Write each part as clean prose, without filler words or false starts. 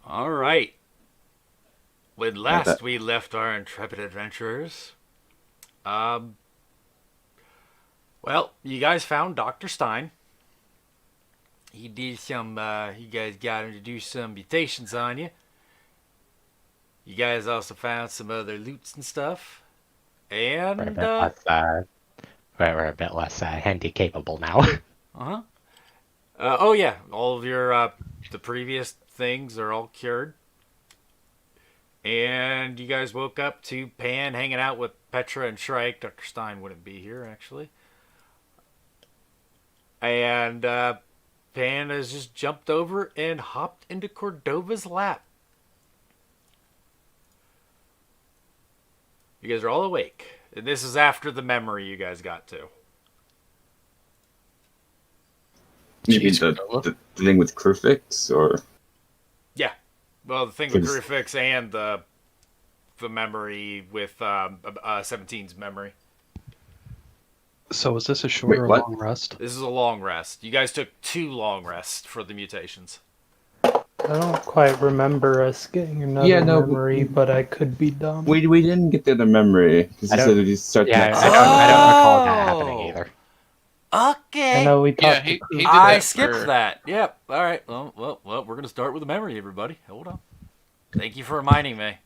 All right. When Yeah, that last we left our intrepid adventurers, um, well, you guys found Dr. Stein. He did some, you guys got him to do some mutations on you. You guys also found some other loots and stuff. We're a And, bit less, we're a bit less handy capable now. uh-huh. Oh yeah, all of your, the previous things are all cured. And you guys woke up to Pan hanging out with Petra and Shrike. Dr. Stein wouldn't be here, actually. And Pan has just jumped over and hopped into Cordova's lap. You guys are all awake. And this is after the memory you guys got to. maybe Jeez, the, Cordova. the thing with Crufix or Yeah. Well, the thing with because Crucifix and the memory with 17's memory. So is this a short wait, or what? long rest? This is a long rest. You guys took 2 long rests for the mutations. I don't quite remember us getting another Yeah, no, memory, but I could be dumb. we didn't get the other memory because I you don't- said we start Yeah, next. I don't recall that happening Oh! either. Okay. I know we Yeah, talked he to did I that skipped for- that. Yep. All right. Well, we're gonna start with the memory, everybody. Hold on. Thank you for reminding me.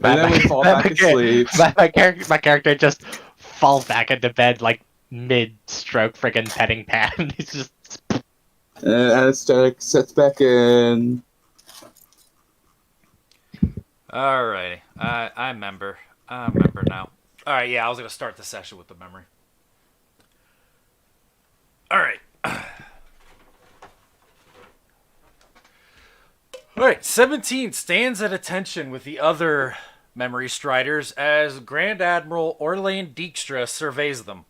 And then we fall back asleep. My character just falls back into bed like mid-stroke, friggin' petting Pan. He's just Anesthetic sets back in. Alrighty. I remember. I remember now. Alright, yeah, I was gonna start the session with the memory. Alright. Alright, 17 stands at attention with the other memory striders as Grand Admiral Orlane Dijkstra surveys them.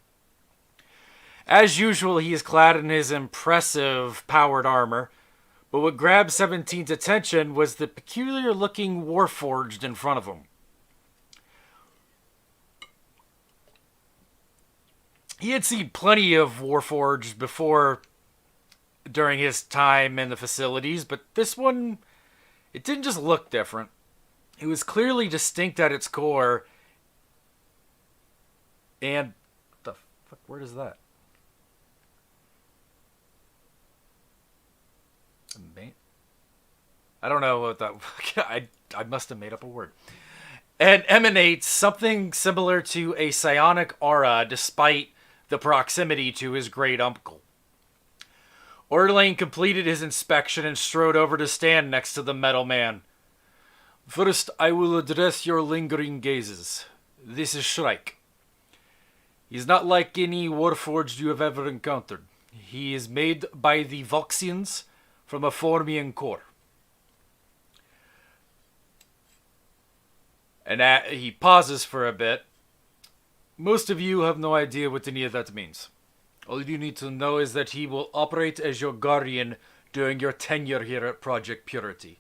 As usual, he is clad in his impressive powered armor, but what grabbed 17's attention was the peculiar looking Warforged in front of him. He had seen plenty of Warforged before during his time in the facilities, but this one, it didn't just look different. It was clearly distinct at its core. And the fuck, where is that? I don't know what that. I must have made up a word. And emanates something similar to a psionic aura, despite the proximity to his great uncle. Orlane completed his inspection and strode over to stand next to the metal man. First, I will address your lingering gazes. This is Shrike. He's not like any Warforged you have ever encountered. He is made by the Voxians from a Formian core. And he pauses for a bit. Most of you have no idea what any of that means. All you need to know is that he will operate as your guardian during your tenure here at Project Purity.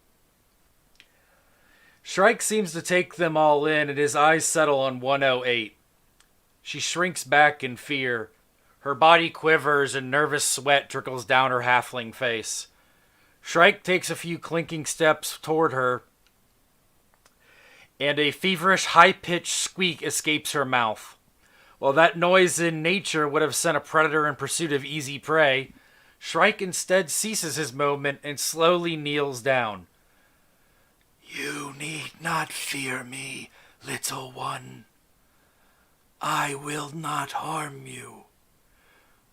Shrike seems to take them all in, and his eyes settle on 108. She shrinks back in fear. Her body quivers and nervous sweat trickles down her halfling face. Shrike takes a few clinking steps toward her, and a feverish, high-pitched squeak escapes her mouth. While that noise in nature would have sent a predator in pursuit of easy prey, Shrike instead ceases his movement and slowly kneels down. You need not fear me, little one. I will not harm you.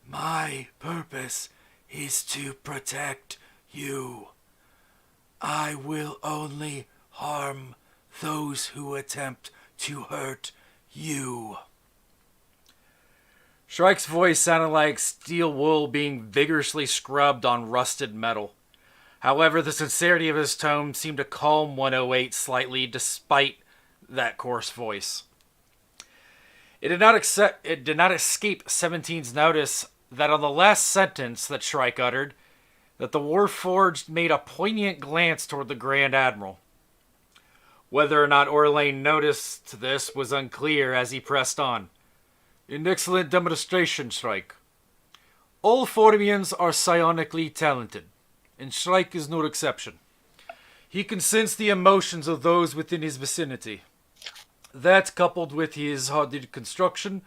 My purpose is to protect you. I will only harm those who attempt to hurt you. Shrike's voice sounded like steel wool being vigorously scrubbed on rusted metal. However, the sincerity of his tone seemed to calm 108 slightly despite that coarse voice. It did not escape 17's notice that on the last sentence that Shrike uttered, that the Warforged made a poignant glance toward the Grand Admiral. Whether or not Orlane noticed this was unclear as he pressed on. An excellent demonstration, Shrike. All Formians are psionically talented, and Shrike is no exception. He can sense the emotions of those within his vicinity. That, coupled with his hardy construction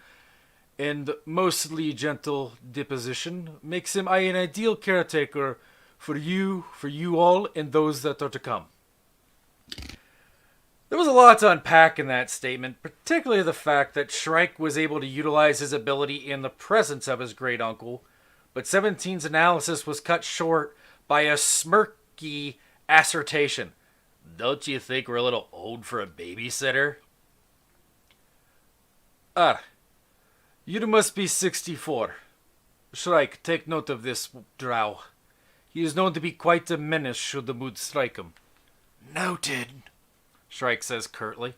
and mostly gentle disposition, makes him an ideal caretaker for you all, and those that are to come. There was a lot to unpack in that statement, particularly the fact that Shrike was able to utilize his ability in the presence of his great uncle, but 17's analysis was cut short by a smirky assertion. Don't you think we're a little old for a babysitter? You must be 64. Shrike, take note of this drow. He is known to be quite a menace should the mood strike him. Noted, Shrike says curtly.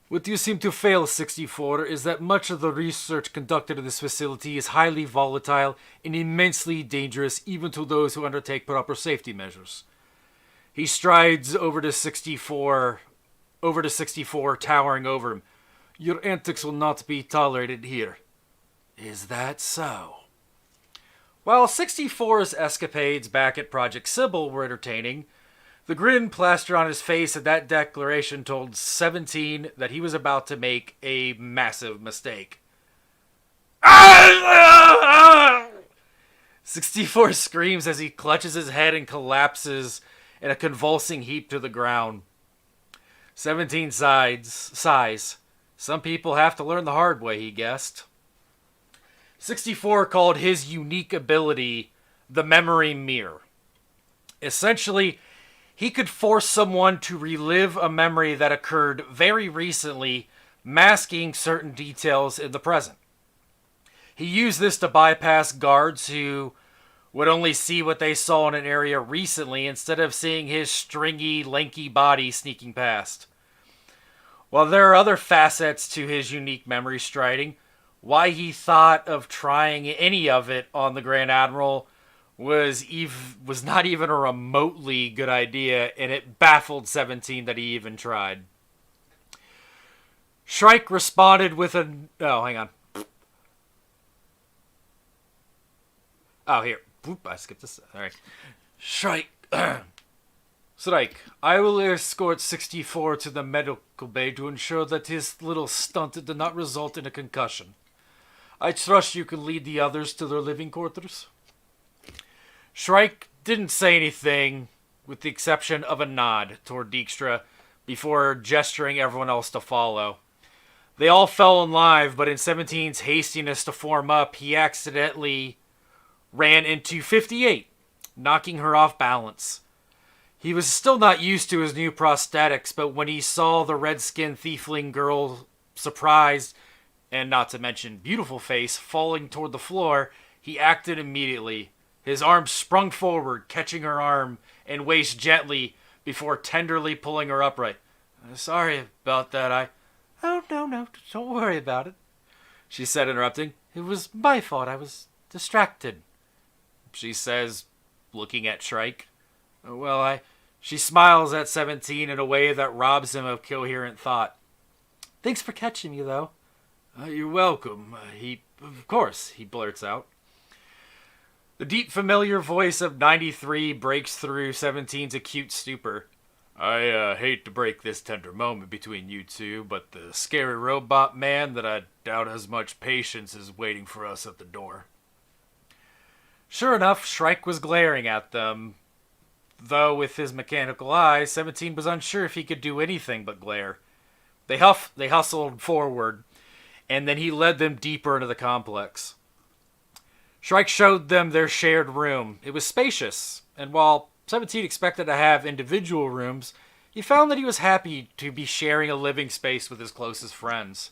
What you seem to fail, 64, is that much of the research conducted in this facility is highly volatile and immensely dangerous even to those who undertake proper safety measures. He strides over to 64, towering over him. Your antics will not be tolerated here. Is that so? While 64's escapades back at Project Sybil were entertaining, the grin plastered on his face at that declaration told 17 that he was about to make a massive mistake. 64 screams as he clutches his head and collapses in a convulsing heap to the ground. 17 sighs. Some people have to learn the hard way, he guessed. 64 called his unique ability the memory mirror. Essentially, he could force someone to relive a memory that occurred very recently, masking certain details in the present. He used this to bypass guards who would only see what they saw in an area recently instead of seeing his stringy, lanky body sneaking past. While there are other facets to his unique memory striding, why he thought of trying any of it on the Grand Admiral was not even a remotely good idea, and it baffled 17 that he even tried. Shrike responded with a... Oh, hang on. Oh, here. Oop, I skipped this. All right. Shrike. Shrike, I will escort 64 to the medical bay to ensure that his little stunt did not result in a concussion. I trust you can lead the others to their living quarters. Shrike didn't say anything, with the exception of a nod toward Dijkstra, before gesturing everyone else to follow. They all fell in line, but in 17's hastiness to form up, he accidentally ran into 58, knocking her off balance. He was still not used to his new prosthetics, but when he saw the red-skinned thiefling girl, surprised, and not to mention beautiful face, falling toward the floor, he acted immediately. His arm sprung forward, catching her arm and waist gently before tenderly pulling her upright. Sorry about that, Oh, no, don't worry about it, she said, interrupting. It was my fault, I was distracted, she says, looking at Shrike. Well, She smiles at 17 in a way that robs him of coherent thought. Thanks for catching me, though. You're welcome. Of course, he blurts out. The deep, familiar voice of 93 breaks through 17's acute stupor. I hate to break this tender moment between you two, but the scary robot man that I doubt has much patience is waiting for us at the door. Sure enough, Shrike was glaring at them, though with his mechanical eye, 17 was unsure if he could do anything but glare. They hustled forward, and then he led them deeper into the complex. Shrike showed them their shared room. It was spacious, and while 17 expected to have individual rooms, he found that he was happy to be sharing a living space with his closest friends.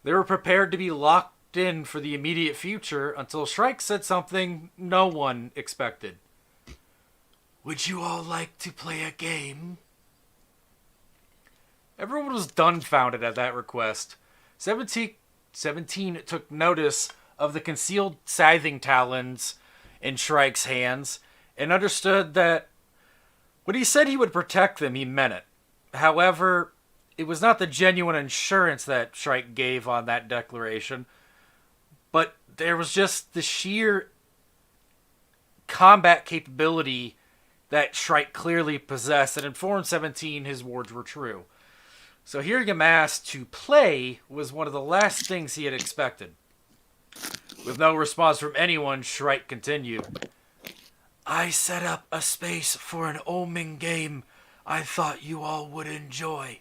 They were prepared to be locked in for the immediate future until Shrike said something no one expected. Would you all like to play a game? Everyone was dumbfounded at that request. 17 took notice of the concealed scything talons in Shrike's hands and understood that when he said he would protect them, he meant it. However, it was not the genuine assurance that Shrike gave on that declaration, but there was just the sheer combat capability that Shrike clearly possessed, and in Form 17 his words were true. So hearing him ask to play was one of the last things he had expected. With no response from anyone, Shrike continued. I set up a space for an Omen game I thought you all would enjoy.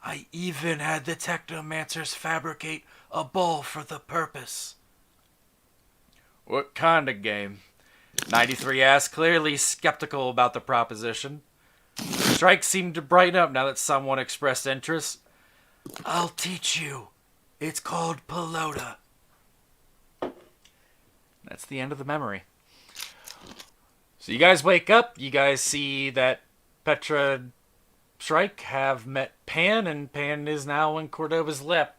I even had the Technomancers fabricate a ball for the purpose. What kind of game? 93 asked, clearly skeptical about the proposition. Shrike seemed to brighten up now that someone expressed interest. I'll teach you. It's called Pelota. That's the end of the memory. So you guys wake up, you guys see that Petra and Shrike have met Pan, and Pan is now in Cordova's lap.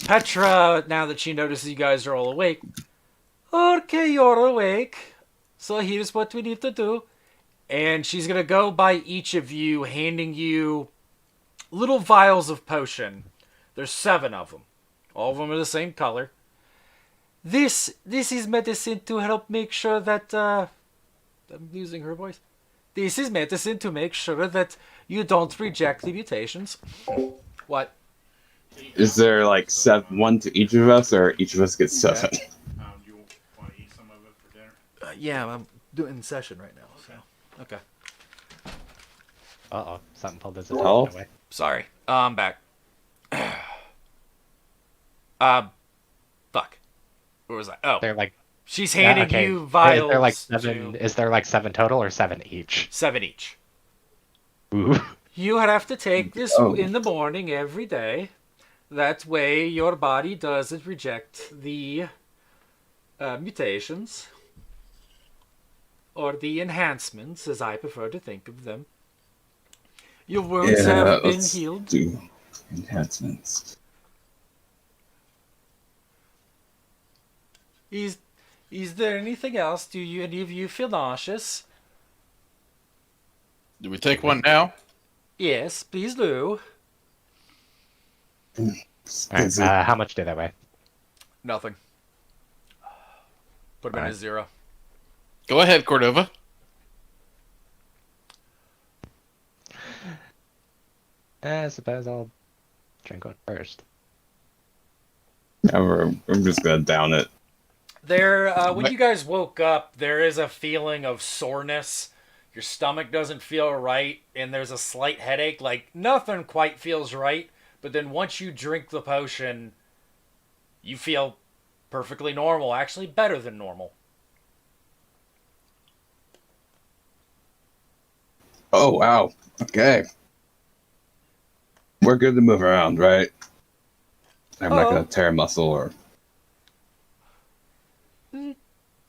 Petra, now that she notices you guys are all awake. Okay, you're awake. So here's what we need to do. And she's going to go by each of you, handing you little vials of potion. There's 7 of them. All of them are the same color. This is medicine to help make sure that... I'm using her voice. This is medicine to make sure that you don't reject the mutations. What? Is there like 1 to each of us, or each of us gets 7? Do you want to eat some of it for dinner? Yeah, I'm doing session right now. So okay. Uh-oh. Something pulled his Well. attention away. Sorry. I'm back. Fuck. Where was I? Oh, They're like... she's handing okay. you vials. Is there like 7 total or 7 each? 7 each. Ooh. You have to take this in the morning every day. That way your body doesn't reject the mutations. Or the enhancements, as I prefer to think of them. Your wounds have been healed. Do enhancements. Is there anything else? Do any of you feel nauseous? Do we take one now? Yes, please do. Alright, how much do they weigh? Nothing. Put them in a 0. Go ahead, Cordova. I suppose I'll drink one first. I'm just gonna down it. There, when you guys woke up, there is a feeling of soreness. Your stomach doesn't feel right, and there's a slight headache. Like, nothing quite feels right, but then once you drink the potion, you feel perfectly normal. Actually, better than normal. Oh, wow. Okay. We're good to move around, right? I'm not gonna tear a muscle or...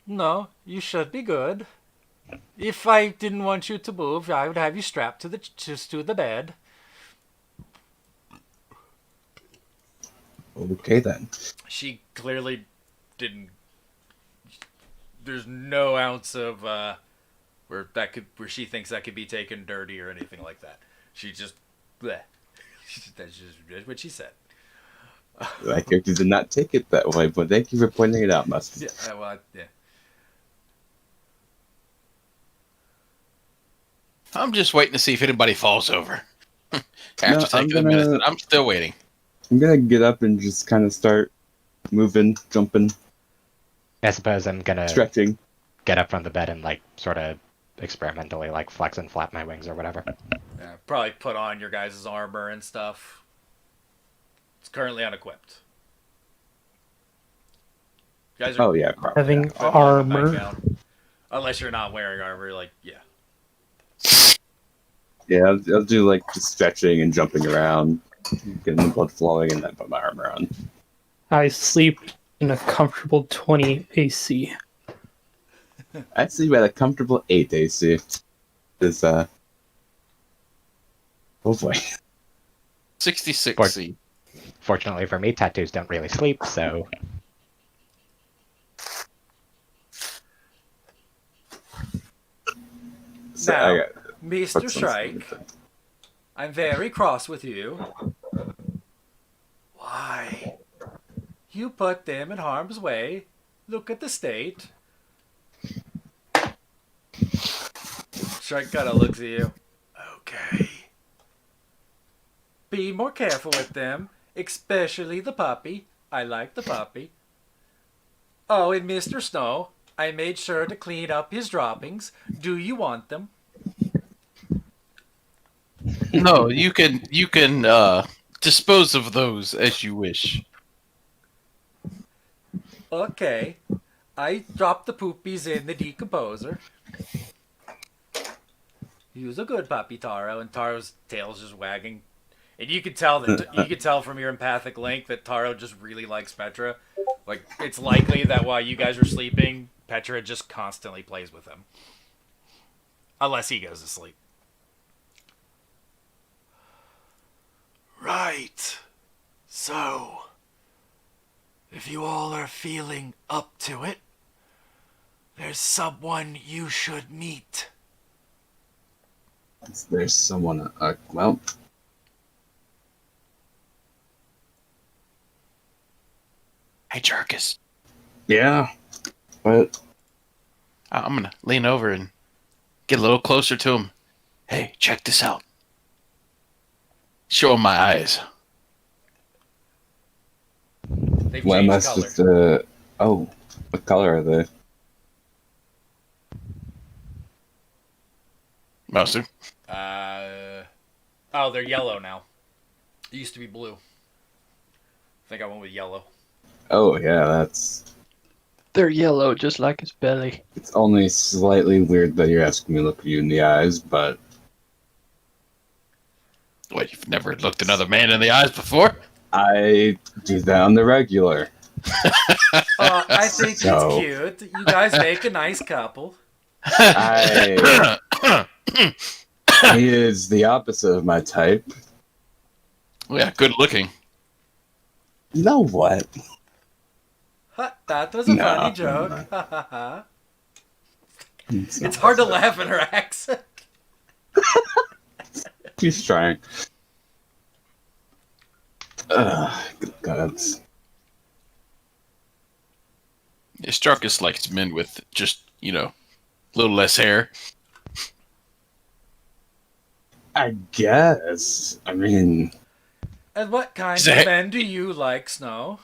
No, you should be good. If I didn't want you to move, I would have you strapped to the bed. Okay, then. She clearly didn't. There's no ounce of where she thinks that could be taken dirty or anything like that. She just, bleh. That's just what she said. My character did not take it that way, but thank you for pointing it out, Mustard. Yeah, well, yeah. I'm just waiting to see if anybody falls over. After No, taking the medicine. I'm still waiting. I'm gonna get up and just kind of start moving, jumping, I suppose I'm gonna stretching. get up from the bed and, like, sort of experimentally, like, flex and flap my wings or whatever. Yeah, probably put on your guys' armor and stuff. It's currently unequipped. You guys are Oh, yeah, probably. Having putting on the back armor. down. Unless you're not wearing armor, like, yeah. Yeah, I'll do, like, just stretching and jumping around, getting the blood flowing, and then put my armor on. I sleep in a comfortable 20 AC. I'd sleep at a comfortable 8 AC. Is, oh boy. 66 C. Fortunately for me, tattoos don't really sleep, so... So Now, I got- Mr. put some- Shrike, I'm very cross with you. Why? You put them in harm's way. Look at the state. Shrike kind of looks at you. Okay. Be more careful with them, especially the puppy. I like the puppy. Oh, and Mr. Snow, I made sure to clean up his droppings. Do you want them? No, you can dispose of those as you wish. Okay. I dropped the poopies in the decomposer. He was a good puppy, Taro, and Taro's tail's just wagging. And you could tell from your empathic link that Taro just really likes Petra. Like, it's likely that while you guys are sleeping, Petra just constantly plays with him. Unless he goes to sleep. Right. So, if you all are feeling up to it, there's someone you should meet. There's someone. Well, Hey, Jarkus. yeah, but I'm gonna lean over and get a little closer to him. Hey, check this out. Show him my eyes. They've what am I changed color. supposed to? Oh, what color are they? Mustard. Oh, they're yellow now. It used to be blue. I think I went with yellow. Oh yeah, that's. They're yellow, just like his belly. It's only slightly weird that you're asking me to look you in the eyes, but What, you've never looked another man in the eyes before? I do that on the regular. I think So- it's cute. You guys make a nice couple. He is the opposite of my type. Yeah, good looking. You know what? Ha, that was a No, funny never joke. mind. Ha, ha, ha. It's It's hard to laugh at her accent. He's trying. Good God. Jarkus likes men with just, a little less hair. I guess. I mean, And what kind Say- of men do you like, Snow?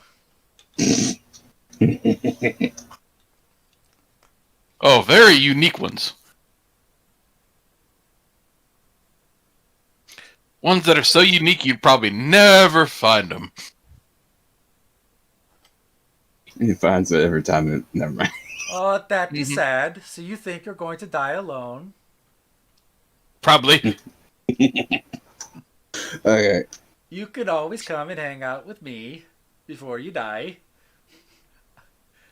Oh, very unique ones. Ones that are so unique you'd probably never find them. he finds it every time. Never mind. Oh, that'd be Mhm. sad. So you think you're going to die alone? Probably. Okay. You can always come and hang out with me before you die.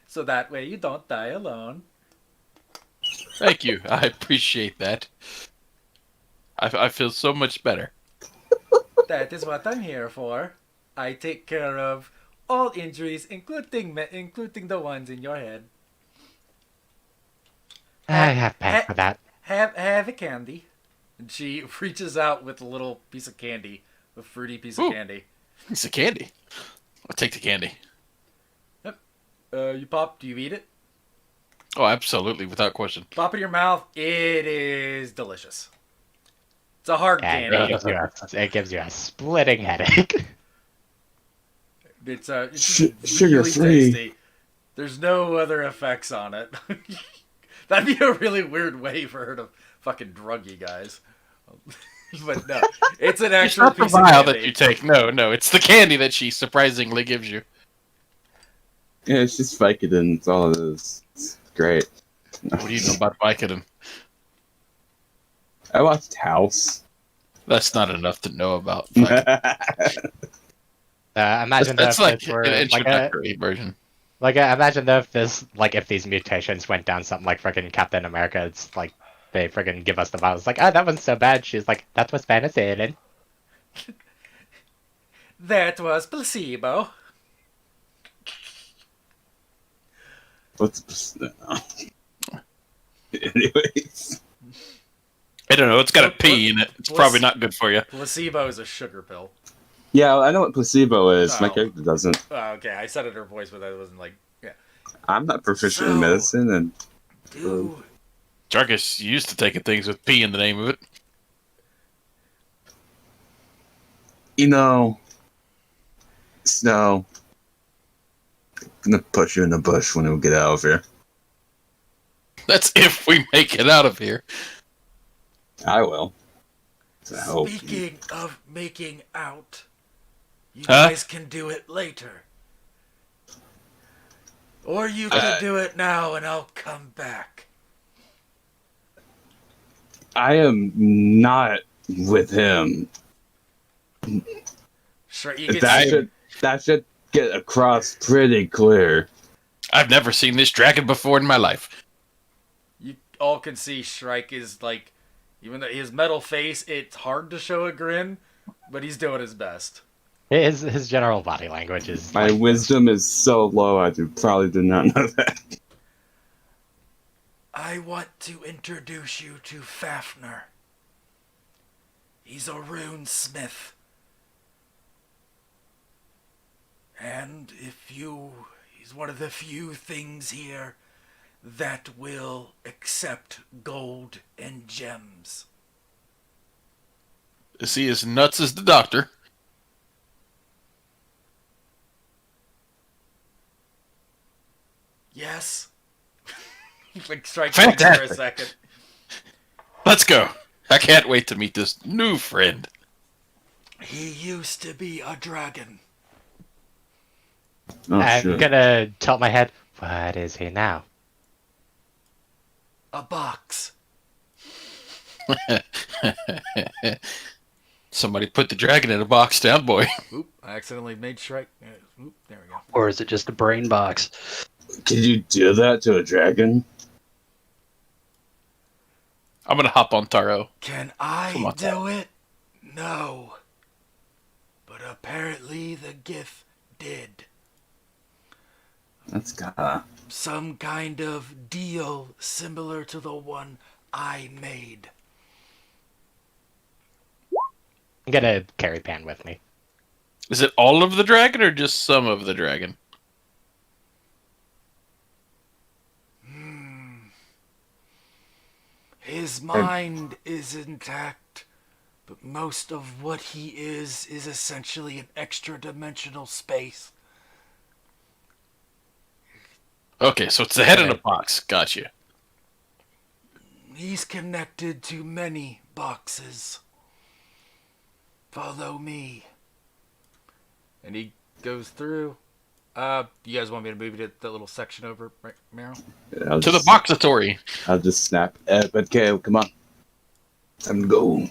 So that way you don't die alone. Thank you. I appreciate that. I feel so much better. That is what I'm here for. I take care of all injuries, including the ones in your head. I have paid for that. Have a candy. And she reaches out with a little piece of candy, a fruity piece of Ooh. candy. It's a candy. I'll take the candy. You pop. Do you eat it? Oh, absolutely, without question. Pop in your mouth. It is delicious. It's a hard Yeah, candy. it gives you a splitting headache. It's really Sugar-free. tasty. There's no other effects on it. That'd be a really weird way for her to fucking drug you guys. But no, it's an It's actual not the piece of vial candy. that you take. No, it's the candy that she surprisingly gives you. Yeah, it's just Vicodin. It's all it is. It's great. What do you know about Vicodin? I watched House. That's not enough to know about. Imagine That's though if like this were an like a, introductory version. imagine though if this if these mutations went down something like freaking Captain America. It's like they freaking give us the vials. Like, oh, that one's so bad. She's like, that was penicillin. That was placebo. What's no. Anyways, I don't know. It's got a P in it. It's probably not good for you. Placebo is a sugar pill. yeah, I know what placebo is. My Oh. character doesn't. Oh, okay, I said it in her voice, but that wasn't like, yeah. I'm not proficient So- in medicine, and Do Jargus used to taking things with P in the name of it. You know, Snow, I'm gonna put you in the bush when we get out of here. That's if we make it out of here. I will. I hope. Speaking of making out, you Huh? guys can do it later. Or you can do it now and I'll come back. I am not with him. Sure, you can That should get across pretty clear. I've never seen this dragon before in my life. You all can see Shrike is like, even though his metal face, it's hard to show a grin, but he's doing his best. His general body language is My like, wisdom is so low, I probably did not know that. I want to introduce you to Fafnir. He's a rune smith. And he's one of the few things here that will accept gold and gems. Is he as nuts as the doctor? Yes. Like strike for a Fantastic. second. Let's go. I can't wait to meet this new friend. He used to be a dragon. Oh, I'm shit. gonna tilt my head. What is he now? A box. Somebody put the dragon in a box down, boy. Oop, I accidentally made Shrike. Oop, there we go. Or is it just a brain box? Could you do that to a dragon? I'm gonna hop on Taro. Can Come I on, do it? No. But apparently the Gith did. That's gotta. Some kind of deal similar to the one I made. I'm gonna carry Pan with me. Is it all of the dragon or just some of the dragon? His mind is intact, but most of what he is essentially an extra-dimensional space. Okay, so it's the head in a box. Gotcha. He's connected to many boxes. Follow me. And he goes through. You guys want me to move you to that little section over, right, Meryl? To the boxatory. I'll just snap. But okay, come on. Time to go.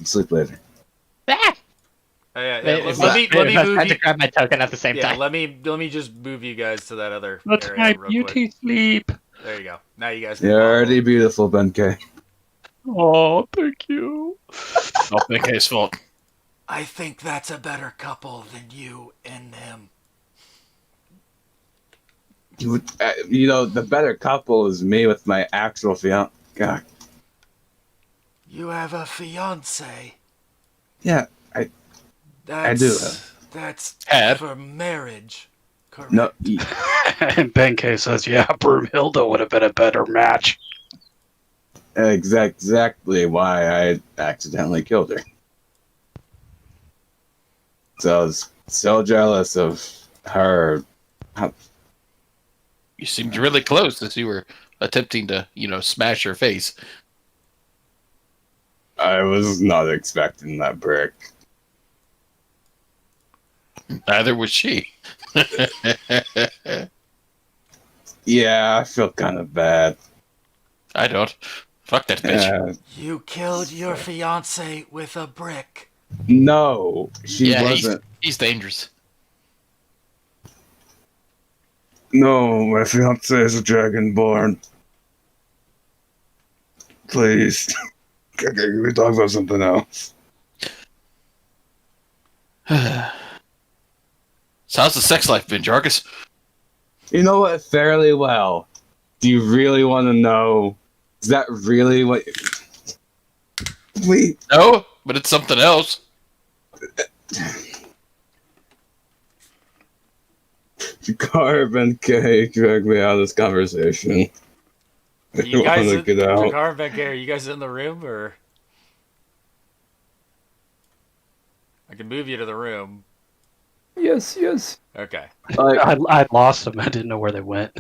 Sleep later. Ah! Yeah, If let me I move had you. to grab my token at the same Yeah, time. let me just move you guys to that other That's area my real quick. beauty sleep. There you go. Now you guys can You're follow. already beautiful, Benkei. Oh, thank you. Not Benkei's fault. I think that's a better couple than you and him. You know, the better couple is me with my actual fiance. God. You have a fiance. Yeah, That's, do. That's Had. for marriage. Correct. no. And Benkei says, yeah, Broomhilda would have been a better match. Exactly why I accidentally killed her. So I was so jealous of her. You seemed really close as you were attempting to, smash her face. I was not expecting that brick. Neither was she. Yeah, I feel kind of bad. I don't. Fuck that bitch. You killed your fiance with a brick. No, she Yeah, wasn't. He's dangerous. No, my fiance is a dragonborn. Please. Can we talk about something else? So how's the sex life been, Jargus? You know what? Fairly well. Do you really want to know? Is that really what? Wait. No, but it's something else. Carb and K dragged me out of this conversation. You guys, want to get out. Jakar and Benkei, are you guys in the room, or I can move you to the room? Yes, yes. Okay. I lost them. I didn't know where they went.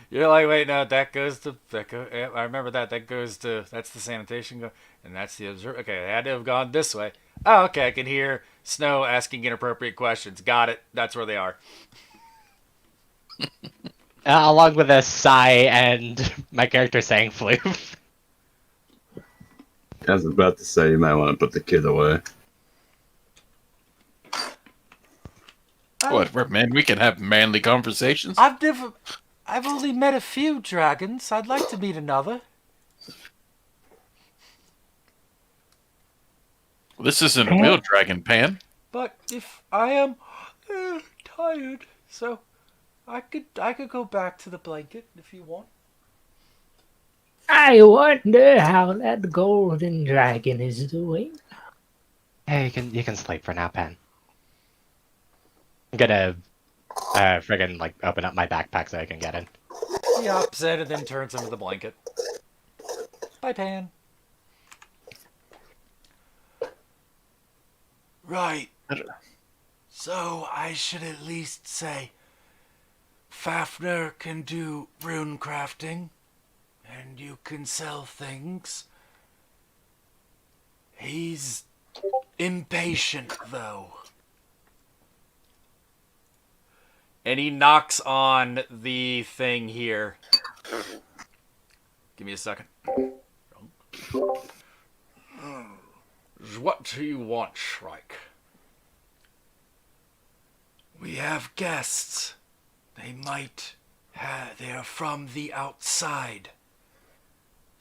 You're like, wait, no, that goes to yeah, I remember that. That goes to that's the sanitation and that's the observer. Okay, they had to have gone this way. Oh, okay, I can hear Snow asking inappropriate questions. Got it. That's where they are. Along with a sigh and my character saying floof. I was about to say you might want to put the kid away. Whatever, man. We can have manly conversations. I've only met a few dragons. I'd like to meet another. This isn't a real dragon, Pan. But if I am tired, so I could go back to the blanket if you want. I wonder how that golden dragon is doing. Hey, you can sleep for now, Pen. I'm gonna friggin' like open up my backpack so I can get in. He hops in and then turns into the blanket. Bye, Pan. Right. So I should at least say Fafnir can do rune crafting and you can sell things. He's impatient though. And he knocks on the thing here. Give me a second. What do you want, Shrike? We have guests. They're from the outside.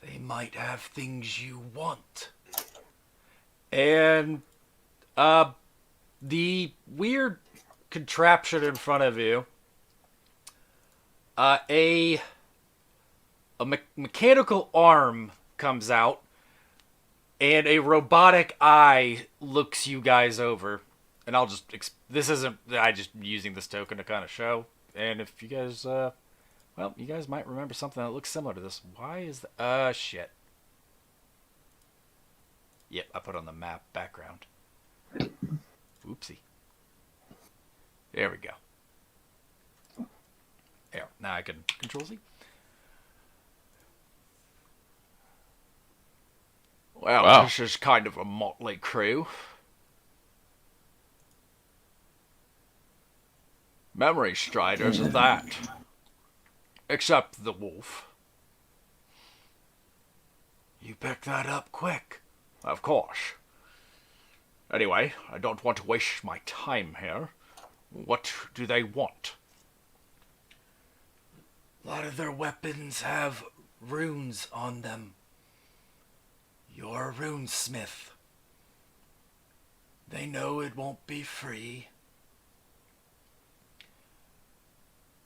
They might have things you want. And, the weird contraption in front of you, a mechanical arm comes out, and a robotic eye looks you guys over. And I'll just, I just using this token to kind of show. And if you guys, well, you guys might remember something that looks similar to this. Why is the, shit. Yep, I put on the map background. Oopsie. There we go. There, now I can Control Z. Well, Wow. This is kind of a motley crew. Memory Striders at that. Except the wolf. You picked that up quick. Of course. Anyway, I don't want to waste my time here. What do they want? A lot of their weapons have runes on them. You're a runesmith. They know it won't be free.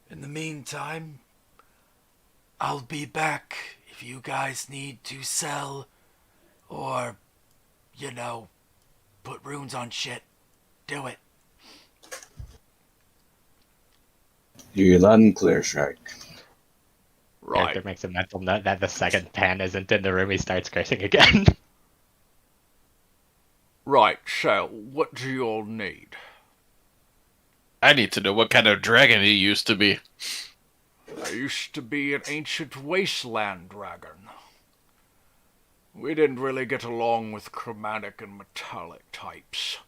In the meantime, I'll be back if you guys need to sell or, put runes on shit. Do it. You're loud and clear, Shrike. Right. Character makes a mental note that the second Pan isn't in the room, he starts cursing again. Right, so what do you all need? I need to know what kind of dragon he used to be. I used to be an ancient wasteland dragon. We didn't really get along with chromatic and metallic types.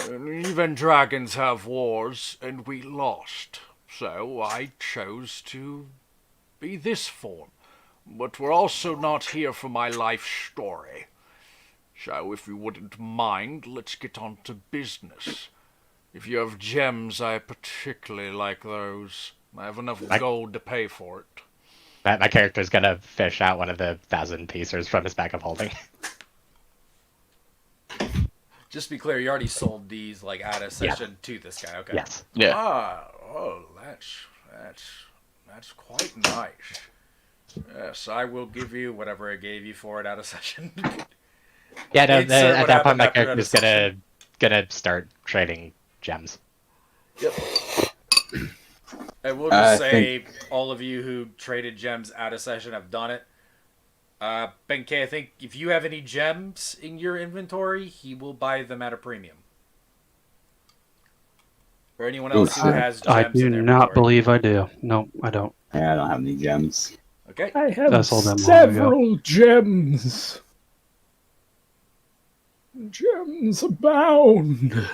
And even dragons have wars, and we lost. So I chose to be this form. But we're also not here for my life story. So if you wouldn't mind, let's get on to business. If you have gems, I particularly like those. I have enough gold to pay for it. My character's gonna fish out one of the 1,000 pieces from his bag of holding. Just to be clear, you already sold these out of session to this guy, okay? Yes. Yeah. That's quite nice. Yes, I will give you whatever I gave you for it out of session. Yeah, no, Insert at what that point happened my after character's that gonna start trading gems. Yep. I will just I say, all of you who traded gems out of session have done it. Benkei, I think if you have any gems in your inventory, he will buy them at a premium. Or anyone else who has gems I in do their not inventory. believe I do. No, I don't. Yeah, I don't have any gems. Okay. I have I sold them long several gems. Gems abound.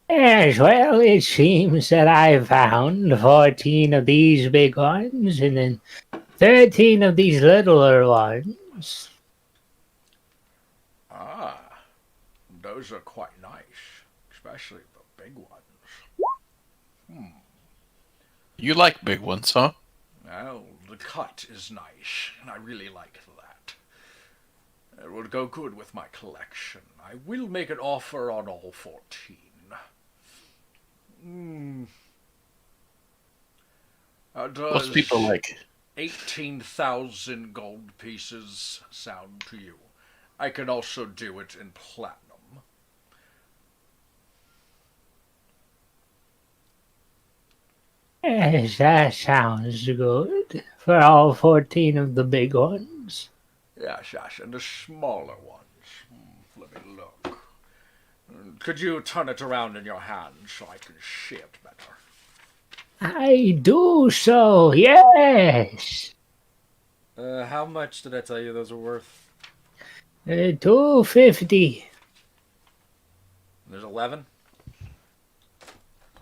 Yes, well, it seems that I found 14 of these big ones and then 13 of these littler ones. Ah, those are quite nice, especially the big ones. You like big ones, huh? Well, the cut is nice, and I really like that. It would go good with my collection. I will make an offer on all 14. What's people like? 18,000 gold pieces sound to you? I can also do it in platinum. Yes, that sounds good. For all 14 of the big ones. Yes, yes, and the smaller ones. Let me look. Could you turn it around in your hand so I can see it better? I do so, yes. How much did I tell you those are worth? 250. There's 11?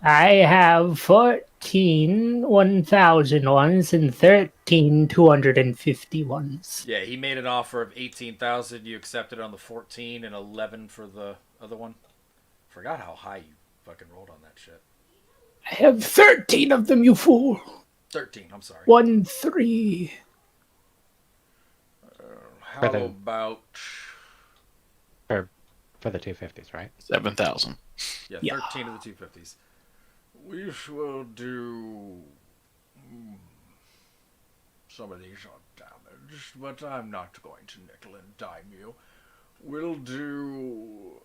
I have 14 1,000 ones and 13 250 ones. Yeah, he made an offer of 18,000. You accepted on the 14 and 11 for the other one. Forgot how high you fucking rolled on that shit. I have 13 of them, you fool. 13, I'm sorry. 1-3. How about... For the 250s, right? 7,000. Yeah, Yeah. 13 of the 250s. We will do... Some of these are damaged, but I'm not going to nickel and dime you. We'll do...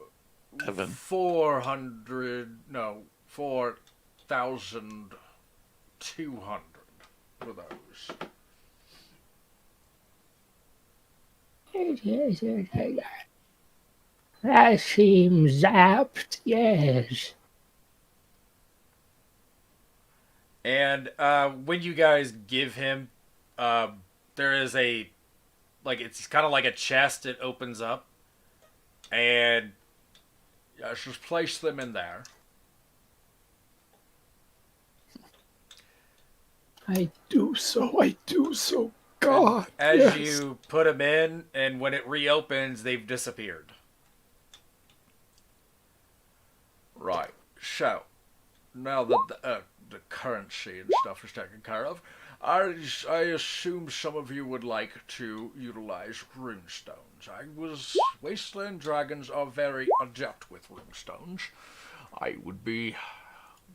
7. 4,200 for those. That seems apt, yes. And when you guys give him, there is a, like, it's kind of like a chest. It opens up, and just place them in there. I do so. God. As yes. you put them in, and when it reopens, they've disappeared. Right. So, now that the currency and stuff is taken care of, I assume some of you would like to utilize runestones. Wasteland dragons are very adept with runestones. I would be,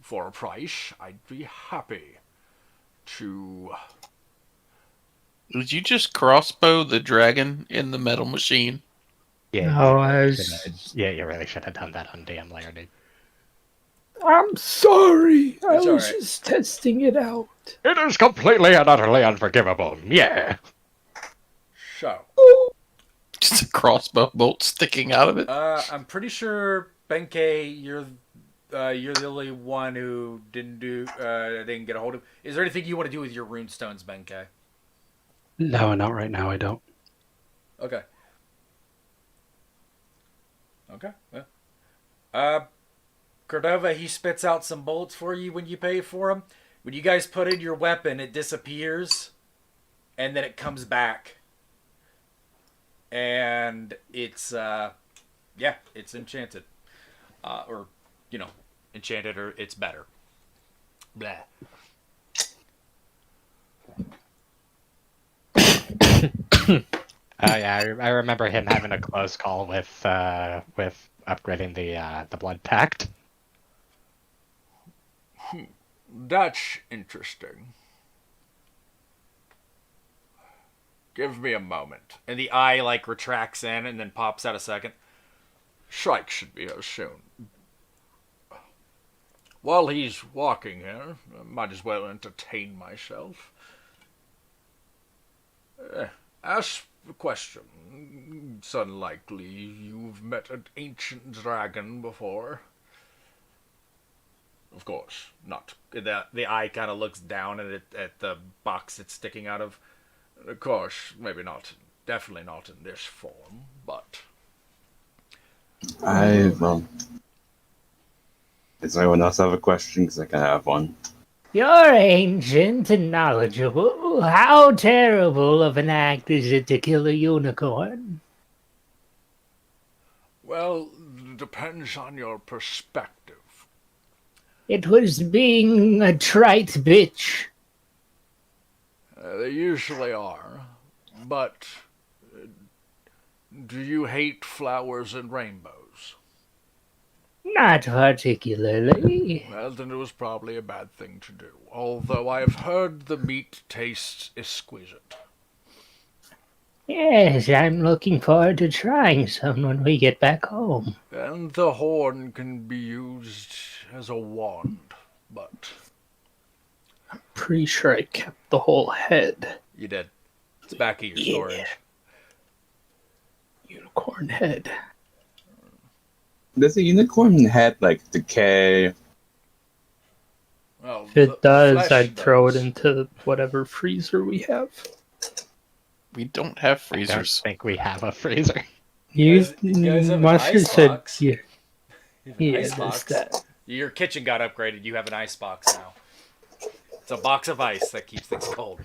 for a price, I'd be happy to... Would you just crossbow the dragon in the metal machine? Yeah. No, Yeah, you really should have done that on DM layer, dude. I'm sorry. I It's was alright. just testing it out. It is completely and utterly unforgivable. Yeah. So, Just a crossbow bolt sticking out of it? I'm pretty sure, Benkei, you're the only one who didn't get a hold of. Is there anything you want to do with your runestones, Benkei? No, not right now. I don't. Okay. Yeah. Cordova, he spits out some bolts for you when you pay for them. When you guys put in your weapon, it disappears, and then it comes back. And it's, it's enchanted. Or, enchanted, or it's better. Blah. Yeah, I remember him having a close call with upgrading the blood pact. That's interesting. Give me a moment. And the eye, retracts in and then pops out a second. Shrike should be here soon. while he's walking here, I might as well entertain myself. Ask the question. It's unlikely you've met an ancient dragon before. Of course, not. The eye kind of looks down at the box it's sticking out of. Of course, maybe not. Definitely not in this form, but... Does anyone else have a question? Because I can have one. You're ancient and knowledgeable. How terrible of an act is it to kill a unicorn? Well, depends on your perspective. It was being a trite bitch. They usually are, but do you hate flowers and rainbows? Not particularly. Well, then it was probably a bad thing to do, although I have heard the meat tastes exquisite. Yes, I'm looking forward to trying some when we get back home. And the horn can be used as a wand, but... Pretty sure I kept the whole head. You did. It's back at your storage. Unicorn head. Does a unicorn head, like, decay? Well, If it does, flesh I'd throw it does. into whatever freezer we have. We don't have I don't freezers. think we have a freezer. You guys have an mustard ice said, box. yeah, You have an yeah, ice there's box. that. Your kitchen got upgraded. You have an ice box now. It's a box of ice that keeps things cold.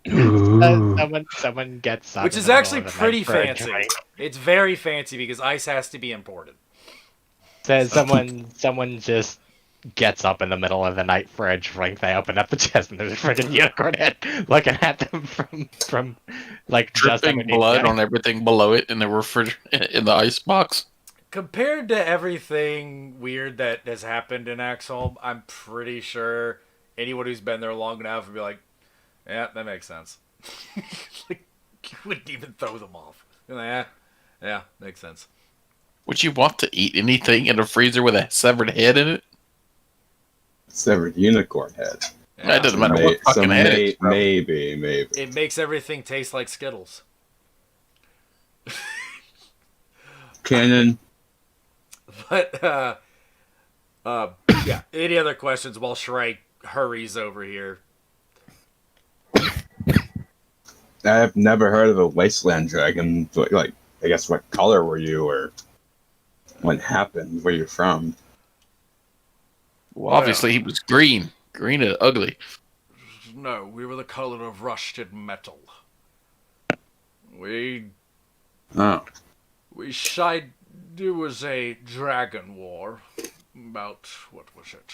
Someone gets up Which in is the middle actually of the night pretty for a fancy. drink. It's very fancy because ice has to be imported. So someone just gets up in the middle of the night for a drink. They open up the chest and there's a freaking unicorn head looking at them from like just Dripping underneath blood the- on everything below it in the in the ice box. Compared to everything weird that has happened in Axholm, I'm pretty sure anyone who's been there long enough would be like, yeah, that makes sense. Like, you wouldn't even throw them off. You're like, yeah, makes sense. Would you want to eat anything in a freezer with a severed head in it? Severed unicorn head. Yeah. That doesn't matter what fucking head it is. bro. Maybe. It makes everything taste like Skittles. Cannon. But, yeah. Any other questions while Shrike hurries over here? I've never heard of a wasteland dragon. But, like, I guess what color were you, or what happened? Where you're from? Well, obviously he was green. Green and ugly. No, we were the color of rusted metal. We shied. There was a dragon war about, what was it,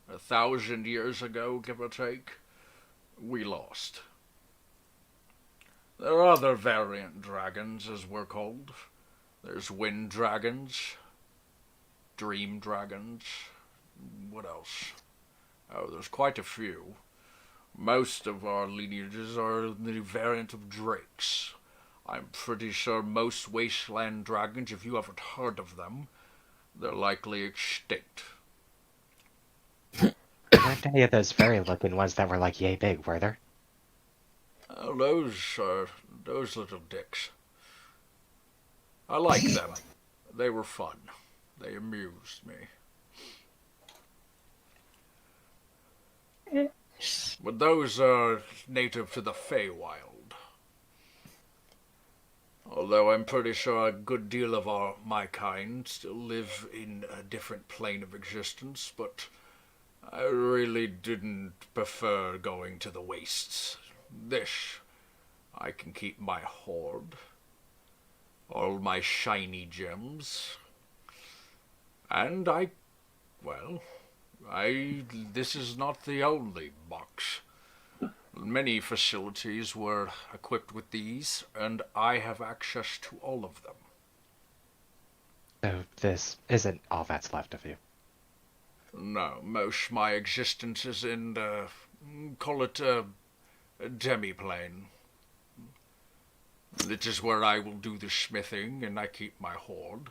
1,000 years ago, give or take. We lost. There are other variant dragons, as we're called. There's wind dragons, dream dragons. What else? Oh, there's quite a few. Most of our lineages are the variant of drakes. I'm pretty sure most wasteland dragons, if you haven't heard of them, they're likely extinct. Weren't any of those fairy looking ones that were like yay big, were there? Oh, those little dicks. I like them. They were fun. They amused me. But those are native to the Feywild. Although I'm pretty sure a good deal of my kind still live in a different plane of existence, but I really didn't prefer going to the wastes. This, I can keep my hoard, all my shiny gems, and this is not the only box. Many facilities were equipped with these, and I have access to all of them. So this isn't all that's left of you. No, most my existence is in call it a demi-plane. This is where I will do the smithing, and I keep my hoard.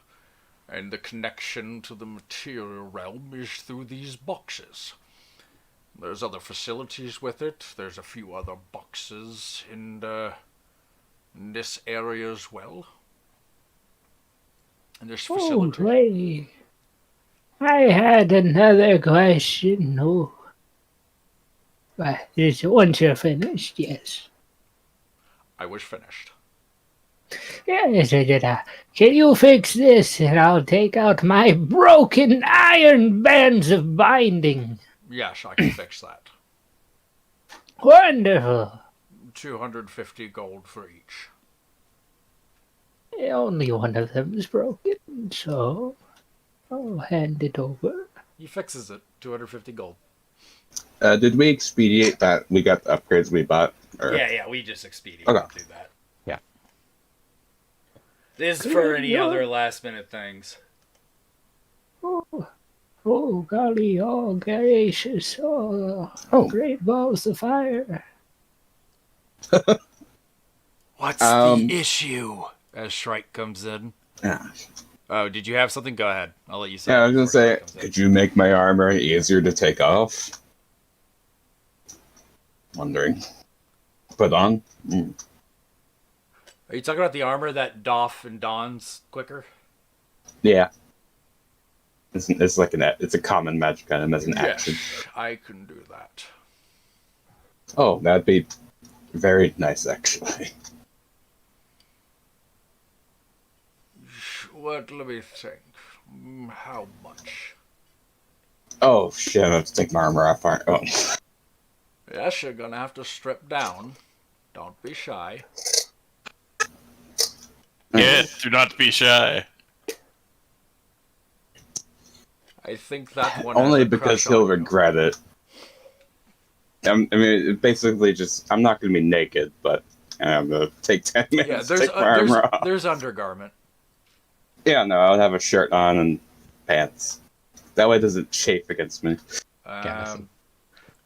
And the connection to the material realm is through these boxes. There's other facilities with it. There's a few other boxes in this area as well. And there's Oh, facilities. wait. I had another question. Oh. But once you're finished, yes. I was finished. Yes, can you fix this and I'll take out my broken iron bands of binding? Yes, I can fix that. Wonderful. 250 gold for each. Only one of them is broken, so I'll hand it over. He fixes it. 250 gold. Did we expedite that? We got the upgrades we bought? Or... Yeah, we just expedite Okay. do that. Yeah. This is for any other last minute things. Oh, golly, oh, gracious, oh, great balls of fire. What's the issue? As Shrike comes in. Yeah. Oh, did you have something? Go ahead. I'll let you say. Yeah, I was gonna before say, Shrike comes in. could you make my armor easier to take off? Wondering. Put on? Are you talking about the armor that doff and dons quicker? Yeah. It's like it's a common magic item as an action. Yes, I can do that. Oh, that'd be very nice, actually. What? Let me think. How much? Oh shit! I have to take my armor off. Oh. Yes, you're gonna have to strip down. Don't be shy. Yes, do not be shy. I think that one. Only has a because crush he'll on you. regret it. I mean, it basically just I'm not gonna be naked, but I'm gonna take 10 minutes Yeah, to there's take my armor off. there's undergarment. Yeah, no, I'll have a shirt on and pants. That way it doesn't chafe against me.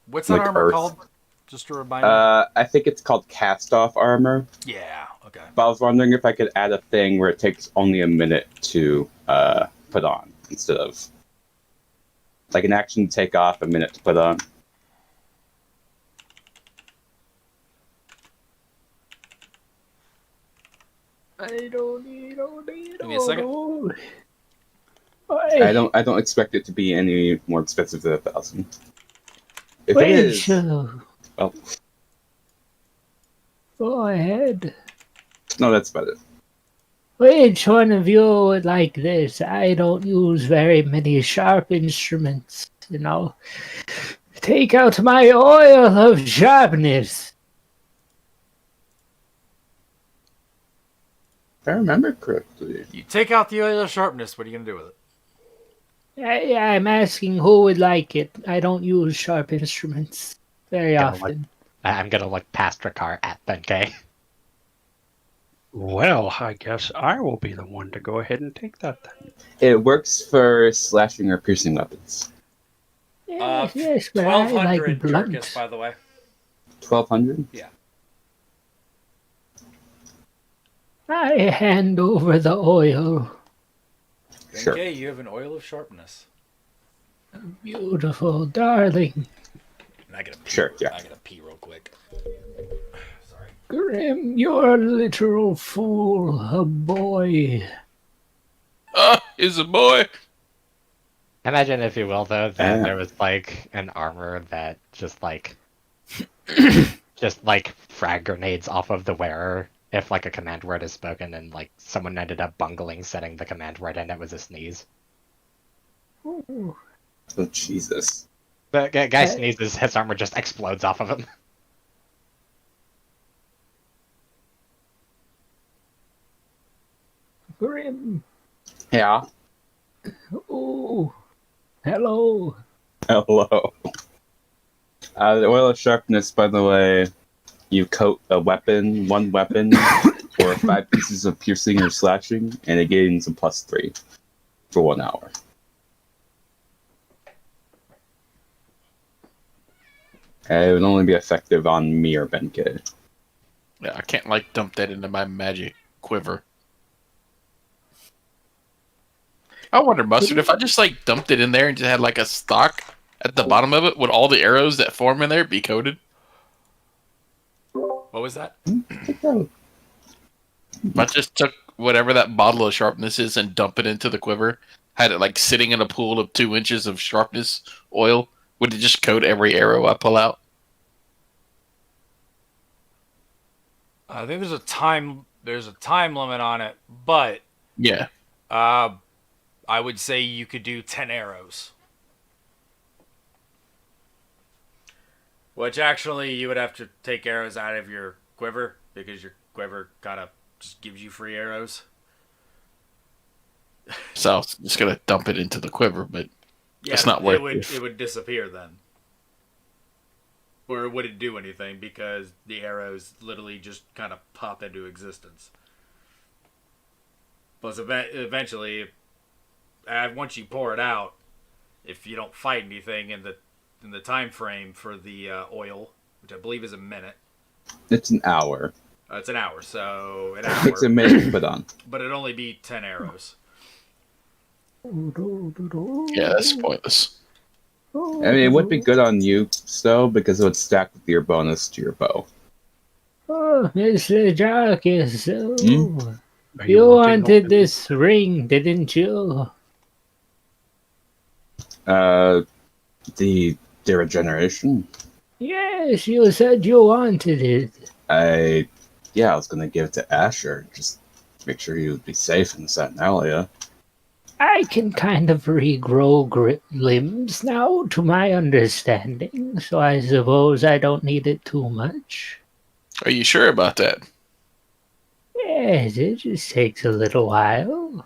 What's that Like armor Earth. called? Just to remind me. I think it's called cast-off armor. Yeah. Okay. But I was wondering if I could add a thing where it takes only a minute to put on instead of like an action to take off, a minute to put on. I don't need. Give me a second. I don't expect it to be any more expensive than 1,000. If it Wait, is, sure. well, Go ahead. no, that's about it. Which one of you would like this? I don't use very many sharp instruments, you know. Take out my oil of sharpness. If I remember correctly. You take out the oil of sharpness. What are you gonna do with it? I'm asking who would like it. I don't use sharp instruments very Gonna often. I'm gonna look past Ricard at 10K. Well, I guess I will be the one to go ahead and take that then. It works for slashing or piercing weapons. Yes, but I like 1200 blunt. Jerkus, by the way. 1,200? Yeah. I hand over the oil. Sure. Okay, you have an oil of sharpness. Beautiful, darling. And I gotta pee. Sure, yeah. I gotta pee real quick. Sorry. Grim, you're a literal fool, a boy. Is a boy. Imagine, if you will, though, that Yeah. there was like an armor that just like frag grenades off of the wearer if like a command word is spoken and like someone ended up bungling setting the command word and it was a sneeze. Ooh. Oh, Jesus. The guy sneezes, his armor just explodes off of him. Grim. Yeah. Oh, hello. Hello. The oil of sharpness, by the way, you coat one weapon, or 5 pieces of piercing or slashing, and it gains a +3 for 1 hour. It would only be effective on me or Benkei. Yeah, I can't like dump that into my magic quiver. I wonder, Mustard, if I just like dumped it in there and just had like a stock at the bottom of it, would all the arrows that form in there be coated? What was that? If I just took whatever that bottle of sharpness is and dump it into the quiver, had it like sitting in a pool of 2 inches of sharpness oil, would it just coat every arrow I pull out? I think there's a time limit on it, but Yeah. I would say you could do 10 arrows. Which actually you would have to take arrows out of your quiver because your quiver kind of just gives you free arrows. So I was just gonna dump it into the quiver, but Yeah, it's not worth it. It would disappear then. Or it wouldn't do anything because the arrows literally just kind of pop into existence. Plus, eventually, once you pour it out, if you don't fight anything in the time frame for the oil, which I believe is a minute. It's an hour. It's an hour, so an It hour. takes a minute to put on. But it'd only be 10 arrows. Yeah, that's pointless. I mean, it would be good on you, so because it would stack with your bonus to your bow. Oh, Mr. Jarkus, Are you wanting wanted all- this ring, didn't you? The regeneration. Yes, you said you wanted it. I was gonna give it to Asher, just make sure he would be safe in Saturnalia. I can kind of regrow limbs now, to my understanding, so I suppose I don't need it too much. Are you sure about that? Yes, it just takes a little while.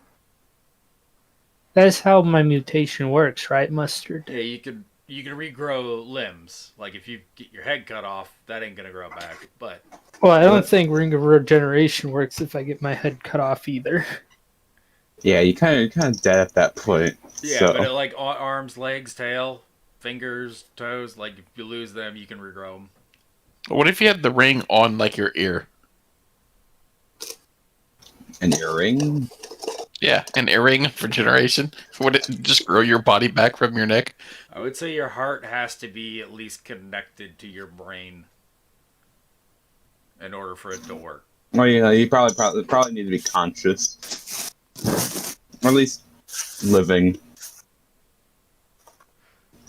That's how my mutation works, right, Mustard? Yeah, you can regrow limbs. Like if you get your head cut off, that ain't gonna grow back. But Well, I don't think Ring of Regeneration works if I get my head cut off either. Yeah, you're kind of dead at that point. yeah, so. but like arms, legs, tail, fingers, toes. Like if you lose them, you can regrow them. What if you had the ring on like your ear? An earring? Yeah, an earring for generation. Would it just grow your body back from your neck? I would say your heart has to be at least connected to your brain in order for it to work. Well, you probably need to be conscious, or at least living.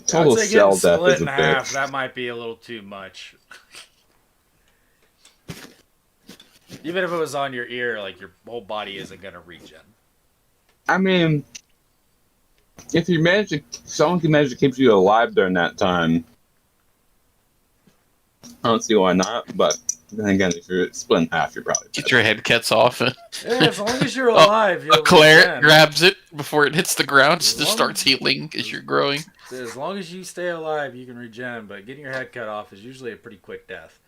I would Total say cell getting death split is a in half. bitch. That might be a little too much. Even if it was on your ear, like your whole body isn't gonna regen. I mean, if someone can manage to keep you alive during that time, I don't see why not. But then again, if you're split in half, you're probably Get dead. your head cuts off. Yeah, as long as you're alive, A you'll cleric regen. grabs it before it hits the ground, just As long starts as- healing as you're growing. As long as you stay alive, you can regen. But getting your head cut off is usually a pretty quick death.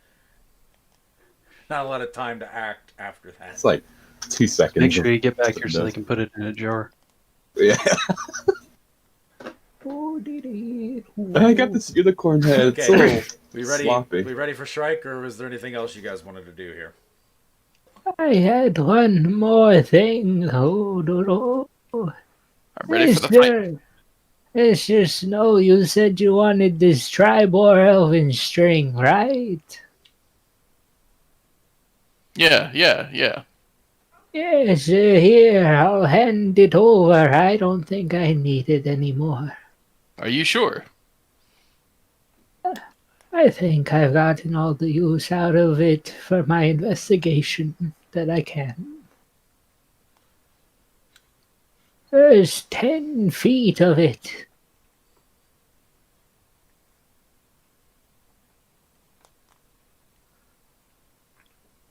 Not a lot of time to act after that. It's like 2 seconds. Make sure of- you get back here so they can put it in a jar. Yeah, I got this unicorn head. It's a Okay. little We ready? sloppy. We ready for strike, or was there anything else you guys wanted to do here? I had one more thing. I'm ready for the fight. Mr. Snow, you said you wanted this Tribor Elven string, right? Yeah. Yes, here, I'll hand it over. I don't think I need it anymore. Are you sure? I think I've gotten all the use out of it for my investigation that I can. There's 10 feet of it.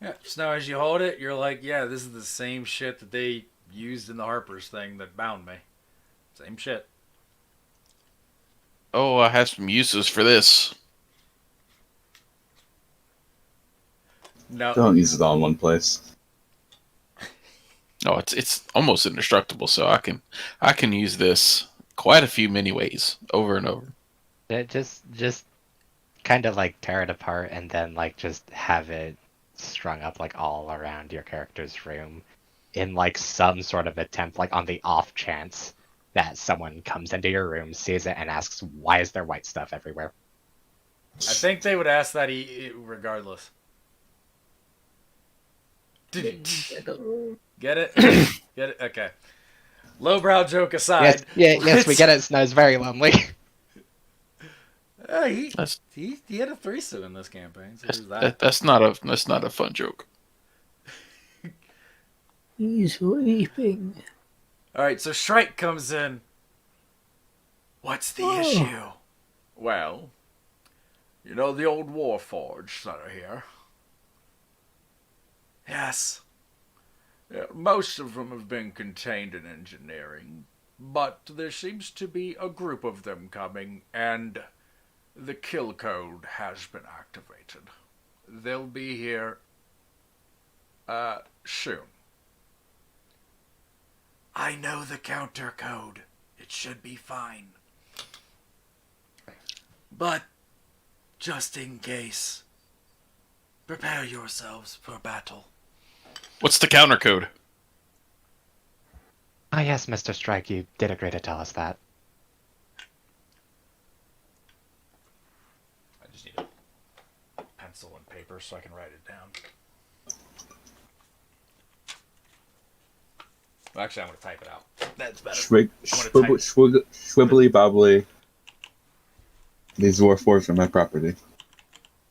Yeah. So now, as you hold it, you're like, yeah, this is the same shit that they used in the Harper's thing that bound me. Same shit. Oh, I have some uses for this. No. Don't use it all in one place. No, it's almost indestructible, so I can use this quite a few many ways over and over. Yeah, just kind of like tear it apart and then like just have it strung up like all around your character's room in like some sort of attempt, like on the off chance that someone comes into your room, sees it, and asks, "Why is there white stuff everywhere?" I think they would ask that regardless. Get it? Get it? Okay. Lowbrow joke aside. Yes, we get it. Snow's very lonely. He had a threesome in this campaign. So there's that. That's not a fun joke. He's weeping. All right, so Shrike comes in. What's the issue? Well, you know the old Warforged that are here? Yes. Yeah, most of them have been contained in engineering, but there seems to be a group of them coming, and the kill code has been activated. They'll be here soon. I know the counter code. It should be fine. But, just in case, prepare yourselves for battle. What's the counter code? Ah, yes, Mr. Strike, you did agree to tell us that. I just need a pencil and paper so I can write it down. Well, actually, I'm going to type it out. That's better. Schwibbly bobbly. These Warforged are my property.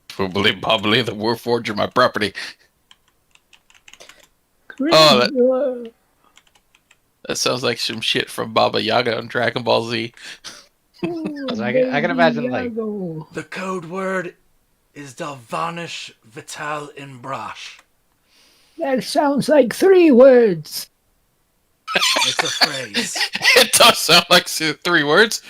Probably the Warforged are my property. Gryffindor. That sounds like some shit from Baba Yaga on Dragon Ball Z. So I can imagine, like, The code word is Dalvanish Vital Imbrash. that sounds like 3 words. It's a phrase. It does sound like 3 words.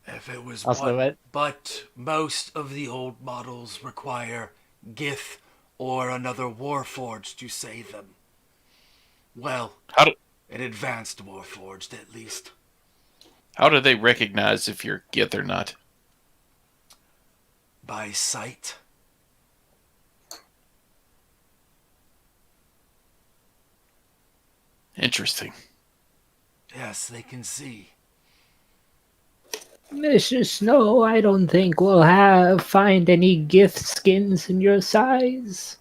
If it was Also, one, but most of the old models require Gith or another Warforged to say them. Well, an advanced Warforged at least. How do they recognize if you're Gith or not? By sight. Interesting. Yes, they can see. Mr. Snow, I don't think we'll find any gift skins in your size.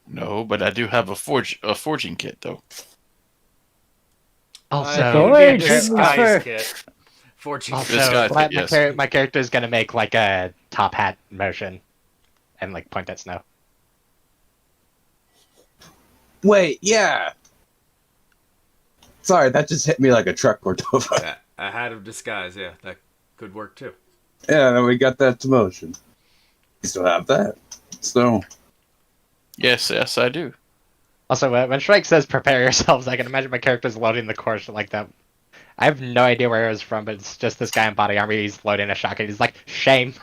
No, but I do have a forging kit, though. Also, disguise kit. Fortune also Disguise kit, yes. my character is gonna make like a top hat motion, and like point at Snow. Wait, yeah. Sorry, that just hit me like a truck Cordova. A hat of disguise, yeah, that could work too. Yeah, then we got that to motion. You still have that. So, Yes, I do. Also, when Shrike says "prepare yourselves," I can imagine my character's loading the course like that. I have no idea where it was from, but it's just this guy in body armor. He's loading a shotgun. He's like, "Shame."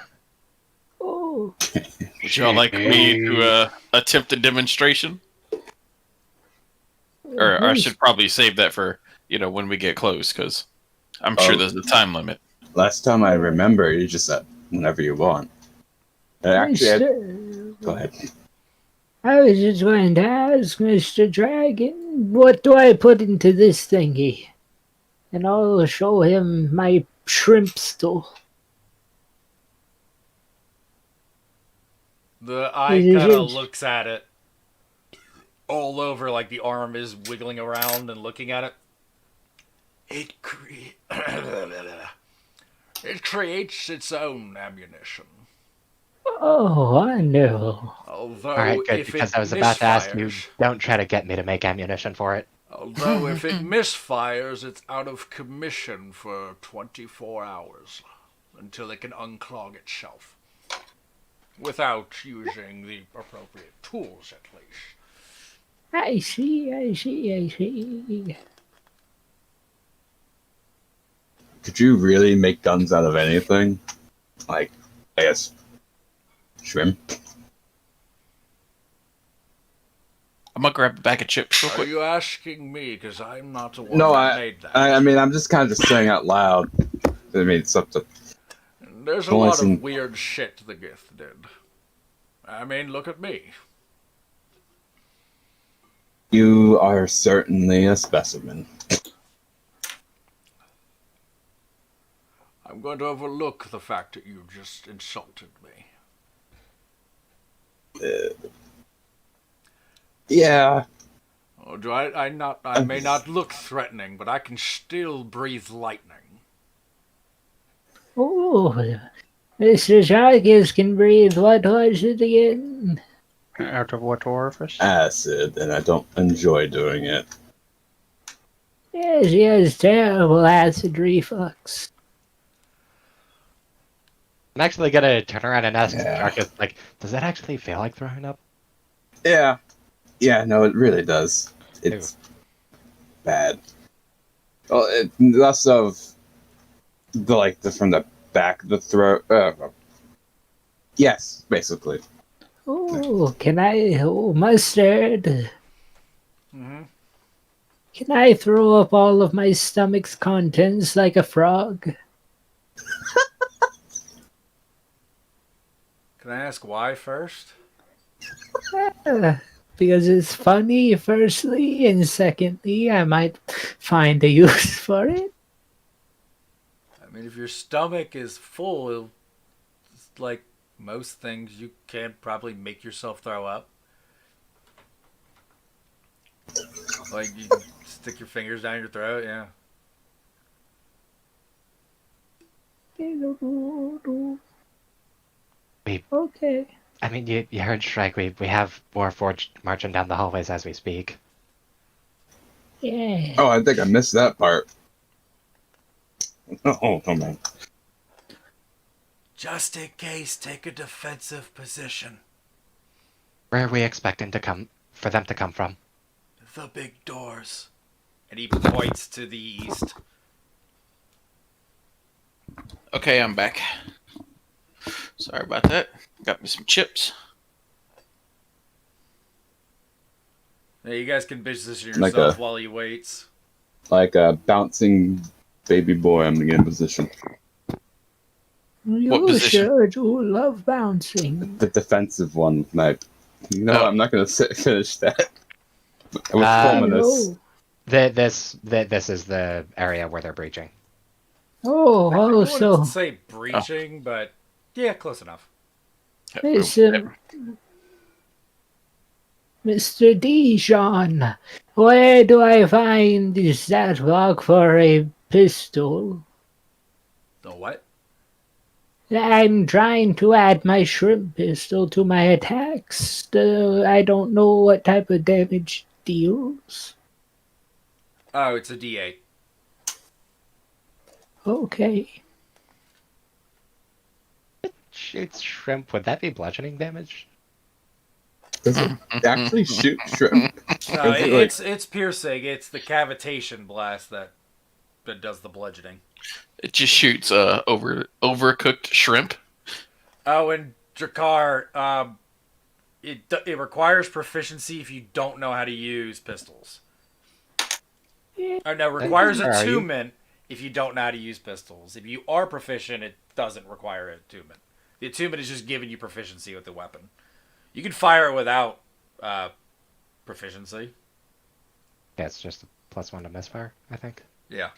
Oh, Would y'all like me to attempt a demonstration? Or I should probably save that for, when we get close, because I'm sure there's a time limit. last time I remember, you just said whenever you want. Actually, go ahead. I was just going to ask Mr. Dragon, what do I put into this thingy? And I'll show him my shrimp stool. The eye kind of looks at it all over, like the arm is wiggling around and looking at it. It creates its own ammunition. Oh, wonderful. Although, Alright, good, if because it I was about to ask you, misfires- don't try to get me to make ammunition for it. Although if it misfires, it's out of commission for 24 hours until it can unclog itself. Without using the appropriate tools, at least. I see. Could you really make guns out of anything? Like, I guess, shrimp? I'm gonna grab a bag of chips real Are quick. you asking me? Because I'm not the one No, that made that. I mean, I'm just kind of just saying out loud. I mean, it's up to... There's a Only lot some- of weird shit the Gith did. I mean, look at me. You are certainly a specimen. I'm going to overlook the fact that you just insulted me. Yeah. Oh, do I not? I may not look threatening, but I can still breathe lightning. Oh, Mr. Sharkus can breathe. What was it again? Out of what orifice? Acid, and I don't enjoy doing it. Yes, he has terrible acid reflux. I'm actually gonna turn around and ask Yeah. Sharkus, like, does that actually feel like throwing up? Yeah. Yeah, no, it really does. It's bad. Well, less of from the back of the throat. Yes, basically. Oh, can I? Oh, mustard. Mm-hmm. Can I throw up all of my stomach's contents like a frog? Can I ask why first? Because it's funny, firstly, and secondly, I might find a use for it. I mean, if your stomach is full, it's like most things, you can probably make yourself throw up. Like, you can stick your fingers down your throat, yeah. Okay. I mean, you heard Shrike. We have Warforged marching down the hallways as we speak. Yeah. Oh, I think I missed that part. Oh man. Just in case, take a defensive position. Where are we expecting for them to come from? The big doors. And he points to the east. Okay, I'm back. Sorry about that. Got me some chips. Now, you guys can position Like yourself a- while he waits. Like a bouncing baby boy, I'm in position. You position? sure do love bouncing. The defensive one, Mike. No, Oh. I'm not going to finish that. With Uh, Fulminous. Oh, This is the area where they're breaching. oh, I wouldn't so say breaching, but yeah, close enough. listen, Mr. Dijon, where do I find that lock for a pistol? The what? I'm trying to add my shrimp pistol to my attacks. I don't know what type of damage it deals. Oh, it's a D8. Okay. Shoots shrimp. Would that be bludgeoning damage? Does it actually shoot shrimp? No, Is it like- it's piercing. It's the cavitation blast that does the bludgeoning. It just shoots overcooked shrimp. Oh, and Drakar, it requires proficiency if you don't know how to use pistols. Or no, requires Are you- attunement if you don't know how to use pistols. If you are proficient, it doesn't require attunement. The attunement is just giving you proficiency with the weapon. You can fire it without proficiency. Yeah, it's just a +1 to misfire, I think. Yeah.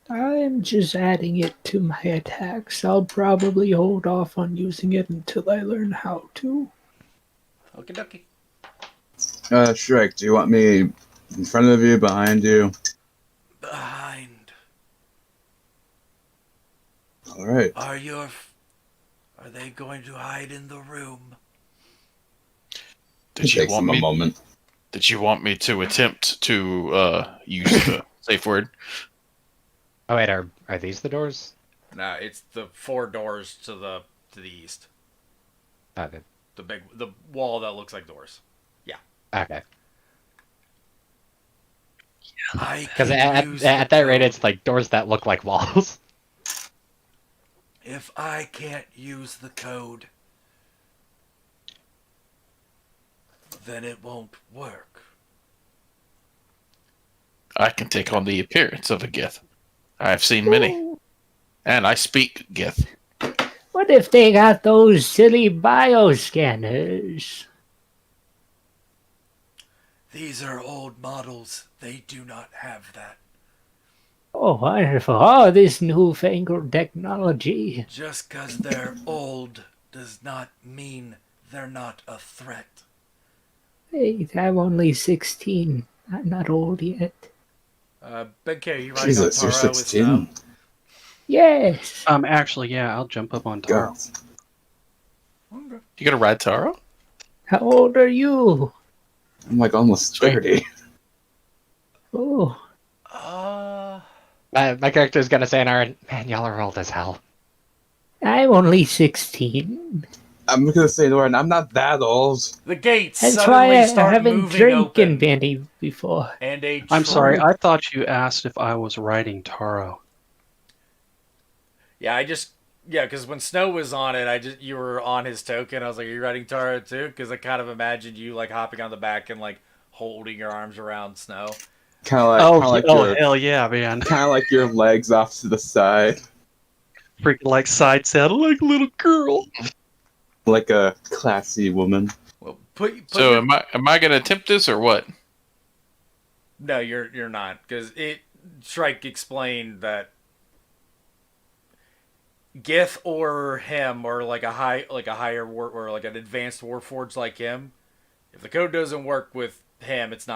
I'm just adding it to my attacks. I'll probably hold off on using it until I learn how to. Okie dokie. Shrek, do you want me in front of you, behind you? Behind. Alright. Are they going to hide in the room? It takes them a moment. Did you want me to attempt to use the safe word? Oh wait, are these the doors? No, it's the 4 doors to the east. Okay. The wall that looks like doors. Okay. Because Because at that rate, it's like doors that look like walls. if I can't use the code, then it won't work. I can take on the appearance of a Gith. I've seen many. And I speak Gith. What if they got those silly bioscanners? These are old models. They do not have that. Oh, wonderful. All this newfangled technology. Just 'cause they're old does not mean they're not a threat. Hey, I'm only 16. I'm not old yet. Big K, you riding Jesus, on you're Taro with 16. Snow? Yes. Actually, yeah, I'll jump up on Taro. God. You gonna ride Taro? How old are you? I'm like almost 30. Oh, My character's gonna say in our man, y'all are old as hell. I'm only 16. I'm gonna say, Lauren, I'm not that old. The gates That's suddenly why I start haven't moving drinking open, any before. and a I'm sorry, troop- I thought you asked if I was riding Taro. Yeah, because when Snow was on it, you were on his token. I was like, "Are you riding Taro too?" Because I kind of imagined you like hopping on the back and like holding your arms around Snow. Kind of like, Hell yeah, man. kind of like your legs off to the side, Freaking like side saddle like a little girl. like a classy woman. Well, put So your- am I gonna attempt this or what? No, you're not, because Shrike explained that Gith or him or like a higher war or like an advanced warforged like him. If the code doesn't work with him, it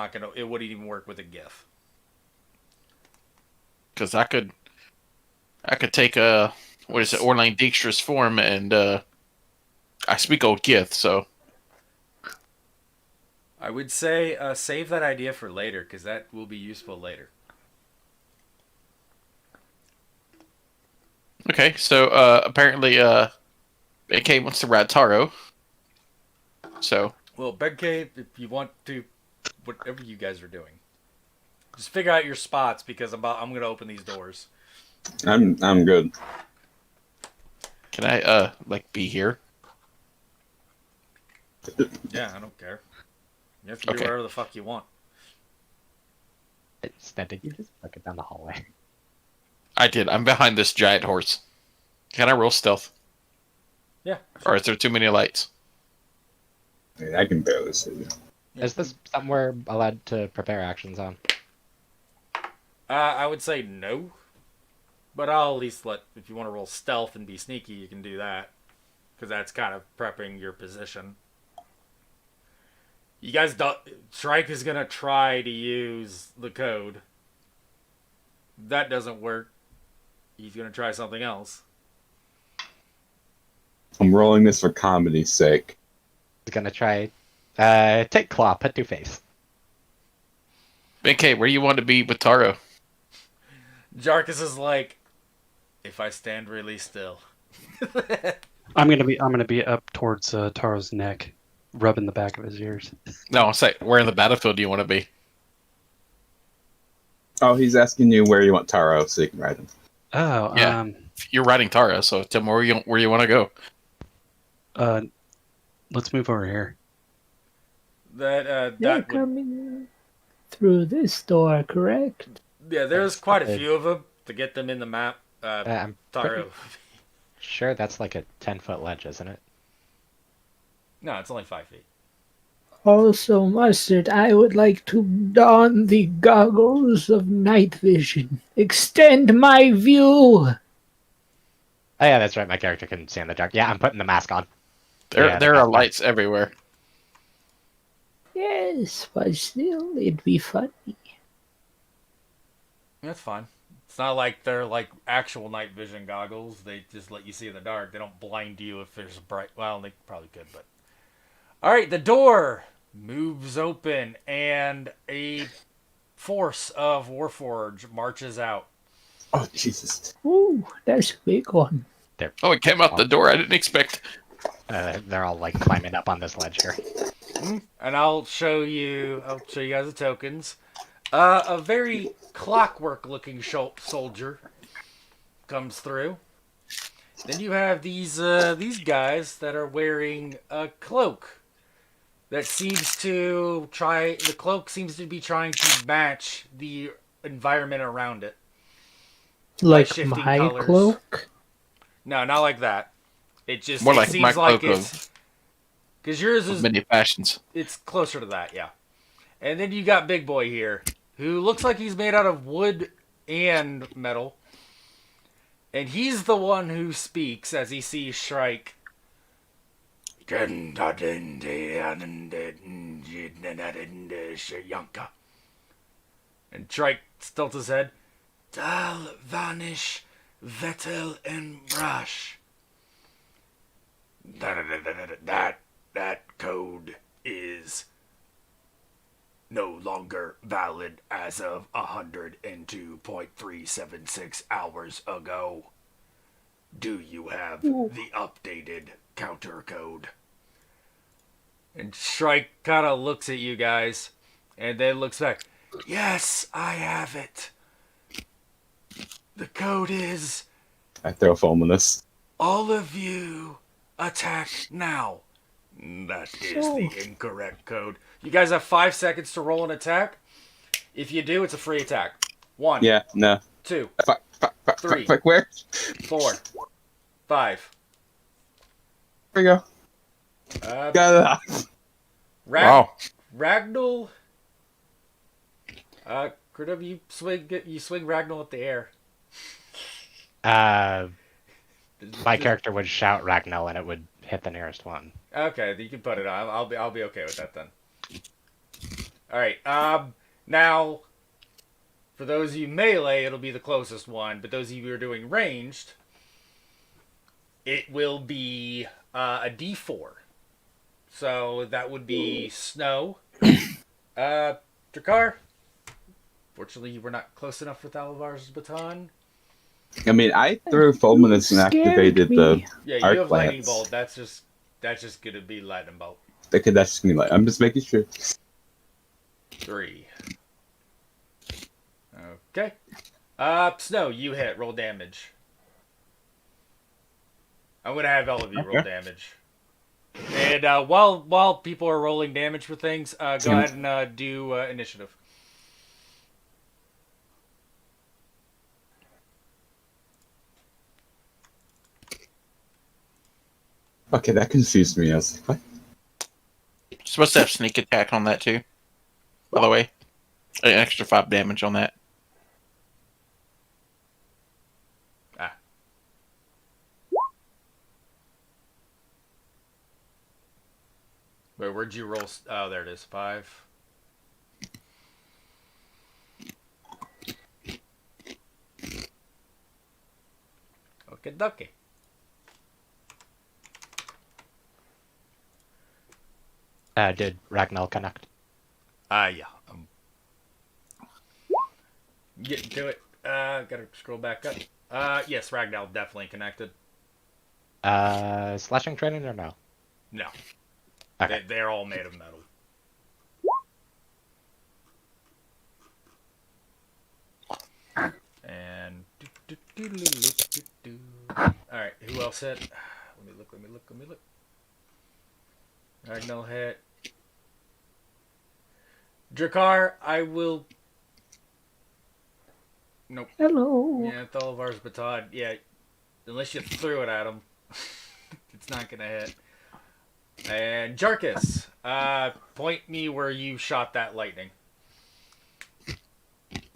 wouldn't even work with a Gith. Because I could take a Orlane Dijkstra's form and I speak old Gith, so I would say save that idea for later, because that will be useful later. okay. So apparently AK wants to ride Taro. So Well, Bedcave, if you want to, whatever you guys are doing, just figure out your spots, because I'm going to open these doors. I'm good. can I like be here? Yeah, I don't care. You have to do Okay. whatever the fuck you want. Instead, did you just look it down the hallway? I did. I'm behind this giant horse. Can I roll stealth? Yeah. Or is there too many lights? I can barely see you. Is this something we're allowed to prepare actions on? I would say no, but I'll at least if you want to roll stealth and be sneaky, you can do that, because that's kind of prepping your position. You guys don't. Shrike is gonna try to use the code. That doesn't work. He's gonna try something else. I'm rolling this for comedy's sake. He's gonna try. Take claw, put 2-face. Okay, where do you want to be with Taro? Jarkus is like, if I stand really still. I'm gonna be up towards Taro's neck, rubbing the back of his ears. No, say where in the battlefield do you want to be? Oh, he's asking you where you want Taro so you can ride him. Oh, Yeah. You're riding Taro, so tell me where you want to go. Let's move over here. they're that would, coming through this door, correct? yeah, there's quite a few of them to get them in the map. I'm Taro. sure that's like a 10-foot ledge, isn't it? No, it's only 5 feet. Also, Mustard, I would like to don the goggles of night vision. Extend my view! Oh yeah, that's right. My character can see in the dark. Yeah, I'm putting the mask on. There Yeah, there that's are fine. lights everywhere. Yes, but still, it'd be funny. That's fine. It's not like they're like actual night vision goggles. They just let you see in the dark. They don't blind you if there's a bright. Well, they probably could, but. All right, the door moves open, and a force of Warforged marches out. Oh, Jesus. Ooh, that's a big one. Oh, it came out the door. I didn't expect. They're all like climbing up on this ledge here. And I'll show you guys the tokens. A very clockwork-looking soldier comes through. Then you have these guys that are wearing a cloak. The cloak seems to be trying to match the environment around it. Like shifting my colors. cloak? No, not like that. It just More it like seems my like cloak it's because yours is Many fashions. it's closer to that, yeah. And then you got Big Boy here, who looks like he's made out of wood and metal. And he's the one who speaks as he sees Shrike. And Shrike stilts his head. Dal vanish, Vettel and brush. That code is no longer valid as of 102.376 hours ago. Do you have the updated counter code? And Shrike kind of looks at you guys and then looks back. Yes, I have it. The code is... I throw Fulminous. All of you attack now. That is the incorrect code. You guys have 5 seconds to roll an attack. If you do, it's a free attack. 1. Yeah, no. 2. Fuck, 3. where? 4. 5. There we go. Got it. Wow. Ragnall. Critter, you swing Ragnall at the air. My character would shout Ragnall and it would hit the nearest one. Okay, you can put it on. I'll be okay with that then. All right. Now, for those of you melee, it'll be the closest one. But those of you who are doing ranged, it will be a D4. So that would be Snow. Drakkar. Fortunately, you were not close enough with Alvar's baton. I mean, I threw Fulminous and activated the Yeah, arc you have lightning plants. bolt. That's just gonna be lightning bolt. Okay, that's just gonna be like, I'm just making sure. 3. Okay. Snow, you hit. Roll damage. I'm gonna have all of you roll damage. And while people are rolling damage for things, go ahead and do initiative. Okay, that confused me. I was like, what? Supposed to have sneak attack on that too. By the way, an extra 5 damage on that. Wait, where'd you roll? Oh, there it is. 5. Okay, dokie. Did Ragnall connect? Yeah. Getting to it. Gotta scroll back up. Yes, Ragnar definitely connected. Slashing training or no? No. Okay. They're all made of metal. And... Alright, who else hit? Let me look. Ragnar hit. Drakkar, I will... Nope. Hello. Yeah, Thalavar's baton. Yeah, unless you threw it at him, it's not gonna hit. And Jarkus, point me where you shot that lightning.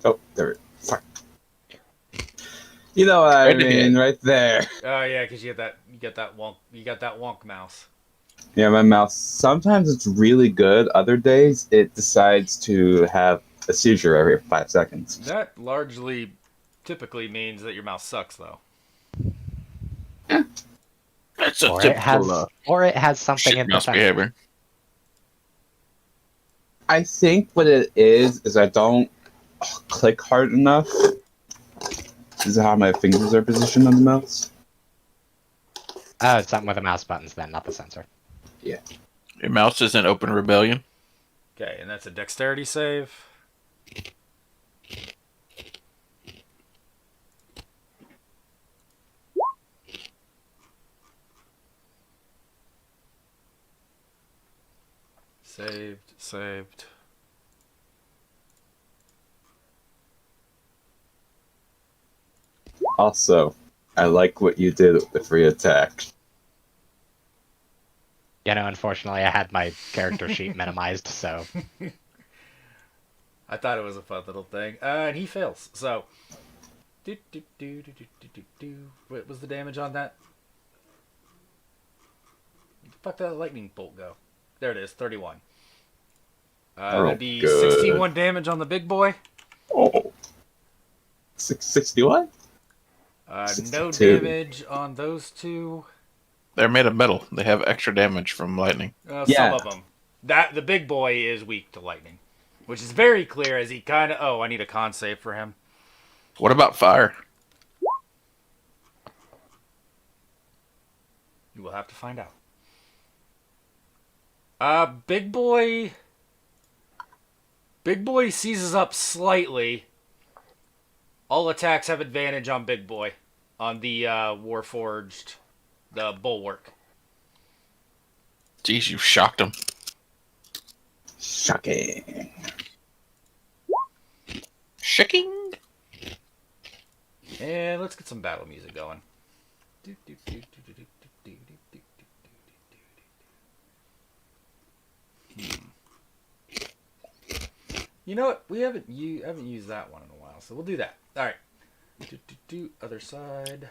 Oh, there. Fuck. You know what I mean, right there. Oh yeah, because you got that wonk mouse. Yeah, my mouse. Sometimes it's really good. Other days, it decides to have a seizure every 5 seconds. That largely, typically means that your mouse sucks, though. That's a Or typical it has something in mouse the behavior. I think what it is I don't click hard enough. This is how my fingers are positioned on the mouse. Oh, it's something with the mouse buttons then, not the sensor. Yeah. Your mouse is in open rebellion. Okay, and that's a dexterity save. Saved. Also, I like what you did with the free attack. You know, unfortunately, I had my character sheet minimized, so I thought it was a fun little thing. And he fails. So, what was the damage on that? Where the fuck did that lightning bolt go? There it is, 31. That'd be good. 61 damage on the big boy. Oh. 61? No 62. damage on those two. They're made of metal. They have extra damage from lightning. Some Yeah. of them. The big boy is weak to lightning, which is very clear as he kind of. Oh, I need a con save for him. What about fire? You will have to find out. Big boy. Big boy seizes up slightly. All attacks have advantage on Big Boy. On the Warforged, the Bulwark. Jeez, you shocked him. Shocking. Shocking. And let's get some battle music going. You know what? We haven't used that one in a while, so we'll do that. All right. Other side.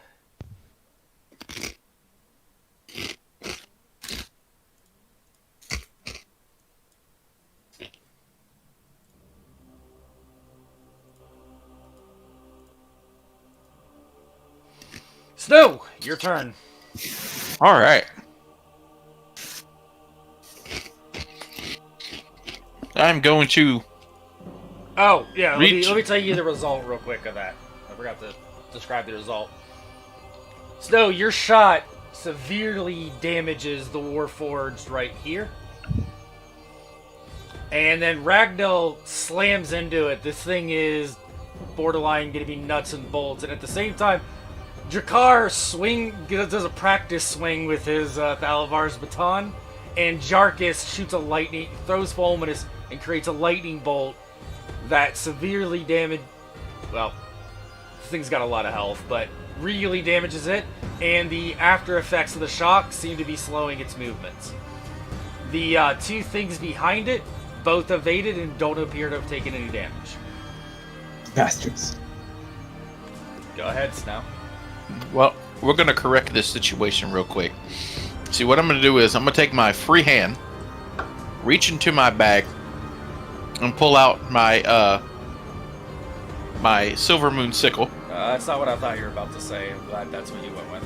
Snow, your turn. All right. I'm going to. Oh, yeah, let Reach. me tell you the result real quick of that. I forgot to describe the result. Snow, your shot severely damages the Warforged right here. And then Ragnar slams into it. This thing is borderline going to be nuts and bolts. And at the same time, Jakar does a practice swing with his Thalavar's baton. And Jarkus shoots a lightning, throws Fulminus, and creates a lightning bolt that severely well, this thing's got a lot of health, but really damages it, and the after effects of the shock seem to be slowing its movements. The two things behind it both evaded and don't appear to have taken any damage. Bastards. Go ahead, Snow. Well, we're going to correct this situation real quick. See, what I'm going to do is I'm going to take my free hand, reach into my bag, and pull out my my Silver Moon sickle. That's not what I thought you were about to say. I'm glad that's what you went with.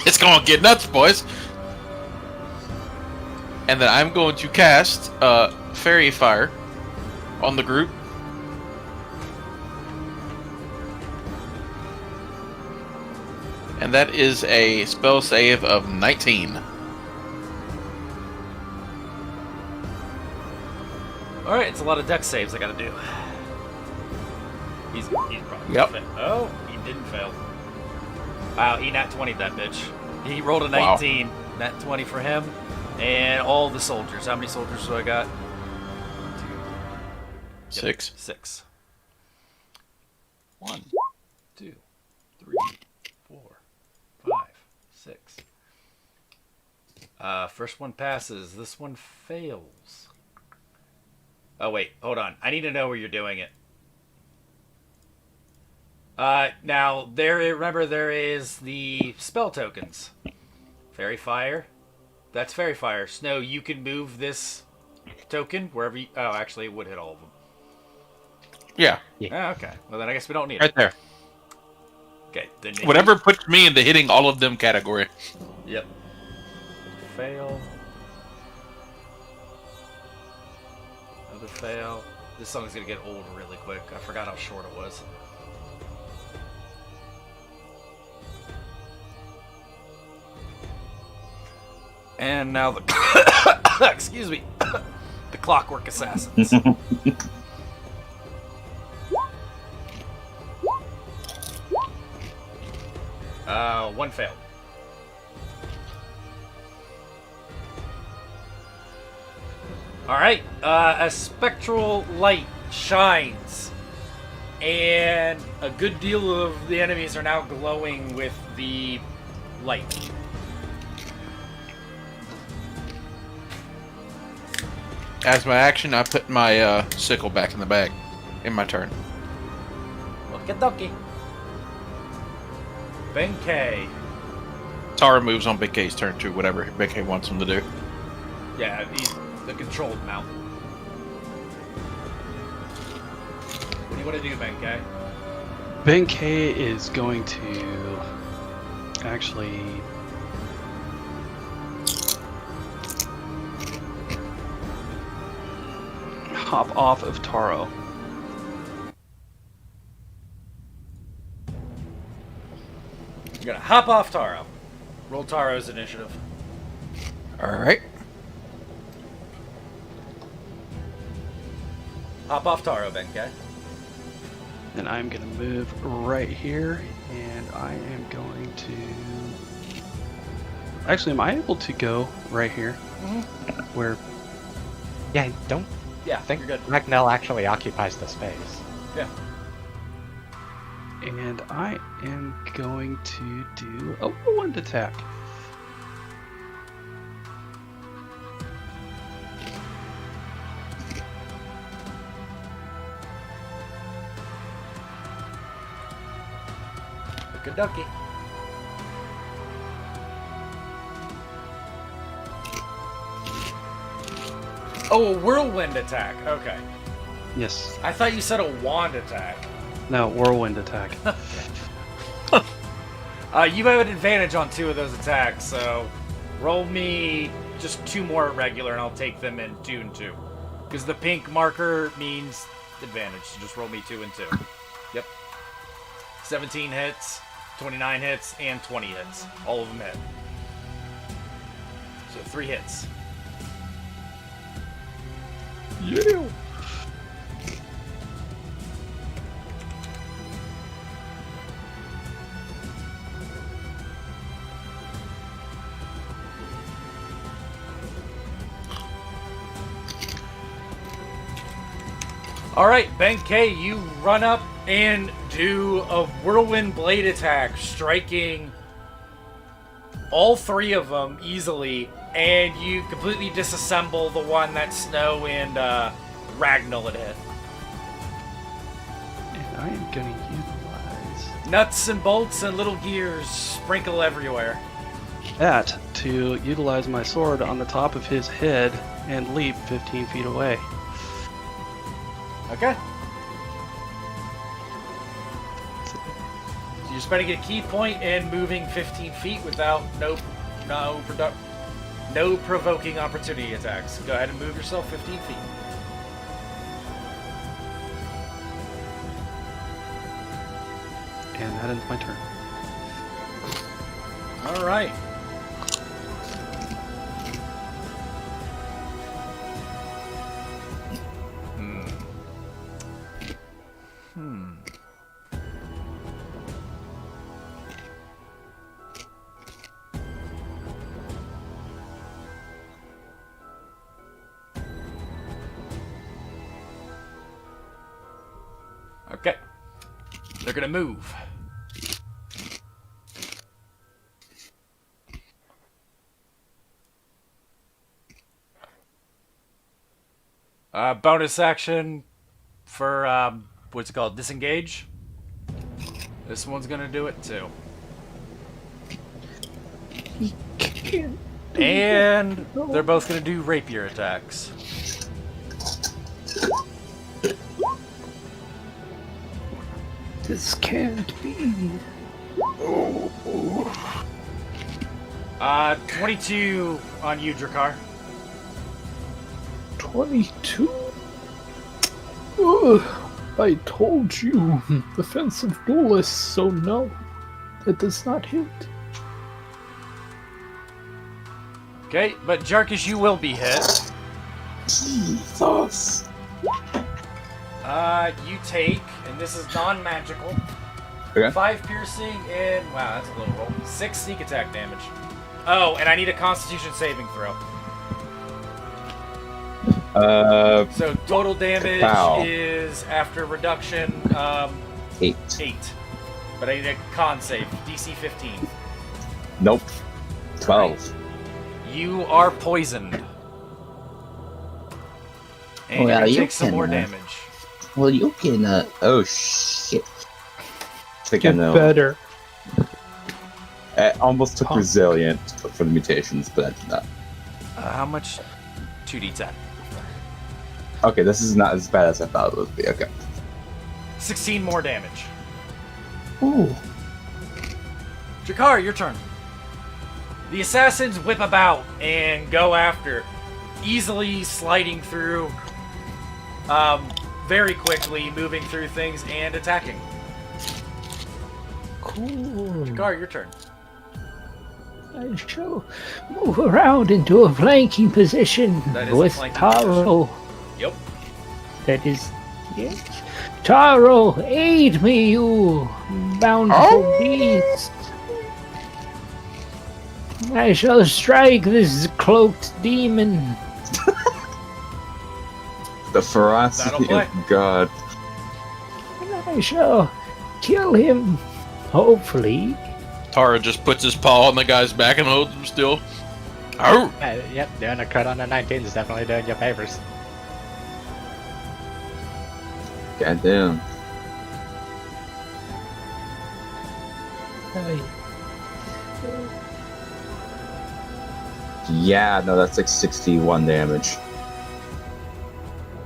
It's going to get nuts, boys. And then I'm going to cast Fairy Fire on the group. And that is a spell save of 19. Alright, it's a lot of dex saves I gotta do. He's probably Yep. gonna fail. Oh, he didn't fail. Wow, he nat 20'd that bitch. He rolled a Wow. 19. Nat 20 for him. And all the soldiers. How many soldiers do I got? 6. 6. 1, 2, 3, 4, 5, 6. First one passes. This one fails. Oh, wait. Hold on. I need to know where you're doing it. Now, remember there is the spell tokens. Fairy Fire. That's Fairy Fire. Snow, you can move this token wherever you... Oh, actually, it would hit all of them. Yeah, Oh, okay. Well, then I guess we don't need right it. there. Okay. Then Whatever puts me in the hitting all of them category. Yep. Fail. Another fail. This song's gonna get old really quick. I forgot how short it was. And now the excuse me, the Clockwork Assassins. One failed. Alright, a spectral light shines, and a good deal of the enemies are now glowing with the light. As my action, I put my sickle back in the bag. In my turn. Okie dokie. Benkei. Tara moves on Big K's turn too, whatever Big K wants him to do. Yeah, he's the controlled mount. What do you want to do, Benkei? Benkei is going to actually hop off of Taro. You're gonna hop off Taro. Roll Taro's initiative. Alright. Hop off Taro, Benkei. And I'm going to move right here, and I am going to... Actually, am I able to go right here? Where... Yeah, don't Yeah, think you're good. Ragnell actually occupies the space. Yeah. And I am going to do a whirlwind attack. Okie dokie. Oh, a whirlwind attack. Okay. Yes. I thought you said a wand attack. No, whirlwind attack. You have an advantage on 2 of those attacks, so roll me just 2 more at regular, and I'll take them in 2 and 2. Because the pink marker means advantage, so just roll me 2 and 2. Yep. 17 hits, 29 hits, and 20 hits. All of them hit. So 3 hits. Yeah. Alright, Benkei, you run up and do a whirlwind blade attack, striking all 3 of them easily, and you completely disassemble the one that Snow and Ragnall had hit. And I am going to utilize Nuts and bolts and little gears sprinkle everywhere. that to utilize my sword on the top of his head and leap 15 feet away. Okay. So you're spending a key point and moving 15 feet without no provoking opportunity attacks. Go ahead and move yourself 15 feet. And that ends my turn. All right. Okay. They're gonna move. Bonus action for, what's it called? Disengage. This one's gonna do it too. And they're both gonna do rapier attacks. This can't be. 22 on you, Drakkar. 22? Ugh, I told you, defensive duelist, so no, that does not hit. Okay, but Jarkish, you will be hit. Jesus. You take, and this is non-magical, Okay. 5 piercing and, wow, that's a low roll, 6 sneak attack damage. Oh, and I need a Constitution saving throw. So total damage Pow. is, after reduction, 8. 8. But I need a con save, DC 15. Nope. 12. You are poisoned. And Well, you're gonna you take some can, more damage. Well, you can, oh shit. I think I Get know. better. It almost took Punk. resilient for the mutations, but I did not. How much? 2d10. Okay, this is not as bad as I thought it would be. Okay. 16 more damage. Ooh. Jakar, your turn. The assassins whip about and go after, easily sliding through, very quickly moving through things and attacking. Cool. Jakar, your turn. I shall move around into a flanking position That is a with flanking Taro. Yep. That is. Yes. Taro, aid me, you bountiful beast. I shall strike this cloaked demon. The ferocity That'll of God. And I shall kill him. Hopefully. Tara just puts his paw on the guy's back and holds him still. Arr! Yep, doing a crit on a 19 is definitely doing you favors. Goddamn. Yeah, no, that's like 61 damage.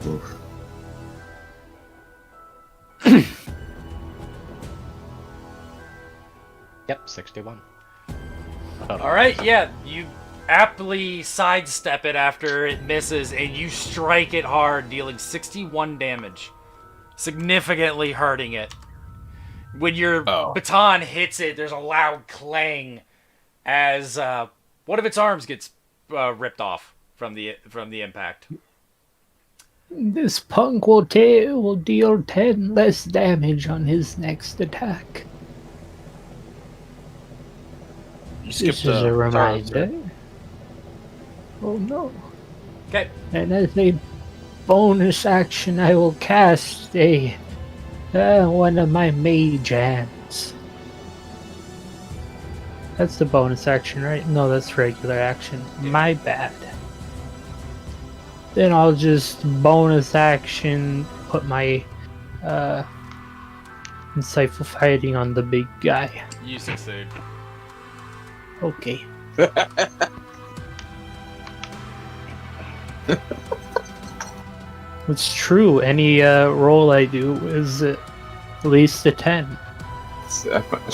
Oof. Yep, 61. Alright, yeah, you aptly sidestep it after it misses, and you strike it hard, dealing 61 damage. Significantly hurting it. When your baton hits it, there's a loud clang as one of its arms gets ripped off from the impact. This punk will deal 10 less damage on his next attack. You This skipped is a Tara's reminder. turn. Oh no. Okay. And as a bonus action, I will cast a one of my mage hands. That's the bonus action, right? No, that's regular action. My bad. Then I'll just bonus action put my insightful fighting on the big guy. You succeed. Okay. It's true. Any roll I do is at least a 10.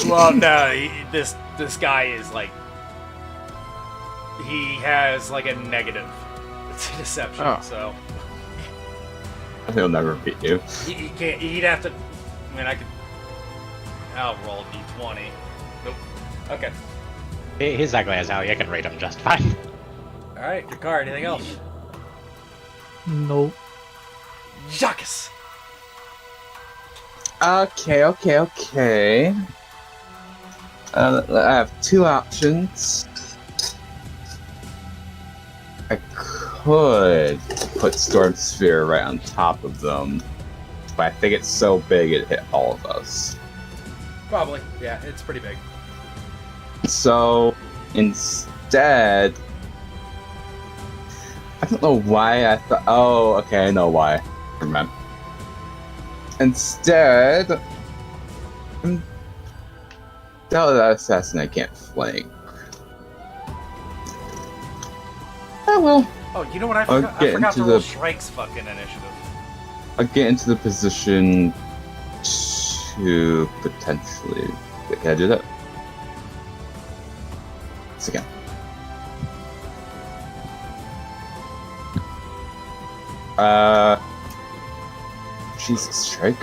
Well, no, this guy is like, he has like a negative to deception, so He'll never beat you. he can't. He'd have to. I mean, I'll roll d20. Nope. Okay. He's ugly as hell, you can read him just fine. All right, Jakar. Anything else? Nope. Jacques. Okay. I have two options. I could put Storm Sphere right on top of them, but I think it's so big it hit all of us. Probably. Yeah, it's pretty big. So instead, I don't know why I thought. Oh, okay, I know why. Remember. Instead, that assassin I can't flank. Oh well. Oh, you know what? I I'll forgot. I get forgot to into roll the- Shrike's fucking initiative. I'll get into the position to potentially. Wait, can I do that? Once again. Jesus, strike.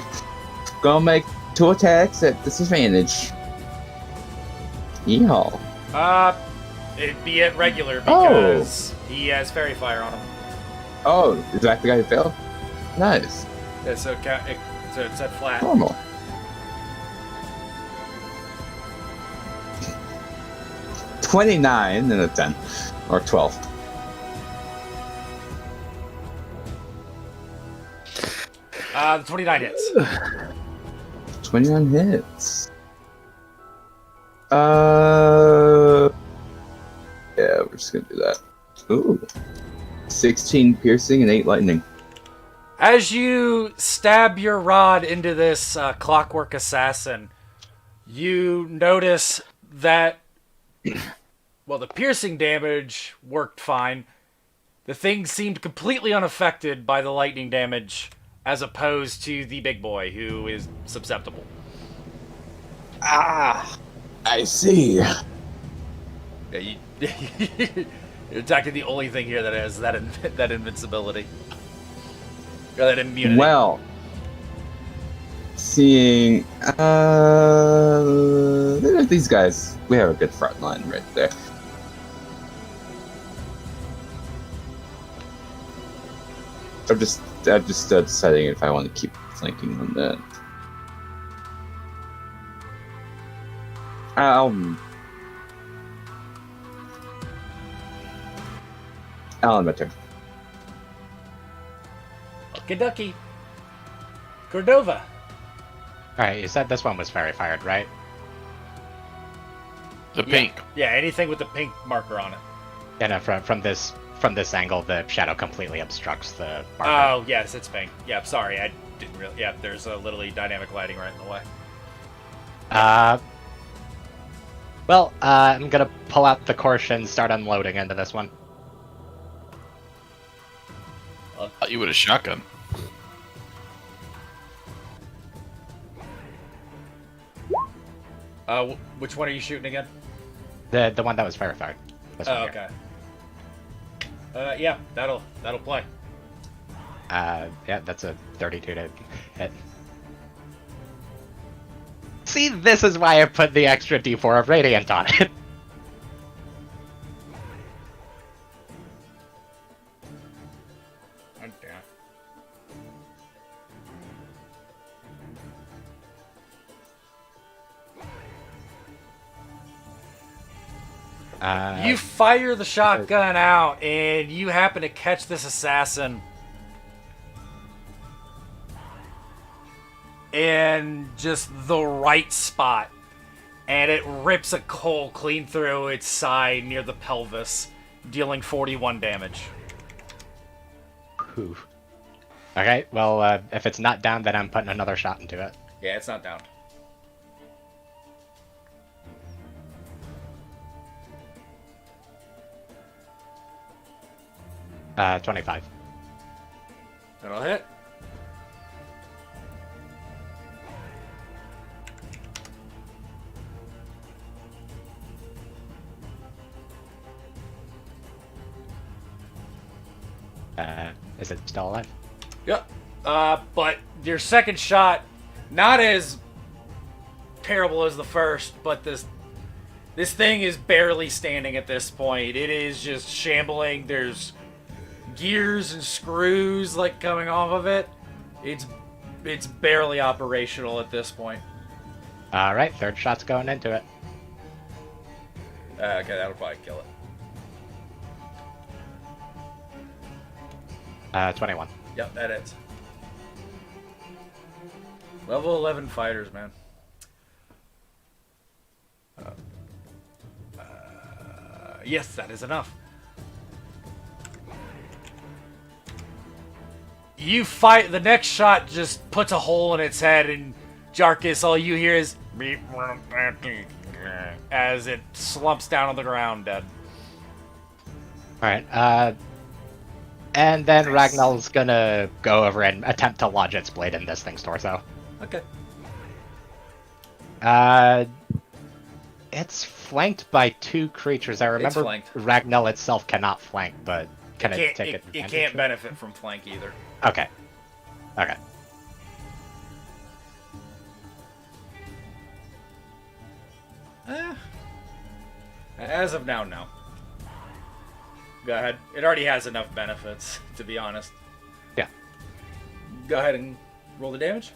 Gonna make 2 attacks at disadvantage. Yeehaw. It'd be at regular because he has Fairy Fire on him. Oh, is that the guy who failed? Nice. Yeah, so it's at flat. Normal. $29 and a 10. Or 12. The 29 hits. 29 hits. Yeah, we're just gonna do that. Ooh. 16 piercing and 8 lightning. As you stab your rod into this clockwork assassin, you notice that, well, the piercing damage worked fine. The thing seemed completely unaffected by the lightning damage, as opposed to the big boy, who is susceptible. Ah, I see. Yeah, you're attacking the only thing here that has that invincibility. Or that immunity. Well, seeing these guys, we have a good front line right there. I'm just deciding if I want to keep flanking on that. Alan, my turn. Kentucky. Cordova. Alright, you said this one was fairy fired, right? The pink. Yeah, anything with the pink marker on it. Yeah, no, from this angle, the shadow completely obstructs the marker. Oh, yes, it's pink. Yeah, sorry, I didn't really... Yeah, there's literally dynamic lighting right in the way. Well, I'm gonna pull out the Korsh and start unloading into this one. I thought you would have shotgun. Which one are you shooting again? The one that was fairy fired. This one Oh, here. okay. Yeah, that'll play. Yeah, that's a 32 to hit. See, this is why I put the extra D4 of Radiant on it. You fire the shotgun out, and you happen to catch this assassin. In just the right spot. And it rips a hole clean through its side near the pelvis, dealing 41 damage. Oof. Okay, well, if it's not down, then I'm putting another shot into it. Yeah, it's not down. Uh, 25. That'll hit. Is it still alive? Yep. But your second shot, not as terrible as the first, but this thing is barely standing at this point. It is just shambling. There's gears and screws like coming off of it. It's barely operational at this point. All right, third shot's going into it. Okay, that'll probably kill it. 21. Yep, that is. Level 11 fighters, man. Yes, that is enough. You fight. The next shot just puts a hole in its head, and Jarkus, all you hear is as it slumps down on the ground, dead. All right. And then Ragnall's gonna go over and attempt to lodge its blade in this thing's torso. Okay. It's flanked by two creatures. I remember Ragnall itself cannot flank, but can it take it? It can't benefit from flank either. Okay. Okay. As of now, no. Go ahead. It already has enough benefits, to be honest. Yeah. Go ahead and roll the damage.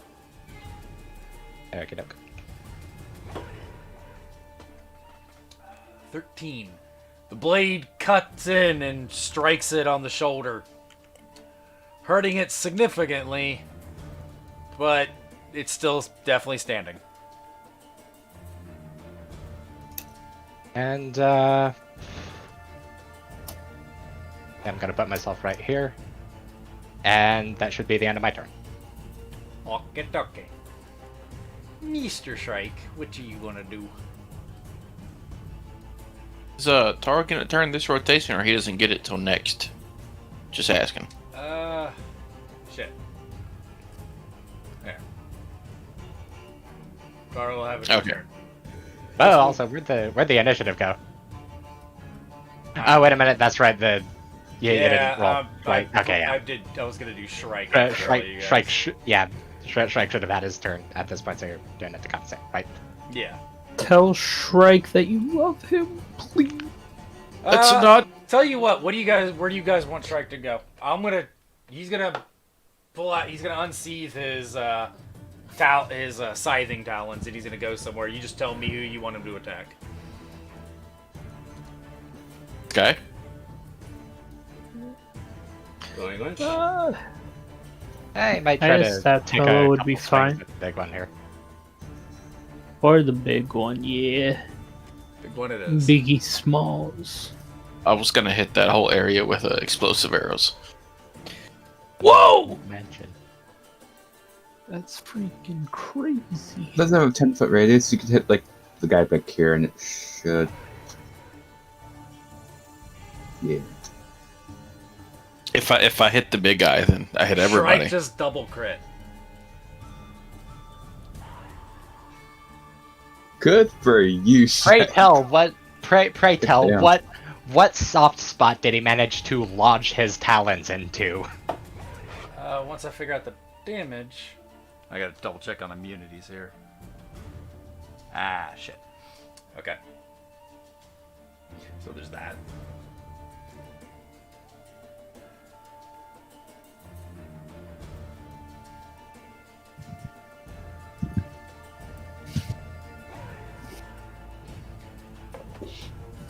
Okay, doke. 13. The blade cuts in and strikes it on the shoulder, hurting it significantly, but it's still definitely standing. And I'm gonna put myself right here. And that should be the end of my turn. Okay, okay. Mr. Shrike, what are you gonna do? Is Taro gonna turn this rotation, or he doesn't get it till next? Just asking. Shit. There. Carl will have a Okay. turn. Oh, also, where'd the initiative go? Oh, wait a minute. That's right. You didn't roll. Right. Okay, yeah. I was gonna do Shrike. Shrike should have had his turn at this point, so you're doing it to compensate, right? Yeah. Tell Shrike that you love him, please. That's not. Tell you what. Where do you guys want Shrike to go? He's gonna pull out. He's gonna unsheath his scything talons, and he's gonna go somewhere. You just tell me who you want him to attack. Okay. Going Lynch. I might I try guess to that take fellow a would couple be swings fine. at the big one here. Or the big one, yeah. Big one it is. Biggie Smalls. I was gonna hit that whole area with explosive arrows. Whoa! Mention. That's freaking crazy. Doesn't have a 10-foot radius. You could hit like the guy back here, and it should. Yeah. If I hit the big guy, then I hit everybody. Shrike just double crit. Good for you. Pray Shrek. tell Yeah. what soft spot did he manage to lodge his talons into? Once I figure out the damage, I gotta double check on immunities here. Ah, shit. Okay. So there's that.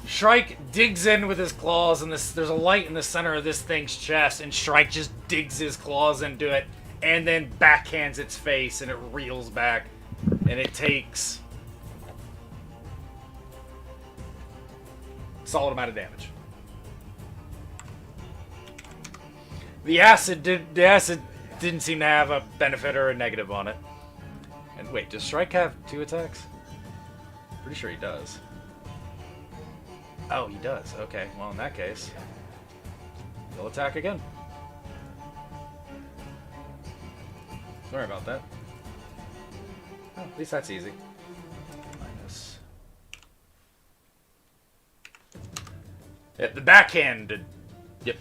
Shrike digs in with his claws, and there's a light in the center of this thing's chest, and Shrike just digs his claws into it, and then backhands its face, and it reels back, and it takes a solid amount of damage. The acid didn't seem to have a benefit or a negative on it. And wait, does Shrike have 2 attacks? Pretty sure he does. Oh, he does. Okay, well in that case, he'll attack again. Sorry about that. Oh, at least that's easy. Minus. Yep, the backhand. Yep.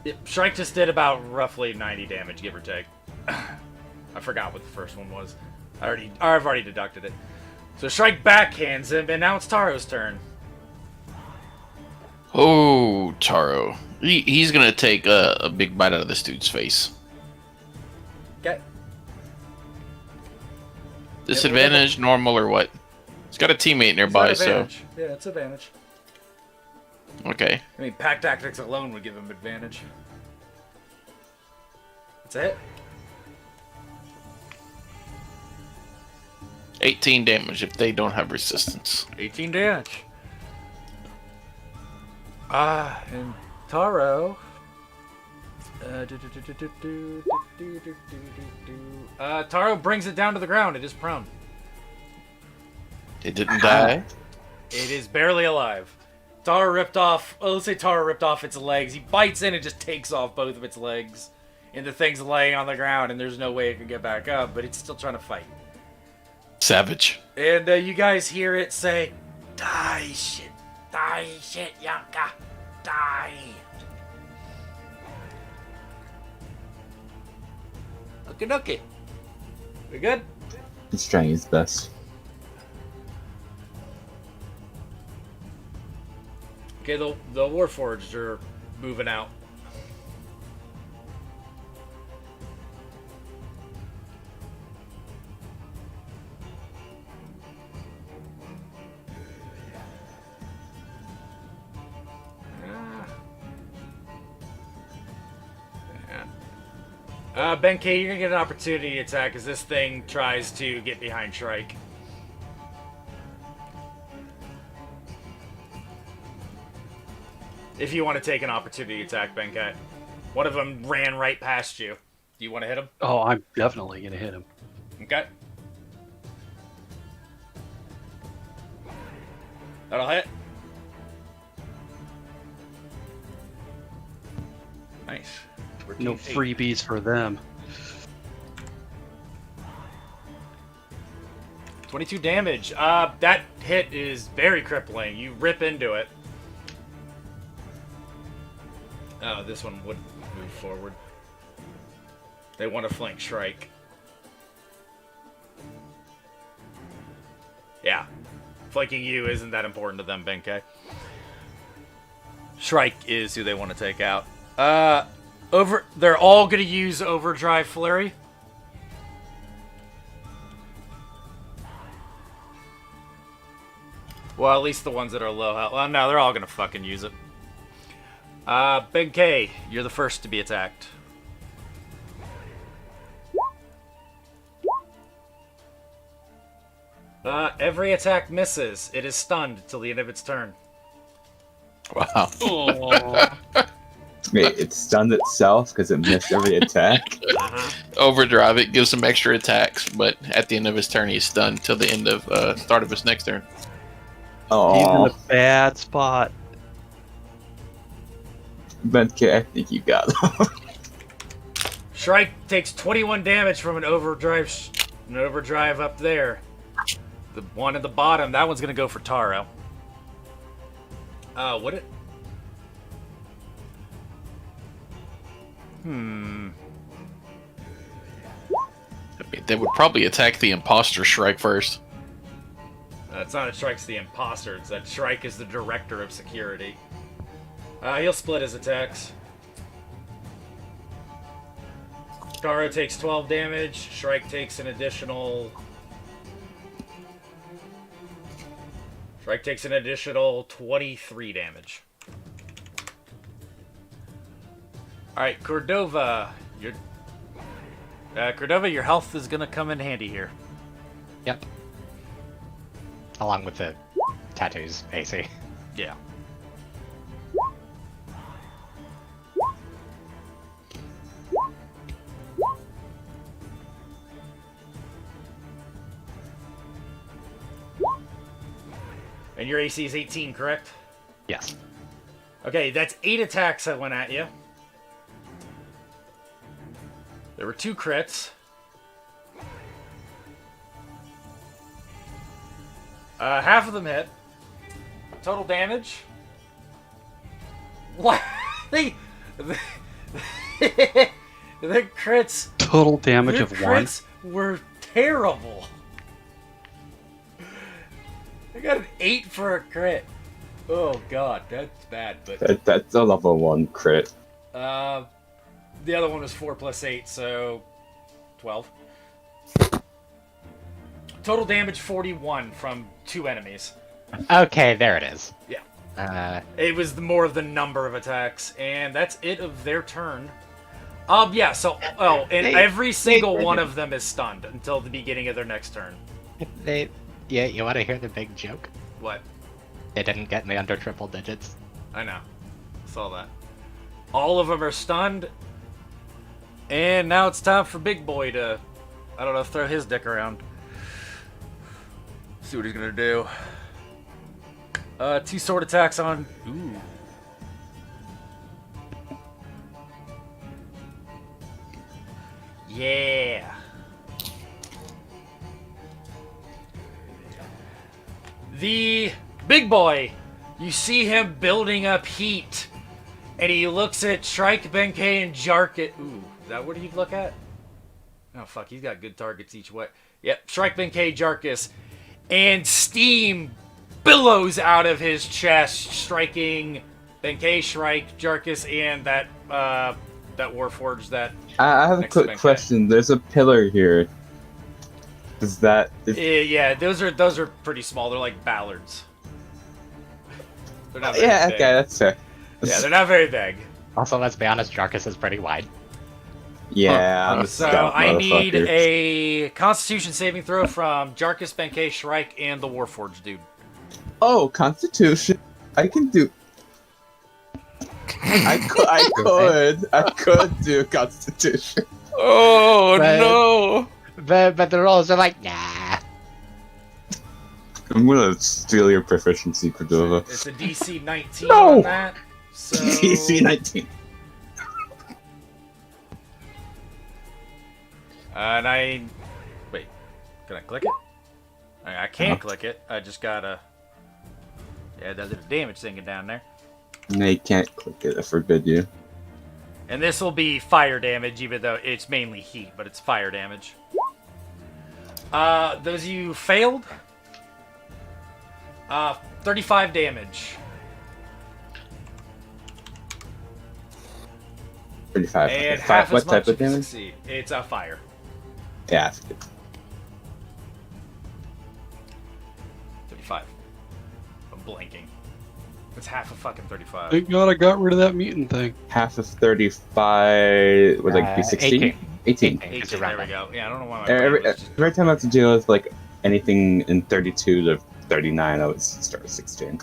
Yep, Shrike just did about roughly 90 damage, give or take. I forgot what the first one was. I've already deducted it. So Shrike backhands him, and now it's Taro's turn. Oh, Taro. He's gonna take a big bite out of this dude's face. Okay. Disadvantage, normal, or what? He's got a teammate nearby, so. Yeah, it's advantage. Okay. I mean, pack tactics alone would give him advantage. That's it. 18 damage if they don't have resistance. 18 damage. And Taro. Taro brings it down to the ground. It is prone. It didn't die. It is barely alive. Taro ripped off. Well, let's say Taro ripped off its legs. He bites in and just takes off both of its legs. And the thing's laying on the ground, and there's no way it can get back up, but it's still trying to fight. Savage. And you guys hear it say, "Die, shit, Yanka, die." Okay. We good? He's trying his best. Okay, the Warforged are moving out. Benkei, you're gonna get an opportunity attack as this thing tries to get behind Shrike. If you want to take an opportunity attack, Benkei. One of them ran right past you. Do you want to hit him? Oh, I'm definitely gonna hit him. Okay. That'll hit. Nice. No 14, 8. freebies for them. 22 damage. That hit is very crippling. You rip into it. Oh, this one would move forward. They want to flank Shrike. Yeah. Flanking you isn't that important to them, Benkei. Shrike is who they want to take out. They're all going to use Overdrive Flurry. Well, at least the ones that are low health. Well, no, they're all going to fucking use it. Benkei, you're the first to be attacked. Every attack misses. It is stunned till the end of its turn. Wow. Wait, it stunned itself because it missed every attack? Overdrive it, gives him extra attacks, but at the end of his turn, he's stunned till the end of start of his next turn. He's in Oh, a bad spot. Benkei, I think you got him. Shrike takes 21 damage from an overdrive up there. The one at the bottom, that one's gonna go for Taro. Would it? I mean, they would probably attack the imposter Shrike first. It's not that Shrike's the imposter, it's that Shrike is the director of security. He'll split his attacks. Taro takes 12 damage, Shrike takes an additional... Shrike takes an additional 23 damage. Alright, Cordova, your health is gonna come in handy here. Yep. Along with the tattoos, AC. Yeah. And your AC is 18, correct? Yes. Okay, that's 8 attacks that went at you. There were 2 crits. Half of them hit. Total damage. What? the crits. Total damage The of 1. crits were terrible. I got an 8 for a crit. Oh god, that's bad. But That's a level 1 crit. the other one was 4 plus 8, so 12. Total damage 41 from 2 enemies. Okay, there it is. Yeah. It was more of the number of attacks, and that's it of their turn. Yeah, so, every single one of them is stunned until the beginning of their next turn. Yeah, you want to hear the big joke? What? They didn't get me under triple digits. I know. Saw that. All of them are stunned, and now it's time for Big Boy to, I don't know, throw his dick around. See what he's gonna do. 2 sword attacks on. Ooh. Yeah. The big boy, you see him building up heat, and he looks at Shrike, Benkei, and Jarkit. Ooh, is that what he'd look at? Oh fuck, he's got good targets each way. Yep, Shrike, Benkei, Jarkus, and steam billows out of his chest, striking Benkei, Shrike, Jarkus, and that Warforged that. I have a next to quick Benkei. question. There's a pillar here. Is that... Yeah, those are pretty small. They're like ballards. They're not very yeah, big. okay, that's fair. Yeah, they're not very big. Also, let's be honest, Jarkus is pretty wide. Yeah, I'm a So scout I need motherfucker. a Constitution saving throw from Jarkus, Benkei, Shrike, and the Warforged dude. Oh, Constitution. I can do... I could do Constitution. Oh But- no! But the rolls are like, nah. I'm gonna steal your proficiency, Cordova. It's a DC 19 No! on that. So DC 19. And I wait. Can I click it? I can't click it. I just gotta. Yeah, that little damage thingy down there. No, you can't click it. I forbid you. And this will be fire damage, even though it's mainly heat, but it's fire damage. Those of you who failed, 35 damage. 35. And Okay. half What as much type of if you damage? succeed. It's a fire. Yeah, I forget. 35. I'm blanking. It's half of fucking 35. Thank God I got rid of that mutant thing. Half of 35 would like be 16? 18. 18. 18, It's around there we that. go. Yeah, I don't know why my Every, brain was just... every time I have to deal with like anything in 32 to 39, I always start with 16.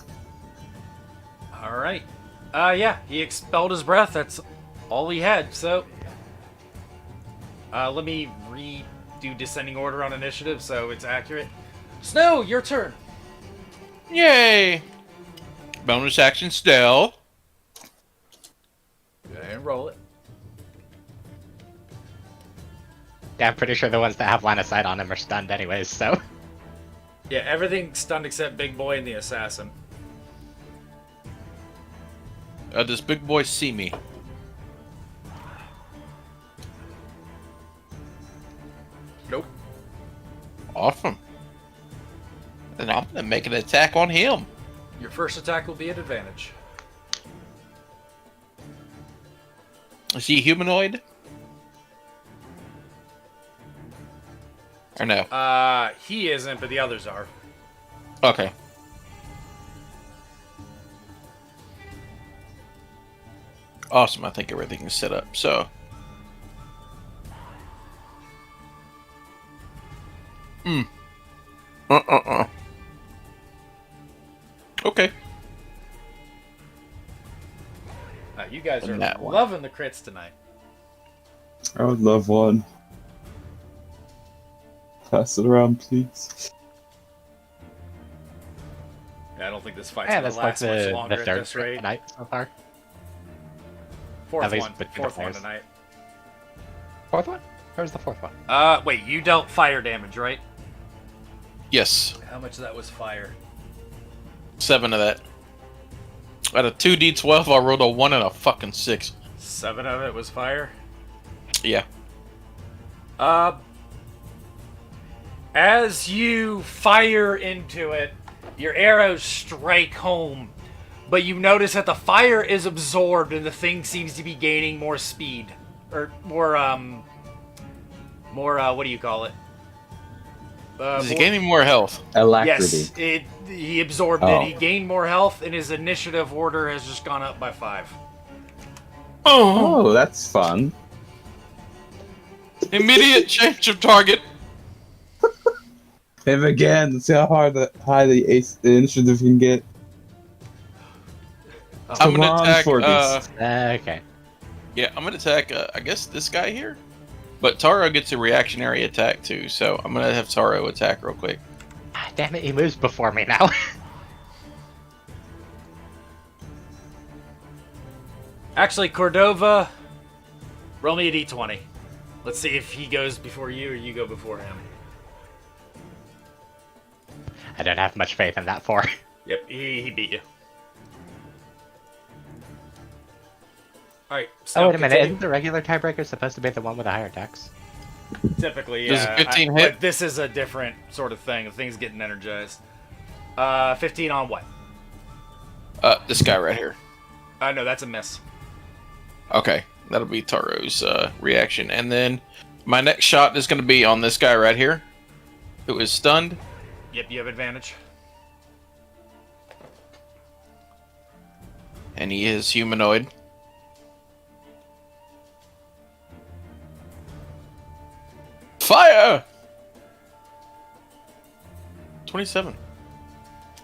Alright. Yeah, he expelled his breath. That's all he had, so... let me redo descending order on initiative so it's accurate. Snow, your turn! Yay! Bonus action stealth. Go ahead and roll it. Yeah, I'm pretty sure the ones that have line of sight on them are stunned anyways, so. Yeah, everything stunned except Big Boy and the Assassin. Does big boy see me? Nope. Awesome. Then I'm gonna make an attack on him. Your first attack will be at advantage. Is he humanoid? Or no? He isn't, but the others are. Okay. Awesome. I think everything is set up. So. Okay. You guys are And that one. loving the crits tonight. I would love one. Pass it around, please. Yeah, I don't think this fight's Yeah, gonna that's like last much the longer at third this rate. tonight so far. Fourth At least one. between the Fourth one players. tonight. Fourth one? Where's the fourth one? Wait, you dealt fire damage, right? Yes. How much of that was fire? 7 of that. Out of 2d12, I rolled a 1 and a fucking 6. 7 of it was fire? Yeah. As you fire into it, your arrows strike home, but you notice that the fire is absorbed and the thing seems to be gaining more speed. Or more, what do you call it? Is he gaining more health? Alacrity. Yes, he absorbed Oh. it. He gained more health, and his initiative order has just gone up by 5. Oh, that's fun. Immediate change of target. And again, let's see how high the initiative can get. I'm Come gonna on, attack. Forbies. Okay. Yeah, I'm gonna attack. I guess this guy here. But Taro gets a reactionary attack too, so I'm gonna have Taro attack real quick. Ah, damn it, he moves before me now. Actually, Cordova, roll me a d20. Let's see if he goes before you or you go before him. I don't have much faith in that 4. Yep, he beat you. Alright, so Oh, wait a minute, continue. isn't the regular tiebreaker supposed to be the one with the higher attacks? Typically, Does yeah. 15 hit? But this is a different sort of thing. The thing's getting energized. 15 on what? This guy right here. No, that's a miss. Okay, that'll be Taro's reaction, and then my next shot is gonna be on this guy right here, who is stunned. Yep, you have advantage. And he is humanoid. Fire! 27.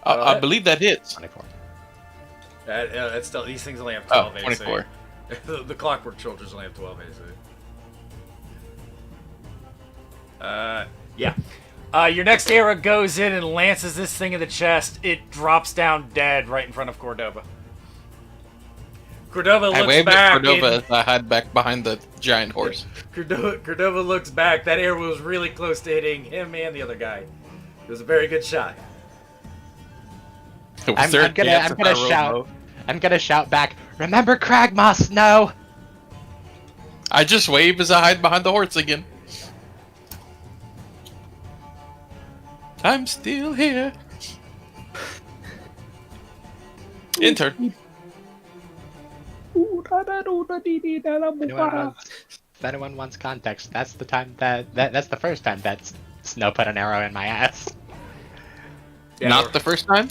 I Alright. believe that hits. 24. That's still, these things only have Oh, 12 AC. 24. The Clockwork Soldiers only have 12 AC. Yeah. Your next arrow goes in and lances this thing in the chest. It drops down dead right in front of Cordova. Cordova I looks waved back. at Cordova as I hide back behind the giant horse. Cordova looks back. That arrow was really close to hitting him and the other guy. It was a very good shot. Was I'm there a gonna chance if I rolled shout. low? I'm gonna shout back. Remember Kragmas? No. I just wave as I hide behind the horse again. I'm still here. Intern. If anyone wants context, that's the time that's the first time that Snow put an arrow in my ass. Yeah, Not the first time?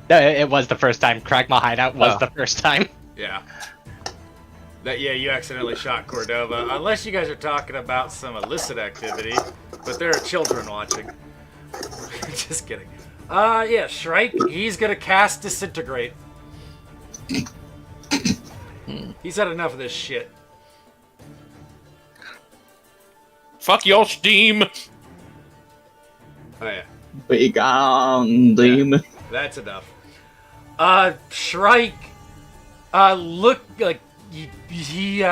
No, it was the first time. Kragma hideout was Oh. the first time. Yeah. Yeah, you accidentally shot Cordova. Unless you guys are talking about some illicit activity, but there are children watching. Just kidding. Yeah, Shrike, he's gonna cast Disintegrate. He's had enough of this shit. Fuck y'all, Steam! Oh yeah, Big on demon. that's enough. Shrike, look like he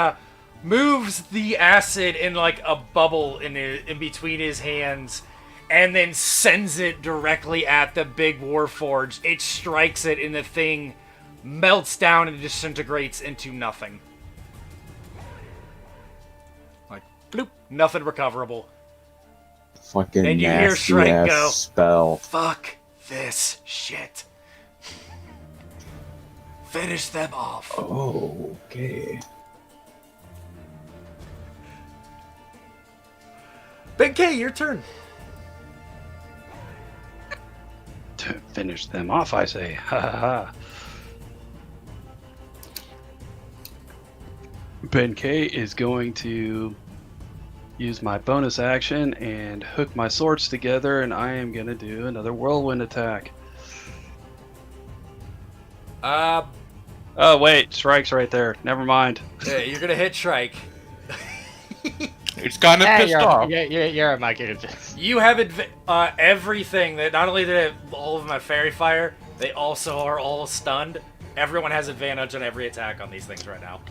moves the acid in like a bubble in between his hands, and then sends it directly at the big Warforged. It strikes it, and the thing melts down and disintegrates into nothing. Like bloop, nothing recoverable. Fucking And you hear nasty Shrike ass go, spell. Fuck this shit. Finish them off. Oh, okay. Big K, your turn. To finish them off, I say. Ha ha ha. Ben K is going to use my bonus action and hook my swords together, and I am going to do another whirlwind attack. Oh, wait. Strike's right there. Never mind. Yeah, you're gonna hit Shrike. It's kind of Hey, pissed off. you're a monkey. You have everything that not only did all of them have fairy fire, they also are all stunned. Everyone has advantage on every attack on these things right now.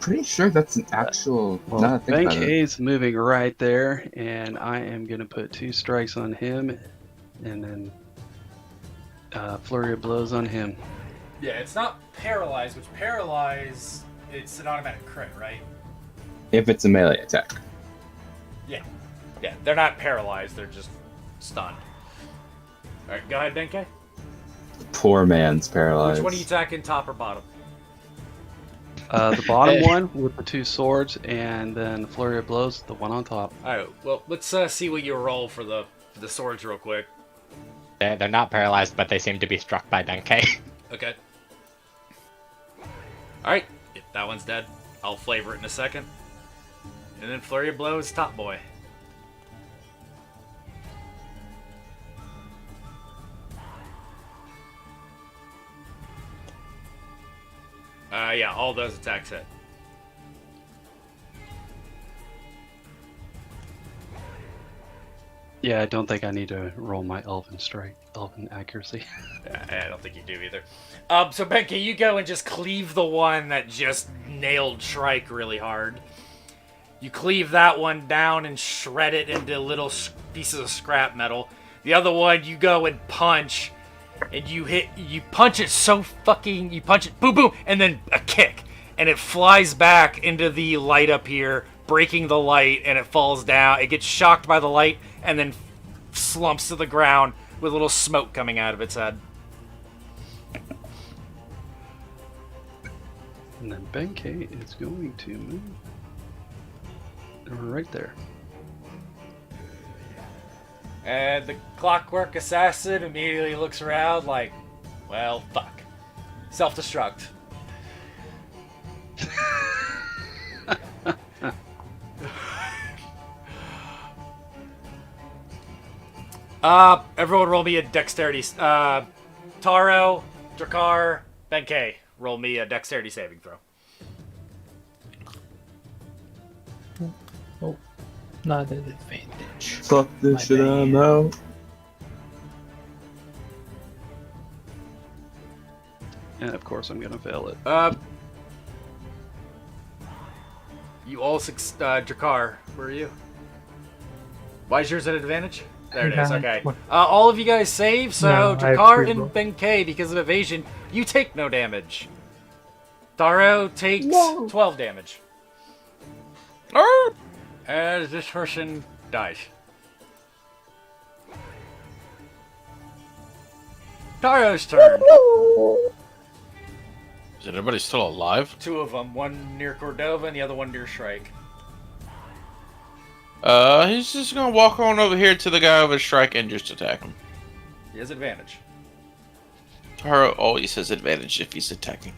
Pretty sure that's an actual. Well, now that I think Ben about it. K's moving right there, and I am going to put 2 strikes on him, and then flurry of blows on him. Yeah, it's not paralyzed, which paralyze, it's an automatic crit, right? If it's a melee attack. Yeah. Yeah, they're not paralyzed, they're just stunned. Alright, go ahead, Denke. Poor man's paralyzed. Which one are you attacking, top or bottom? The bottom one with the 2 swords, and then the flurry of blows, the one on top. Alright, well, let's see what you roll for the swords real quick. They're not paralyzed, but they seem to be struck by Denke. Okay. Alright, that one's dead. I'll flavor it in a second. And then Flurry of Blows, Top Boy. Yeah, all those attacks hit. Yeah, I don't think I need to roll my elven accuracy. I don't think you do either. So Benke, you go and just cleave the one that just nailed Shrike really hard. You cleave that one down and shred it into little pieces of scrap metal. The other one, you go and punch, and you punch it so fucking, you punch it, boom, boom, and then a kick, and it flies back into the light up here, breaking the light, and it falls down. It gets shocked by the light, and then slumps to the ground with a little smoke coming out of its head. And then Ben K is going to move right there. And the Clockwork Assassin immediately looks around like, well, fuck. Self-destruct. Everyone roll me a dexterity. Taro, Drakkar, Benkei, roll me a dexterity saving throw. Oh, not an advantage. Fuck this My shit, bad. I'm out. And of course, I'm gonna fail it. You all Drakkar, where are you? Why is yours at advantage? There it is, Yeah, okay. what- All of you guys save, so No, I Drakkar approve. and Benkei, because of evasion, you take no damage. Taro takes 12 damage. As this person dies. Taro's turn. Is anybody still alive? Two of them, one near Cordova and the other one near Shrike. He's just gonna walk on over here to the guy over strike and just attack him. He has advantage. Taro always has advantage if he's attacking.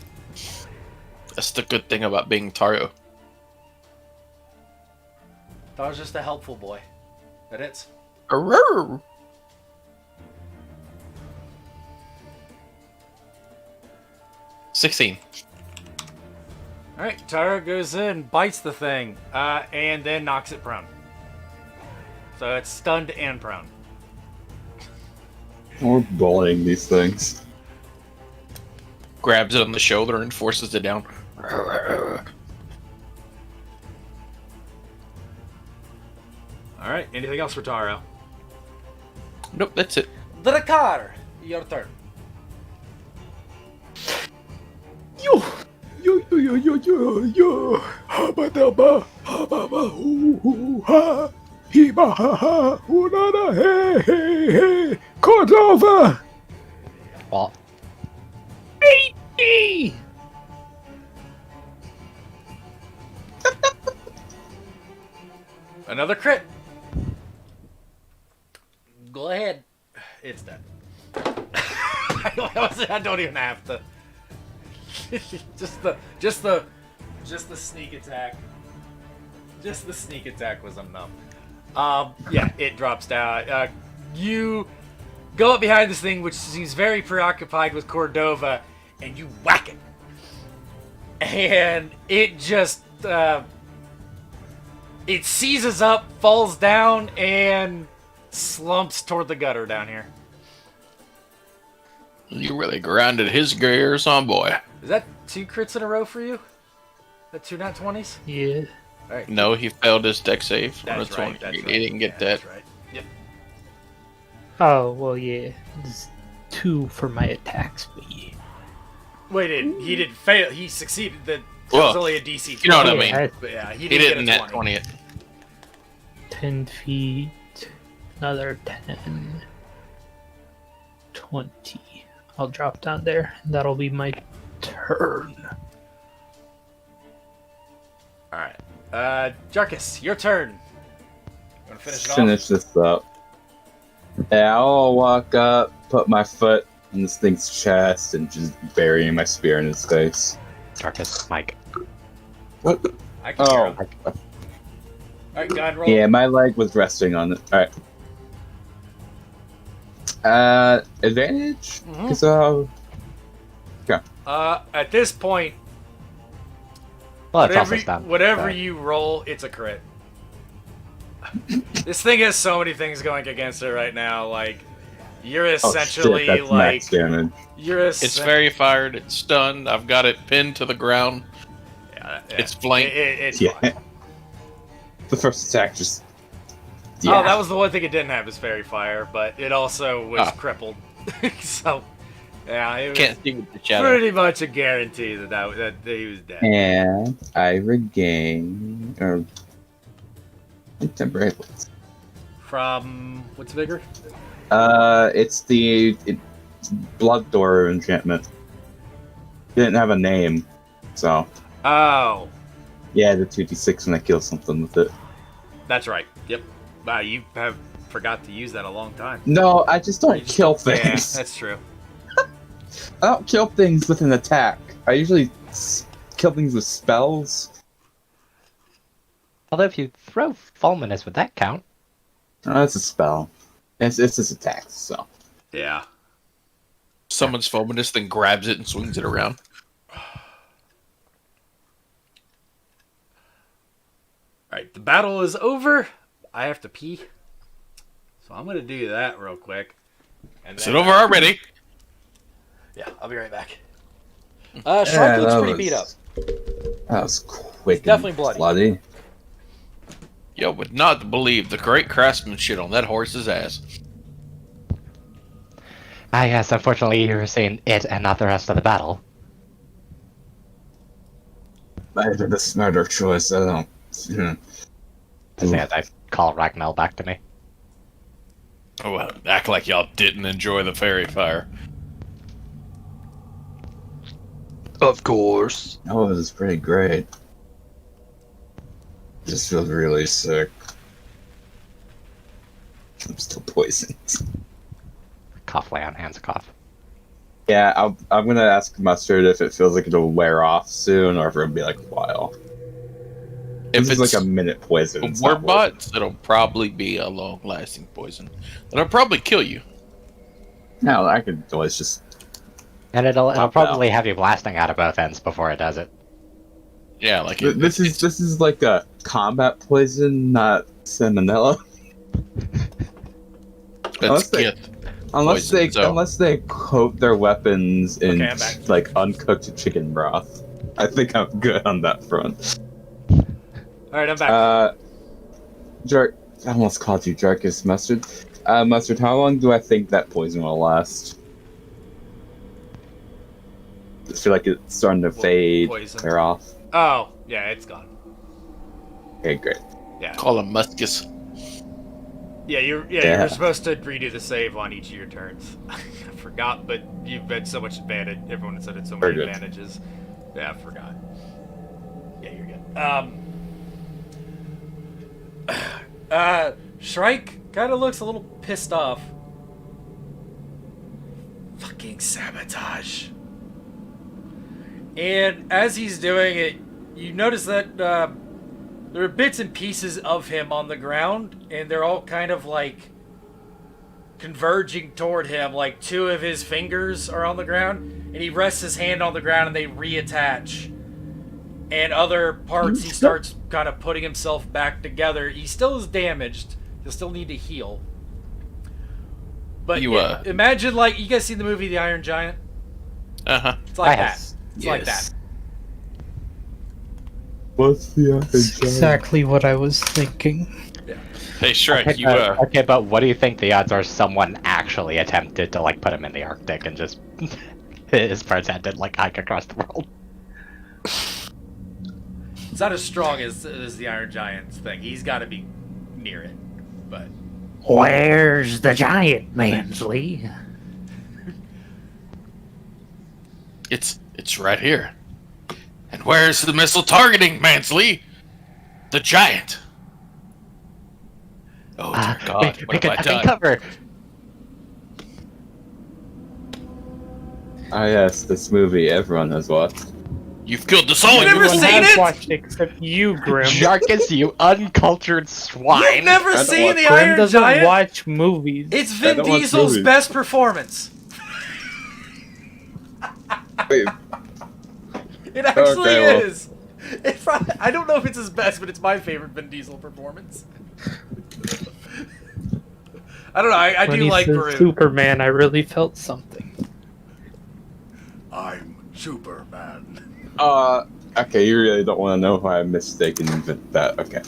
That's the good thing about being Taro. Taro's just a helpful boy. That hits. Arrrr. $16. Alright, Taro goes in, bites the thing, and then knocks it prone. So it's stunned and prone. We're bullying these things. Grabs it on the shoulder and forces it down. Alright, anything else for Taro? Nope, that's it. Drakkar, your turn. Yo, yo, yo, yo, yo, yo, yo. Habadaba, hababa, hoo, hoo, ha. Hiba, ha, ha, hunana, hey, hey, hey. Cordova. Well, 80. Another crit. Go ahead. It's dead. I don't even have to. just the sneak attack. Just the sneak attack was enough. Yeah, it drops down. You go up behind this thing, which seems very preoccupied with Cordova, and you whack it. And it just, it seizes up, falls down, and slumps toward the gutter down here. You really grinded his gears on, boy. Is that 2 crits in a row for you? That 2 nat 20s? Yeah. All right. No, he failed his deck save on a That's 20. right. That's He right. didn't get Yeah, that. That's right. Yep. Oh, well, yeah. It's 2 for my attacks, but yeah. Wait, he didn't fail. He succeeded. That Well, was only a DC. you know what I Yeah, mean. But yeah, he He didn't didn't get net a 20 it. 10 feet. Another 10. 20. I'll drop down there. That'll be my turn. All right. Jarkus, your turn. You want to finish it off? Finish this up. Yeah, I'll walk up, put my foot in this thing's chest, and just bury my spear in his face. Darkest Mike. What? I can hear Oh, him. All right, go ahead and roll. yeah, my leg was resting on it. Alright. Advantage? Mhm. Because, At this point, Well, it's also stunned. whatever so- you roll, it's a crit. This thing has so many things going against it right now. Like, you're oh essentially shit, that's like max damage. you're. It's very fired. It's stunned. I've got it pinned to the ground. Yeah, It's flanked. It's Yeah. fine. The first attack just... Oh, that was the one thing it didn't have is fairy fire, but it also was Ah. crippled. So, yeah, it was Can't see with the shadow. pretty much a guarantee that he was dead. And I regain... temporary... From what's bigger? It's the Blood Door enchantment. Didn't have a name, so... Oh, Yeah, the 2d6 when I kill something with it. that's right. Yep. Wow, you have forgot to use that a long time. No, I just don't You just- kill Yeah, things. that's true. I don't kill things with an attack. I usually kill things with spells. Although if you throw fulminous, would that count? Oh, that's a spell. It's his attacks, so. Yeah. Summons Fominus, then grabs it and swings it around. Alright, the battle is over. I have to pee. So I'm going to do that real quick. And Is it over already? Yeah, I'll be right back. Shark looks pretty beat up. That was quick. Definitely and bloody. You would not believe the great craftsmanship on that horse's ass. Ah, yes, unfortunately you were saying it and not the rest of the battle. I did the smarter choice. I don't. As soon as I call Ragnell back to me. Oh, well, act like y'all didn't enjoy the fairy fire. Of course. Oh, it was pretty great. Just feels really sick. I'm still poisoned. Cough lay on hands, cough. Yeah, I'm gonna ask Mustard if it feels like it'll wear off soon, or if it'll be like a while. If This it's is like a minute poison. a it's not word bots, it'll probably be a long-lasting poison. It'll probably kill you. No, I could always just. And it'll Pop probably have you blasting out of both ends before it does it. Yeah, like This is like a combat poison, not salmonella. That's Unless they Poison, so- unless they coat their weapons in Okay, I'm back. like uncooked chicken broth. I think I'm good on that front. Alright, I'm back. Jark, I almost called you Jarkus Mustard. Mustard, how long do I think that poison will last? I feel like it's starting to fade, poison? wear off. Oh, yeah, it's gone. Okay, great. Yeah. Call him Muscus. Yeah, you're supposed to redo the save on each of your turns. I forgot, but you've had so much advantage. Everyone said it's so many Very good. advantages. Yeah, I forgot. Yeah, you're good. Shrike kind of looks a little pissed off. Fucking sabotage. And as he's doing it, you notice that there are bits and pieces of him on the ground, and they're all kind of like converging toward him. Like 2 of his fingers are on the ground, and he rests his hand on the ground and they reattach. And other parts he starts kind of putting himself back together. He still is damaged. He'll still need to heal. But imagine, like, you guys seen the movie The Iron Giant? Uh-huh. It's like I that. have. It's like that. What's the Exactly what I was thinking. Hey, Shrek, Okay, you, okay, but what do you think the odds are someone actually attempted to, like, put him in the Arctic and just his pretended, like, hike across the world? It's not as strong as the Iron Giant's thing. He's got to be near it. But Where's the giant, Mansley? it's right here. And where's the missile targeting, Mansley? The giant. Oh, dear God, what have I done? Cover. Ah, yes, this movie everyone has watched. You've killed us all. You've never Everyone seen has it? watched it except you, Grim. Jarkus, you uncultured swine. you've never don't seen watch- the Grim Iron doesn't Giant? watch movies. It's I Vin don't watch Diesel's movies. best performance. Wait, It actually Okay, well. is. I don't know if it's his best, but it's my favorite Vin Diesel performance. I don't know. I when do he like said Groot. Superman, I really felt something. I'm Superman. okay, you really don't want to know why I'm mistaken with that. Okay.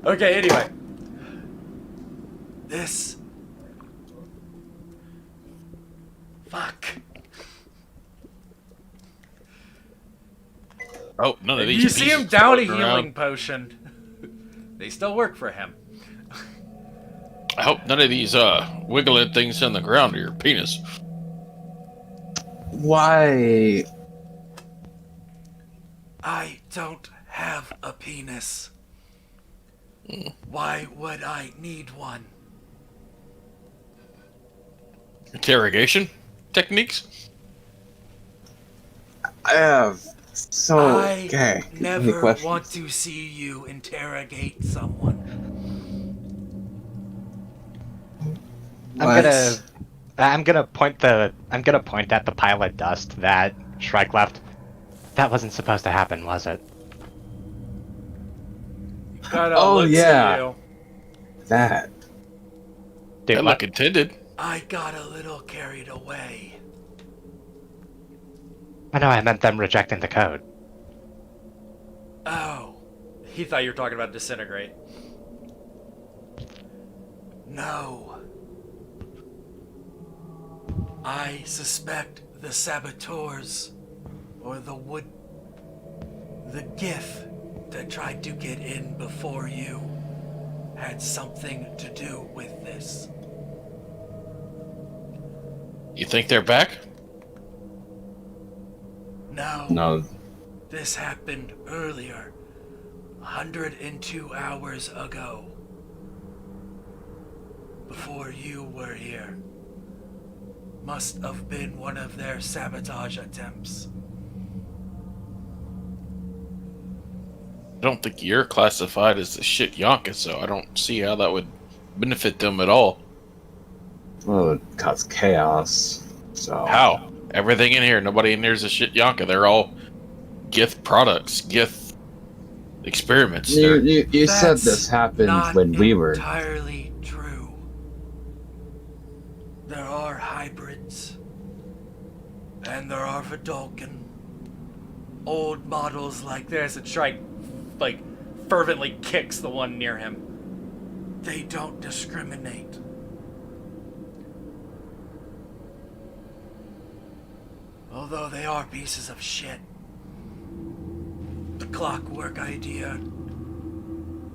Okay, anyway. This. Fuck. Oh, none of these. You see pieces him down a floating healing around. potion. They still work for him. I hope none of these wiggling things on the ground are your penis. Why? I don't have a penis. Why would I need one? Interrogation techniques? I have so. I Okay. Any never questions? want to see you interrogate someone. I'm gonna point at the pile of dust that Shrike left. That wasn't supposed to happen, was it? Gotta Oh, look yeah. at you. That. Dude, Good luck intended. I got a little carried away. I know I meant them rejecting the code. Oh. He thought you were talking about disintegrate. No. I suspect the saboteurs, or the GIF that tried to get in before you, had something to do with this. You think they're back? No. No. This happened earlier. 102 hours ago. Before you were here. Must have been one of their sabotage attempts. I don't think you're classified as the shit Yonka, so I don't see how that would benefit them at all. Well, it cause chaos. So. How? Everything in here, nobody in here is a shit Yonka. They're all Gith products, Gith experiments. You said That's this happened not when we were. entirely true. There are hybrids. And there are Vidalcan. Old models like this. And Shrike, fervently kicks the one near him. They don't discriminate. Although they are pieces of shit. The clockwork idea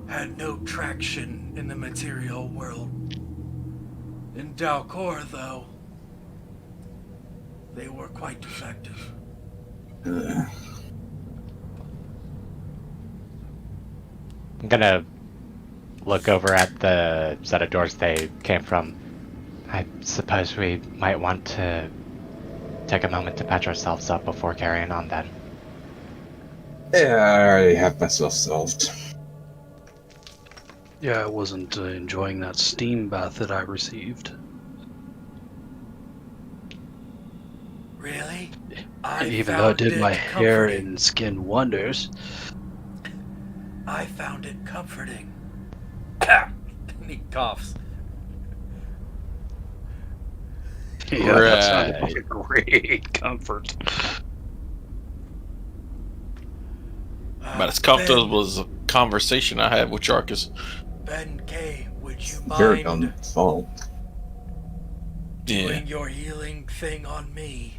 had no traction in the material world. In Dalcor, though, they were quite effective. I'm gonna look over at the set of doors they came from. I suppose we might want to take a moment to patch ourselves up before carrying on then. Yeah, I already have myself solved. Yeah, I wasn't enjoying that steam bath that I received. Really? Even though it did my hair and skin wonders. I found it comforting. And he coughs. Yeah, that sounded like a great comfort. About as comfortable as a conversation I had with Charkus. Ben K, would you Your mind own fault. Yeah. doing your healing thing on me?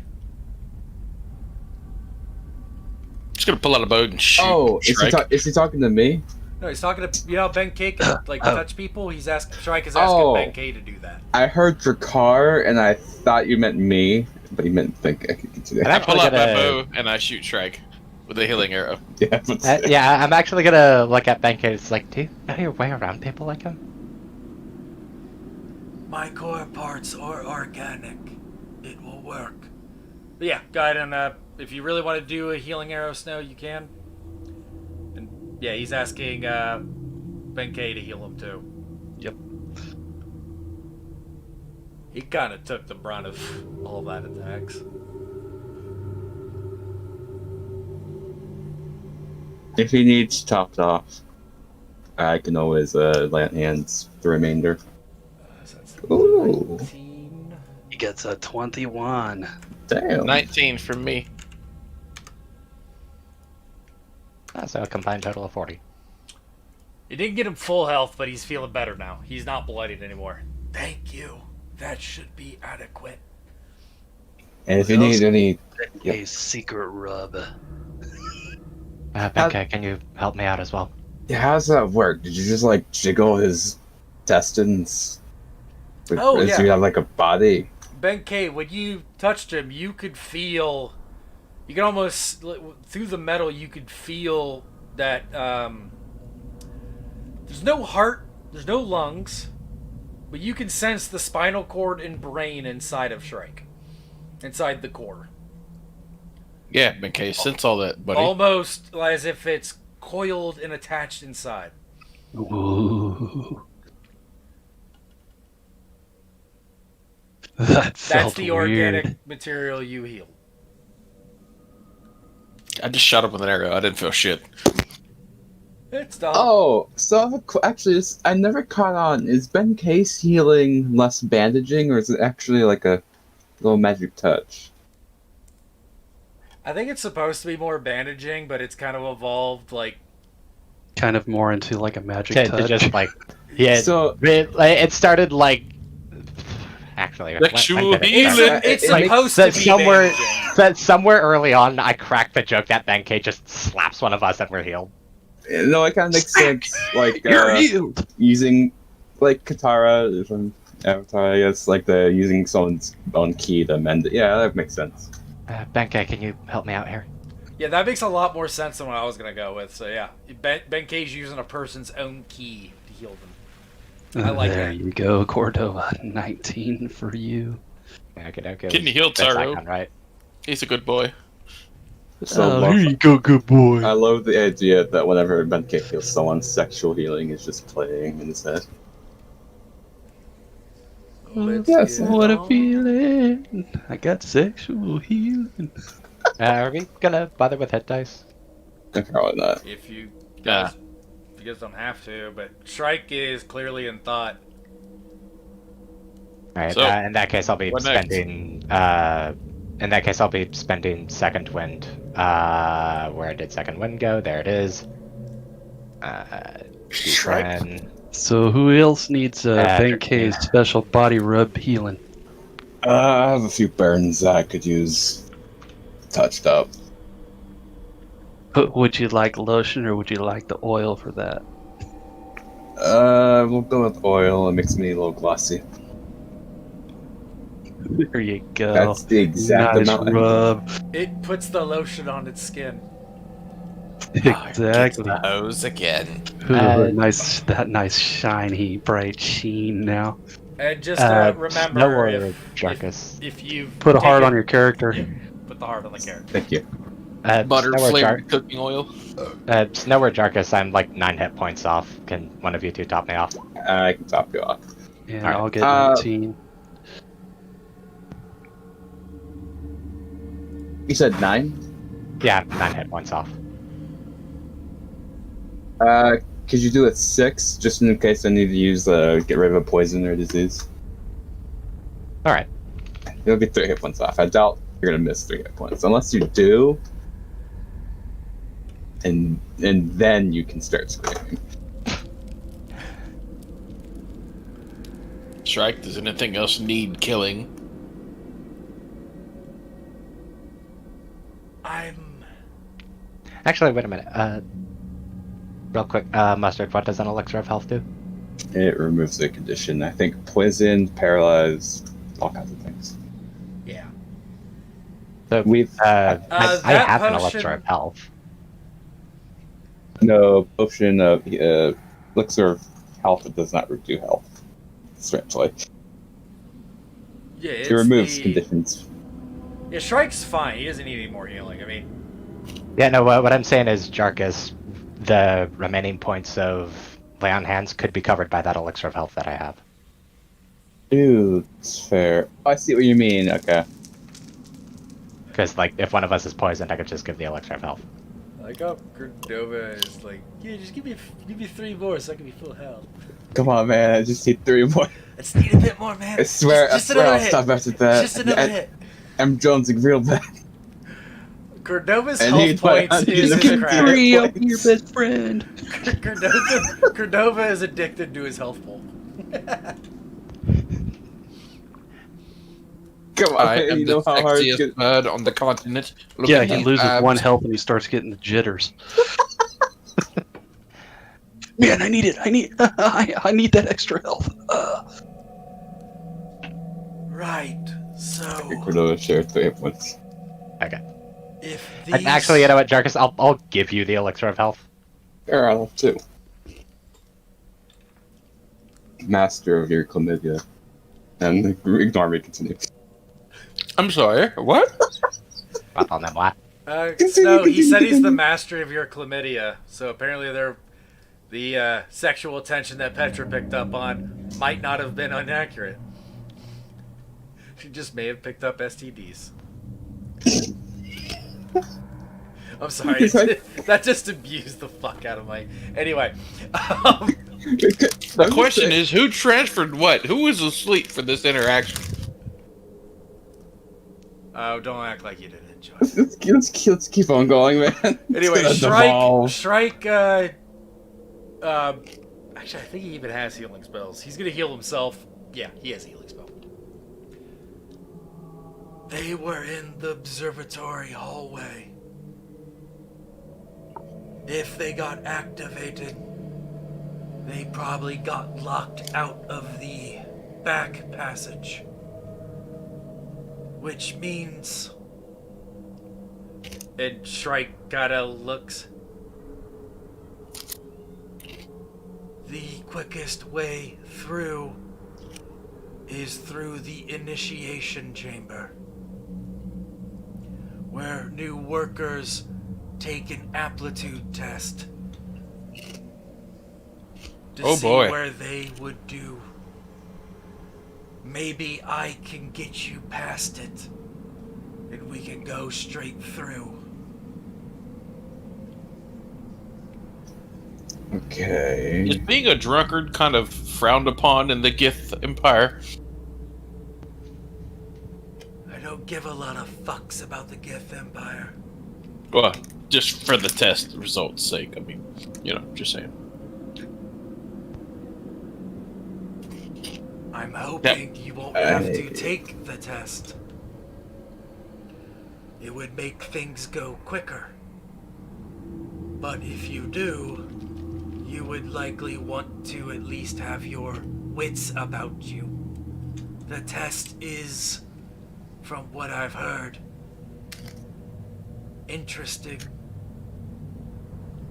Just gonna pull out a bow and shoot. Oh, Shrike. is he talking to me? No, he's talking to, Ben K can, touch people? Shrike is asking Ben K to do that. I heard Drakkar, and I thought you meant me, but you meant think I could continue. I pull out my bow and I shoot Shrike with a healing arrow. Yeah, Yeah, I'm actually gonna look at Benkei. It's like, do you know your way around people like him? My core parts are organic. It will work. But yeah, go ahead and if you really want to do a healing arrow, Snow, you can. And yeah, he's asking Ben K to heal him too. Yep. He kind of took the brunt of all that attacks. If he needs topped off, I can always land hands the remainder. So that's Ooh. 19. He gets a 21. Damn. 19 from me. So a combined total of 40. It didn't get him full health, but he's feeling better now. He's not bloodied anymore. Thank you. That should be adequate. And if you need any, A secret rub. Benkei, can you help me out as well? yeah, how's that work? Did you just jiggle his intestines? Oh, Does he yeah. have a body? Ben K, when you touched him, you could feel, you could almost, through the metal, you could feel that there's no heart, there's no lungs, but you can sense the spinal cord and brain inside of Shrike, inside the core. Yeah, BK, sense all that, buddy. Almost as if it's coiled and attached inside. Ooh. That's That's the organic material you heal. I just shot him with an arrow. I didn't feel shit. It's done. Oh, so I have actually, I never caught on. Is Ben Case healing less bandaging, or is it actually like a little magic touch? I think it's supposed to be more bandaging, but it's kind of evolved like. Kind of more into like a magic To touch. just like, yeah. So It started like. Actually, Sexual I'm healing. It's it makes supposed to that be somewhere bandaging. that somewhere early on I cracked the joke that Ben K just slaps one of us and we're healed. no, it kind of makes sense. Like You're healed. using like Katara from Avatar, I guess, like the using someone's own key to mend it. Yeah, that makes sense. Ben K, can you help me out here? Yeah, that makes a lot more sense than what I was gonna go with. So yeah, Ben K's using a person's own key to heal them. I like there that. you go, Cordova. 19 for you. Okay. Getting healed, Taro. Right. He's a good boy. So here you go, good boy. I love the idea that whenever Ben K heals someone, sexual healing is just playing in his head. Let's Yes, get What a on. feeling. I got sexual healing. Are we gonna bother with hit dice? Probably not. If you Yeah. guys, you guys don't have to, but Shrike is clearly in thought. Alright, So, in that case I'll be what next? spending second wind. Where did second wind go? There it is. Shrike. So who else needs Ben 13. K's special body rub healing? I have a few burns that I could use touched up. But would you like lotion or would you like the oil for that? We'll go with oil. It makes me a little glossy. There you go. That's the exact nice amount. rub. It puts the lotion on its skin. Exactly. The hose again. Ooh, that nice shiny bright sheen now. And just No remember, order, Jarkus. if you Put a heart on your character. put the heart on the character. Thank you. Butter Snow or flavored cooking oil. Snow or Jarkus, I'm like 9 hit points off. Can one of you two top me off? I can top you off. And Alright. I'll get Uh, 19. You said 9? Yeah, 9 hit points off. Could you do it 6, just in case I need to use get rid of a poison or disease? Alright. You'll get 3 hit points off. I doubt you're gonna miss 3 hit points, unless you do, and then you can start screaming. Shrike, does anything else need killing? Actually, wait a minute. Real quick, Mustard, what does an elixir of health do? It removes the condition. I think poison, paralyzed, all kinds of things. Yeah. So, We've I that have an potion- elixir of health. no potion of elixir of health that does not do health. Strangely, Yeah, it's it removes the... conditions. Yeah, Shrike's fine. He doesn't need any more healing. I mean, Yeah, no, what I'm saying is, Jarkus, the remaining points of lay on hands could be covered by that elixir of health that I have. Dude, it's fair. Oh, I see what you mean. Okay. Because, like, if one of us is poisoned, I could just give the elixir of health. like how Cordova is like, yeah, just give me 3 more so I can be full health. Come on, man. I just need 3 more. I just need a bit more, man. I swear, just I swear another I'll hit. stop after that. Just another hit. I'm jonesing real bad. Cordova's I health need my points is his 150 crap. Free up points. your best friend. Cordova is addicted to his health pool. Come on, I man. am You know the how hard it's sexiest bird on the continent. Look Yeah, at he these loses abs. 1 health and he starts getting the jitters. Man, I need it. I need that extra health. Right. So Cordova shared 3 hit points. Okay. if And these actually, you know what, Jarkus? I'll give you the elixir of health. Or I'll have 2. Master of your chlamydia. And ignore me, continue. I'm sorry. What? Continue, no, he said he's the master of your chlamydia. So apparently, the sexual tension that Petra picked up on might not have been inaccurate. She just may have picked up STDs. I'm sorry. That just abused the fuck out of my... Anyway. The question is, who transferred what? Who was asleep for this interaction? Oh, don't act like you didn't enjoy it. Let's keep on going, man. Anyway, It's gonna devolve. Shrike, actually, I think he even has healing spells. He's gonna heal himself. Yeah, he has a healing spell. They were in the observatory hallway. If they got activated, they probably got locked out of the back passage. Which means... And Shrike kinda looks... The quickest way through is through the initiation chamber, where new workers take an aptitude test to see where they would do. Maybe I can get you past it, and we can go straight through. Okay. Is being a drunkard kind of frowned upon in the Gith Empire? I don't give a lot of fucks about the Gith Empire. Well, just for the test results' sake. I mean, you know, just saying. I'm hoping you won't have to take the test. It would make things go quicker. But if you do, you would likely want to at least have your wits about you. The test is, from what I've heard, interesting.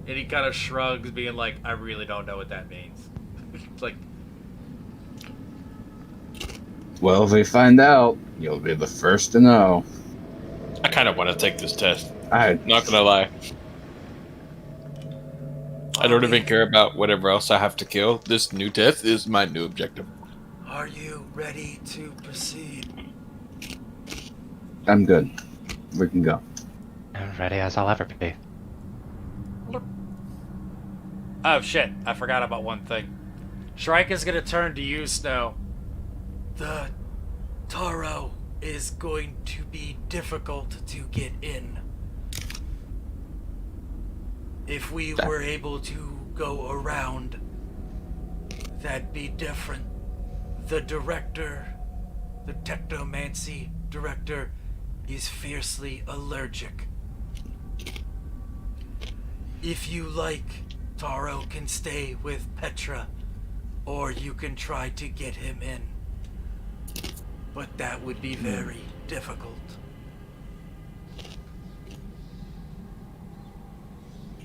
And he kind of shrugs, being like, I really don't know what that means. Like, Well, if we find out, you'll be the first to know. I kind of want to take this test. I'm Not gonna lie. I don't even care about whatever else I have to kill. This new test is my new objective. are you ready to proceed? I'm good. We can go. I'm ready as I'll ever be. Oh shit, I forgot about one thing. Shrike is gonna turn to you, Snow. The Taro is going to be difficult to get in. If we were able to go around, that'd be different. The director, the Technomancy director, is fiercely allergic. If you like, Taro can stay with Petra, or you can try to get him in. But that would be very difficult.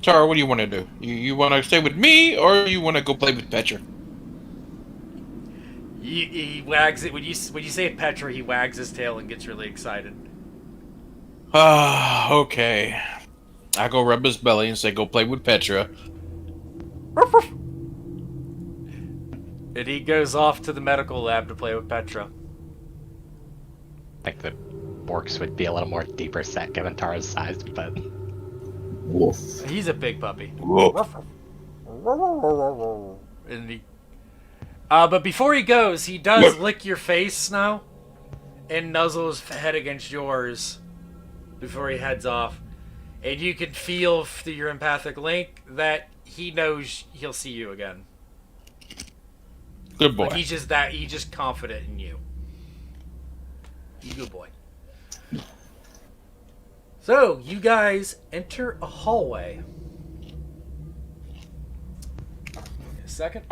Tara, what do you want to do? You want to stay with me, or you want to go play with Petra? He wags it when you say Petra. He wags his tail and gets really excited. Ah, okay. I go rub his belly and say, "Go play with Petra." And he goes off to the medical lab to play with Petra. I think the Borks would be a little more deeper set given Tara's size, but Wolf. He's a big puppy. And he, but before he goes, he does lick your face, Snow, and nuzzle his head against yours before he heads off. And you can feel through your empathic link that he knows he'll see you again. Good boy. Like he's just confident in you. You good boy. So, you guys enter a hallway. Give me a second.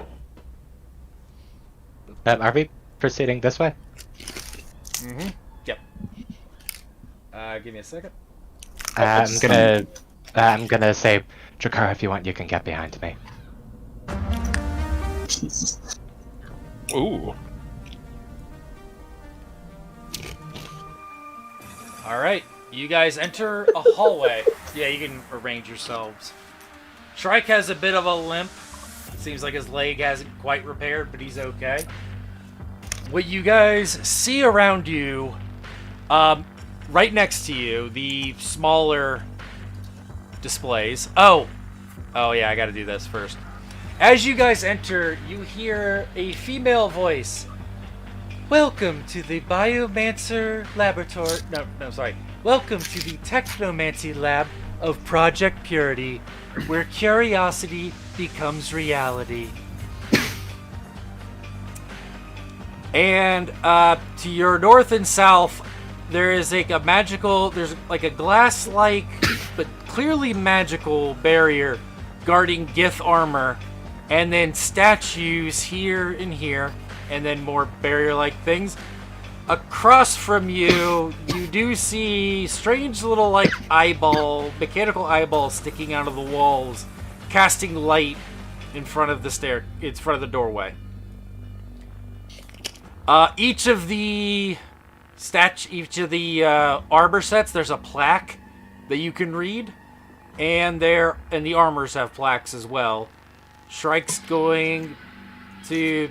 are we proceeding this way? Mm-hmm. Yep. Give me a second. I'm gonna say, Drakar, if you want, you can get behind me. Jesus. Ooh. Alright, you guys enter a hallway. Yeah, you can arrange yourselves. Shrike has a bit of a limp. Seems like his leg hasn't quite repaired, but he's okay. what you guys see around you, right next to you, the smaller displays. Oh yeah, I gotta do this first. As you guys enter, you hear a female voice. Welcome to the Biomancer Laboratory. No, sorry. Welcome to the Technomancer Lab of Project Purity, where curiosity becomes reality. And to your north and south, there is like a magical, there's like a glass-like, but clearly magical barrier guarding Gith armor, and then statues here and here, and then more barrier-like things. Across from you, you do see strange little like mechanical eyeballs sticking out of the walls, casting light in front of the doorway. Each of the armor sets, there's a plaque that you can read, and the armors have plaques as well. Shrike's going to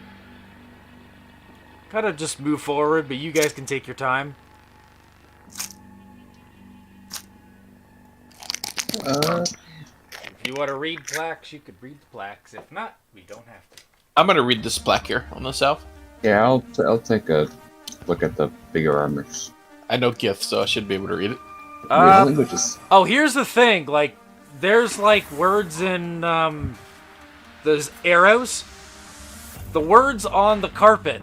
kind of just move forward, but you guys can take your time. If you want to read plaques, you could read the plaques. If not, we don't have to. I'm gonna read this plaque here on the south. Yeah, I'll take a look at the bigger armors. I know Gith, so I should be able to read it. Languages. Oh, here's the thing. Like, there's like words in those arrows. The words on the carpet,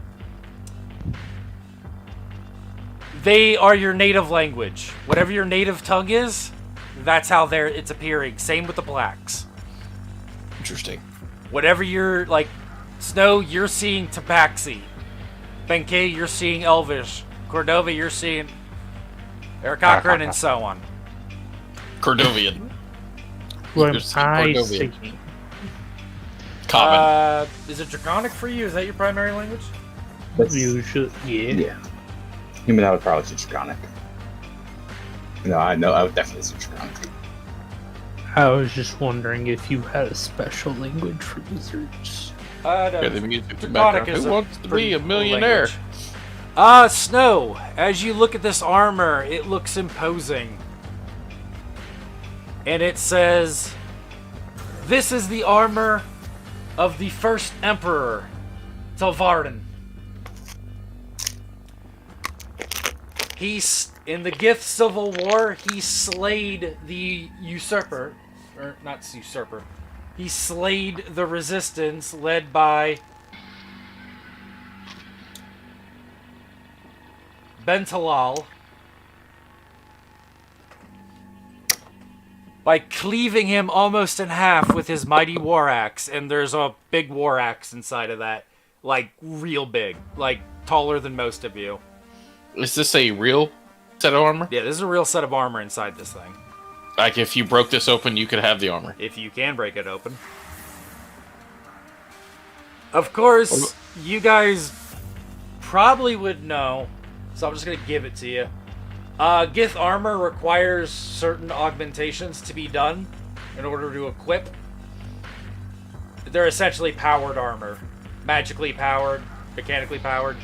they are your native language. Whatever your native tongue is, that's how it's appearing. Same with the plaques. Interesting. Whatever you're like, Snow, you're seeing Tabaxi. Benkei, you're seeing Elvish. Cordova, you're seeing Arakakran, and so on. Cordovian. What am You're seeing I Cordovian. seeing? Common. Is it Draconic for you? Is that your primary language? Usually, yeah. Yeah. Human, I would probably say Draconic. No, I would definitely say Draconic. I was just wondering if you had a special language for wizards. No. Yeah, the music in the Draconic background. is Who wants to be a millionaire? Snow, as you look at this armor, it looks imposing. And it says, "This is the armor of the first emperor, Telvarden. In the Gith Civil War, he slayed the usurper, or not usurper, he slayed the resistance led by Bentalal by cleaving him almost in half with his mighty war axe, and there's a big war axe inside of that, like real big, like taller than most of you. Is this a real set of armor? Yeah, this is a real set of armor inside this thing. Like, if you broke this open, you could have the armor. If you can break it open. Of course, you guys probably would know, so I'm just going to give it to you. Gith armor requires certain augmentations to be done in order to equip. They're essentially powered armor. Magically powered, mechanically powered.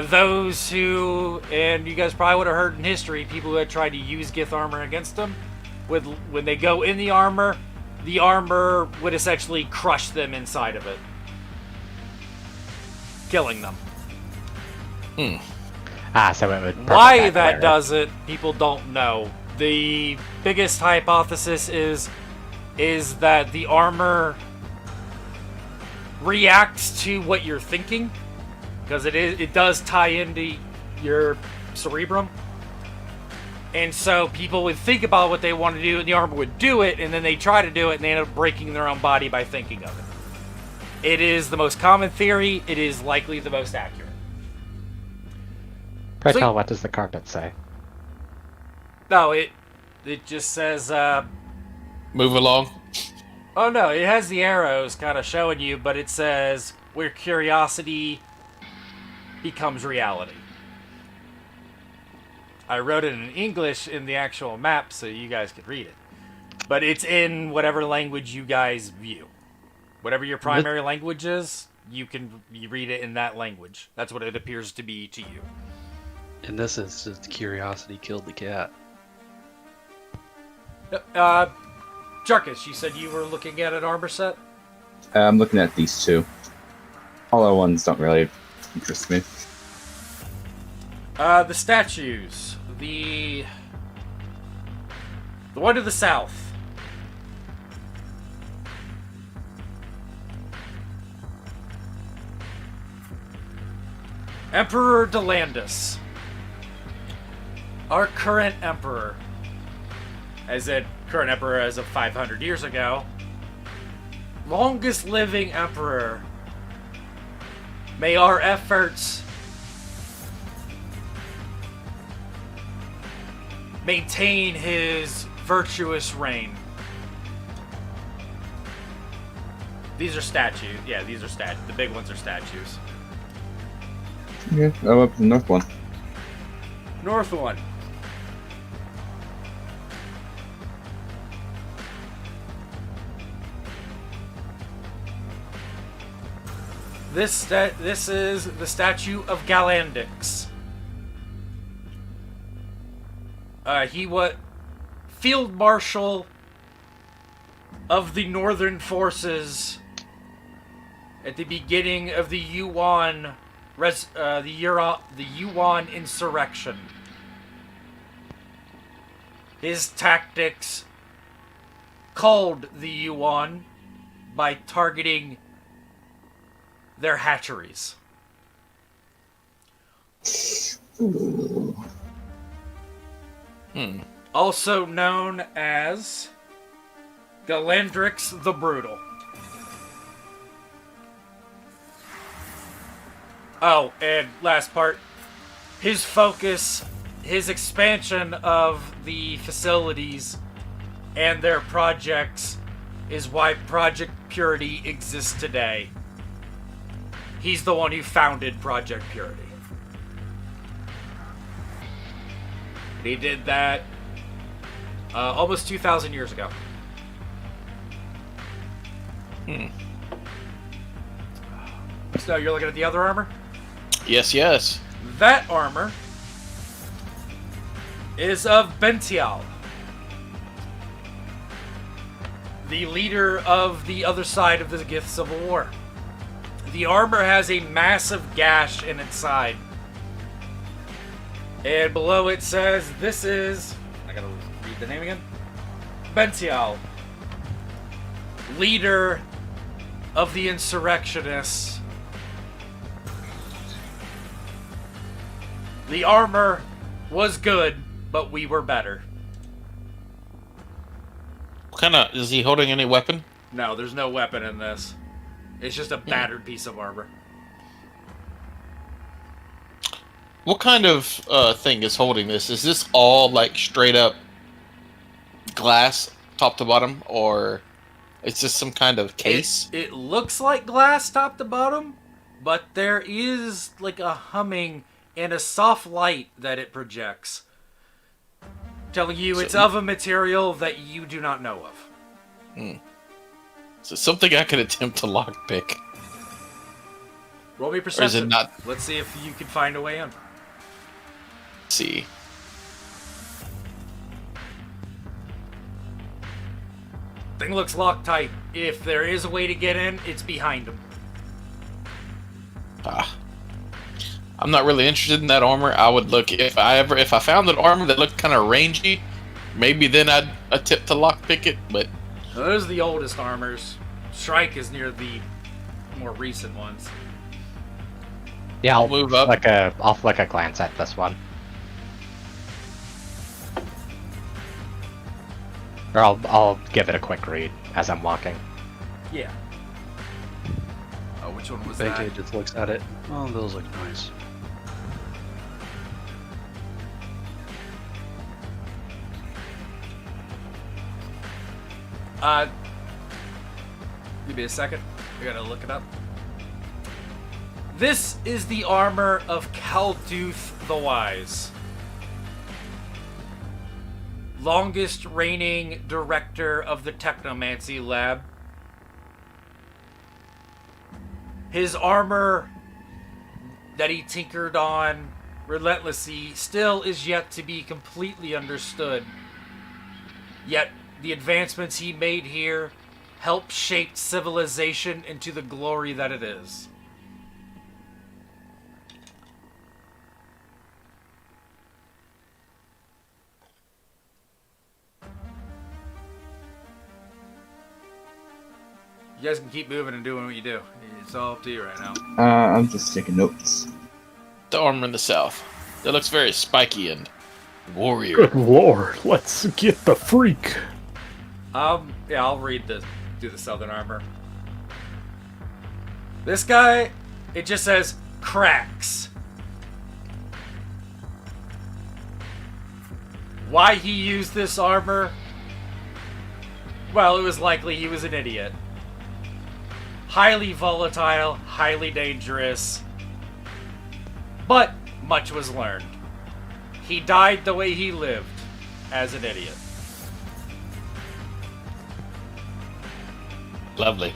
Those who, and you guys probably would have heard in history, people who had tried to use Gith armor against them, when they go in the armor would essentially crush them inside of it, killing them. So it would. Why that does it, people don't know. The biggest hypothesis is that the armor reacts to what you're thinking, because it does tie into your cerebrum. And so people would think about what they want to do, and the armor would do it, and then they try to do it, and they end up breaking their own body by thinking of it. It is the most common theory. It is likely the most accurate. Pratell, what does the carpet say? No, it just says, Move along. oh no, it has the arrows kind of showing you, but it says, where curiosity becomes reality. I wrote it in English in the actual map so you guys could read it. But it's in whatever language you guys view. Whatever your primary language is, you read it in that language. That's what it appears to be to you. In this instance, curiosity killed the cat. Jarkus, you said you were looking at an armor set? I'm looking at these two. Hollow ones don't really interest me. The statues. The one to the south. Emperor Delandus. Our current emperor. As in, current emperor as of 500 years ago. Longest living emperor. May our efforts maintain his virtuous reign. These are statues. Yeah, these are statues. The big ones are statues. Yeah, oh, up the north one. North one. This is the statue of Galandix. He was Field Marshal of the Northern Forces at the beginning of the Yuan insurrection. His tactics called the Yuan by targeting their hatcheries. Also known as Galandrix the Brutal. Oh, and last part. His focus, his expansion of the facilities and their projects is why Project Purity exists today. He's the one who founded Project Purity. He did that almost 2,000 years ago. So you're looking at the other armor? Yes, yes. That armor is of Bential, the leader of the other side of the Gith Civil War. The armor has a massive gash in its side. And below it says, this is... I gotta read the name again. Bential, leader of the insurrectionists. The armor was good, but we were better. What kind of... Is he holding any weapon? No, there's no weapon in this. It's just a battered piece of armor. What kind of thing is holding this? Is this all like straight up glass, top to bottom, or is this some kind of case? It looks like glass top to bottom, but there is like a humming and a soft light that it projects, telling you it's of a material that you do not know of. So something I could attempt to lockpick. Roll me perception. Or is it not? Let's see if you can find a way in. Let's see. Thing looks locked tight. If there is a way to get in, it's behind him. I'm not really interested in that armor. I would look if I found an armor that looked kind of rangy, maybe then I'd attempt to lockpick it. But Now, those are the oldest armors. Shrike is near the more recent ones. Yeah, I'll move up. I'll flick a glance at this one. Or I'll give it a quick read as I'm walking. Yeah. Oh, which one was Benkei that? just looks at it. Oh, those look nice. Give me a second. I gotta look it up. This is the armor of Kalduth the Wise. Longest reigning director of the Technomancer Lab. His armor that he tinkered on relentlessly still is yet to be completely understood. Yet the advancements he made here helped shape civilization into the glory that it is. You guys can keep moving and doing what you do. It's all up to you right now. I'm just taking notes. The armor in the south. That looks very spiky and warrior. Good lord, let's get the freak. Yeah, I'll do the southern armor. This guy, it just says cracks. Why he used this armor? Well, it was likely he was an idiot. Highly volatile, highly dangerous. But much was learned. He died the way he lived, as an idiot. Lovely.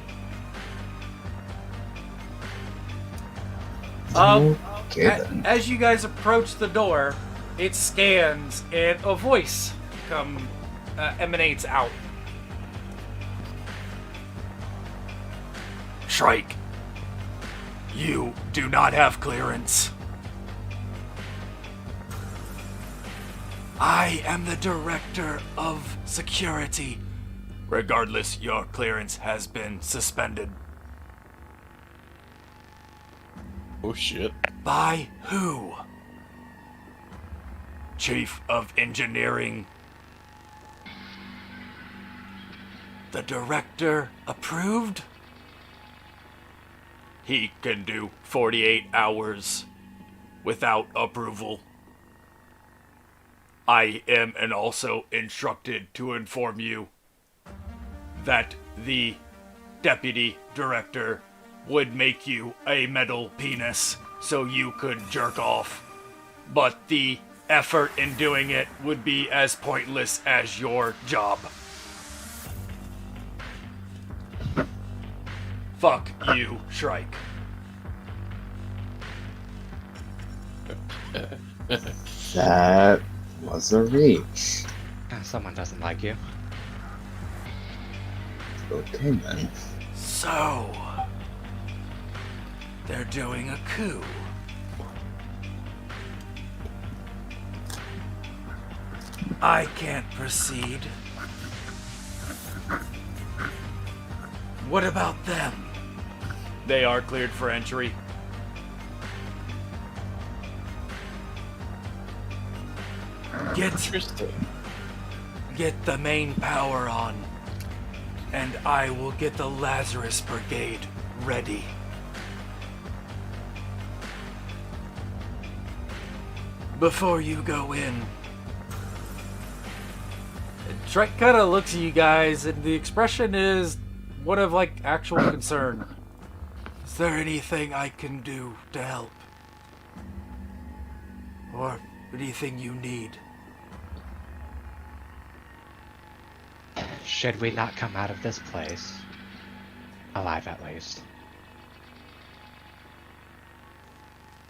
Okay, then. As you guys approach the door, it scans and a voice emanates out. Shrike, you do not have clearance. I am the director of security. Regardless, your clearance has been suspended. Oh shit. By who? Chief of Engineering. The director approved? He can do 48 hours without approval. I am and also instructed to inform you that the deputy director would make you a metal penis so you could jerk off, but the effort in doing it would be as pointless as your job. Fuck you, Shrike. That was a reach. Someone doesn't like you. Okay, then. So, they're doing a coup. I can't proceed. What about them? They are cleared for entry. Get the main power on, and I will get the Lazarus Brigade ready. Before you go in, Trek kind of looks at you guys, and the expression is one of like actual concern. Is there anything I can do to help? Or anything you need? Should we not come out of this place alive, at least?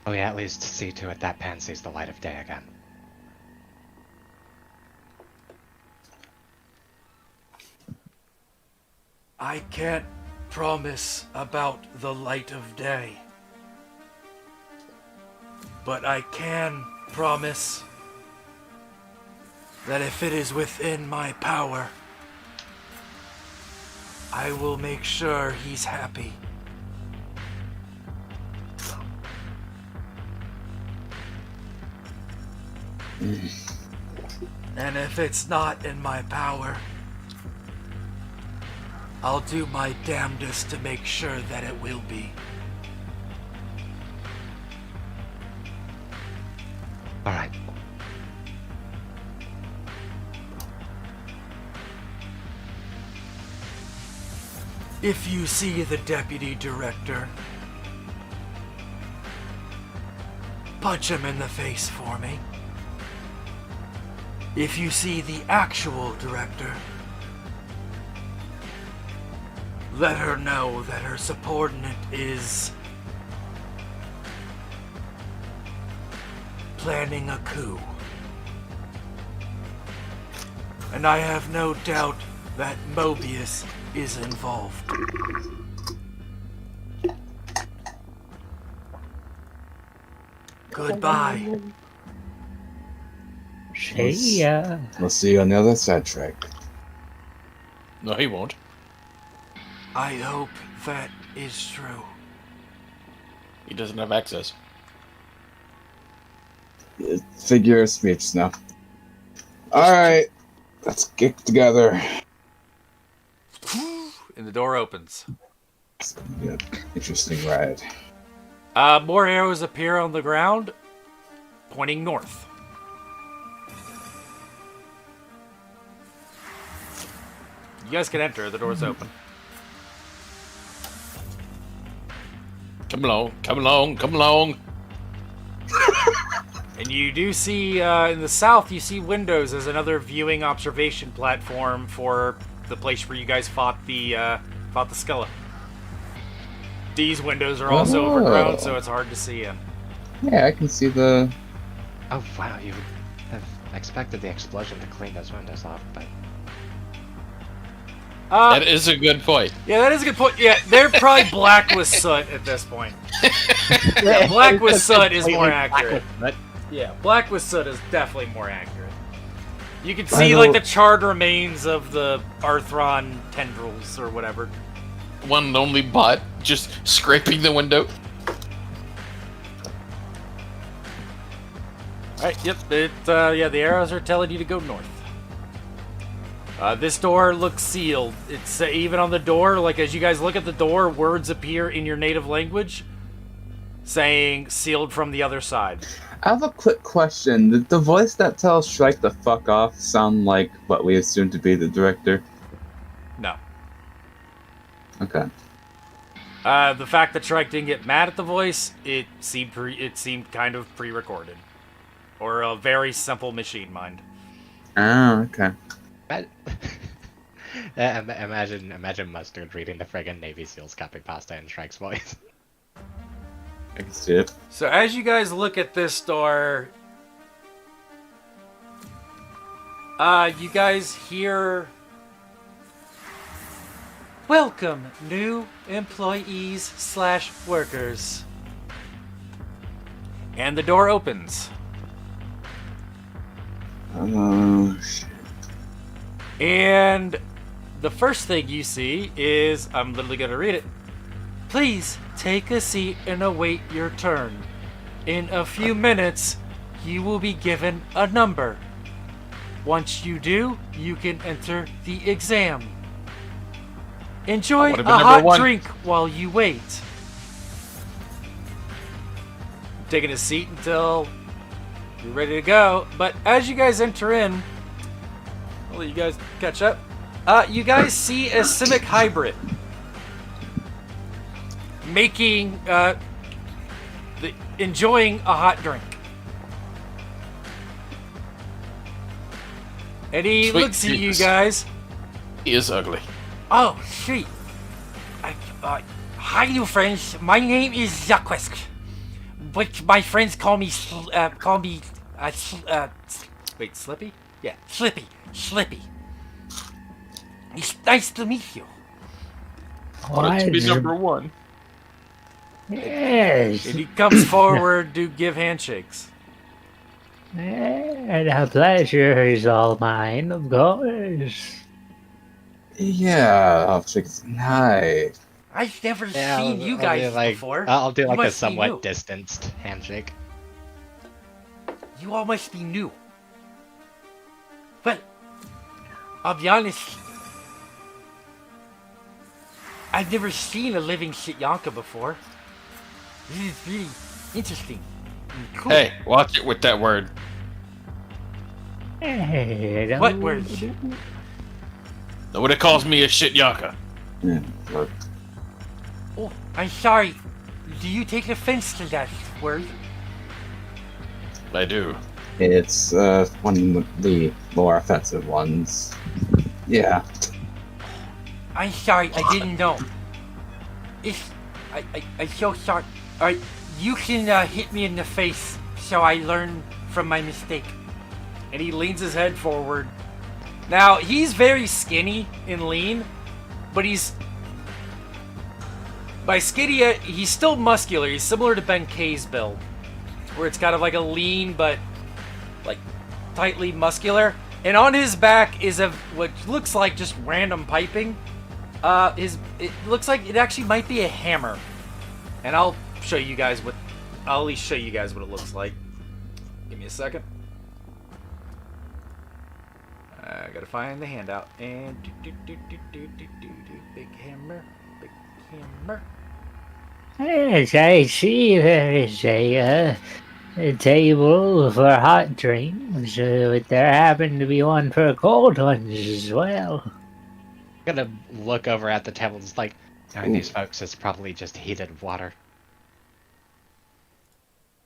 We at least see to it that Pan sees the light of day again. I can't promise about the light of day, but I can promise that if it is within my power, I will make sure he's happy. And if it's not in my power, I'll do my damnedest to make sure that it will be. Alright. If you see the deputy director, punch him in the face for me. If you see the actual director, let her know that her subordinate is planning a coup. And I have no doubt that Mobius is involved. Goodbye. See ya. We'll see you on the other side, Shrek. No, he won't. I hope that is true. He doesn't have access. Figure of speech now. Alright, let's get together. And the door opens. It's gonna be an interesting ride. More arrows appear on the ground, pointing north. You guys can enter. The door's open. Come along, come along, come along. And you do see, in the south, you see windows as another viewing observation platform for the place where you guys fought the skeleton. These windows are also overgrown, so it's hard to see in. Yeah, I can see the... Oh wow, you would have expected the explosion to clean those windows off, but That is a good point. Yeah, that is a good point. Yeah, they're probably black with soot at this point. Yeah, black with soot is more accurate. Yeah, black with soot is definitely more accurate. You can see like the charred remains of the Arthron tendrils or whatever. One and only bot just scraping the window. Alright, yep, yeah, the arrows are telling you to go north. This door looks sealed. It's even on the door, like as you guys look at the door, words appear in your native language saying sealed from the other side. I have a quick question. Did the voice that tells Shrike to fuck off sound like what we assume to be the director? No. Okay. The fact that Shrike didn't get mad at the voice, it seemed kind of pre-recorded. Or a very simple machine mind. Oh, okay. Imagine Mustard reading the friggin' Navy SEALs copy pasta in Shrike's voice. I can see it. So as you guys look at this door, you guys hear, "Welcome, new employees/workers." And the door opens. Oh, shit. And the first thing you see is, I'm literally going to read it. "Please take a seat and await your turn. In a few minutes, you will be given a number. Once you do, you can enter the exam. Enjoy a hot drink while you wait." Taking a seat until you're ready to go. But as you guys enter in, I'll let you guys catch up. You guys see a Simic hybrid making, enjoying a hot drink. And he Sweet looks at you Jesus. guys. He is ugly. "Oh, sweet. Hi, you friends. My name is Zaquesk. But my friends call me, wait, Slippy? Yeah, Slippy. It's nice to meet you." To be number one. Yes. And he comes forward to give handshakes. And a pleasure is all mine, of course. Yeah, I'll check. Hi. I've never Yeah, seen you I'll guys do like, before. I'll do You like a must be new. somewhat distanced handshake. You all must be new. Well, I'll be honest. I've never seen a living Shityanka before. This is really interesting and cool. Hey, watch it with that word. Hey, What words? Nobody calls me a shit yaka. Yeah, look. Oh, I'm sorry. Do you take offense to that word? I do. It's one of the more offensive ones. Yeah. I'm sorry, I didn't know. I'm so sorry. Alright, you can hit me in the face so I learn from my mistake. And he leans his head forward. Now, he's very skinny and lean, but by skinny, he's still muscular. He's similar to Ben K's build, where it's kind of like a lean but like tightly muscular. And on his back is what looks like just random piping. It looks like it actually might be a hammer. And I'll show you guys I'll at least show you guys what it looks like. Give me a second. I gotta find the handout. And big hammer. Yes, I see there is a table for hot drinks, but there happen to be one for cold ones as well. I'm gonna look over at the table. It's like, knowing these folks, it's probably just heated water.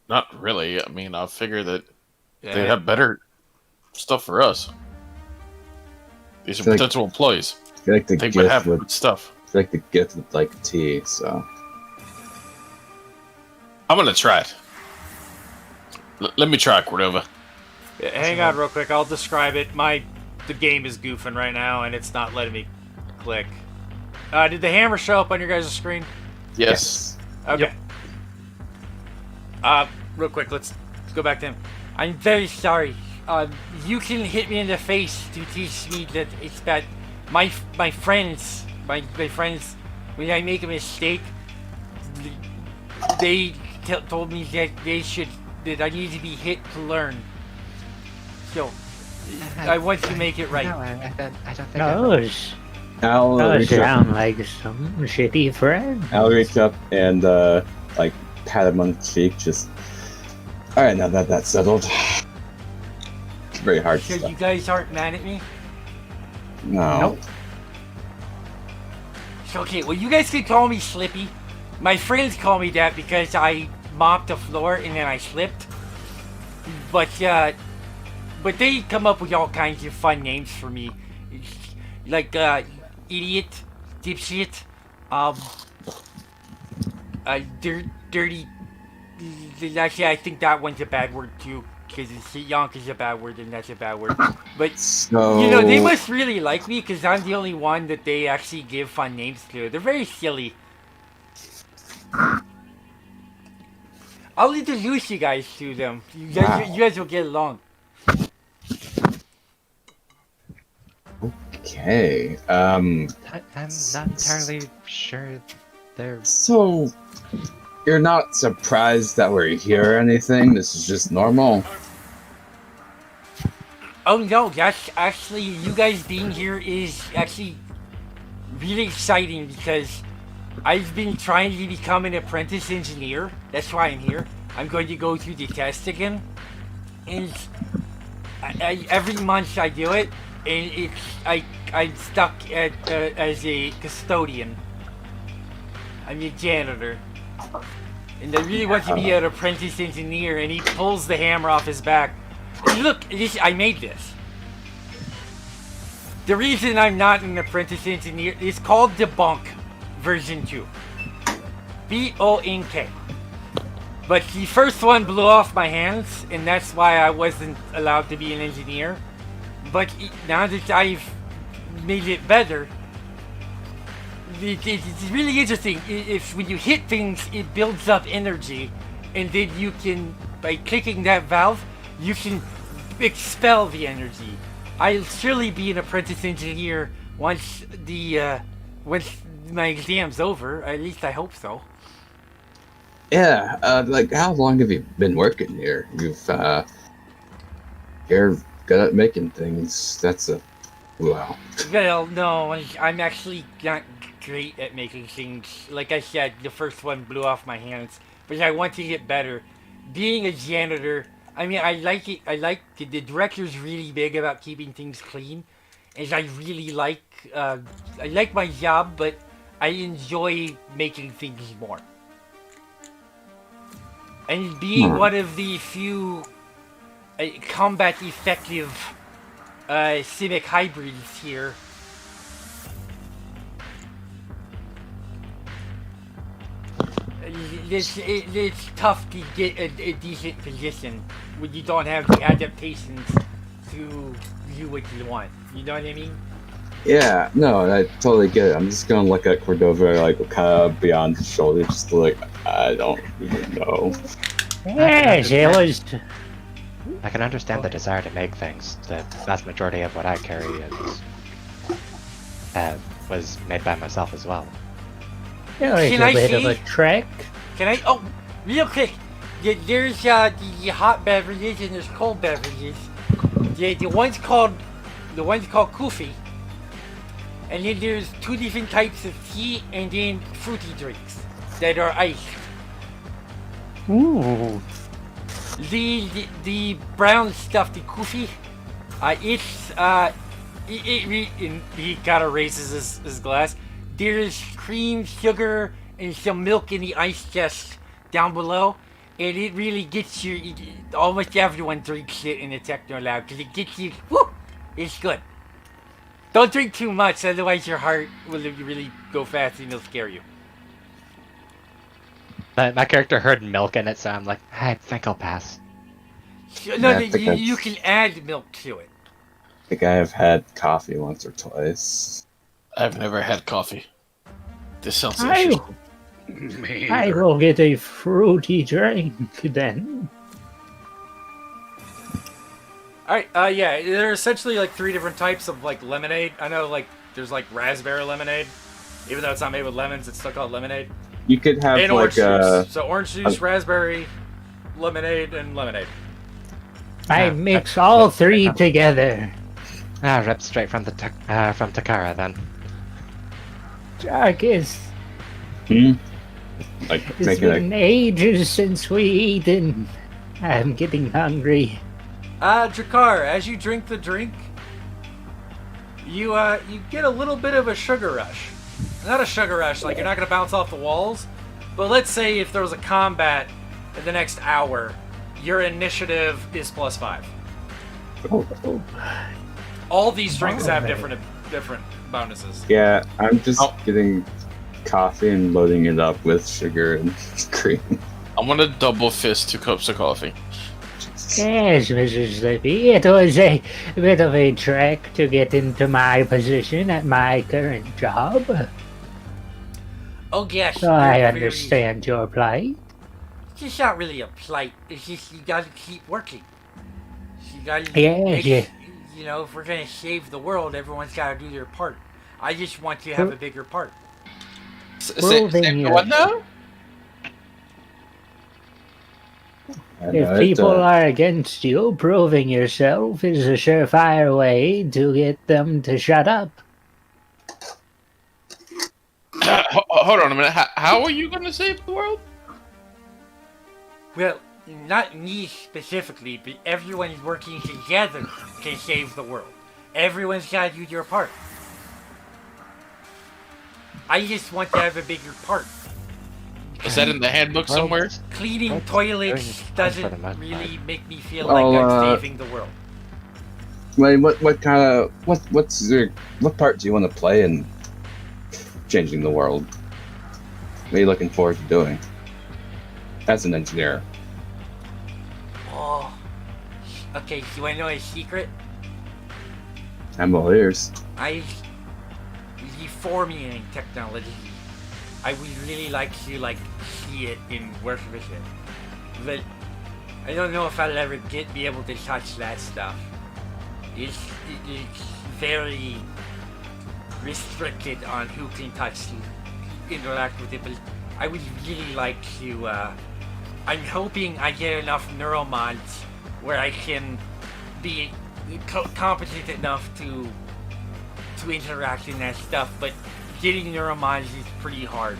Not really. I mean, I figure that they have better stuff for us. These are potential employees. I feel like the They would gift have would, good stuff. I feel like the gift would like tea, so. I'm gonna try it. Let me try, Cordova. Yeah, hang on real quick, I'll describe it. The game is goofing right now and it's not letting me click. Did the hammer show up on your guys' screen? Yes. Okay. Real quick, let's go back to him. I'm very sorry. You can hit me in the face to teach me that it's bad. My friends, when I make a mistake, they told me that I need to be hit to learn. So, I want to make it right. No, I don't think Those I'll sound like some shitty friend. I'll reach up and like pat him on the cheek. Just all right. Now that that's settled, it's very hard. So Stuff. you guys aren't mad at me? No. Nope. Okay, well you guys can call me Slippy. My friends call me that because I mopped the floor and then I slipped. But they come up with all kinds of fun names for me. Like, idiot, dipshit, dirty. Actually, I think that one's a bad word too, because yonk is a bad word and that's a bad word. But, So you know, they must really like me because I'm the only one that they actually give fun names to. They're very silly. I'll introduce you guys to them. You guys will get along. Okay. I'm not entirely sure they're... So you're not surprised that we're here or anything? This is just normal. Oh no, that's actually, you guys being here is actually really exciting because I've been trying to become an apprentice engineer. That's why I'm here. I'm going to go through the test again. And every month I do it, and I'm stuck as a custodian. I'm a janitor. And I really want to be an apprentice engineer, and he pulls the hammer off his back. And look, I made this. The reason I'm not an apprentice engineer is called Debunk version 2. B-O-N-K. But the first one blew off my hands, and that's why I wasn't allowed to be an engineer. But now that I've made it better, it's really interesting. If when you hit things, it builds up energy, and then you can, by clicking that valve, you can expel the energy. I'll surely be an apprentice engineer once my exam's over. At least I hope so. Yeah. Like, how long have you been working here? You're good at making things. That's a wow. Well, no, I'm actually not great at making things. Like I said, the first one blew off my hands, but I want to get better. Being a janitor, I mean, I like it. The director's really big about keeping things clean, and I really like my job, but I enjoy making things more. And being one of the few combat effective Civic hybrids here, it's tough to get a decent position when you don't have the adaptations to do what you want. You know what I mean? Yeah, no, I totally get it. I'm just gonna look at Cordova like kind of beyond his shoulder, just like I don't even know. Yes, it was. I can understand the desire to make things. The vast majority of what I carry was made by myself as well. It was Can a I bit of see? a trek. Can I? Oh, real quick. There's the hot beverages and there's cold beverages. The one's called Kufi, and then there's 2 different types of tea and then fruity drinks that are iced. Ooh. The brown stuff, the Kufi, and he kind of raises his glass. There's cream, sugar, and some milk in the ice chest down below, and it really gets you. Almost everyone drinks it in the Techno Lab because it gets you. Woo! It's good. Don't drink too much, otherwise your heart will really go fast and it'll scare you. My character heard milk in it, so I'm like, I think I'll pass. No, I think you can add milk to it. I think I have had coffee once or twice. I've never had coffee. This sounds I, interesting. I will get a fruity drink then. Alright, yeah, there are essentially like 3 different types of like lemonade. I know like there's like raspberry lemonade. Even though it's not made with lemons, it's still called lemonade. You could have And like orange juice. So orange juice, raspberry, lemonade, and lemonade. I mix all 3 together. Ripped straight from from Takara then. Jarkus, like it's making been ages since we eaten. I'm getting hungry. Drakar, as you drink the drink, you get a little bit of a sugar rush. Not a sugar rush, like you're not gonna bounce off the walls, but let's say if there was a combat in the next hour, your initiative is +5. Oh, All these drinks have different bonuses. Yeah, I'm just getting coffee and loading it up with sugar and cream. I'm gonna double fist 2 cups of coffee. yes, Mrs. Lippy. It was a bit of a trek to get into my position at my current job. Oh yes, So I you're understand your plight. It's just not really a plight. It's just you gotta keep working. You gotta Yeah. You know, if we're gonna save the world, everyone's gotta do their part. I just want to have a bigger part. Proving What now? If people are against you, proving yourself is a surefire way to get them to shut up. Hold on a minute. How are you gonna save the world? Well, not me specifically, but everyone's working together to save the world. Everyone's gotta do their part. I just want to have a bigger part. Is that in the handbook somewhere? Cleaning toilets doesn't really make me feel like Well, I'm saving the world. Wait, what kind of what part do you want to play in changing the world? What are you looking forward to doing as an engineer? Oh, okay. You wanna know a secret? I'm all ears. Reforming technology. I would really like to see it and work with it, but I don't know if I'll ever be able to touch that stuff. It's very restricted on who can touch to interact with it, but I would really like to. I'm hoping I get enough neuromods where I can be competent enough to interact in that stuff, but getting neuromods is pretty hard.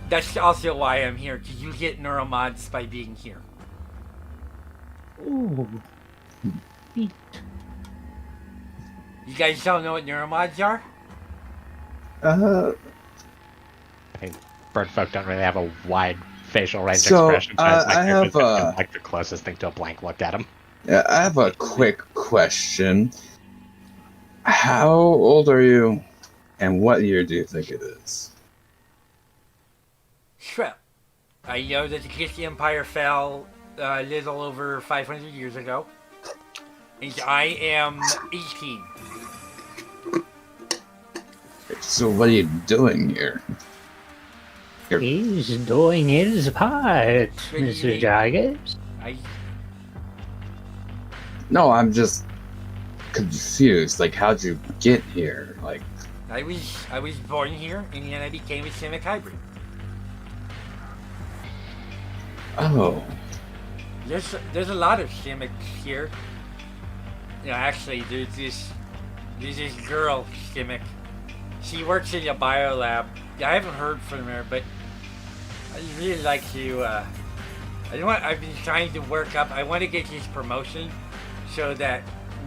That's also why I'm here, because you get neuromods by being here. Ooh. You guys don't know what neuromods are? I mean, bird folk don't really have a wide facial range So, expression. I have, like the closest thing to a blank looked at him. Yeah, I have a quick question. How old are you, and what year do you think it is? Sure. I know that the Christian Empire fell a little over 500 years ago. And I am 18. So what are you doing here? He's doing his part, Mr. Jargus. No, I'm just confused. Like, how'd you get here? Like, I was born here, and then I became a Simic hybrid. oh, There's a lot of Simics here. You know, actually, there's this girl Simic. She works in a biolab. I haven't heard from her, but I really like to. I've been trying to work up. I want to get this promotion, so that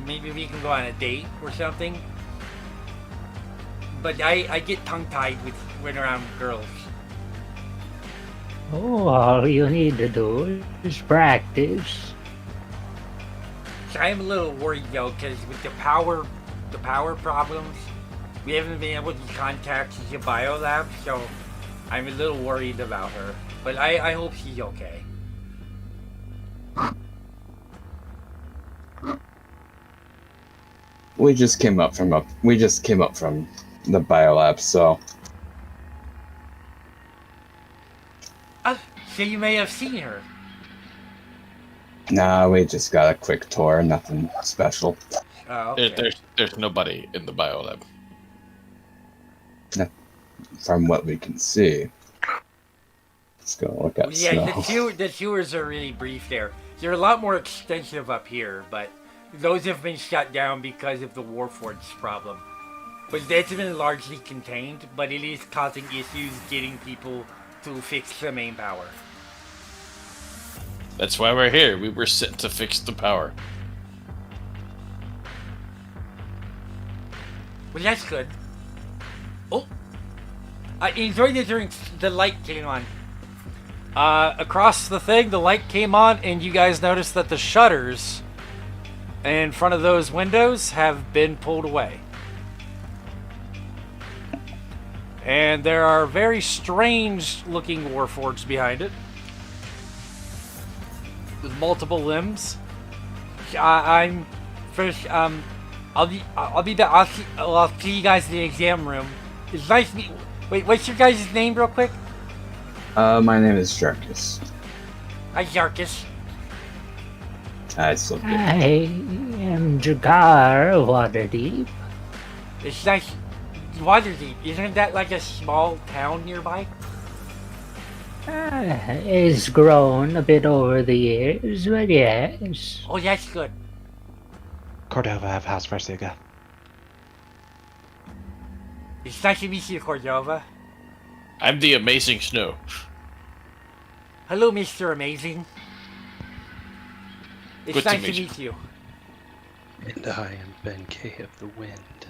maybe we can go on a date or something. But I get tongue-tied when around girls. Oh, all you need to do is practice. So I'm a little worried though, because with the power problems, we haven't been able to contact the biolab, so I'm a little worried about her. But I hope she's okay. we just came up from the biolab, so So you may have seen her. nah, we just got a quick tour, nothing special. Oh, okay. There's nobody in the biolab. From what we can see. Let's go look at Yeah, snow. the tours are really brief there. They're a lot more extensive up here, but those have been shut down because of the Warforged problem. But that's been largely contained, but it is causing issues getting people to fix the main power. That's why we're here. We were sent to fix the power. Well, that's good. Oh! I enjoyed it during the light came on. Across the thing, the light came on, and you guys noticed that the shutters in front of those windows have been pulled away. And there are very strange looking warforged behind it. With multiple limbs. I'm first, I'll be back. I'll see you guys in the exam room. It's nice to meet. Wait, what's your guys' name, real quick? My name is Jarkus. Hi, Jarkus. I still good. I am Jagar Waterdeep. It's nice. Waterdeep. Isn't that like a small town nearby? It's grown a bit over the years, but yes. Oh, that's good. Cordova have house for Suga. It's nice to meet you, Cordova. I'm the amazing Snow. Hello, Mr. Amazing. It's Good to nice to meet you. meet you. And I am Ben K of the Wind.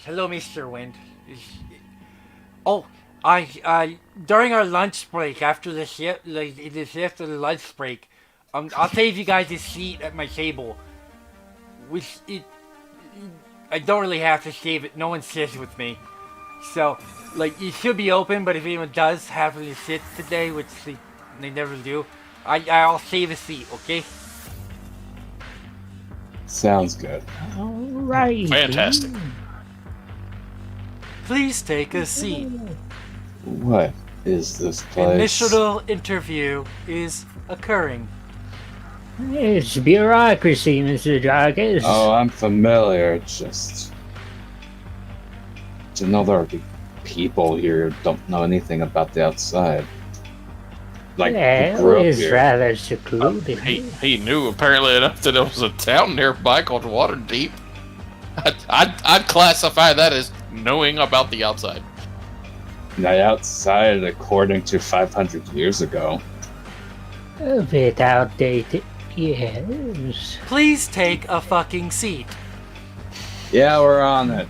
Hello, Mr. Wind. Oh, during our lunch break, after the shift, after the lunch break, I'll save you guys a seat at my table. I don't really have to save it. No one sits with me. So, it should be open, but if anyone does happen to sit today, which they never do, I'll save a seat, okay? Sounds good. Alright. Fantastic. Please take a seat. What is this place? Initial interview is occurring. It's bureaucracy, Mr. Jarkus. Oh, I'm familiar. Just to know there are people here who don't know anything about the outside. Like, yeah, who grew up it's here. rather secluded. He knew apparently enough that there was a town nearby called Waterdeep. I'd classify that as knowing about the outside. The outside, according to 500 years ago. A bit outdated, yes. Please take a fucking seat. Yeah, we're on it.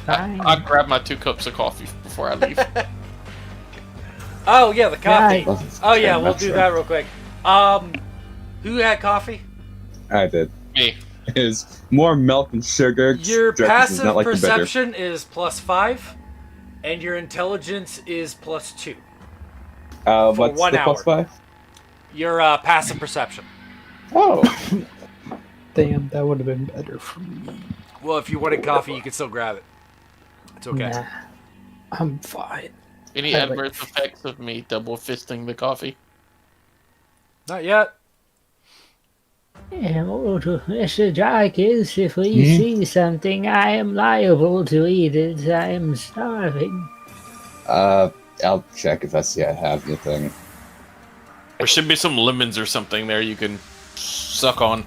Fine. I'd grab my 2 cups of coffee before I leave. Oh yeah, the coffee. Right. Oh yeah, we'll do Metro. that real quick. Who had coffee? I did. Me. It's more milk and sugar. Your Jarkus is passive not like the better. perception is +5, and your intelligence is +2. What's 1 the hour. plus 5? Your passive perception. Oh, Damn, that would have been better for me. Well, if you wanted coffee, you could still grab it. It's okay. Nah, I'm fine. Any I like- adverse effects of me double fisting the coffee? Not yet. Mr. Jarkis, if we see something, I am liable to eat it. I am starving. I'll check if I see I have anything. There should be some lemons or something there you can suck on.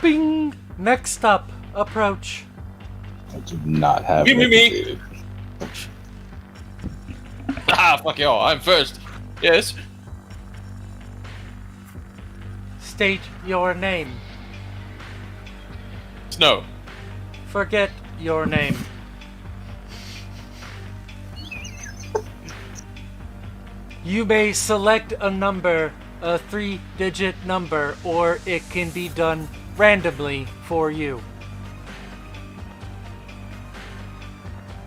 Bing! Next up, approach. I do not have Give me anything. Ah, fuck y'all, I'm first. Yes. State your name. Snow. Forget your name. You may select a number, a 3-digit number, or it can be done randomly for you.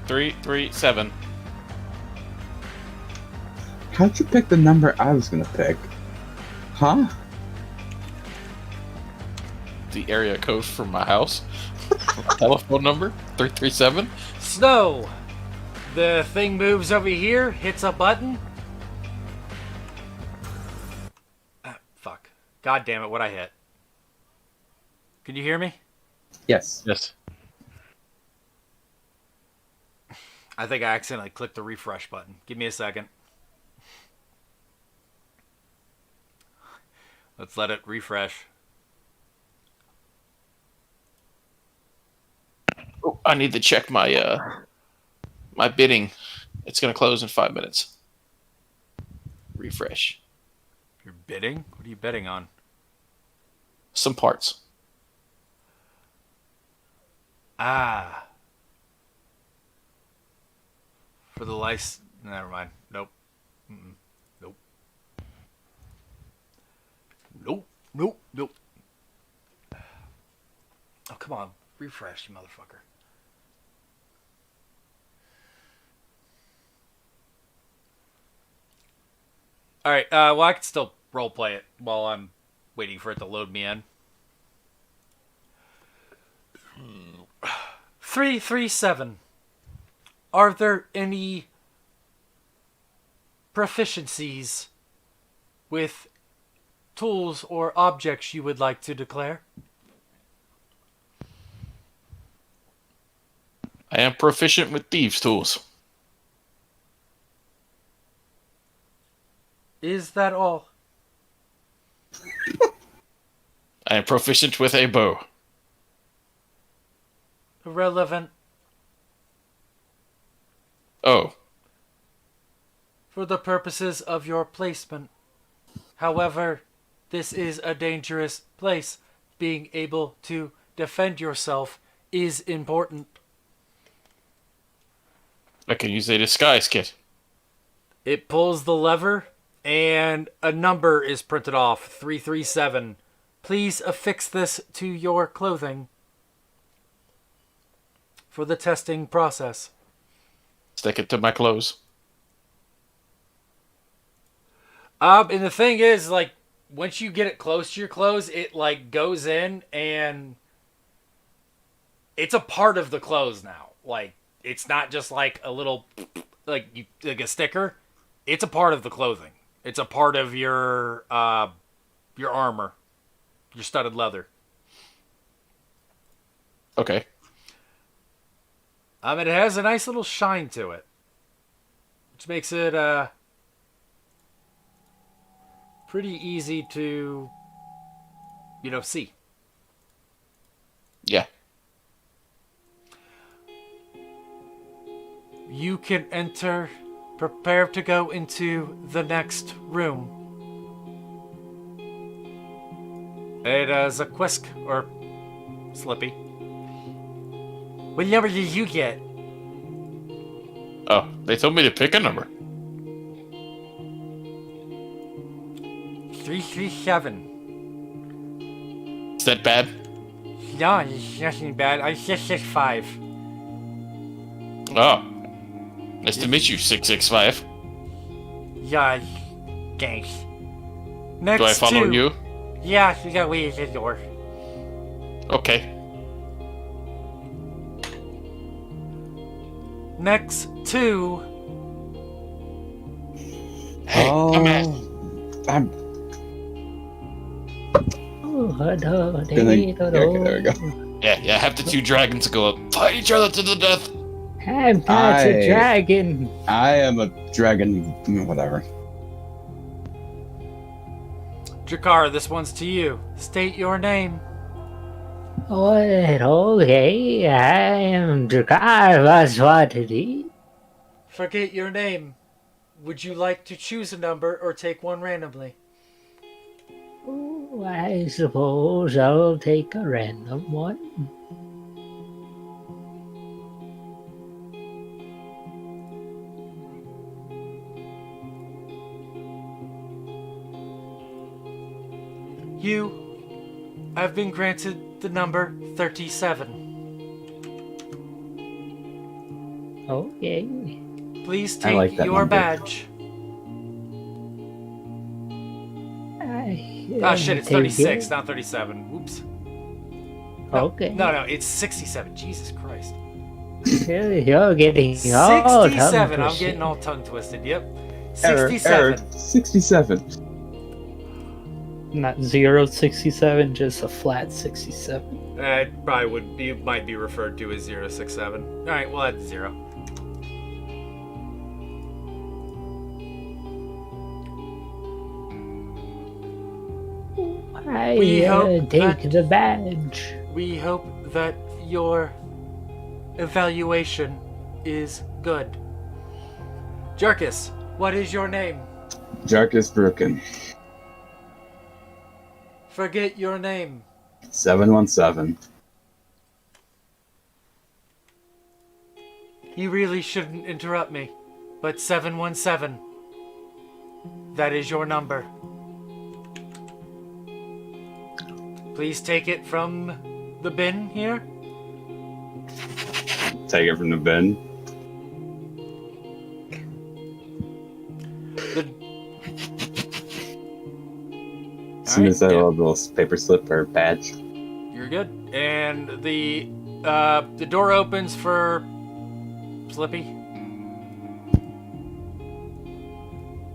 337. How'd you pick the number I was gonna pick? Huh? The area code for my house. Telephone number 337. Snow! The thing moves over here, hits a button. Fuck. God damn it, what I hit. Can you hear me? Yes. Yes. I think I accidentally clicked the refresh button. Give me a second. Let's let it refresh. Oh, I need to check my my bidding. It's gonna close in 5 minutes. Refresh. You're bidding? What are you betting on? Some parts. Ah. For the license. Never mind. Nope. Mm-mm. Nope. Nope. Nope. Nope. Oh, come on. Refresh, you motherfucker. Alright, well, I can still roleplay it while I'm waiting for it to load me in. 337. Are there any proficiencies with tools or objects you would like to declare? I am proficient with thieves' tools. Is that all? I am proficient with a bow. Irrelevant. Oh, For the purposes of your placement. However, this is a dangerous place. Being able to defend yourself is important. I can use a disguise kit. It pulls the lever, and a number is printed off, 337. Please affix this to your clothing for the testing process. Stick it to my clothes. And the thing is, like, once you get it close to your clothes, it, like, goes in, and it's a part of the clothes now. Like, it's not just, like, a little, like a sticker. It's a part of the clothing. It's a part of your armor, your studded leather. Okay. It has a nice little shine to it, which makes it pretty easy to, see. Yeah. You can enter. Prepare to go into the next room. It is a Quisk, or Slippy. What number did you get? Oh, they told me to pick a number. 337. Is that bad? No, it's nothing bad. I said 65. Oh. Nice to meet you, 665. Yeah, Thanks. Next Do I follow two. you? Yeah, you got way to the door. Okay. Next two. Hey, come back. I'm Oh, gonna. Okay, there we go. Yeah, have the two dragons go up. Fight each other to the death. I'm not a dragon. I am a dragon. Whatever. Jakar, this one's to you. State your name. What? Okay, I am Drakar Vaswatadi. Forget your name. Would you like to choose a number or take one randomly? Oh, I suppose I'll take a random one. You have been granted the number 37. Okay. Please I like take that your number. badge. I, Oh shit, it's take 36, it. not 37. Whoops. Okay. No, it's 67. Jesus Christ. You're getting all 67. I'm tongue-twisted. getting all tongue twisted. Yep. Error. 67. 67. Not 067, just a flat 67. It probably would be, might be referred to as 067. Alright, we'll add 0. I We hope take that- the badge. We hope that your evaluation is good. Jerkus, what is your name? Jarkus Broken. Forget your name. 717. You really shouldn't interrupt me, but 717. That is your number. Please take it from the bin here. Take it from the bin. The... As soon as I Alright, have a little paper slip or badge. You're good. And the door opens for Slippy.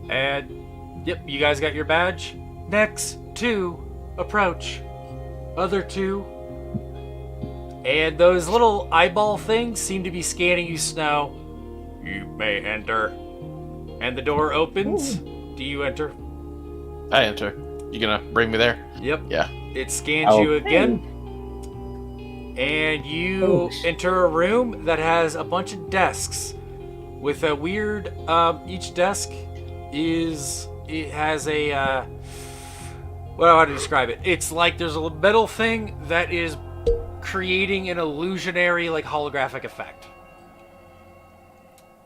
And yep, you guys got your badge. Next two approach. Other two. And those little eyeball things seem to be scanning you, Snow. You may enter. And the door opens. Do you enter? I enter. You gonna bring me there? Yep. Yeah. It scans Oh. you again. And you enter a room that has a bunch of desks with a weird each desk has a what do I want to describe it? It's like there's a metal thing that is creating an illusionary like holographic effect.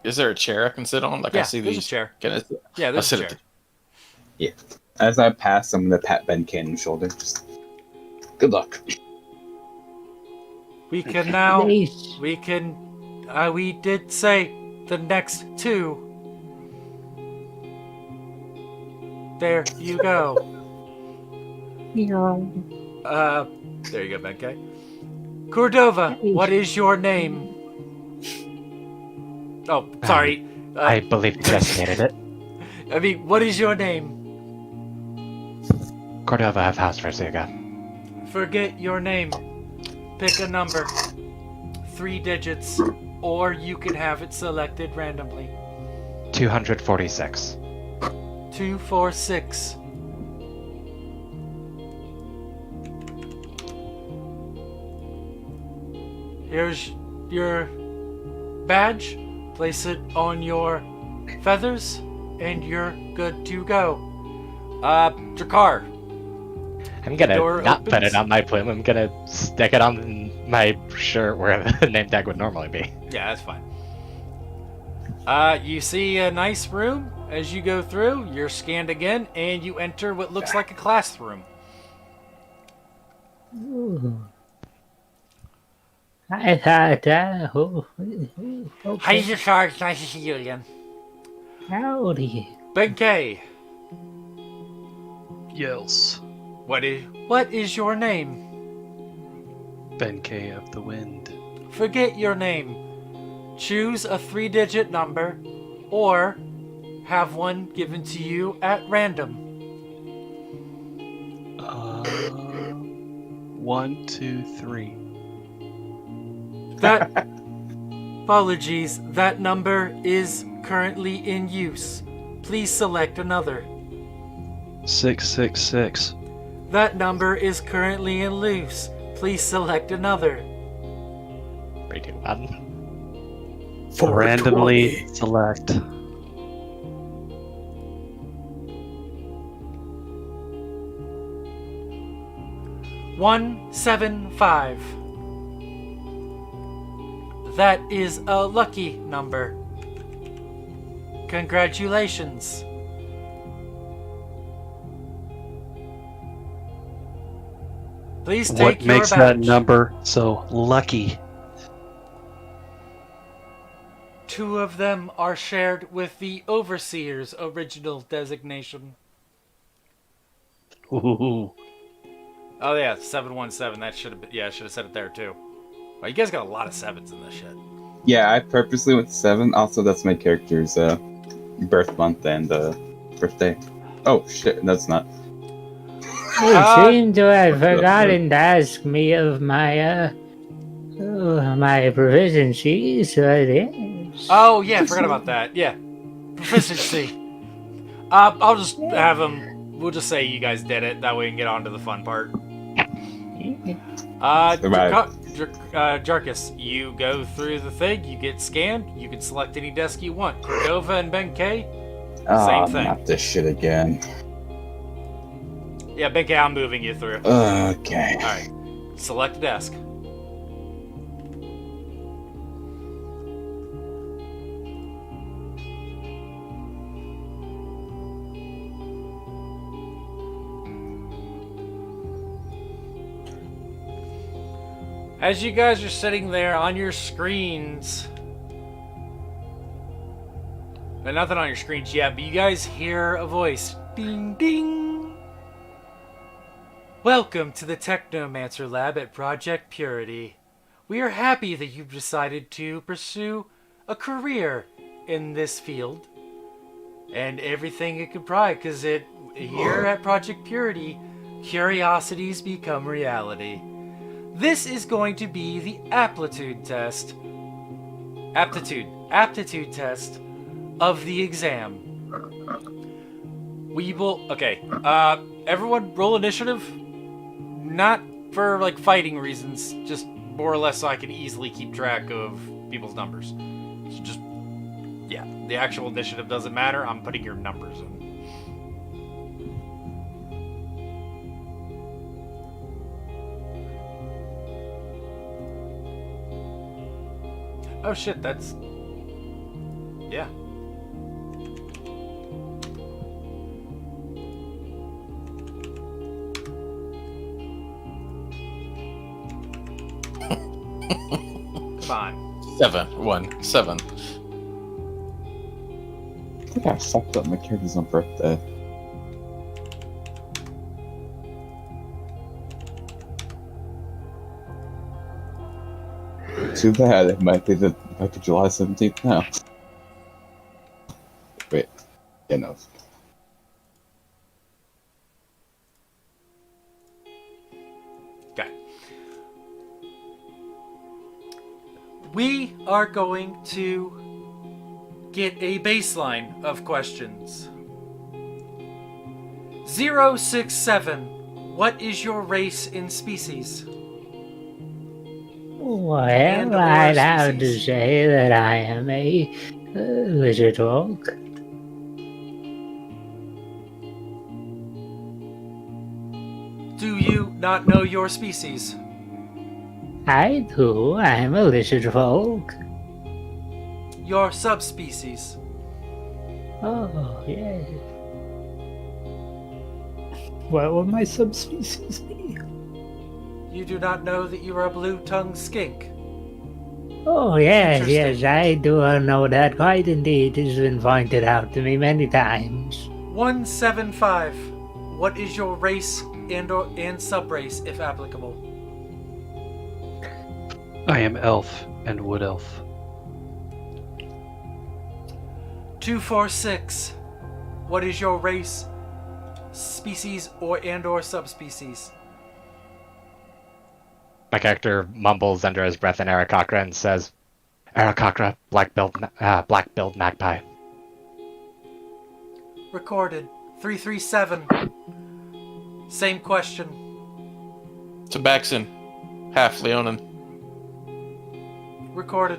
Is there a chair I can sit on? Like Yeah, I see there's a these. chair. Can I, Yeah, I'll there's a sit chair. at As I pass, I'm gonna pat Ben Cannon's shoulder. Just, good luck. We can now Nice. we did say the next two. There you go. There you go, Benkei. Cordova, what is your name? Oh, sorry. I believe you estimated it. I mean, what is your name? Cordova of House Versuga. Forget your name. Pick a number. 3 digits. Or you can have it selected randomly. 246. 246. Here's your badge. Place it on your feathers, and you're good to go. Drakar. I'm gonna door not put opens. it on my plume. I'm gonna stick it on my shirt where the name tag would normally be. Yeah, that's fine. You see a nice room as you go through. You're scanned again, and you enter what looks like a classroom. Ooh. I thought, Hi, okay. Drakar. Nice to see you again. Howdy. Benkei, Yes. What is your name? Benkei of the Wind. Forget your name. Choose a 3-digit number, or have one given to you at random. 1, 2, 3. That apologies, that number is currently in use. Please select another. 666. That number is currently in use. Please select another. 3, 2, 1. Randomly select. One, 7, 5. That is a lucky number. Congratulations. Please take What your makes that badge. number so lucky? 2 of them are shared with the Overseer's original designation. Ooh. Oh yeah, 717. That should have been. Yeah, I should have said it there too. Wow, you guys got a lot of 7s in this shit. Yeah, I purposely went 7. Also, that's my character's birth month and birthday. Oh shit, that's not. You seem to have forgotten to ask me of my my proficiency, so it is. Oh yeah, forgot about that. Yeah, proficiency. I'll just have them. We'll just say you guys did it. That way we can get on to the fun part. Jarkus, you go through the thing. You get scanned. You can select any desk you want. Cordova and Benkei, same thing. Not this shit again. Yeah, Benkei, I'm moving you through. Okay. All right, select a desk. As you guys are sitting there on your screens, and nothing on your screens yet, but you guys hear a voice. Ding, ding. Welcome to the Technomancer Lab at Project Purity. We are happy that you've decided to pursue a career in this field and everything it could provide, because here at Project Purity, curiosities become reality. This is going to be the aptitude test of the exam. We will, okay, everyone roll initiative. Not for like fighting reasons, just more or less so I can easily keep track of people's numbers. So just, yeah, the actual initiative doesn't matter. I'm putting your numbers in. Oh shit, that's... Yeah. Come on. 7, 1, 7. I think I fucked up my character's on birthday. Too bad. It might be July 17th now. Wait. Yeah, no. Okay. We are going to get a baseline of questions. 067. What is your race and species? Well, I'd have to say that I am a lizard folk. Do you not know your species? I do. I am a lizard folk. Your subspecies? Oh, yes. What would my subspecies be? You do not know that you are a blue-tongued skink? Oh, yes, Interesting. yes, I do know that quite indeed. It has been pointed out to me many times. 175. what is your race and subrace, if applicable? I am elf and wood elf. 246. What is your race, species, or subspecies? My character mumbles under his breath in Aarakocra and says, Aarakocra, black-billed magpie. Recorded. 337. Same question. Tabaxin, half Leonin. Recorded.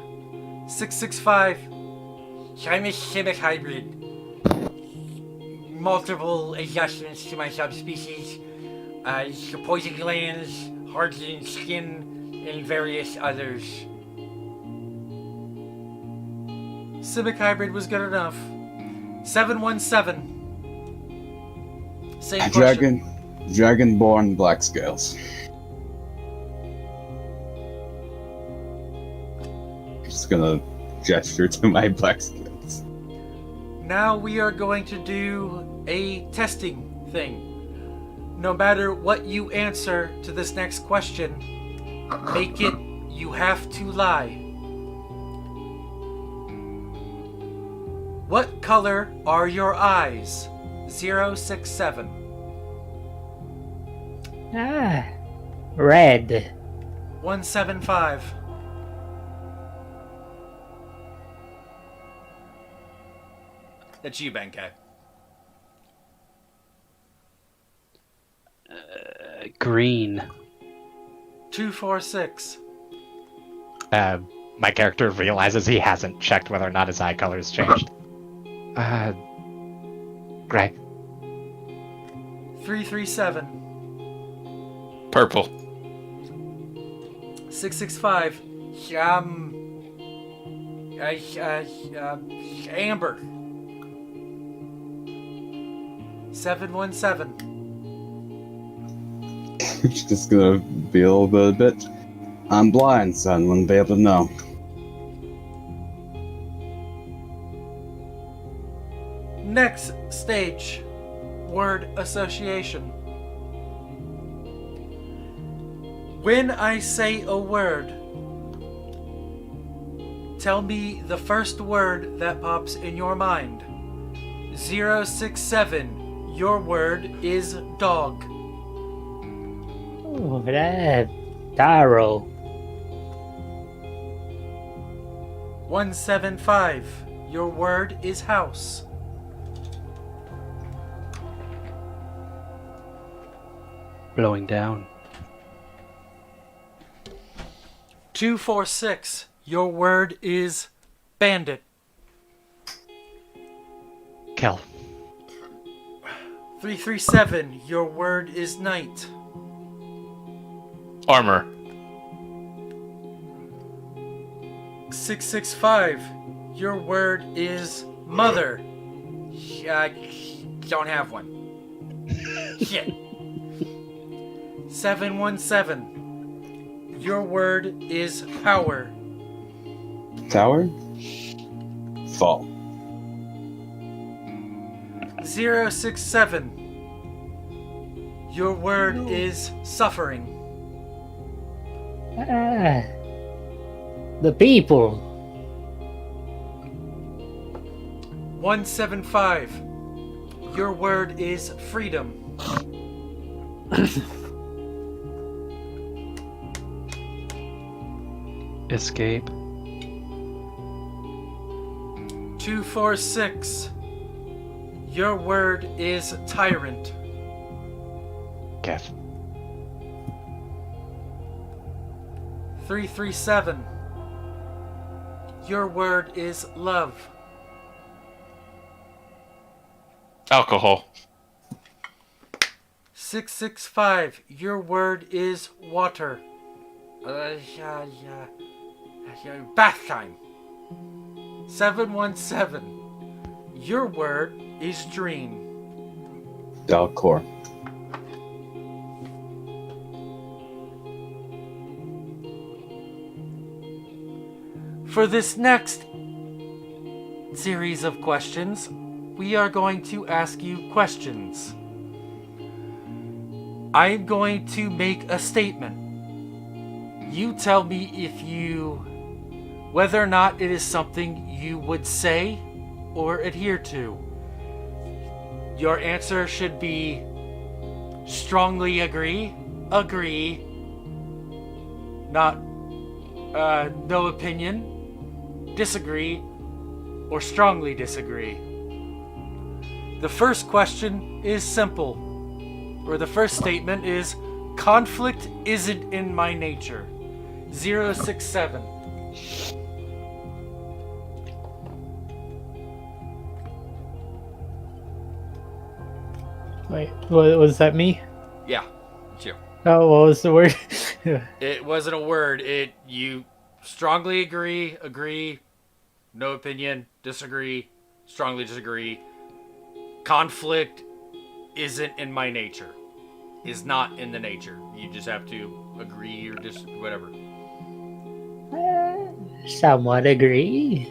665. I'm a civic hybrid. Multiple adjustments to my subspecies. Poison glands, hardened skin, and various others. Civic hybrid was good enough. 717. Same question. Dragonborn black scales. Just gonna gesture to my black scales. Now we are going to do a testing thing. No matter what you answer to this next question, make it you have to lie. What color are your eyes? 067. Red. 175. That's you, Benkei. Green. 246. My character realizes he hasn't checked whether or not his eye color has changed. Gray. 337. Purple. 665. Amber. 717. Just gonna be a little bit. I'm blind, so I wouldn't be able to know. Next stage. Word association. When I say a word, tell me the first word that pops in your mind. 067. Your word is dog. Oh, that Taro. 175. Your word is house. Blowing down. 246. Your word is bandit. Kill. 337. Your word is knight. Armor. 665. Your word is mother. Don't have one. Shit. 717. Your word is power. Tower? Fall. 067. Your word is suffering. The people. 175. Your word is freedom. Escape. 246. Your word is tyrant. Kev. 337. Your word is love. Alcohol. 665. Your word is water. Bath time. 717. Your word is dream. Dalcor. For this next series of questions, we are going to ask you questions. I'm going to make a statement. You tell me whether or not it is something you would say or adhere to. Your answer should be strongly agree, not no opinion, disagree, or strongly disagree. The first question is simple, or the first statement is, conflict isn't in my nature. 067. Wait, what was that me? Yeah, it's you. Oh, what was the word? It wasn't a word. You strongly agree, no opinion, disagree, strongly disagree. Conflict isn't in my nature. Is not in the nature. You just have to agree or whatever. Somewhat agree.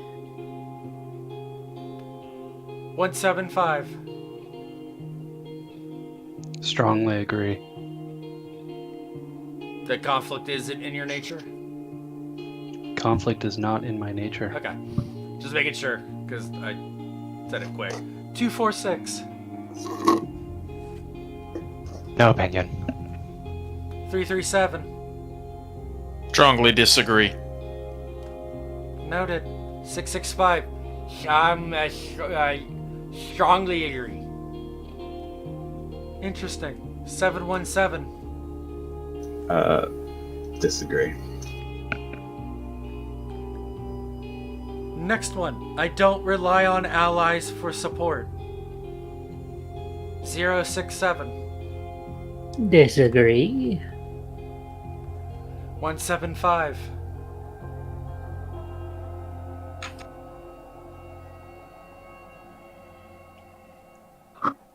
175. Strongly agree. That conflict isn't in your nature? Conflict is not in my nature. Okay. Just making sure, because I said it quick. 246. No opinion. 337. Strongly disagree. Noted. 665. I'm strongly agree. Interesting. 717. Disagree. Next one. I don't rely on allies for support. 067. Disagree. 175.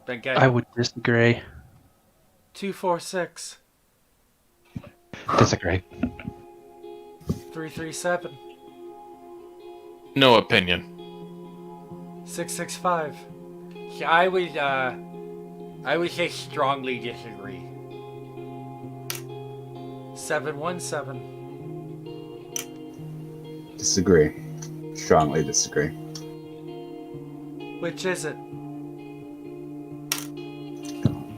Thank I you. would disagree. 246. Disagree. 337. No opinion. 665. I would say strongly disagree. 717. Disagree. Strongly disagree. Which is it?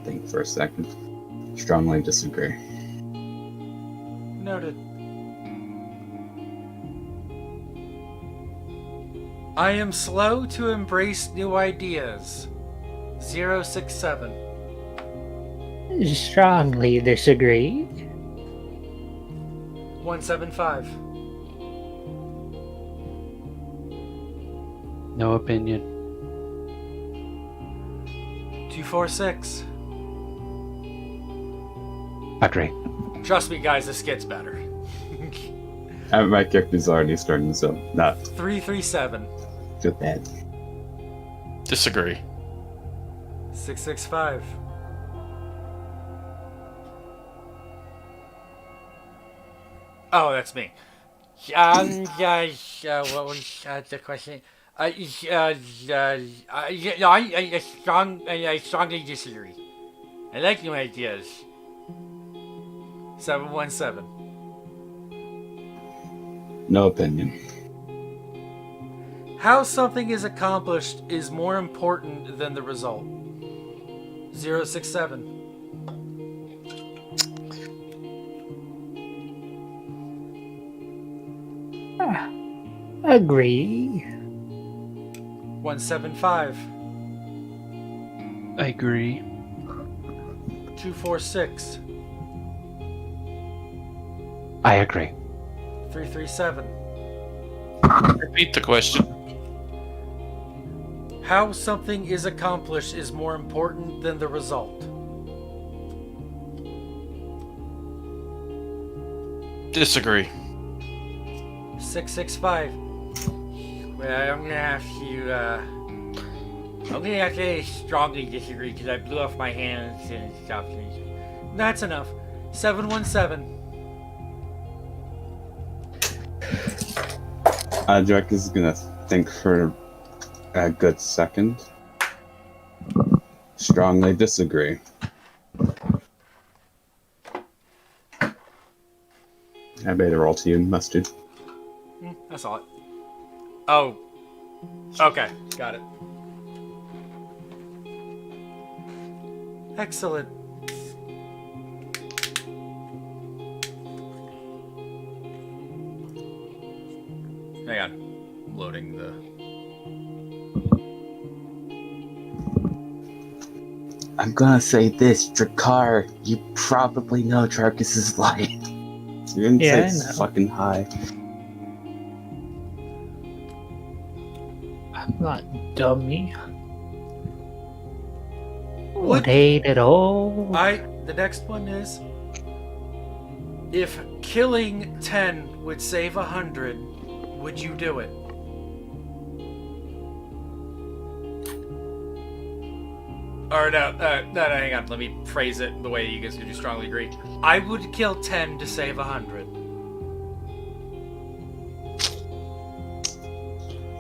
Think for a second. Strongly disagree. Noted. I am slow to embrace new ideas. 067. Strongly disagree. 175. No opinion. 246. Agree. Trust me, guys, this gets better. My character's already starting, so not 337. too bad. Disagree. 665. Oh, that's me. What was the question? I strongly disagree. I like new ideas. 717. No opinion. How something is accomplished is more important than the result. 067. Agree. 175. I agree. 246. I agree. 337. Repeat the question. How something is accomplished is more important than the result. Disagree. 665. Well, I'm gonna have to strongly disagree because I blew off my hands and stuff. That's enough. 717. Jack is gonna think for a good second. Strongly disagree. I made a roll to you, Mustard. I saw it. Oh. Okay, got it. Excellent. Hang on. I'm loading the... I'm gonna say this, Drakkar, you probably know Trarkus is light. You didn't Yeah, say I it's know. fucking high. I'm not dummy. What? What ain't at all? The next one is... If killing 10 would save 100, would you do it? Or no, hang on. Let me phrase it the way you guys do strongly agree. I would kill 10 to save 100.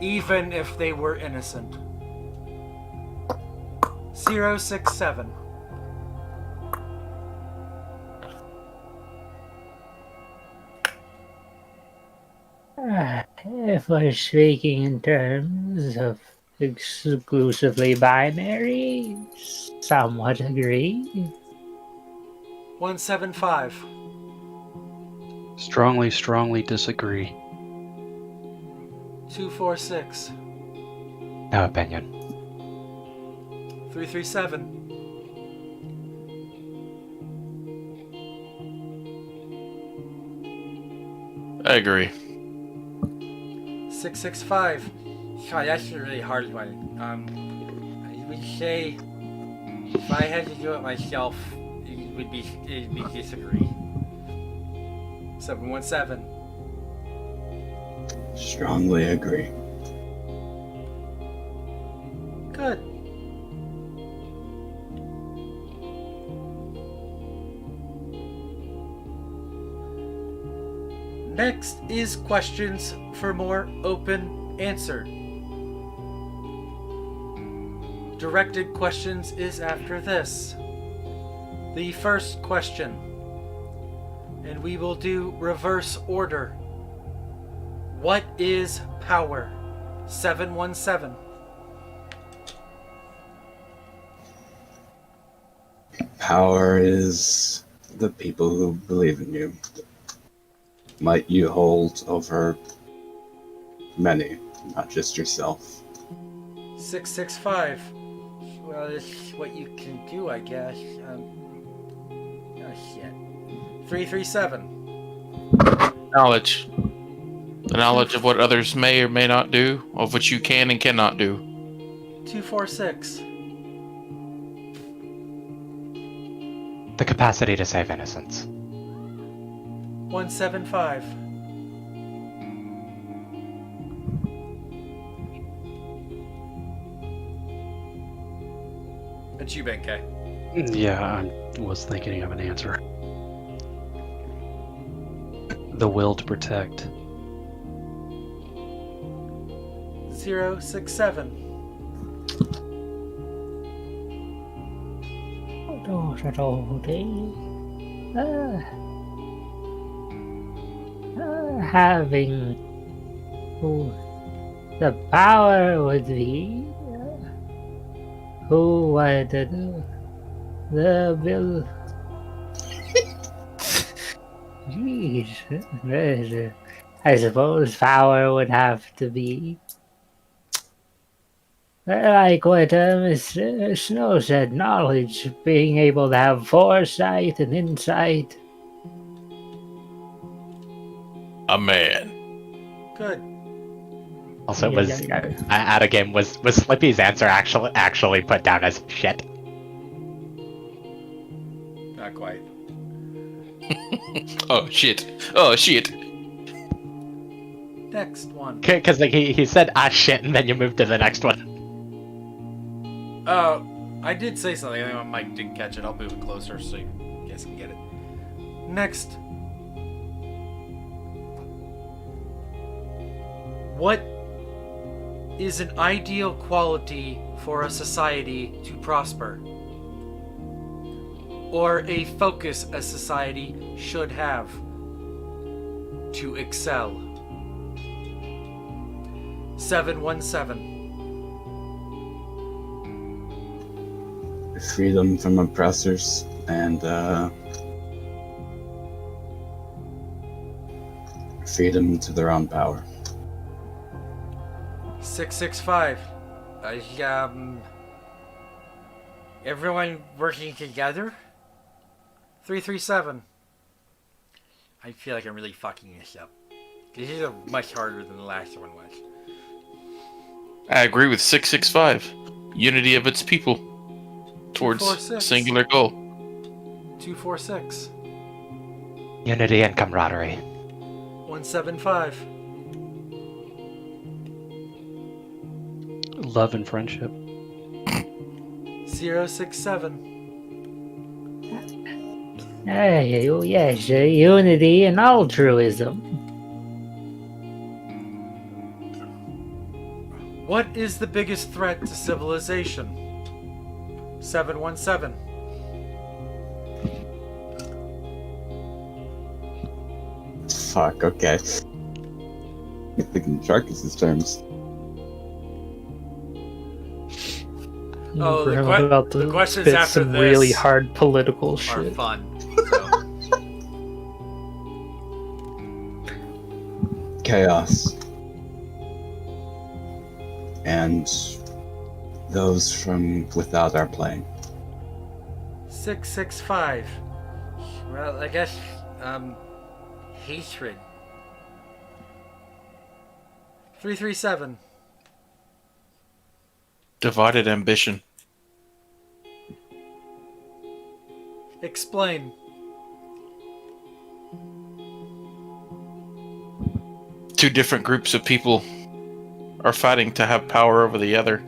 Even if they were innocent. 067. If we're speaking in terms of exclusively binary, somewhat agree. 175. Strongly disagree. 246. No opinion. 337. I agree. 665. God, that's a really hard one. I would say if I had to do it myself, it'd be disagree. 717. Strongly agree. Good. Next is questions for more open answer. Directed questions is after this. The first question, and we will do reverse order. What is power? 717. Power is the people who believe in you. Might you hold over many, not just yourself. 665. Well, it's what you can do, I guess. Oh shit. 337. Knowledge. The knowledge of what others may or may not do, of what you can and cannot do. 246. The capacity to save innocence. 175. It's you, Benkei. Yeah, I was thinking of an answer. The will to protect. 067. Having the power would be who would the bill. Jeez, I suppose power would have to be like what Mr. Snow said, knowledge, being able to have foresight and insight. A man. Good. Also, Yeah, was yeah, yeah. out of game. Was Slippy's answer actually put down as shit? Not quite. Oh shit. Oh shit. Next one. Because like he said shit, and then you moved to the next one. I did say something. I think my mic didn't catch it. I'll move it closer so you guys can get it. Next. What is an ideal quality for a society to prosper? Or a focus a society should have? to excel. 717. Freedom from oppressors and freedom to their own power. 665. Everyone working together? 337. I feel like I'm really fucking this up. This is much harder than the last one was. I agree with 665. Unity of its people towards 246. singular goal. 246. Unity and camaraderie. 175. Love and friendship. 067. Hey, oh yes, unity and altruism. What is the biggest threat to civilization? 717. Fuck, okay. I'm thinking Sharkus' terms. Oh, the We're about to the questions spit after some this really hard political are shit. fun. So. Chaos. And those from without our plane. 665. Well, I guess, hatred. 337. Divided ambition. Explain. Two different groups of people are fighting to have power over the other.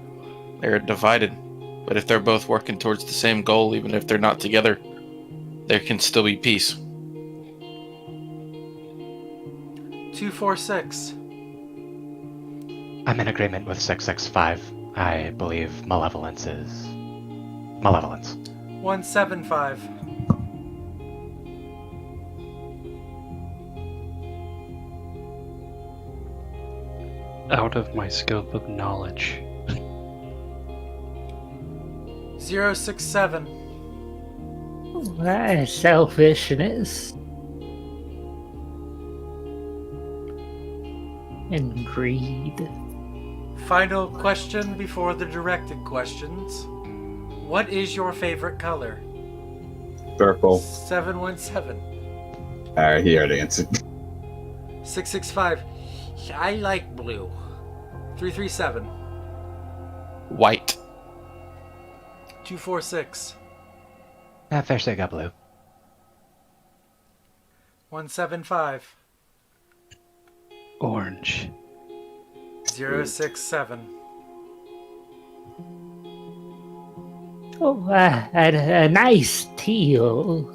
They're divided. But if they're both working towards the same goal, even if they're not together, there can still be peace. 246. I'm in agreement with 665. I believe malevolence is malevolence. 175. Out of my scope of knowledge. 067. Selfishness. And greed. Final question before the directed questions. What is your favorite color? Purple. 717. Alright, he already answered. 665. I like blue. 337. White. 246. First I got blue. 175. Orange. 067. Oh, a nice teal.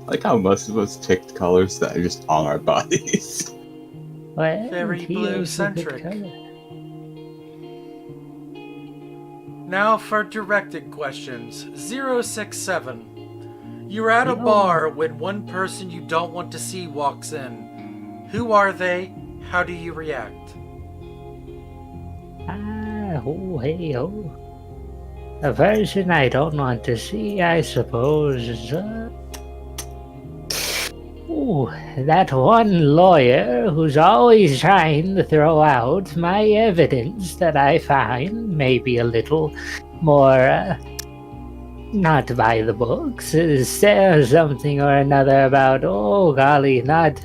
I like how most of us picked colors that are just on our bodies. Well, Very teal's a good blue-centric. color. Now for directed questions. 067. You're at a bar when one person you don't want to see walks in. Who are they? How do you react? Oh, hey, oh. A person I don't want to see, I suppose, is, that one lawyer who's always trying to throw out my evidence that I find maybe a little more, not by the books. Say something or another about, oh golly, not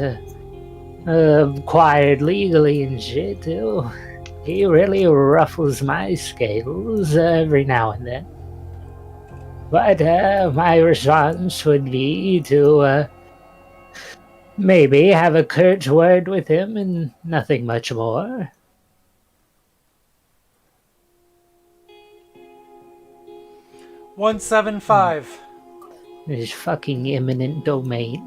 acquired legally and shit. Oh, he really ruffles my scales every now and then. But my response would be to maybe have a curt word with him and nothing much more. One 175. His fucking eminent domain.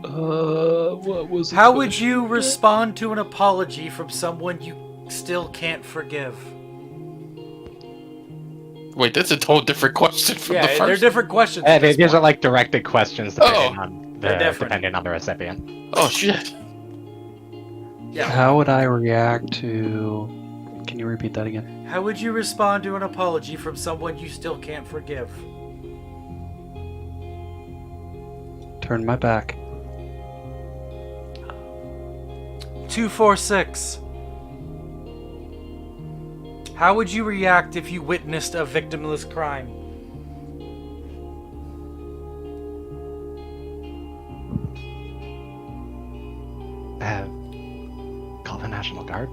What was the How would question you again? respond to an apology from someone you still can't forgive? Wait, that's a whole different question from the Yeah, first. they're different questions. Yeah, at this these are point. like directed questions depending Oh. on They're different. the recipient. Oh shit! Yeah. How would I react to? Can you repeat that again? How would you respond to an apology from someone you still can't forgive? Turn my back. 246. How would you react if you witnessed a victimless crime? Call the National Guard.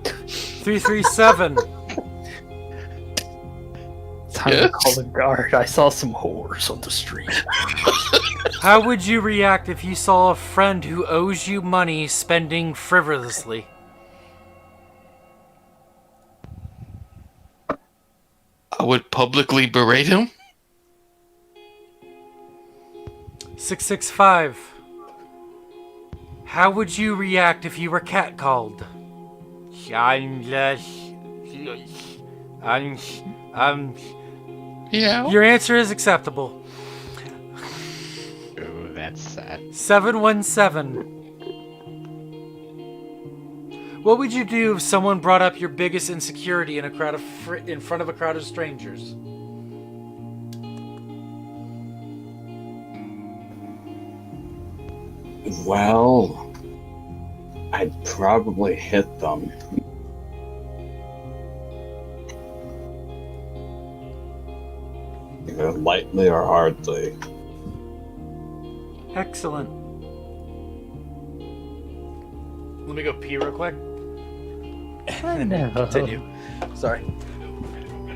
337. Time to call the guard. I saw some whores on the street. How would you react if you saw a friend who owes you money spending frivolously? I would publicly berate him. 665. How would you react if you were catcalled? Yeah. Your answer is acceptable. Ooh, that's sad. 717. What would you do if someone brought up your biggest insecurity in a crowd of in front of a crowd of strangers? Well, I'd probably hit them. Either lightly or hardly. Excellent. Let me go pee real quick. No. Continue. Sorry.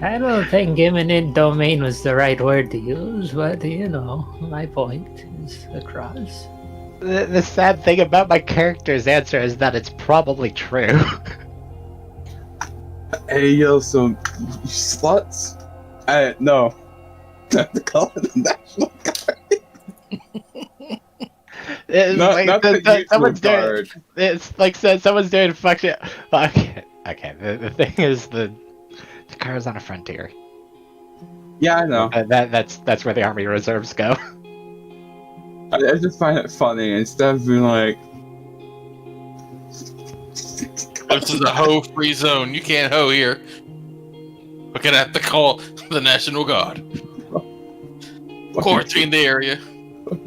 I don't think eminent domain was the right word to use, but you know, my point is across. The sad thing about my character's answer is that it's probably true. Hey, yo, so you sluts? No. I have to call it the National Guard. Not the usual someone's guard. doing. It's like someone's doing fuck shit. Okay. The thing is the car's on a frontier. Yeah, I know. That's where the Army Reserves go. I just find it funny. Instead of being like, This is a hoe free zone. You can't hoe here. We're gonna have to call the National Guard. Quarantine the area.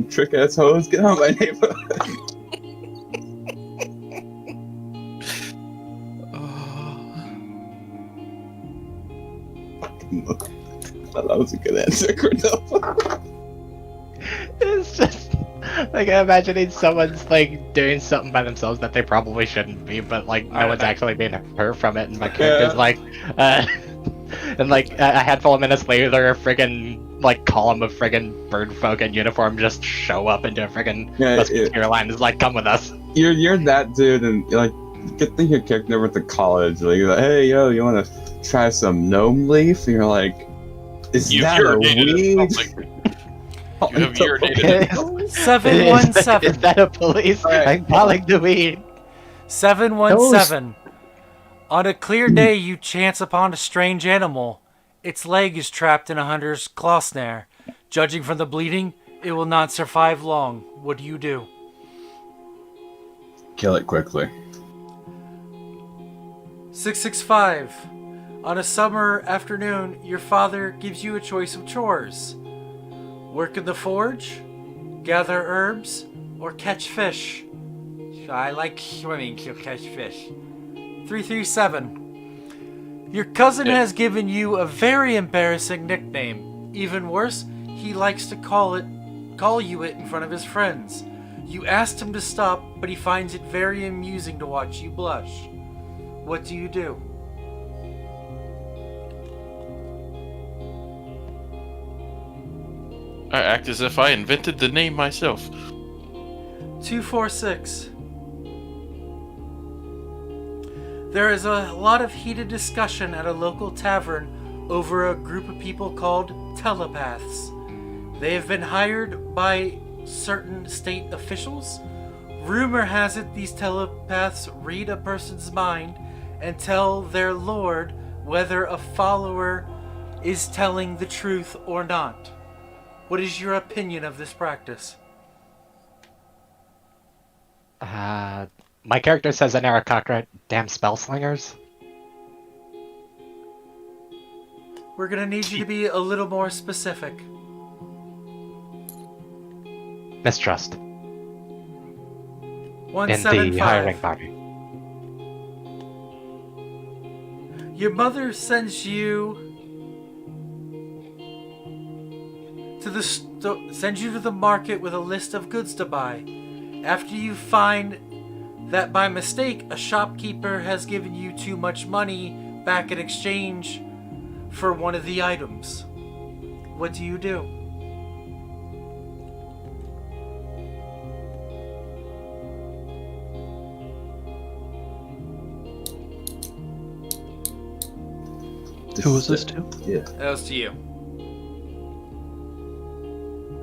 trick ass hoes, get out of my neighborhood. That was a good answer, Cordova. It's just like I'm imagining someone's like doing something by themselves that they probably shouldn't be, but like no one's actually being hurt from it, and my character's like, and like a handful of minutes later, a friggin' like column of friggin' bird folk in uniform just show up into a friggin' musketeer line. Is like, come with us. You're that dude, and you're like, good thing your character never went to college. Like, you're like, hey, yo, you want to try some gnome leaf? And you're like, is that a weed? You have urinated. 717. Is that a police? Right. I'm calling the weed. 717. On a clear day, you chance upon a strange animal. Its leg is trapped in a hunter's claw snare. Judging from the bleeding, it will not survive long. What do you do? Kill it quickly. 665. On a summer afternoon, your father gives you a choice of chores. Work in the forge, gather herbs, or catch fish. I like swimming, so catch fish. 337. Your cousin has given you a very embarrassing nickname. Even worse, he likes to call you it in front of his friends. You asked him to stop, but he finds it very amusing to watch you blush. What do you do? I act as if I invented the name myself. 246. There is a lot of heated discussion at a local tavern over a group of people called telepaths. They have been hired by certain state officials. Rumor has it these telepaths read a person's mind and tell their lord whether a follower is telling the truth or not. What is your opinion of this practice? My character says an Aarakocra, damn spell slingers. We're gonna need you to be a little more specific. Mistrust. In the hiring 175. party. Your mother sends you to the market with a list of goods to buy. After you find that by mistake a shopkeeper has given you too much money back in exchange for one of the items, what do you do? Who was this to? Yeah. That was to you.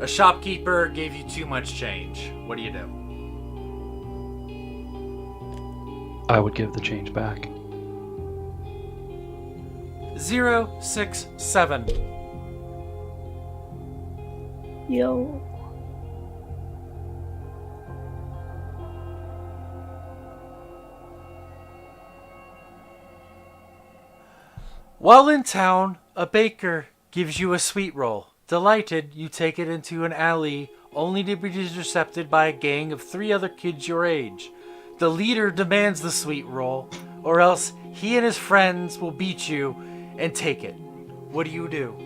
A shopkeeper gave you too much change. What do you do? I would give the change back. 067. Yo. While in town, a baker gives you a sweet roll. Delighted, you take it into an alley, only to be intercepted by a gang of 3 other kids your age. The leader demands the sweet roll, or else he and his friends will beat you and take it. What do you do?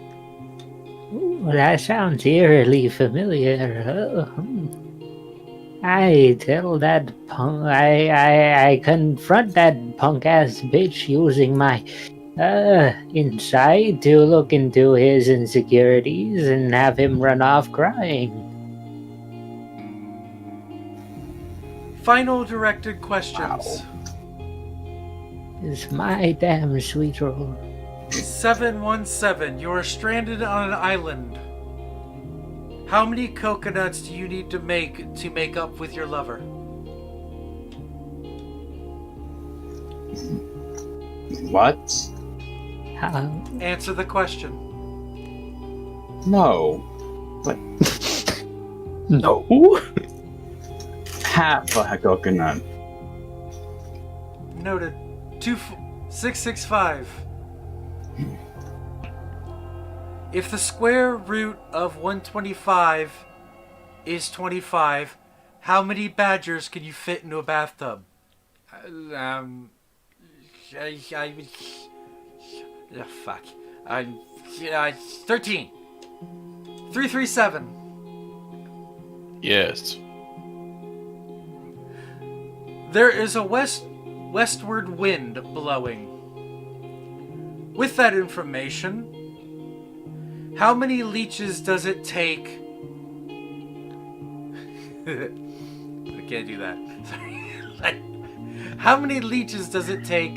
Ooh, that sounds eerily familiar. I tell that punk. I confront that punk ass bitch using my insight to look into his insecurities and have him run off crying. Final directed questions. It's my damn sweet roll. 717. You are stranded on an island. How many coconuts do you need to make up with your lover? What? Answer the question. No. No. Half a coconut. Noted. 665. If the square root of 125 is 25, how many badgers can you fit into a bathtub? Fuck. 13. 337. Yes. There is a westward wind blowing. With that information, how many leeches does it take? I can't do that. Sorry. How many leeches does it take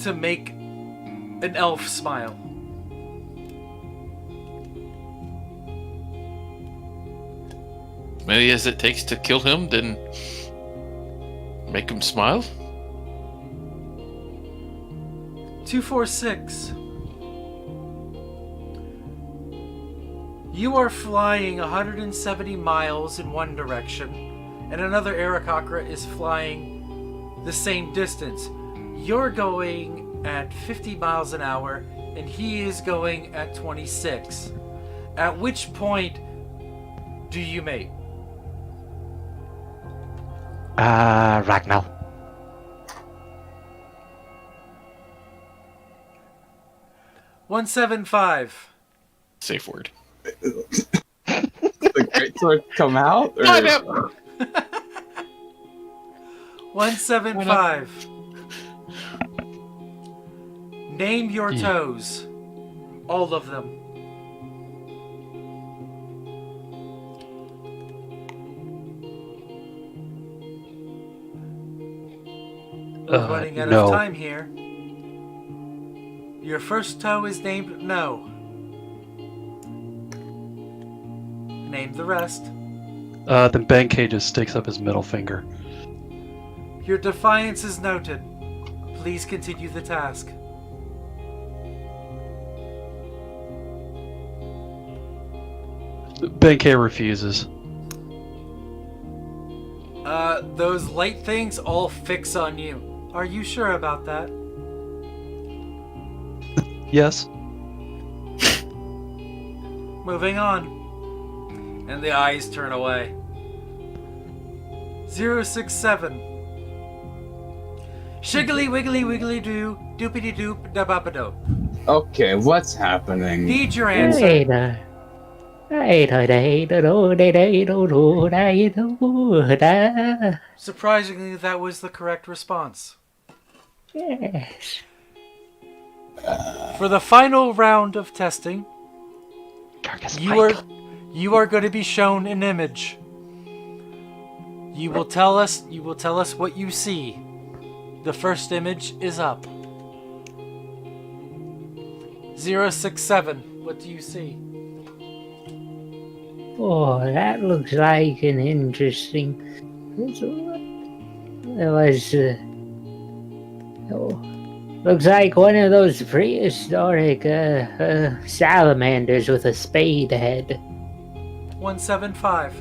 to make an elf smile? Many as it takes to kill him, then make him smile? 246. You are flying 170 miles in one direction, and another Aarakocra is flying the same distance. You're going at 50 miles an hour, and he is going at 26. At which point do you mate? Ragnar. $175. Safe word. The great sword come out? Or... 175. Name your toes. All of them. We're running out of time here. Your first toe is named No. Name the rest. Then Benkei just sticks up his middle finger. Your defiance is noted. Please continue the task. Benkei refuses. Those light things all fix on you. Are you sure about that? Yes. Moving on. And the eyes turn away. 067. Shiggly wiggly wiggly doo, doopity doop da ba doop. Okay, what's happening? Need your answer. Surprisingly, that was the correct response. Yes. For the final round of testing, Carcass you Mike. are going to be shown an image. You will tell us what you see. The first image is up. 067. What do you see? Oh, that looks like an interesting. It was. Looks like one of those prehistoric salamanders with a spade head. 175.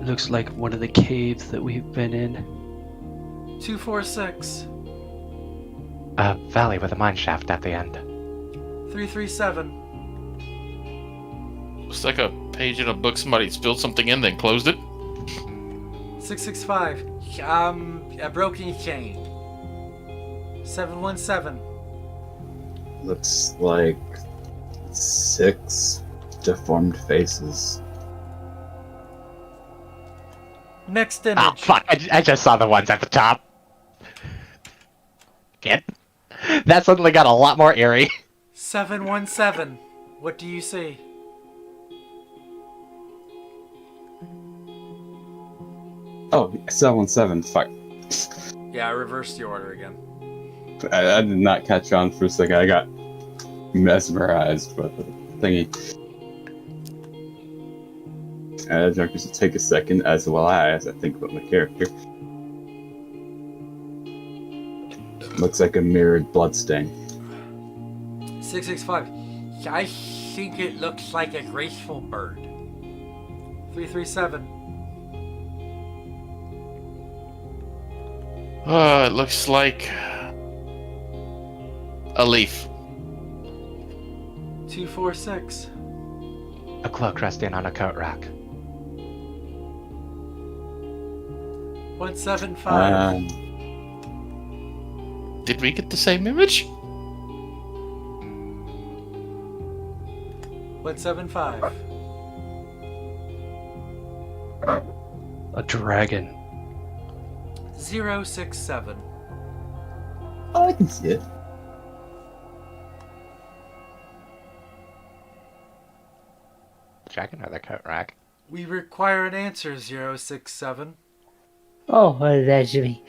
Looks like one of the caves that we've been in. 246. A valley with a mine shaft at the end. 337. Looks like a page in a book somebody spilled something in, then closed it. 665. A broken chain. 717. Looks like 6 deformed faces. Next image. Oh, fuck. I just saw the ones at the top. Kid. That suddenly got a lot more eerie. 717. What do you see? Oh, 717. Fuck. Yeah, I reversed the order again. I did not catch on for a second. I got mesmerized by the thingy. Junkers will take a second as well as I think about my character. Looks like a mirrored bloodstain. 665. I think it looks like a graceful bird. 337. It looks like a leaf. 246. A cloak resting on a coat rack. 175. Did we get the same image? 175. A dragon. 067. Oh, I can see it. Dragon or the coat rack? We require an answer, 067. Oh, that's me.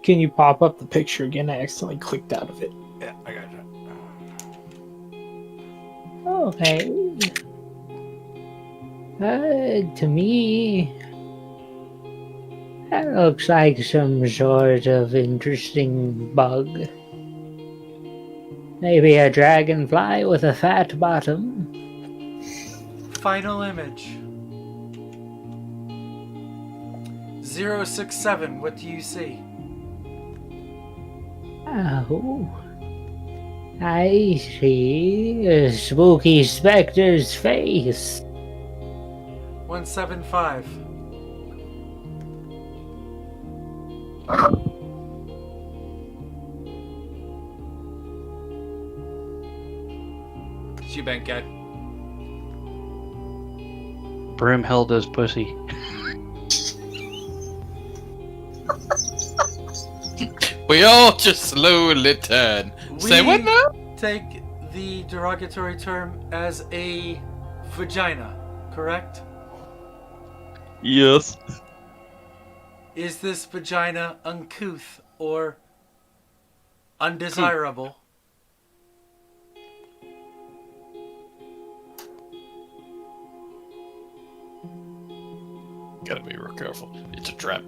Can you pop up the picture again? I accidentally clicked out of it. Yeah, I got you. Okay. To me, that looks like some sort of interesting bug. Maybe a dragonfly with a fat bottom. Final image. 067. What do you see? Oh. I see a spooky specter's face. 175. Bank Brimhilda's pussy. We all just slowly turn. Say what now? Take the derogatory term as a vagina, correct? Yes. Is this vagina uncouth or undesirable? Gotta be real careful. It's a trap.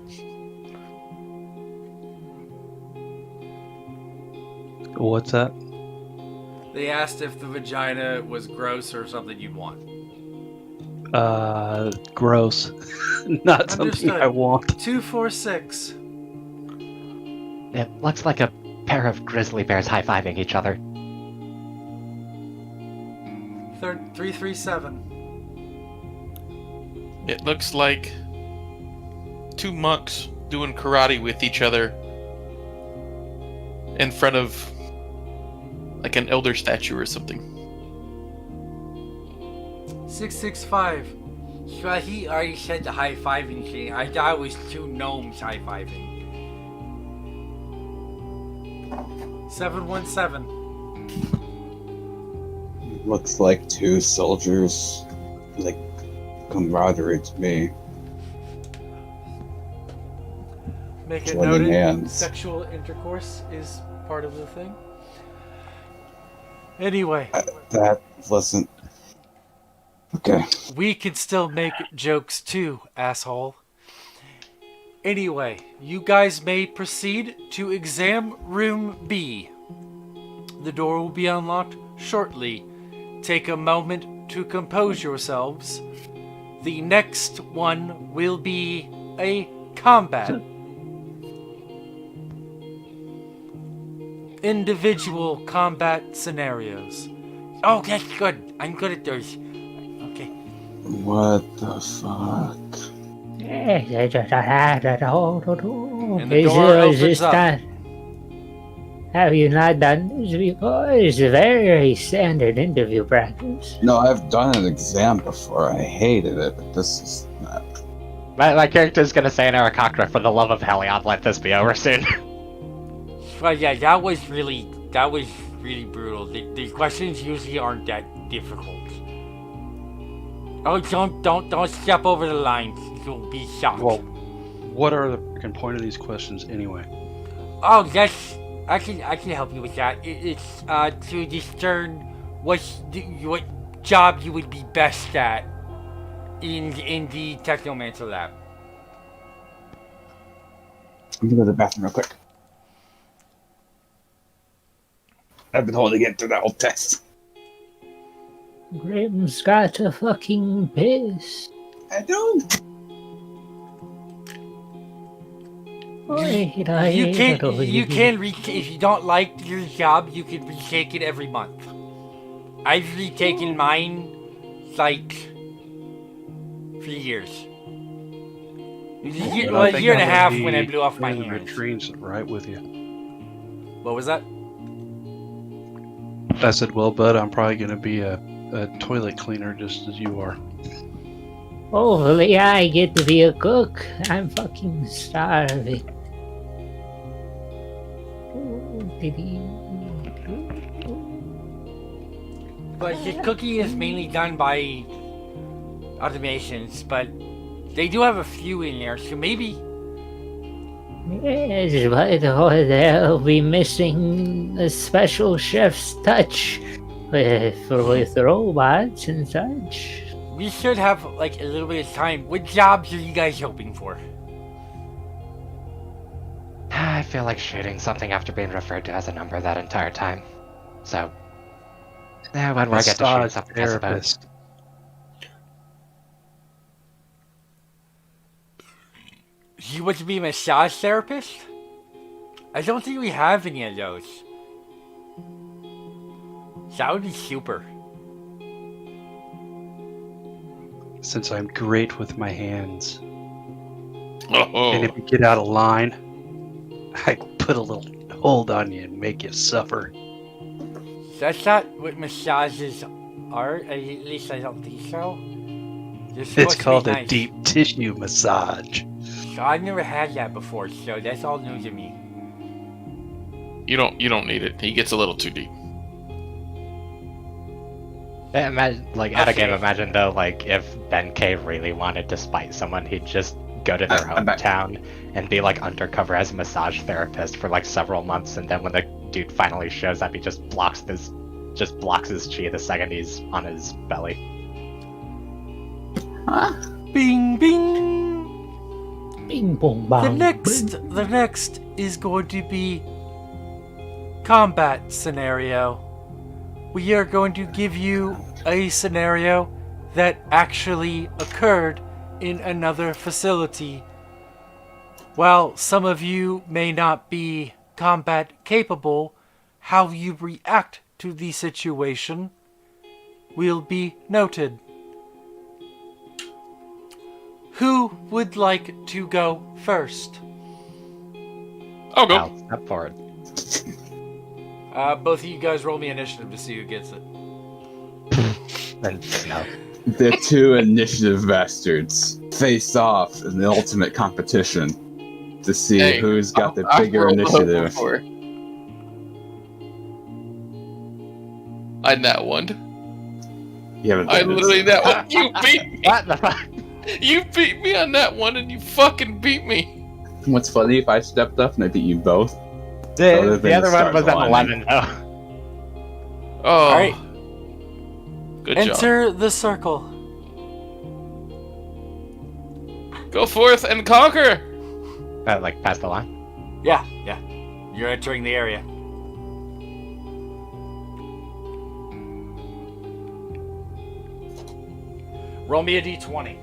What's that? They asked if the vagina was gross or something you'd want. Gross. Not something Understood. I want. 246. It looks like a pair of grizzly bears high-fiving each other. 337. It looks like two monks doing karate with each other in front of like an elder statue or something. 665. So he already said the high-fiving thing. I thought it was two gnomes high-fiving. 717. Looks like two soldiers, like camaraderie to me. Make it Joining noted, hands. sexual intercourse is part of the thing. Anyway, That wasn't. Okay. we can still make jokes too, asshole. Anyway, you guys may proceed to exam room B. The door will be unlocked shortly. Take a moment to compose yourselves. The next one will be a combat. Individual combat scenarios. Oh, that's good. I'm good at those. Okay. What the fuck? And the door opens up. Have you not done this before? It's a very standard interview practice. No, I've done an exam before. I hated it, but this is not. My character's gonna say in Arakakra, for the love of Helion, let this be over soon. Well, yeah, that was really brutal. The questions usually aren't that difficult. Oh, don't step over the lines. You'll be shocked. Well, what are the freaking point of these questions anyway? Oh, that's I can help you with that. It's to discern what job you would be best at in the Technomancer Lab. I'm gonna go to the bathroom real quick. I've been holding it through that whole test. Grim's got a fucking piss. I don't. You can if you don't like your job, you can retake it every month. I've retaken mine like 3 years. A year and a half when I blew off my hands. Trains right with you. What was that? I said, well, bud, I'm probably gonna be a toilet cleaner just as you are. Hopefully I get to be a cook. I'm fucking starving. But the cooking is mainly done by automations, but they do have a few in there, so maybe. Yes, but they'll be missing a special chef's touch with robots and such. We should have like a little bit of time. What jobs are you guys hoping for? I feel like shooting something after being referred to as a number that entire time. So, when we get to shoot something, I suppose. You want to be a massage therapist? I don't think we have any of those. That would be super. Since I'm great with my hands. Oh. And if you get out of line, I put a little hold on you and make you suffer. That's not what massages are. At least I don't think so. It's called a deep tissue massage. So I've never had that before, so that's all new to me. You don't need it. He gets a little too deep. Imagine, at a game, imagine though, if Ben K really wanted to spite someone, he'd just go to their hometown and be undercover as a massage therapist for several months, and then when the dude finally shows up, he just blocks his chi the second he's on his belly. Bing bing. Bing bong bong. The next is going to be combat scenario. We are going to give you a scenario that actually occurred in another facility. While some of you may not be combat capable, how you react to the situation will be noted. Who would like to go first? I'll go. I'll step forward. Both of you guys roll me initiative to see who gets it. Then no. The two initiative bastards face off in the ultimate competition to see Hey, who's got the I've bigger rolled low initiative. before. I nat one. You haven't I done this. literally nat one. You beat me. What the fuck? You beat me on that one, and you fucking beat me. What's funny, if I stepped up and I beat you both, The other one was at 11, though. Oh. Alright. Good job. Enter the circle. Go forth and conquer. Like, past the line? Yeah. You're entering the area. Roll me a d20.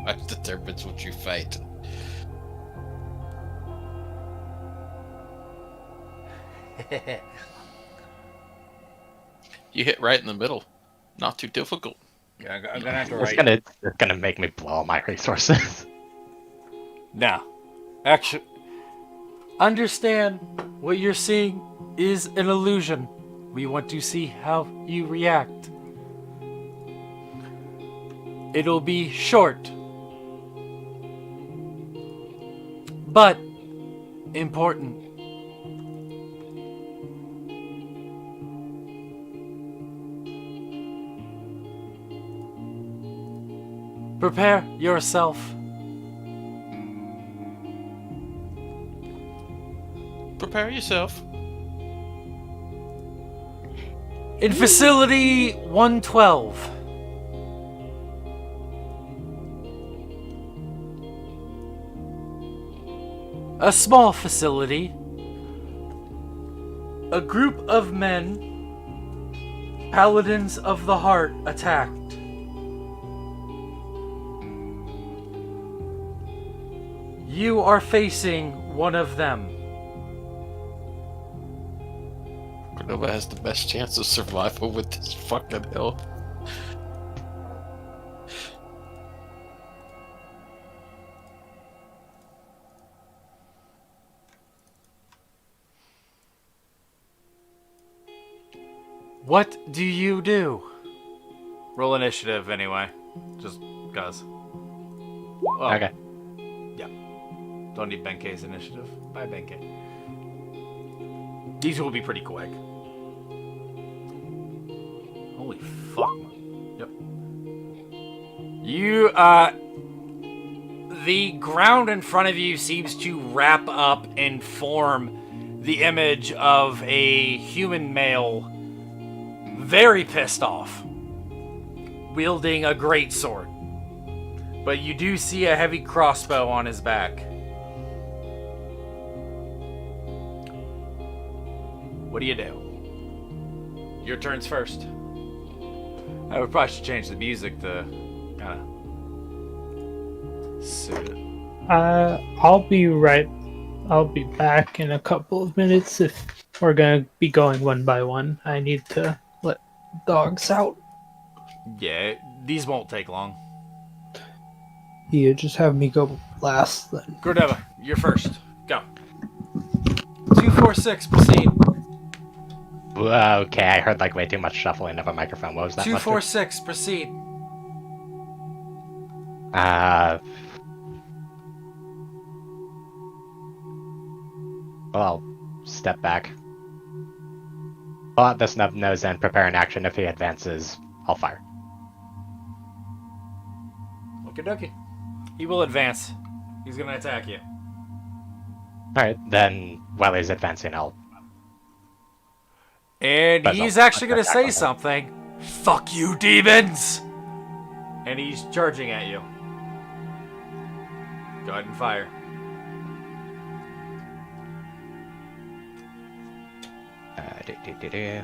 That determines what you fight. You hit right in the middle. Not too difficult. Yeah, I'm gonna have to It's gonna make me blow all my resources. Now, actually, understand what you're seeing is an illusion. We want to see how you react. It'll be short, but important. Prepare yourself. Prepare yourself. In Facility 112. A small facility. A group of men, paladins of the heart, attacked. You are facing one of them. Cordova has the best chance of survival with this fucking hill. What do you do? Roll initiative anyway. Just cuz. Oh, Okay. don't need Benkei's initiative. Bye, Benkei. These will be pretty quick. Holy fuck. Yep. You, the ground in front of you seems to wrap up and form the image of a human male, very pissed off, wielding a great sword. But you do see a heavy crossbow on his back. What do you do? Your turn's first. I would probably should change the music to kind of suit it. I'll be back in a couple of minutes if we're gonna be going one by one. I need to let dogs out. Yeah, these won't take long. You just have me go last then. Cordova, you're first. Go. 246, proceed. Okay, I heard like way too much shuffling of a microphone. What was that? 246, proceed. Well, I'll step back. Pull out the snub nose and prepare an action. If he advances, I'll fire. Okie dokie. He will advance. He's gonna attack you. Alright, then while he's advancing, I'll... And That's he's all. actually gonna Attack say on him. something. Fuck you, demons! And he's charging at you. Go ahead and fire. Do-do-do-do.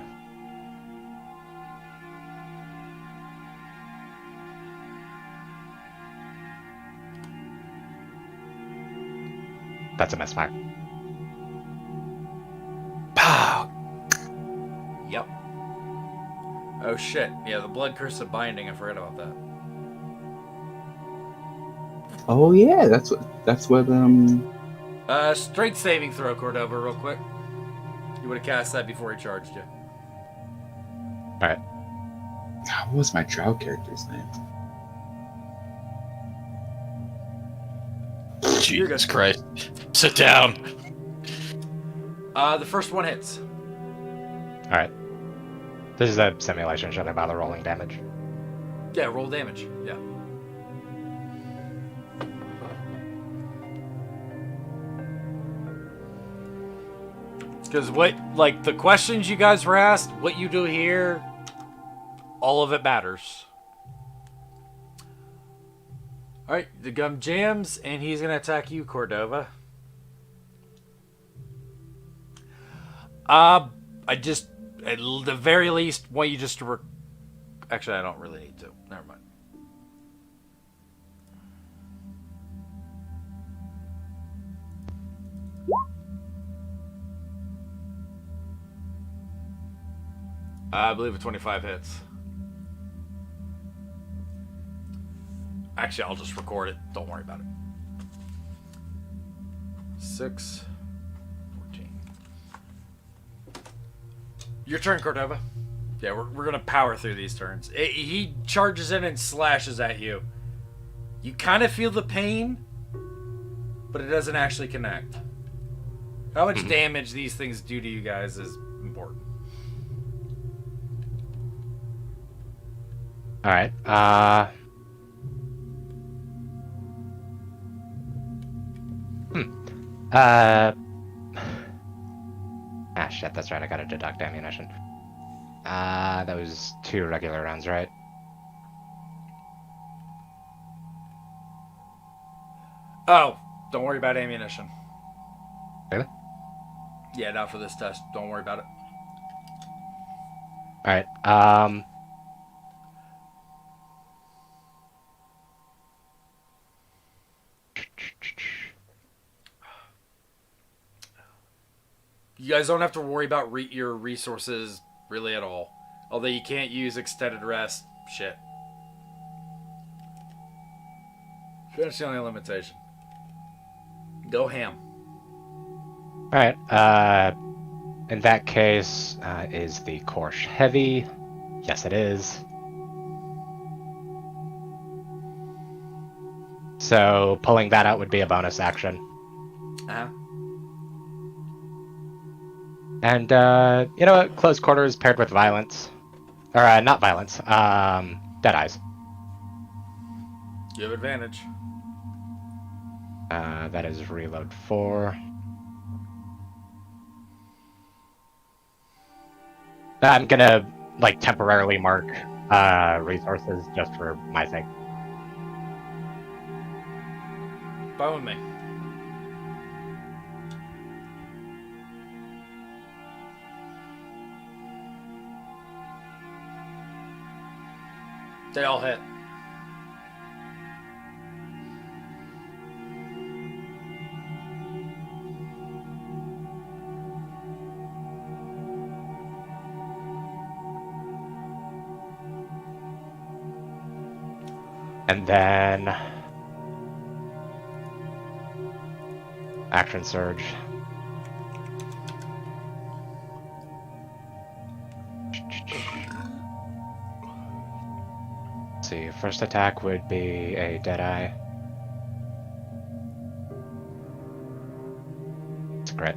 That's a misfire. Pow! Yep. Oh shit. Yeah, the blood curse of binding. I forgot about that. Oh yeah, that's what Strength saving throw, Cordova, real quick. You would have cast that before he charged you. Alright. what was my drow character's name? Jesus Christ. Sit down. The first one hits. Alright. This is a simulation. Should I bother rolling damage? Yeah, roll damage. Yeah. Because the questions you guys were asked, what you do here, all of it matters. Alright, the gum jams, and he's going to attack you, Cordova. I just, at the very least, want you just to... Actually, I don't really need to. Never mind. I believe a 25 hits. Actually, I'll just record it. Don't worry about it. 6, 14. Your turn, Cordova. Yeah, we're going to power through these turns. He charges in and slashes at you. You kind of feel the pain, but it doesn't actually connect. How much damage these things do to you guys is important. Alright, shit, that's right, I gotta deduct ammunition. That was 2 regular rounds, right? Oh, don't worry about ammunition. Really? Yeah, not for this test. Don't worry about it. Alright, You guys don't have to worry about your resources really at all. Although you can't use extended rest. Shit. That's the only limitation. Go ham. Alright, in that case, is the Korsh heavy? Yes, it is. So, pulling that out would be a bonus action. Uh-huh. And, you know what? Close quarters paired with violence. Or, not violence. Dead eyes. You have advantage. That is reload 4. I'm gonna, like, temporarily mark, resources just for my sake. Fine with me. They all hit. And then... Action Surge. Let's see, first attack would be a Deadeye. It's a crit.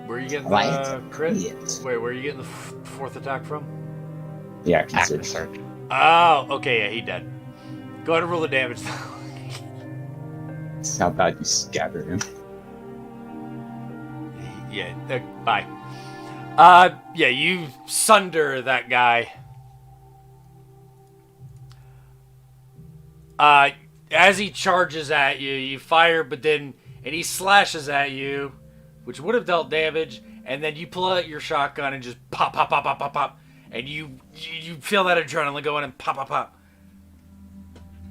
Where are you getting Right. the crit? Yes. Wait, where are you getting the fourth attack from? The action Action surge. Surge. Oh, okay, yeah, he dead. Go ahead and roll the damage. It's how bad you scatter him. Yeah, bye. Yeah, you sunder that guy. As he charges at you, you fire, but then, and he slashes at you which would have dealt damage, and then you pull out your shotgun and just pop, pop, pop, pop, pop, pop, and you feel that adrenaline going and pop, pop, pop.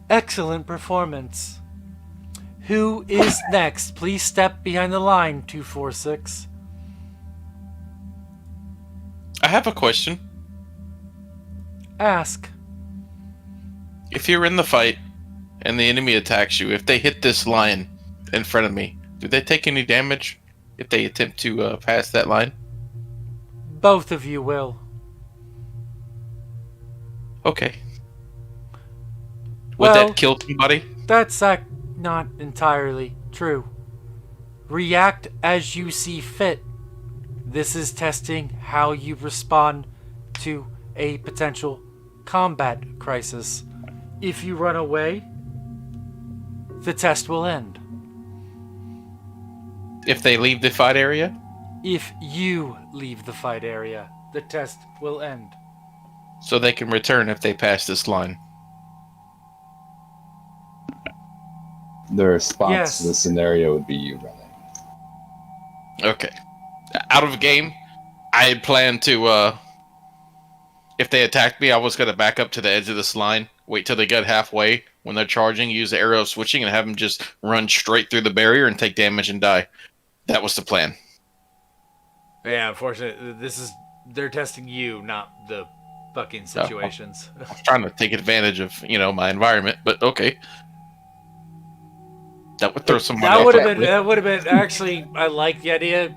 Excellent performance. Who is next? Please step behind the line, 246. I have a question. Ask. If you're in the fight and the enemy attacks you, if they hit this line in front of me, do they take any damage if they attempt to pass that line? Both of you will. Okay. Would Well, that kill somebody? That's not entirely true. React as you see fit. This is testing how you respond to a potential combat crisis. If you run away, the test will end. If they leave the fight area? If you leave the fight area, the test will end. So they can return if they pass this line. The response Yes. to the scenario would be you running. Okay. Out of game, I had planned to, if they attacked me, I was going to back up to the edge of this line, wait till they get halfway when they're charging, use the arrow switching, and have them just run straight through the barrier and take damage and die. That was the plan. Yeah, unfortunately, they're testing you, not the fucking situations. I was trying to take advantage of, my environment, but okay. That would throw somebody That off. would have been actually. I like the idea,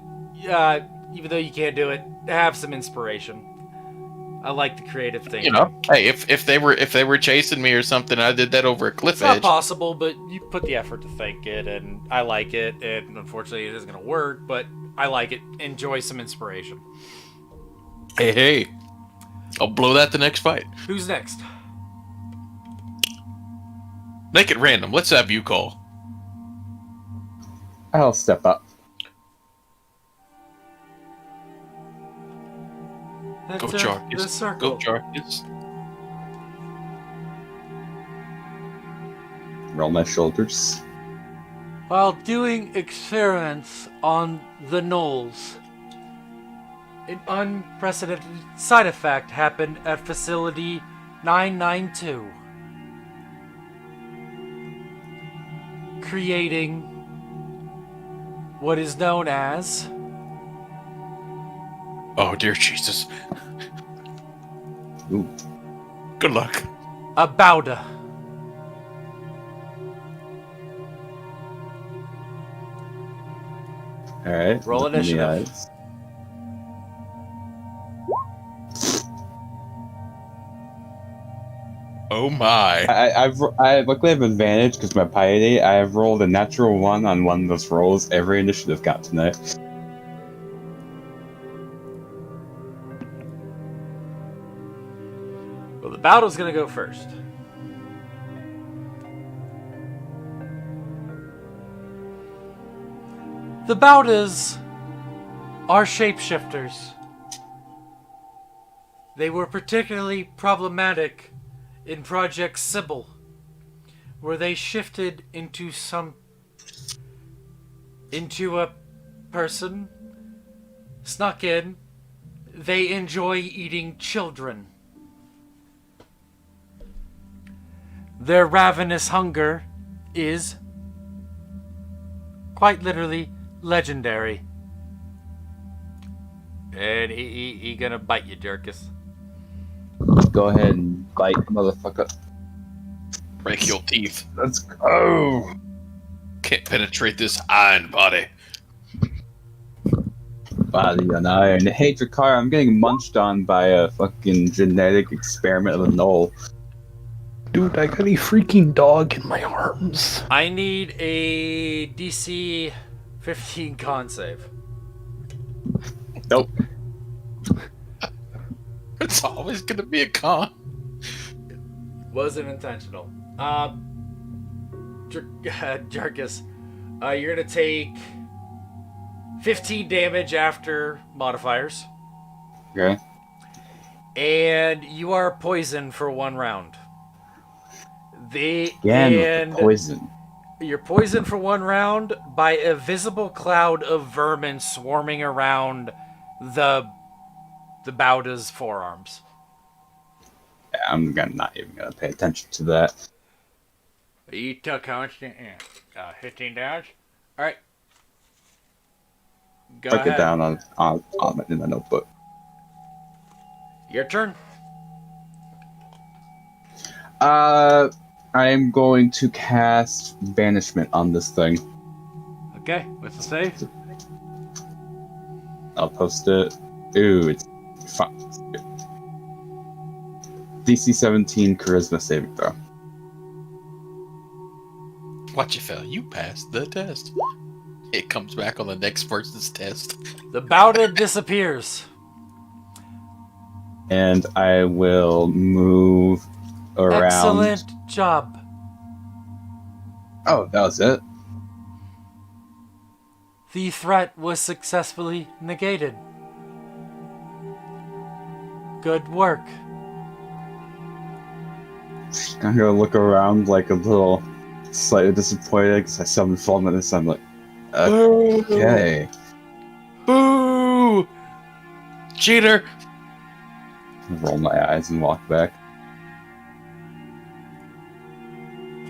even though you can't do it. Have some inspiration. I like the creative thing. Hey, if they were chasing me or something, I did that over a cliff It's not edge. possible, but you put the effort to think it, and I like it. And unfortunately, it isn't going to work, but I like it. Enjoy some inspiration. Hey, I'll blow that the next fight. Who's next? Make it random. Let's have you call. I'll step up. That's Go the Jarkus. circle. Go Jarkus. Roll my shoulders. While doing experiments on the gnolls, an unprecedented side effect happened at Facility 992, creating what is known as Oh, dear Jesus. Ooh. Good luck. a Bauda. Alright. Roll look in the initiative. eyes. Oh my. I luckily have advantage because my piety. I have rolled a natural 1 on one of those rolls every initiative got tonight. Well, the Bauda's gonna go first. The Baudas are shapeshifters. They were particularly problematic in Project Sybil, where they shifted into a person, snuck in. They enjoy eating children. Their ravenous hunger is quite literally legendary. And he gonna bite you, Jerkus. Go ahead and bite, motherfucker. Break your teeth. Let's go. Can't penetrate this iron body. Body on iron. Hey, Drakar, I'm getting munched on by a fucking genetic experiment of a knoll. Dude, I got a freaking dog in my arms. I need a DC 15 con save. Nope. It's always gonna be a con. Wasn't intentional. Jerkus, you're gonna take 15 damage after modifiers. Okay. And you are poisoned for 1 round. Again, with the poison. You're poisoned for 1 round by a visible cloud of vermin swarming around the Bauda's forearms. Not even gonna pay attention to that. You took constant 15 damage. All right. Go Break ahead. it down in the notebook. Your turn. I am going to cast Banishment on this thing. Okay, what's the save? I'll post it. Ooh, it's fun. DC 17 Charisma saving throw. Watch it, fell. You passed the test. It comes back on the next person's test. The Bauda disappears. And I will move around. Excellent job. Oh, that was it? The threat was successfully negated. Good work. I'm gonna look around like a little slightly disappointed because I summoned 12 minutes. I'm like, okay. Boo! Cheater! Roll my eyes and walk back.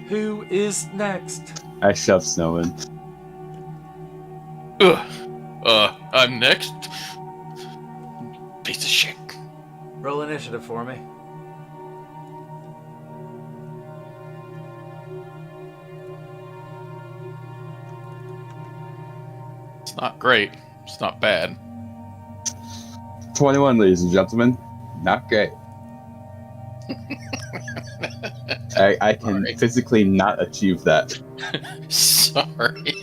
Who is next? I shove Snow in. I'm next. Piece of shit. Roll initiative for me. It's not great. It's not bad. 21, ladies and gentlemen. Not great. I can physically not achieve that. Sorry.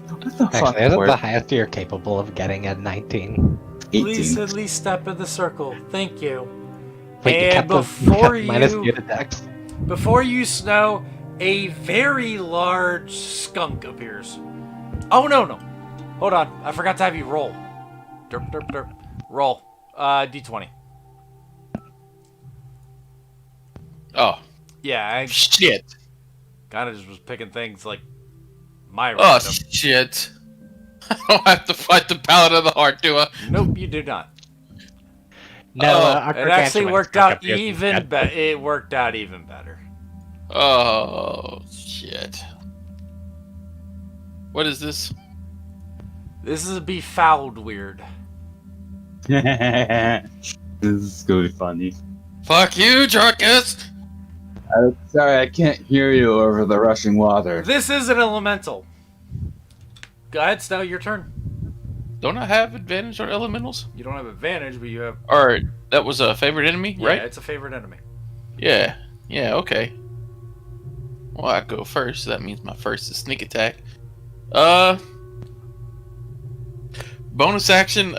What the fuck? Actually, isn't Ward? the highest you're capable of getting at 19? 18. Please at least step in the circle. Thank you. Wait, you And kept the- before minus you- you to dex? Before you, Snow, a very large skunk appears. Oh, no. Hold on. I forgot to have you roll. Derp, derp, derp. Roll. D20. Oh, Yeah, I shit. kind of just was picking things like my Oh, random. shit. I don't have to fight the Paladin of the Heart, do I? Nope, you do not. No, our It actually gargantuan worked skunk out appears even instead. better. It worked out even better. Oh, shit. What is this? This is a befouled weird. This is gonna be funny. Fuck you, Jarkus! Sorry, I can't hear you over the rushing water. This is an elemental. Go ahead, Snow, your turn. Don't I have advantage on elementals? You don't have advantage, but you have. Or that was a favorite enemy, Yeah, right? it's a favorite enemy. Yeah, okay. Well, I go first, so that means my first is sneak attack. Bonus action,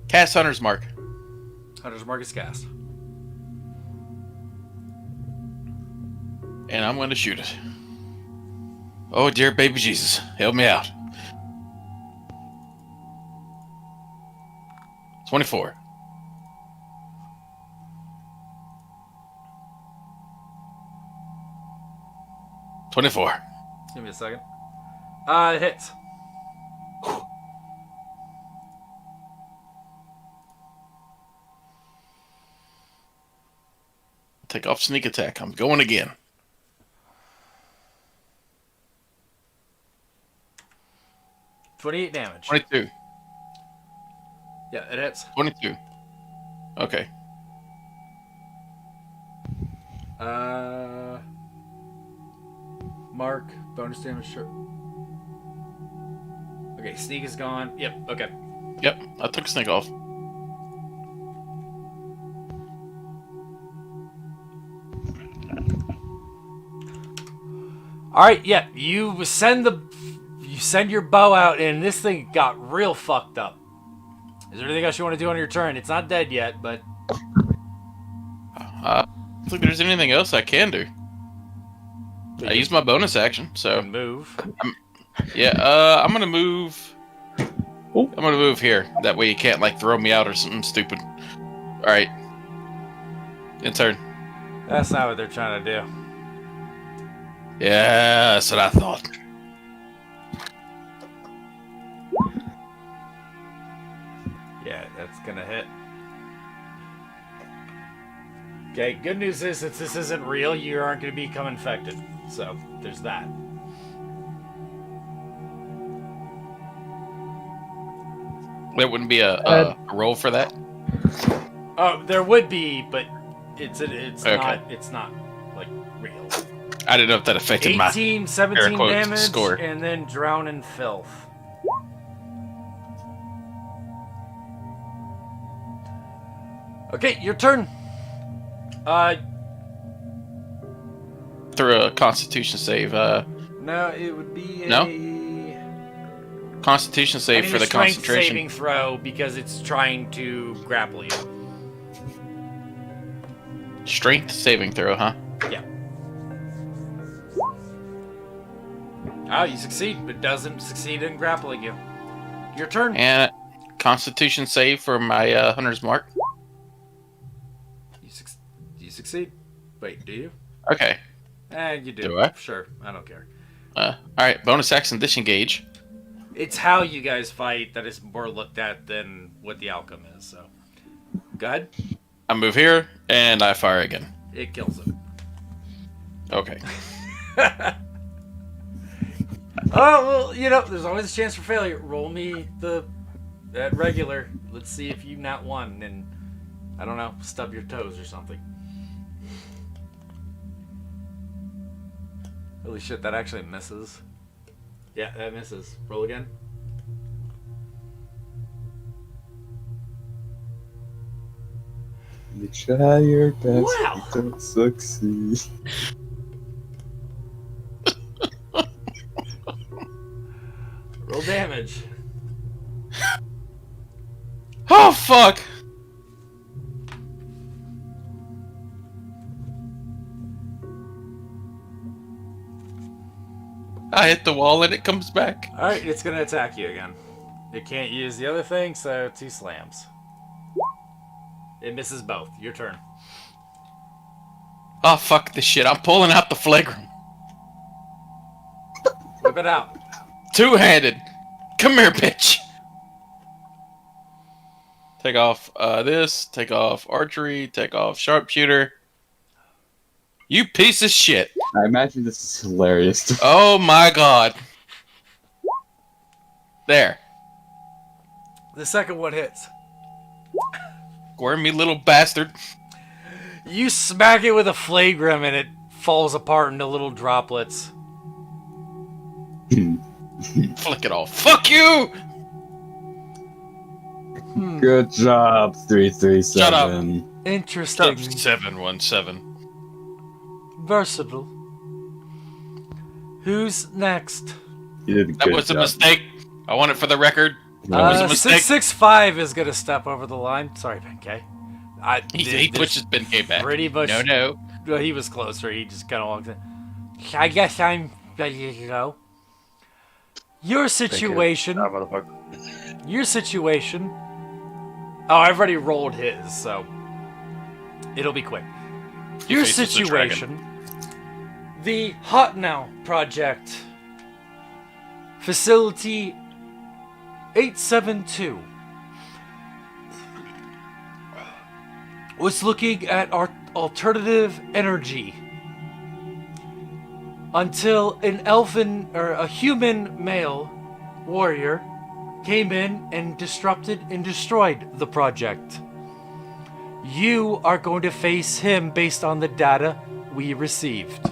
cast Hunter's Mark. Hunter's Mark is cast. And I'm gonna shoot it. Oh dear baby Jesus, help me out. 24. Give me a second. It hits. Take off sneak attack. I'm going again. $28 damage. 22. Yeah, it hits. 22. Okay. Mark, bonus damage. Sure. Okay, sneak is gone. Yep, okay. Yep, I took sneak off. Alright, yeah, you send your bow out and this thing got real fucked up. Is there anything else you want to do on your turn? It's not dead yet, but I don't think there's anything else I can do. I used my bonus action, so move. yeah. I'm gonna move. I'm gonna move here. That way you can't like throw me out or something stupid. All right. In turn. That's not what they're trying to do. Yeah, that's what I thought. Yeah, that's gonna hit. Okay, good news is since this isn't real, you aren't gonna become infected. So, there's that. There wouldn't be a roll for that? Oh, there would be, but it's Okay. not like real. I didn't know if that affected my 18, air 17 quotes damage, score. and then drown in filth. Okay, your turn. Through a Constitution save. No, it would be No? a Constitution I save need for a the strength concentration. saving throw because it's trying to grapple you. Strength saving throw, huh? Yeah. Oh, you succeed, but doesn't succeed in grappling you. Your turn. And Constitution save for my Hunter's Mark. You succeed. Wait, do you? Okay. You do. Do I? Sure, I don't care. Alright, bonus action disengage. It's how you guys fight that is more looked at than what the outcome is. So, go ahead. I move here, and I fire again. It kills him. Okay. Oh well, you know, there's always a chance for failure. Roll me that regular. Let's see if you not won, and I don't know, stub your toes or something. Holy shit, that actually misses. Yeah, that misses. Roll again. You try your best, Wow. you don't succeed. Roll damage. Oh, fuck! I hit the wall and it comes back. Alright, it's gonna attack you again. It can't use the other thing, so 2 slams. It misses both. Your turn. Oh, fuck this shit. I'm pulling out the flagrum. Whip it out. Two-handed. Come here, bitch. Take off this. Take off archery. Take off sharpshooter. You piece of shit. I imagine this is hilarious. Oh my god. There. The second one hits. Squirmy little bastard. You smack it with a flagrum and it falls apart into little droplets. Flick it off. Fuck you! Good job, 337. Shut up. Interesting. 717. Versatile. Who's next? You did a That good was a job. mistake. I want it for the record. That was a mistake. 665 is gonna step over the line. Sorry, Ben K. He pushes Ben K back. Pretty much. No. Well, he was closer. He just kind of walked in. I guess I'm ready to go. Your situation. Your situation. Oh, I've already rolled his, so it'll be quick. He Your faces the dragon. situation. The Hot Now Project. Facility 872 was looking at our alternative energy until an elfin or a human male warrior came in and disrupted and destroyed the project. You are going to face him based on the data we received.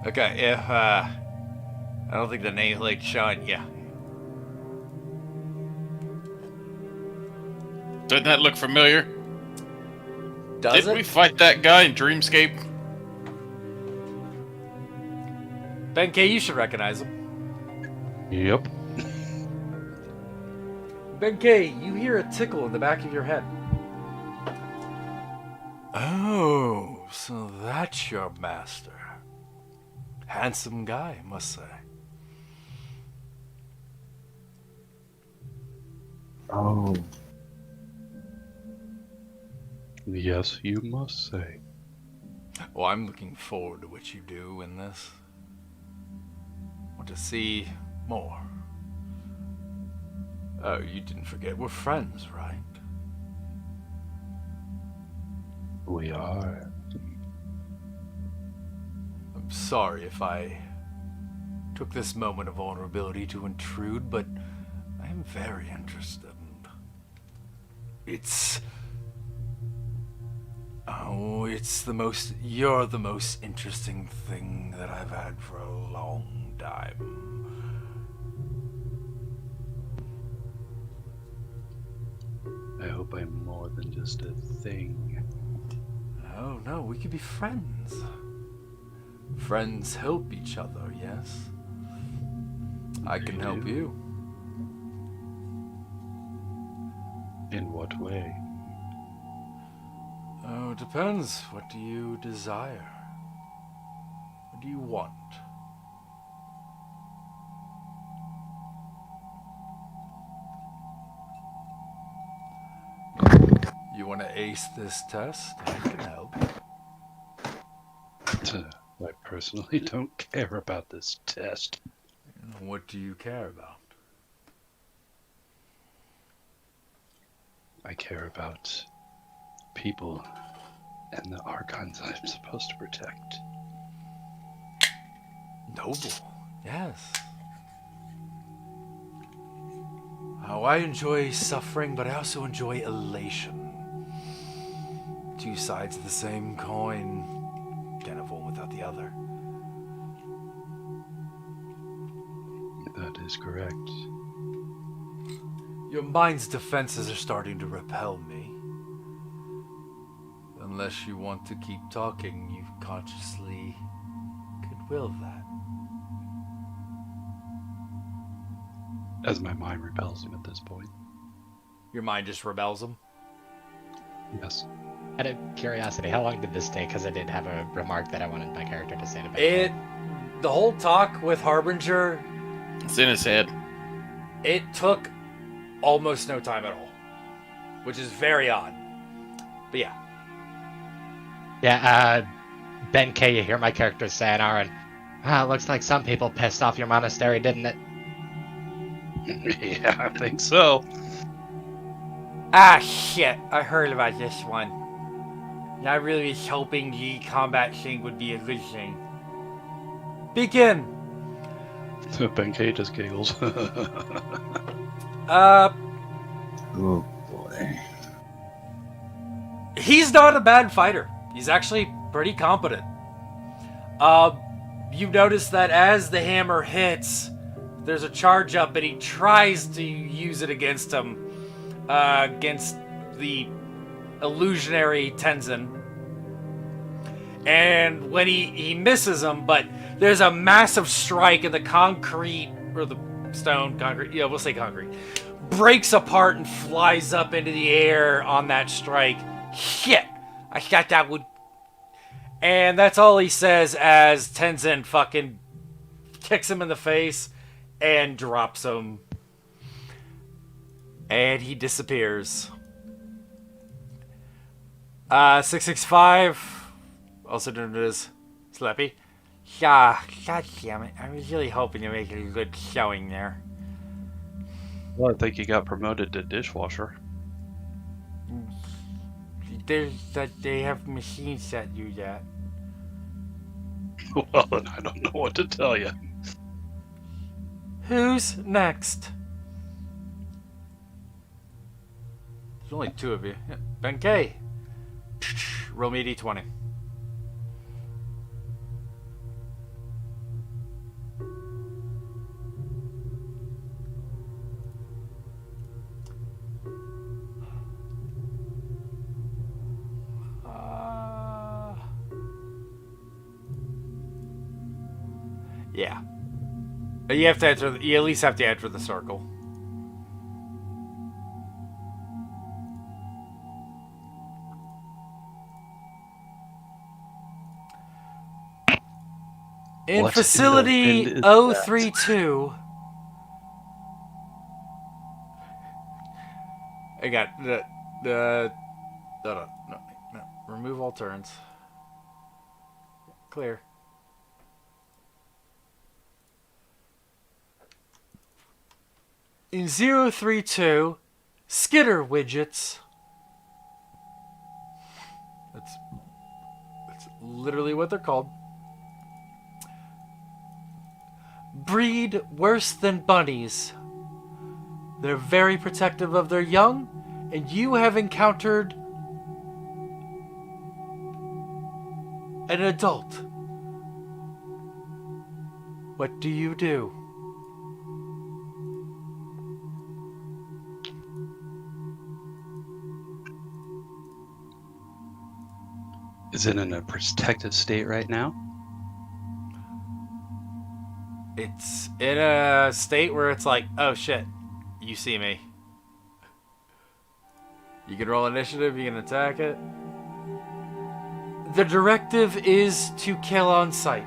Okay, if I don't think the name's like showing. Yeah. Doesn't that look familiar? Does Didn't it? we fight that guy in Dreamscape? Ben K, you should recognize him. Yep. Ben K, you hear a tickle in the back of your head. Oh, so that's your master. Handsome guy, I must say. Oh. Yes, you must say. Well, I'm looking forward to what you do in this. Want to see more. Oh, you didn't forget we're friends, right? We are. I'm sorry if I took this moment of vulnerability to intrude, but I am very interested. You're the most interesting thing that I've had for a long time. I hope I'm more than just a thing. Oh no, we could be friends. Friends help each other, yes? I can help do? you. In what way? Oh, it depends. What do you desire? What do you want? You want to ace this test? I can help. I personally don't care about this test. What do you care about? I care about people and the archons I'm supposed to protect. Noble, yes. Oh, I enjoy suffering, but I also enjoy elation. Two sides of the same coin. Can't have one without the other. That is correct. Your mind's defenses are starting to repel me. Unless you want to keep talking, you consciously could will that. As my mind repels him at this point. Your mind just rebels him. Yes. Out of curiosity, how long did this take? Because I did have a remark that I wanted my character to say to The whole talk with Harbinger, It's in his head. it took almost no time at all, which is very odd. But yeah. Yeah, Ben K, you hear my character saying, Aaron, looks like some people pissed off your monastery, didn't it? Yeah, I think so. Ah, shit. I heard about this one. And I really was hoping the combat thing would be a good thing. Begin. Ben K just giggles. Oh boy. He's not a bad fighter. He's actually pretty competent. You notice that as the hammer hits, there's a charge up, and he tries to use it against him, against the illusionary Tenzin. And when he misses him, but there's a massive strike, and the concrete, or the stone, concrete, yeah, we'll say concrete, breaks apart and flies up into the air on that strike. Shit! I thought that would... And that's all he says as Tenzin fucking kicks him in the face and drops him. And he disappears. 665, also known as Slappy. Yeah, god damn it. I was really hoping to make a good showing there. Well, I think he got promoted to dishwasher. They have machines that do that. Well, then I don't know what to tell you. Who's next? There's only two of you. Yeah. Ben K. Roll me a d20. Yeah. You have to enter. You at least have to enter the circle. In What facility in the wind is 032, I got no, remove all turns. Clear. In 032, skitter widgets. That's literally what they're called. Breed worse than bunnies. They're very protective of their young, and you have encountered an adult. What do you do? Is it in a protective state right now? It's in a state where it's like, oh shit, you see me. You can roll initiative, you can attack it. The directive is to kill on sight.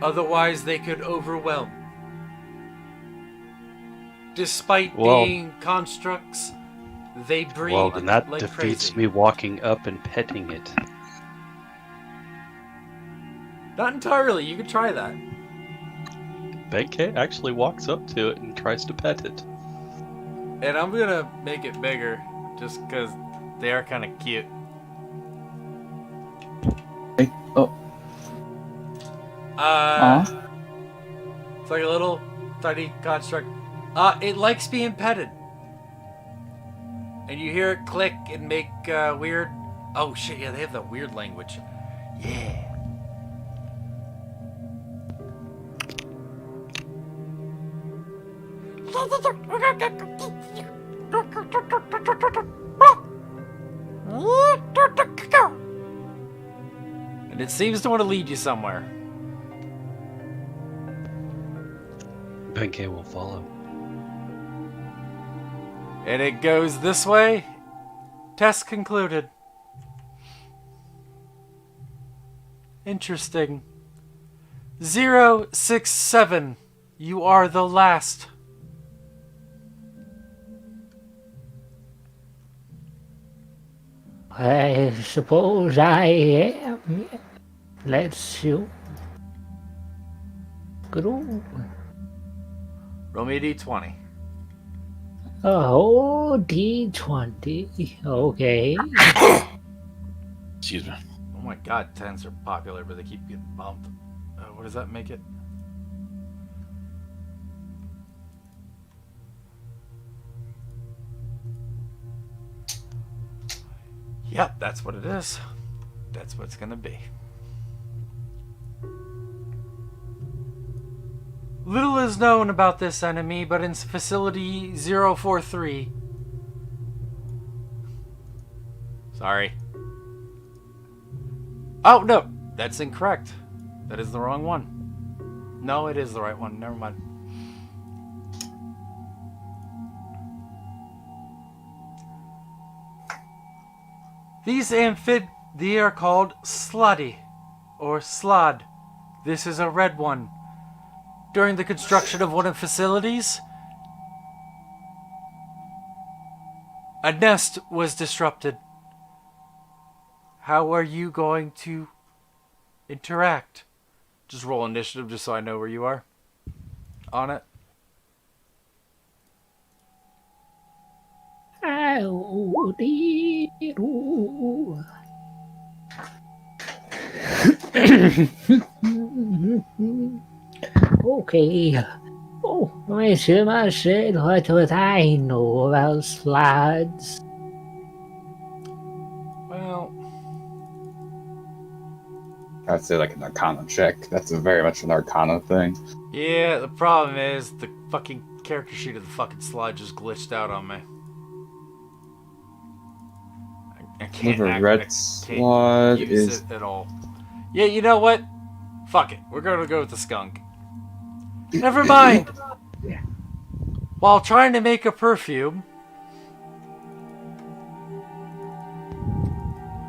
Otherwise, they could overwhelm. Despite being constructs, they breed Well, then that like defeats crazy. me walking up and petting it. Not entirely. You could try that. Benkei actually walks up to it and tries to pet it. And I'm gonna make it bigger, just because they are kind of cute. Hey, oh, It's like a little tiny construct. It likes being petted. And you hear it click and make weird. Oh shit! Yeah, they have the weird language. Yeah. And it seems to want to lead you somewhere. Benkei will follow. And it goes this way. Test concluded. Interesting. 067. You are the last. I suppose I am. Let's you go. Roll me a d20. Oh, D20. Okay. Excuse me. Oh my god, 10s are popular, but they keep getting bumped. What does that make it? Yep, that's what it is. That's what it's gonna be. Little is known about this enemy, but in Facility 043... Sorry. Oh, no! That's incorrect. That is the wrong one. No, it is the right one. Never mind. These they are called sluddy, or slod. This is a red one. During the construction of one of the facilities, a nest was disrupted. How are you going to interact? Just roll initiative just so I know where you are on it. Okay. Oh, I said what I know about slides. Well, I'd say like an Arcana check. That's very much an Arcana thing. yeah, the problem is the fucking character sheet of the fucking slide just glitched out on me. I can't Liver red slot use is it at all. Yeah, you know what? Fuck it. We're gonna go with the skunk. Never mind. While trying to make a perfume,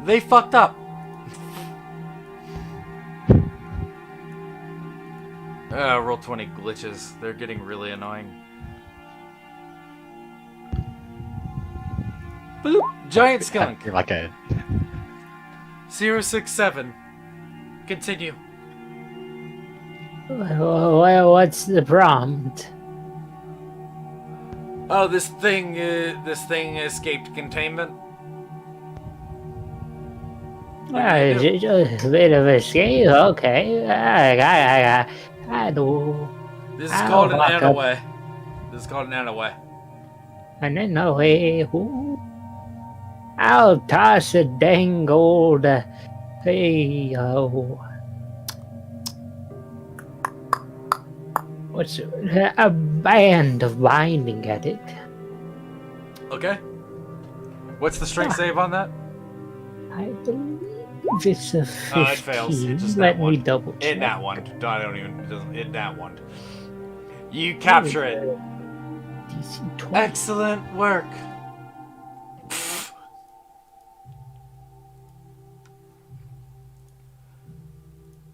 they fucked up. Roll 20 glitches. They're getting really annoying. Boop. Giant skunk. You're like a 067. Continue. Well, what's the prompt? Oh, this thing escaped containment. Is it just a bit of a escape? Okay. I know. This is I'll called an walk up. anaway. This is called an anaway. And then no way. I'll toss a dang old. Hey, what's it? A band of binding at it. Okay. What's the strength save on that? I believe it's a 15. It fails. It's just Let that one. me double check. In that one. I don't even. It doesn't. In that one. You capture it. DC 20. Excellent work.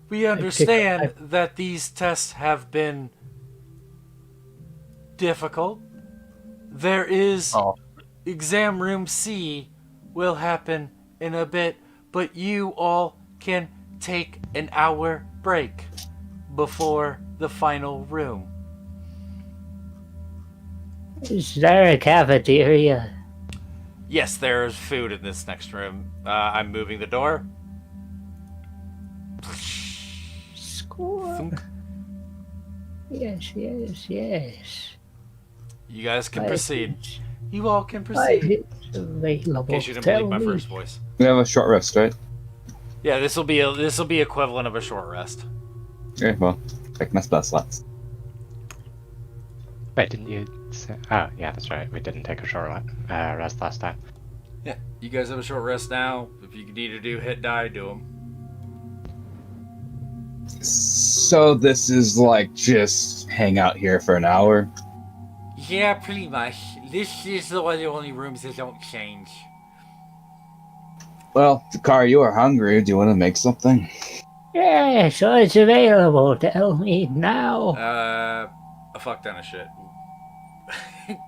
We understand that these tests have been difficult. There is exam room C will happen in a bit, but you all can take an hour break before the final room. Is there a cafeteria? Yes, there is food in this next room. I'm moving the door. Score. Thunk. Yes. You guys can Right. proceed. You all can Right, proceed. it's available. In case you didn't Tell believe my me. first voice. We have a short rest, right? Yeah, this will be equivalent of a short rest. Okay, well, take my spell slots. Wait, didn't you say... Oh, yeah, that's right. We didn't take a short rest last time. Yeah, you guys have a short rest now. If you need to do hit die, do them. So this is like just hang out here for an hour. Yeah, pretty much. This is one of the only rooms that don't change. Well, Takar, you are hungry. Do you want to make something? Yeah, so it's available. Tell me now. A fuck ton of shit.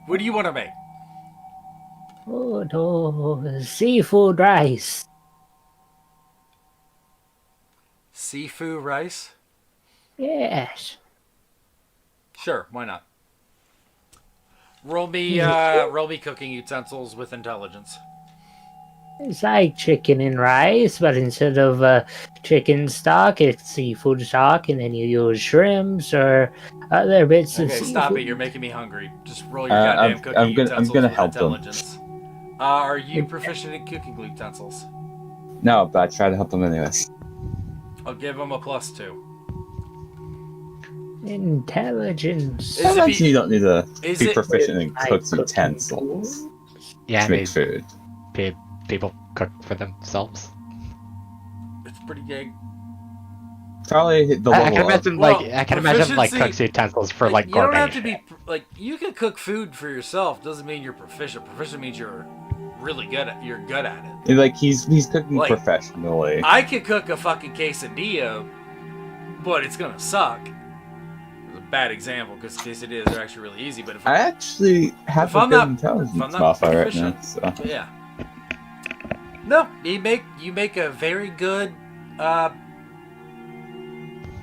What do you want to make? Oh, no. Seafood rice. Seafood rice? Yes. Sure, why not? Roll me cooking utensils with intelligence. It's like chicken and rice, but instead of chicken stock, it's seafood stock, and then you use shrimps or other bits of Okay, seafood. stop it. You're making me hungry. Just roll your goddamn cooking I'm utensils gonna with help them. intelligence. Are you proficient in cooking utensils? No, but I try to help them anyways. I'll give him a +2. Intelligence. Is it Sometimes you don't need to is be it- proficient in I cooked cook utensils Yeah, to make food. people cook for themselves. It's pretty gay. Probably the I level can up. imagine Well, I can imagine like proficiency- cooks utensils for like you don't gourmet have to shit. be like you can cook food for yourself. Doesn't mean you're proficient. Proficient means you're really good at. You're good at it. Like he's cooking Like, professionally. I could cook a fucking quesadilla, but it's gonna suck. It's a bad example because quesadillas are actually really easy. But if I actually have If a I'm good not- intelligence if I'm not modifier right now. proficient. So. yeah, no, you make a very good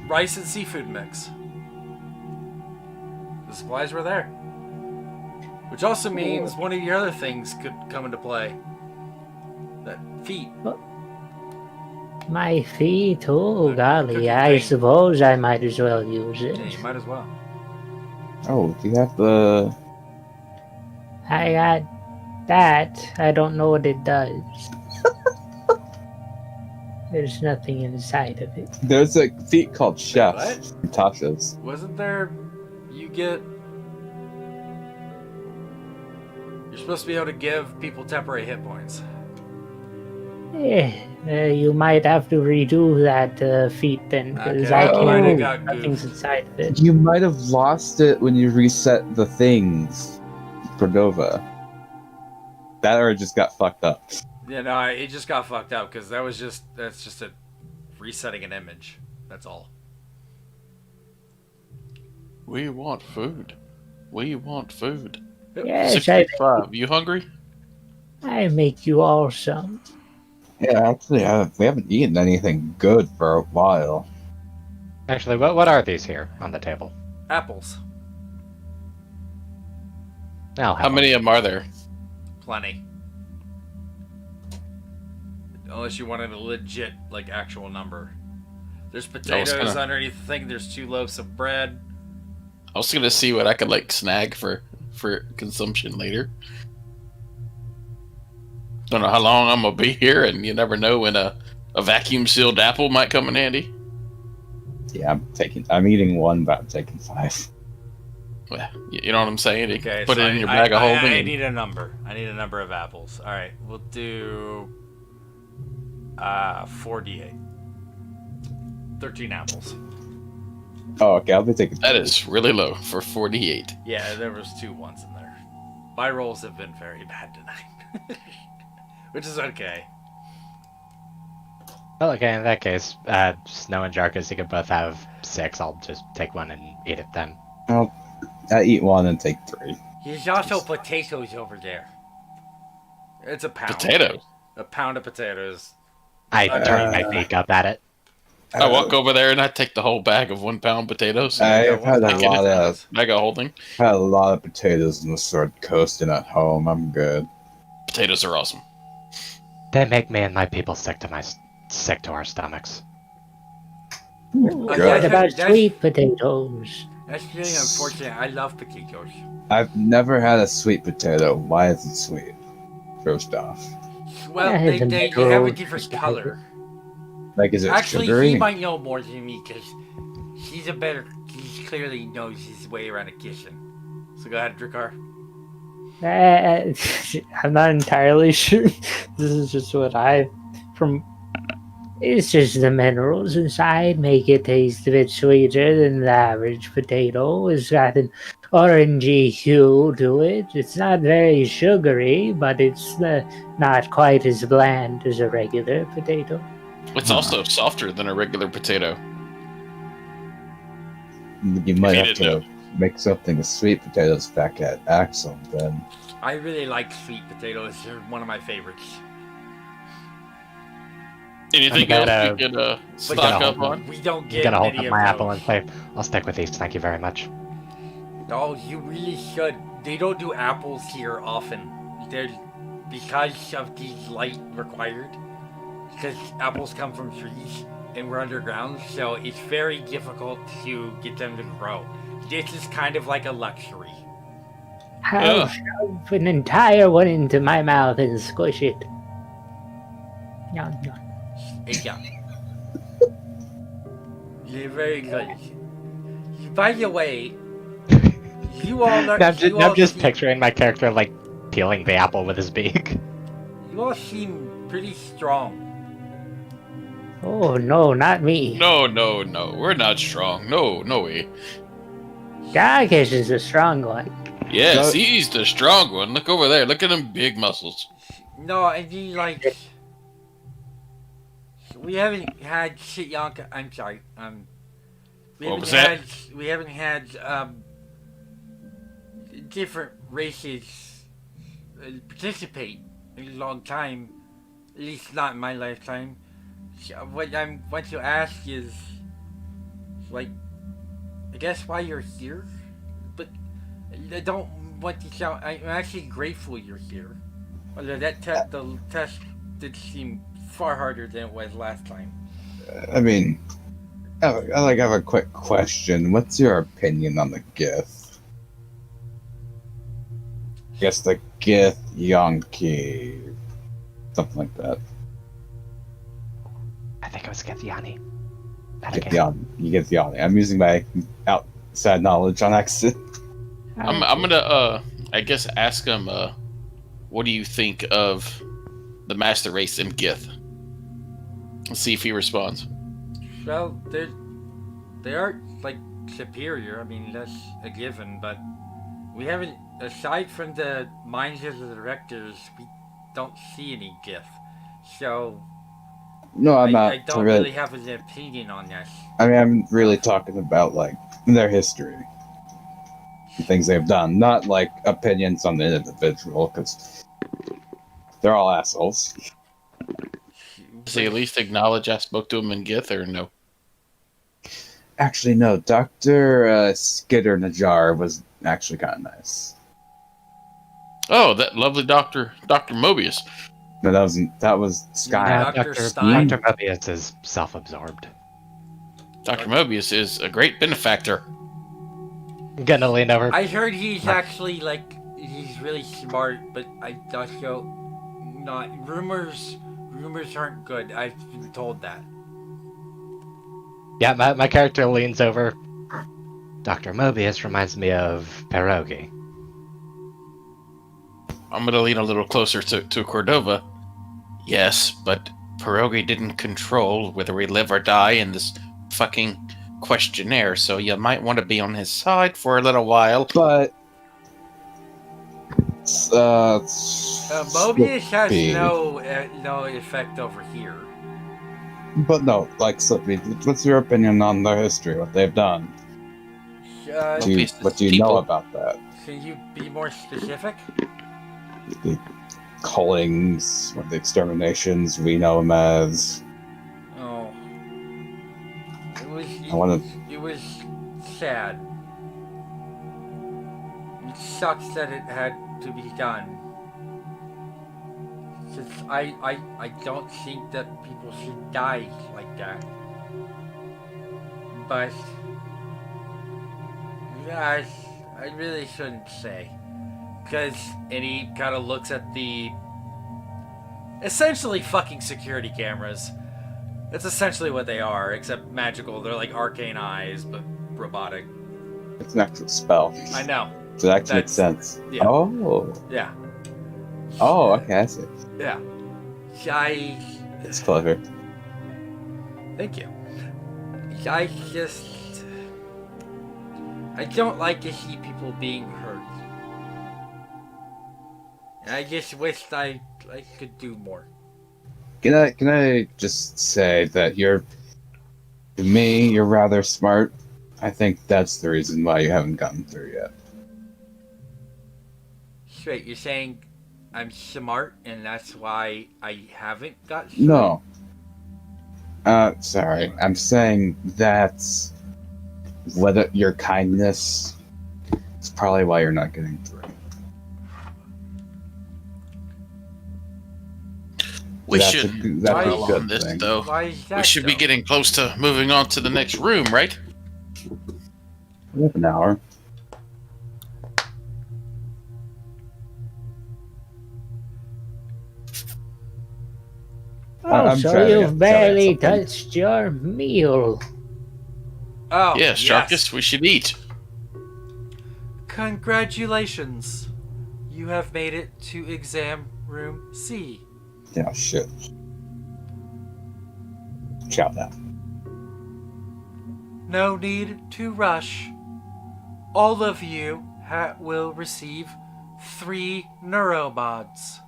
rice and seafood mix. The supplies were there. Which also means one of your other things could come into play. That feet. My feet? Oh, golly, cooking I thing. suppose I might as well use Yeah, it. you might as well. Oh, do you have the? I got that. I don't know what it does. There's nothing inside of it. There's a feat called chef. what? Tasha's. Wasn't there? You get. You're supposed to be able to give people temporary hit points. You might have to redo that feat then, because Okay, I well, can't I move got nothing's goofed. inside of it. You might have lost it when you reset the things for Nova. That or it just got fucked up. Yeah, no, it just got fucked up because that's just a resetting an image. That's all. We want food. We want food. Yes, I 65. You hungry? I make you all some. Yeah, actually, we haven't eaten anything good for a while. Actually, what are these here on the table? Apples. I'll How have many of them are there? Plenty. Unless you wanted a legit, like, actual number. There's potatoes underneath the thing. There's 2 loaves of bread. I was gonna see what I could like snag for consumption later. Don't know how long I'm gonna be here, and you never know when a vacuum sealed apple might come in handy. Yeah, I'm eating 1, but I'm taking 5. Well, you know what I'm saying? You Okay, put so it in your bag of holding. I need a number. I need a number of apples. All right, we'll do 48. 13 apples. Oh, okay, I'll be taking. That is really low for 48. Yeah, there was 2 ones in there. My rolls have been very bad tonight, which is okay. Well, okay, in that case, Snow and Jarkus, you can both have 6. I'll just take 1 and eat it then. I eat 1 and take 3. There's also potatoes over there. It's a pound. Potatoes. A pound of potatoes. I turn my beak up at it. I walk over there and I take the whole bag of 1 pound potatoes. I've had a lot of bag of holding. Potatoes in the Sword Coast and at home. I'm good. Potatoes are awesome. They make me and my people sick to our stomachs. What yeah, about that's- sweet potatoes? That's really unfortunate. I love potatoes. I've never had a sweet potato. Why is it sweet? First off, Well, Yeah, they the have a minerals different inside color. like, is it Actually, sugary? he might know more than me because he clearly knows his way around a kitchen. So go ahead, Drakkar. I'm not entirely sure. This is just what it's just the minerals inside make it taste a bit sweeter than the average potato. It's got an orangey hue to it. It's not very sugary, but it's not quite as bland as a regular potato. It's also softer than a regular potato. You might If have you to didn't make something with sweet potatoes back at Axel then. I really like sweet potatoes. They're one of my favorites. Anything I'm else gonna- you could stock gonna up hold on? We don't I'm get gonna hold many up of my those. apple and say, I'll stick with these, thank you very much. Oh, you really should. They don't do apples here often. They're because of the light required. Because apples come from trees and we're underground, so it's very difficult to get them to grow. This is kind of like a luxury. I'll shove an entire one into my mouth and squish it. Yum, yum. Yeah. You're very good. By the way, you all are. I'm just picturing my character like peeling the apple with his beak. You all seem pretty strong. Oh no, not me. No, we're not strong. No way. Darkish is a strong one. Yes, he's the strong one. Look over there. Look at them big muscles. No, I mean like. We haven't had Shityanka. I'm sorry. We What was haven't that? We haven't had different races participate in a long time. At least not in my lifetime. So what I want to ask is, like, I guess why you're here, but I don't want to sound. I'm actually grateful you're here. Although the test did seem far harder than it was last time. I mean, I have a quick question. What's your opinion on the Gith? I guess the Gith Yonki, something like that. I think it was Githyanni. Githyanni. I'm using my outside knowledge on accident. I'm gonna I guess ask him what do you think of the master race in Gith? Let's see if he responds. Well, they aren't like superior. I mean, that's a given. But we haven't, aside from the minds of the directors, we don't see any Gith. So No, I'm not. I don't really have an opinion on this. I mean, I'm really talking about like their history, things they've done, not like opinions on the individual, because They're all assholes. Does he at least acknowledge I spoke to him in Gith, or no? Actually, no. Dr. Skitter Najar was actually kind of nice. Oh, that lovely Dr. Mobius. No, that was Sky. Yeah, Dr. Dr. Stein? Dr. Mobius is self-absorbed. Dr. Mobius is a great benefactor. I'm gonna lean over. I heard he's actually he's really smart, but I also not rumors aren't good. I've been told that. Yeah, my character leans over. Dr. Mobius reminds me of pierogi. I'm gonna lean a little closer to Cordova. Yes, but Pierogi didn't control whether we live or die in this fucking questionnaire, so you might want to be on his side for a little while. But Mobius has Slippy. no effect over here. But no, like Slippy, what's your opinion on their history, what they've done? Mobius What is do you know people. about that? Can you be more specific? The cullings, or the exterminations, we know them as. Oh, wanna- it was sad. It sucks that it had to be done. Since I don't think that people should die like that. But yeah, I really shouldn't say. And he kind of looks at the essentially fucking security cameras. That's essentially what they are, except magical. They're like arcane eyes, but robotic. It's an actual spell. I know. So that actually makes That's- sense. yeah. Oh. Yeah. Oh, okay, I see. Yeah. It's clever. Thank you. I don't like to see people being hurt. I just wish I could do more. Can I just say that to me, you're rather smart. I think that's the reason why you haven't gotten through yet. Wait, you're saying I'm smart and that's why I haven't got through? No. Sorry. I'm saying that whether your kindness is probably why you're not getting through. We That's should a dwell good on this, thing. though. Why is that? We should be though? getting close to moving on to the next room, right? We have an hour. Oh, I'm so trying to you've get barely something. touched your meal. Oh, Yes, Sharkus, we should eat. Congratulations. You have made it to exam room C. Yeah, shit. Chow that. No need to rush. All of you will receive 3 neuromods.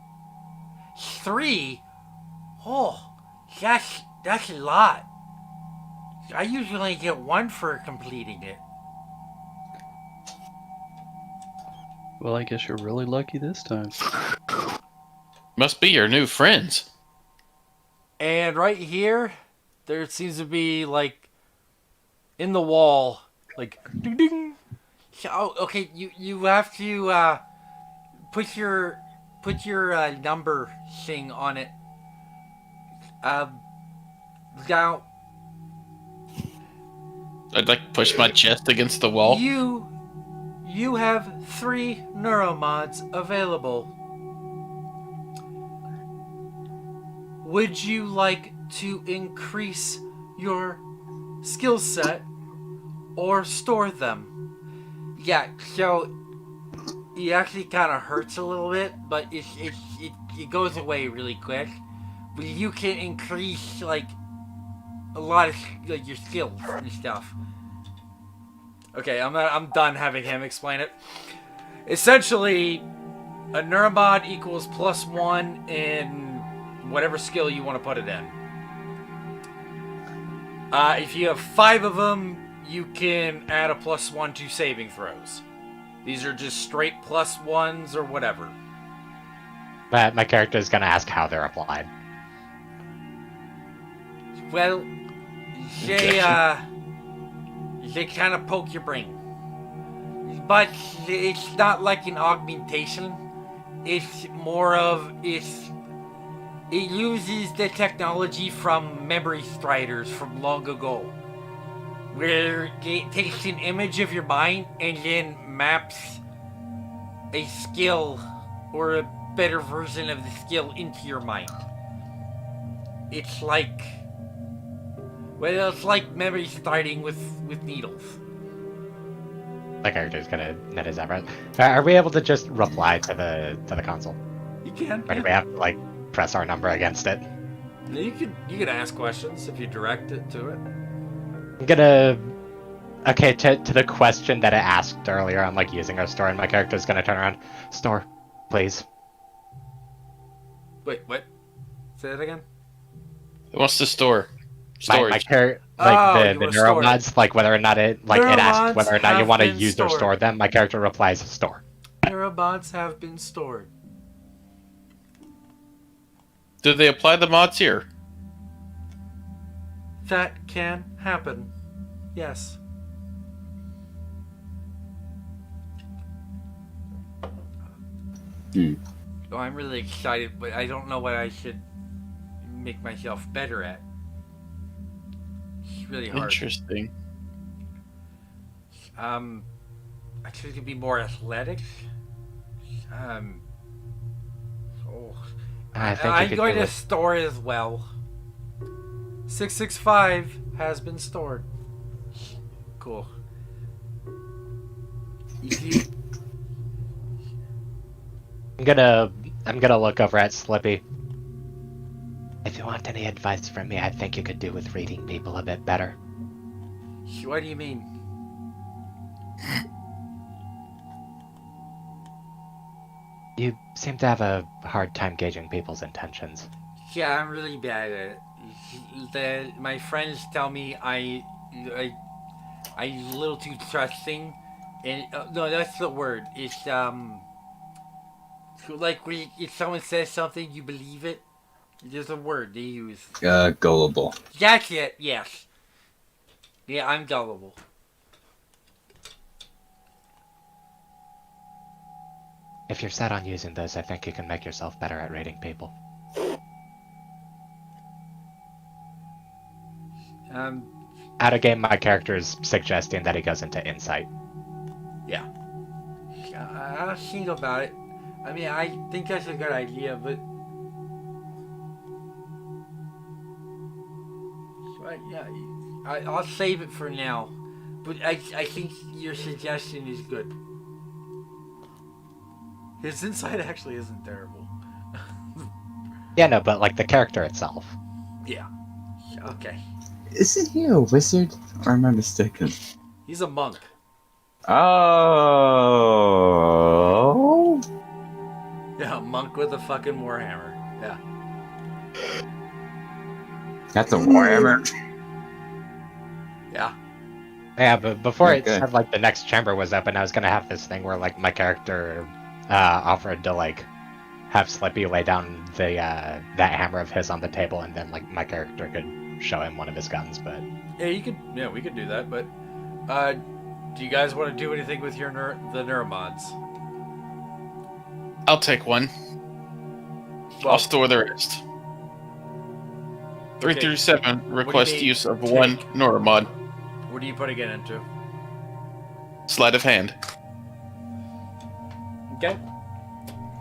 3? Oh, that's a lot. I usually get 1 for completing it. Well, I guess you're really lucky this time. Must be your new friends. And right here, there seems to be like in the wall, like ding ding. Oh, okay. You have to put your number thing on it. Now I'd like to push my chest against the wall. you have 3 neuromods available. Would you like to increase your skill set or store them? Yeah, so it actually kind of hurts a little bit, but it goes away really quick. But you can increase like a lot of like your skills and stuff. Okay, I'm done having him explain it. Essentially, a neuromod equals +1 in whatever skill you want to put it in. If you have 5 of them, you can add a +1 to saving throws. These are just straight +1s or whatever. But my character is gonna ask how they're applied. Well, they kind of poke your brain. But it's not like an augmentation. It's more of it uses the technology from memory striders from long ago, where it takes an image of your mind and then maps a skill or a better version of the skill into your mind. It's like, well, it's like memory striding with needles. My character's gonna net his effort. Are we able to just reply to the console? You can. Or do we have to like press our number against it? You could ask questions if you direct it to it. I'm gonna. Okay, to the question that I asked earlier on like using our store, and my character's gonna turn around. Store, please. Wait, what? Say that again? What's the store? My Storage. character, Oh, like you the wanna store it. neuromods, like whether or not it like it asks whether or not you Neuromods want to have use been or store stored. them. My character replies store. Neurobots have been stored. Do they apply the mods here? That can happen. Yes. Oh, I'm really excited, but I don't know what I should make myself better at. It's really hard. Interesting. I think it could be more athletic. Oh, I think you I'm could going do to it. store as well. 665 has been stored. Cool. You- I'm gonna look over at Slippy. If you want any advice from me, I think you could do with reading people a bit better. What do you mean? You seem to have a hard time gauging people's intentions. Yeah, I'm really bad at it. My friends tell me I'm a little too trusting, and no, that's the word. It's like when if someone says something, you believe it. There's a word they use. Gullible. That's it. Yes. Yeah, I'm gullible. If you're set on using this, I think you can make yourself better at reading people. Out of game, my character is suggesting that he goes into insight. Yeah, I'll think about it. I mean, I think that's a good idea, but yeah, I'll save it for now. But I think your suggestion is good. His insight actually isn't terrible. Yeah, no, but like the character itself. Yeah. Okay. Isn't he a wizard? Or am I mistaken? He's a monk. Oh. Yeah, a monk with a fucking warhammer. Yeah. That's a warhammer. Yeah. Yeah, but before it Okay. said like the next chamber was open, I was gonna have this thing where like my character offered to like have Slippy lay down the that hammer of his on the table, and then like my character could show him one of his guns. But Yeah, you could. Yeah, we could do that. But, do you guys want to do anything with your the neuromods? I'll take one. I'll store the rest. 3 Okay. through 7 request mean, use of take? one neuromod. What are you putting it into? Sleight of hand. Okay.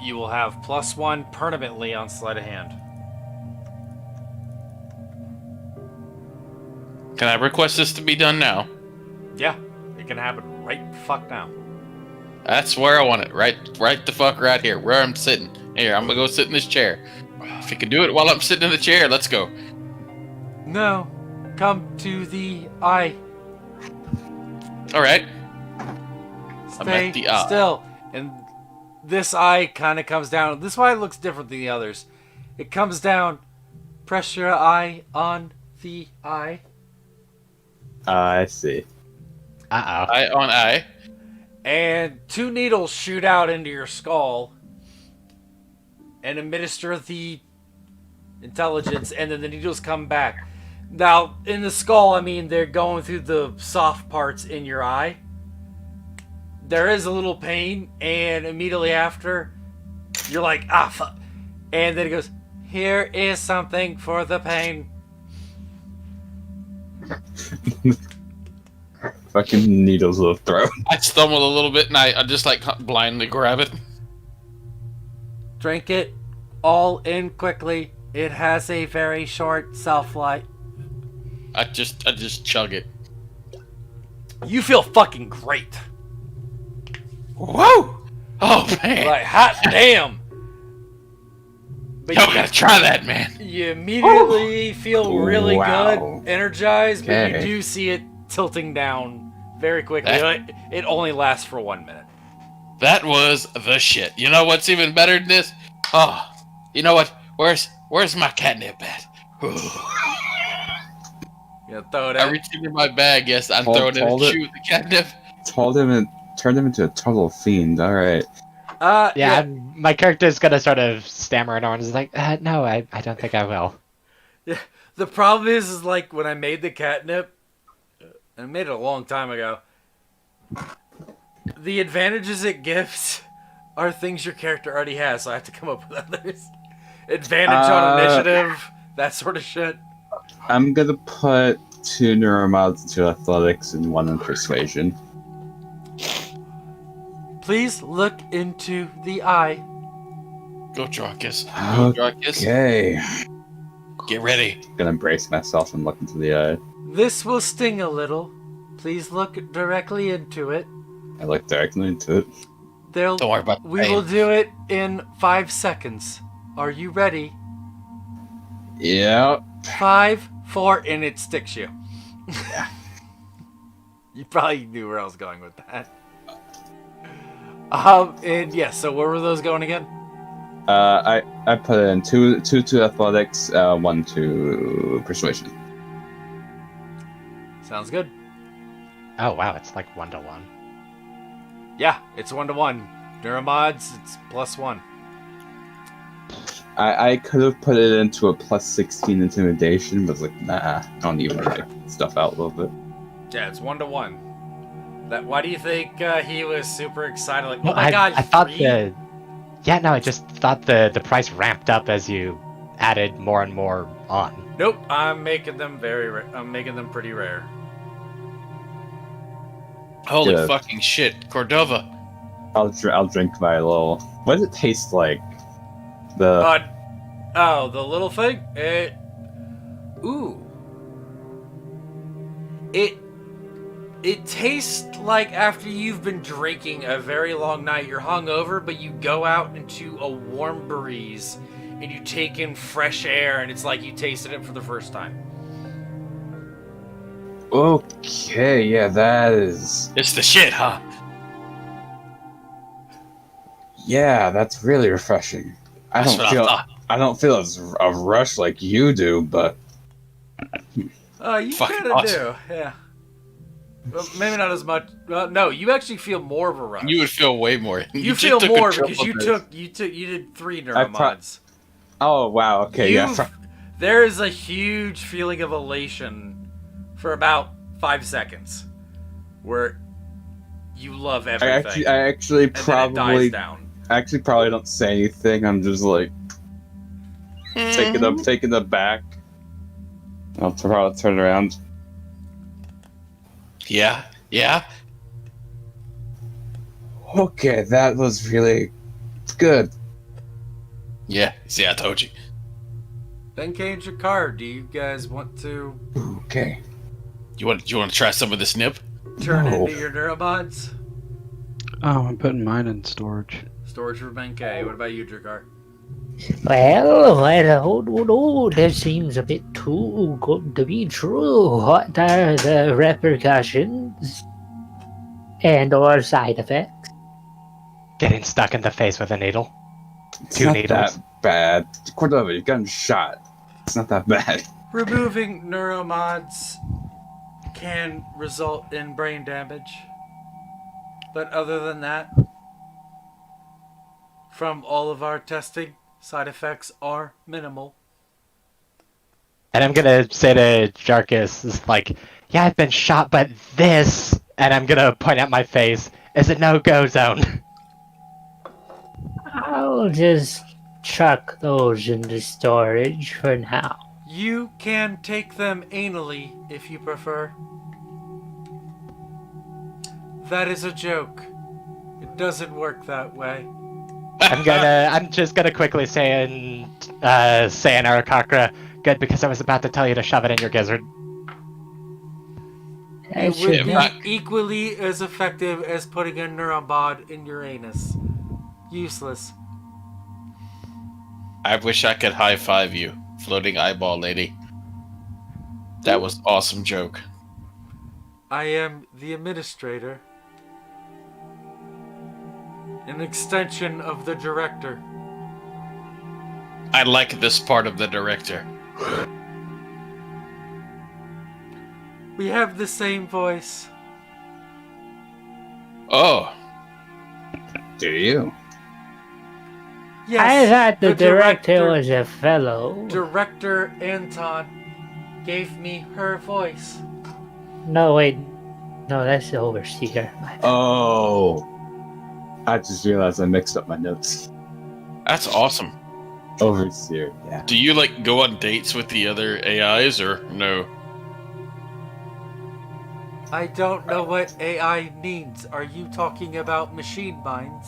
You will have +1 permanently on sleight of hand. Can I request this to be done now? Yeah, it can happen right fuck now. That's where I want it. Right the fuck right here, where I'm sitting. Here, I'm gonna go sit in this chair. If you can do it while I'm sitting in the chair, let's go. No, come to the eye. All right. Stay at the eye. still. And this eye kind of comes down. This eye looks different than the others. It comes down. Press your eye on the eye. I see. Eye on eye. And 2 needles shoot out into your skull. and administer the intelligence, and then the needles come back. Now, in the skull, I mean, they're going through the soft parts in your eye. There is a little pain, and immediately after, you're like, ah, fuck. And then it goes, here is something for the pain. Fucking needles of the throat. I stumbled a little bit and I just like blindly grab it. Drink it all in quickly. It has a very short self-life. I just chug it. You feel fucking great. Whoa! Oh man! Like, hot damn. But Yo, gotta try that, man. You immediately feel really Wow. good, energized, but you Okay. do see it tilting down very quickly. It only lasts for 1 minute. That was the shit. You know what's even better than this? Oh, you know what? Where's my catnip at? You throw it I out. reached into my bag. Yes, I'm Hold- throwing it hold and it. shoot the catnip. Turned him into a total fiend. All right. Yeah, my character's gonna sort of stammer and is like, no, I don't think I will. The problem is like when I made the catnip, I made it a long time ago. The advantages it gives are things your character already has, so I have to come up with others. Advantage on initiative, that sort of shit. I'm gonna put 2 neuromods into athletics and 1 in persuasion. Please look into the eye. Go, Dracus. Go, Dracus. Okay. Get ready. Gonna brace myself and look into the eye. This will sting a little. Please look directly into it. I look directly into it. They'll, Don't worry about the we pain. will do it in 5 seconds. Are you ready? Yep. 5, 4, and it sticks you. You probably knew where I was going with that. And yeah, so where were those going again? I put in 2 to athletics, 1 to persuasion. Sounds good. Oh wow, it's like 1-1. Yeah, it's 1-to-1. Neuromods, it's +1. I could have put it into a +16 intimidation, but was like, nah, I don't even like stuff out a little bit. Yeah, it's 1-to-1. Why do you think he was super excited? Like, oh Well, my god, I thought 3? Yeah, no, I just thought the price ramped up as you added more and more on. Nope, I'm making them I'm making them pretty rare. Holy Yeah. fucking shit, Cordova. I'll drink my little. What does it taste like? The The little thing? It tastes like after you've been drinking a very long night, you're hungover, but you go out into a warm breeze and you take in fresh air, and it's like you tasted it for the first time. Okay, yeah, that is. It's the shit, huh? Yeah, that's really refreshing. That's what I thought. I don't feel as a rush like you do, but You Fucking kind of awesome. do, yeah. Well, maybe not as much. No, you actually feel more of a rush. You would feel way more. You just feel took a more triple because you dose. did 3 pro- neuromods. oh wow, okay, yeah. You've- There is a huge feeling of elation for about 5 seconds, where you love everything. I actually and then it probably dies down. don't say anything. I'm just like taking it back. I'll probably turn around. Yeah. Okay, that was really good. Yeah. See, I told you. Benkei and Jakar, do you guys want to Okay. You want to try some of this nip? turn No. into your neuromods? Oh, I'm putting mine in storage. Storage for Benkei. What about you, Jakar? Well, I don't know. That seems a bit too good to be true. What are the repercussions and/or side effects? Getting stuck in the face with a needle. It's 2 not needles. that bad. Cordova, you got shot. It's not that bad. Removing neuromods can result in brain damage. But other than that, from all of our testing, Side effects are minimal. And I'm gonna say to Jarkus, is like, yeah, I've been shot, but this, and I'm gonna point at my face, is a no-go zone. I'll just chuck those into storage for now. You can take them anally if you prefer. That is a joke. It doesn't work that way. I'm just gonna quickly say in Aarakocra, good, because I was about to tell you to shove it in your gizzard. That It should would be be equally as effective as putting a neurobot in your anus. Useless. I wish I could high five you, floating eyeball lady. That was awesome joke. I am the administrator. An extension of the director. I like this part of the director. We have the same voice. Oh, Do you? Yes. I thought the director director was a fellow. Director Anton gave me her voice. No, wait. No, that's the overseer. My bad. Oh. I just realized I mixed up my notes. that's awesome. Overseer, yeah. Do you like go on dates with the other AIs or no? I don't know what AI means. Are you talking about machine minds?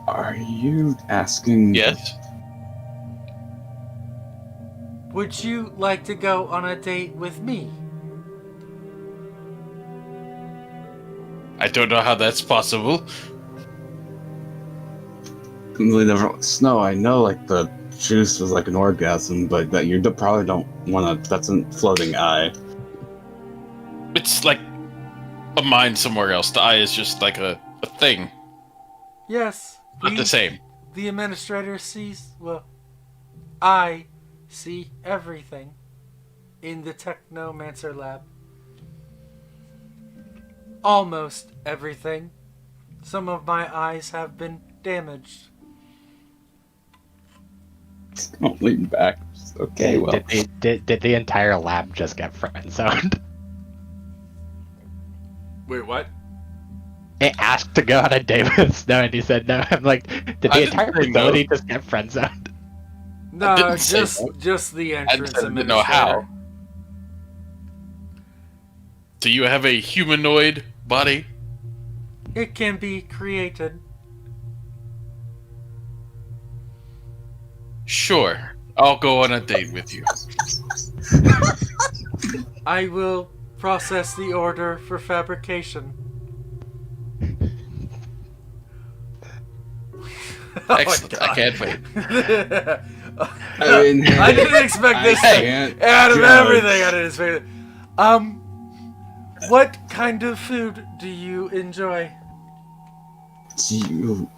Are you asking? Yes. Would you like to go on a date with me? I don't know how that's possible. Really never. Snow, I know like the juice was like an orgasm, but that you probably don't want to. That's a floating eye. It's like a mind somewhere else. The eye is just like a thing. Yes. Not the same. The administrator sees. Well, I see everything in the Technomancer Lab. Almost everything. Some of my eyes have been damaged. Oh, lean back. Okay, well. Did the entire lab just get friend zoned? Wait, what? It asked to go on a date with Snow, and he said no. I'm like, did I the didn't entire say no. facility just get friend zoned? No, didn't say just the entrance I didn't know how. administrator. Do you have a humanoid body? It can be created. Sure. I'll go on a date with you. I will process the order for fabrication. Excellent. I can't wait. I mean, I didn't expect this can't out of judge. everything. I didn't expect it. What kind of food do you enjoy? You.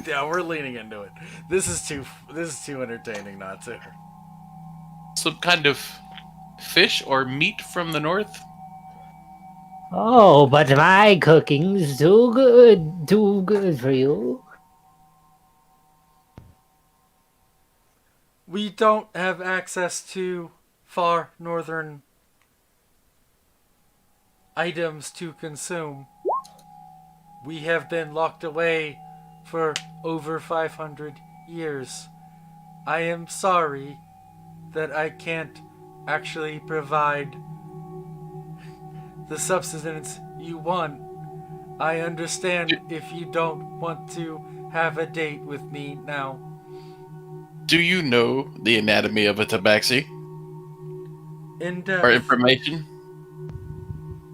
Yeah, we're leaning into it. This is too entertaining not to. Some kind of fish or meat from the north? Oh, but my cooking's too good for you. We don't have access to far northern items to consume. We have been locked away for over 500 years. I am sorry that I can't actually provide the subsistence you want. I understand if you don't want to have a date with me now. Do you know the anatomy of a tabaxi? In depth. Or information?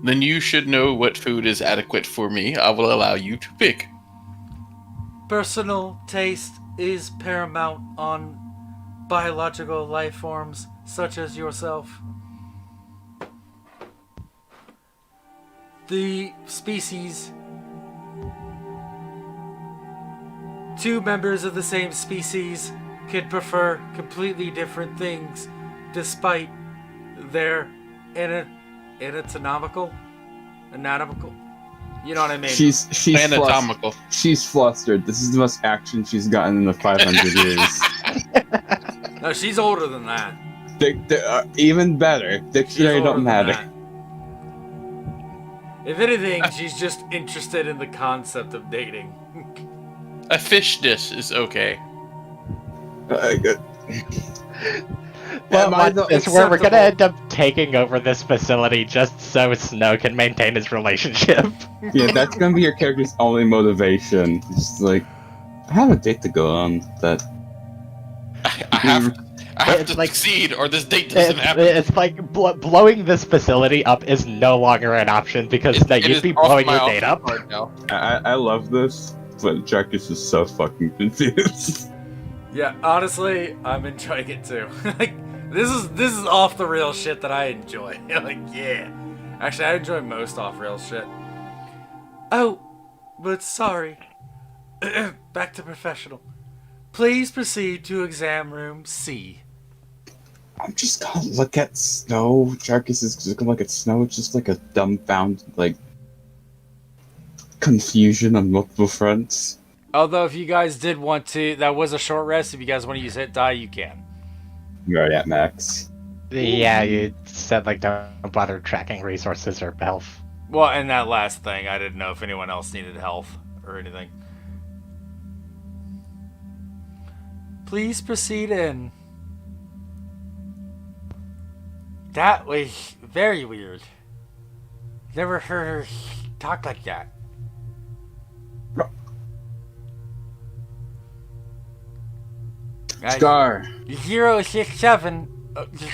Then you should know what food is adequate for me. I will allow you to pick. Personal taste is paramount on biological life forms such as yourself. The species, two members of the same species could prefer completely different things despite their anatomical You know what I mean? She's Anatomical. she's flustered. This is the most action she's gotten in the 500 years. No, she's older than that. Even better. She's Dictionary older don't than matter. that. If anything, she's just interested in the concept of dating. A fish dish is okay. Good. Well, Am I the it's where we're gonna acceptable- end up taking over this facility just so Snow can maintain his relationship. Yeah, that's gonna be your character's only motivation. Just like, I have a date to go on. That I have It's to like- succeed, or this date doesn't happen. It's like blowing this facility up is no longer an option because It you'd is be off blowing my your date option up. card now. I love this, but Jack is just so fucking confused. Yeah, honestly, I'm enjoying it too. Like, this is off the rail shit that I enjoy. Like, yeah. Actually, I enjoy most off rail shit. Oh, but sorry. Back to professional. Please proceed to exam room C. I'm just gonna look at Snow. Jarkus is just gonna look at Snow. It's just like a dumbfounded, like, confusion on multiple fronts. Although, if you guys did want to, that was a short rest. If you guys want to use hit die, you can. You're already at max. Yeah, you said like don't bother tracking resources or health. Well, and that last thing, I didn't know if anyone else needed health or anything. Please proceed in. That was very weird. Never heard her talk like that. Scar. 067.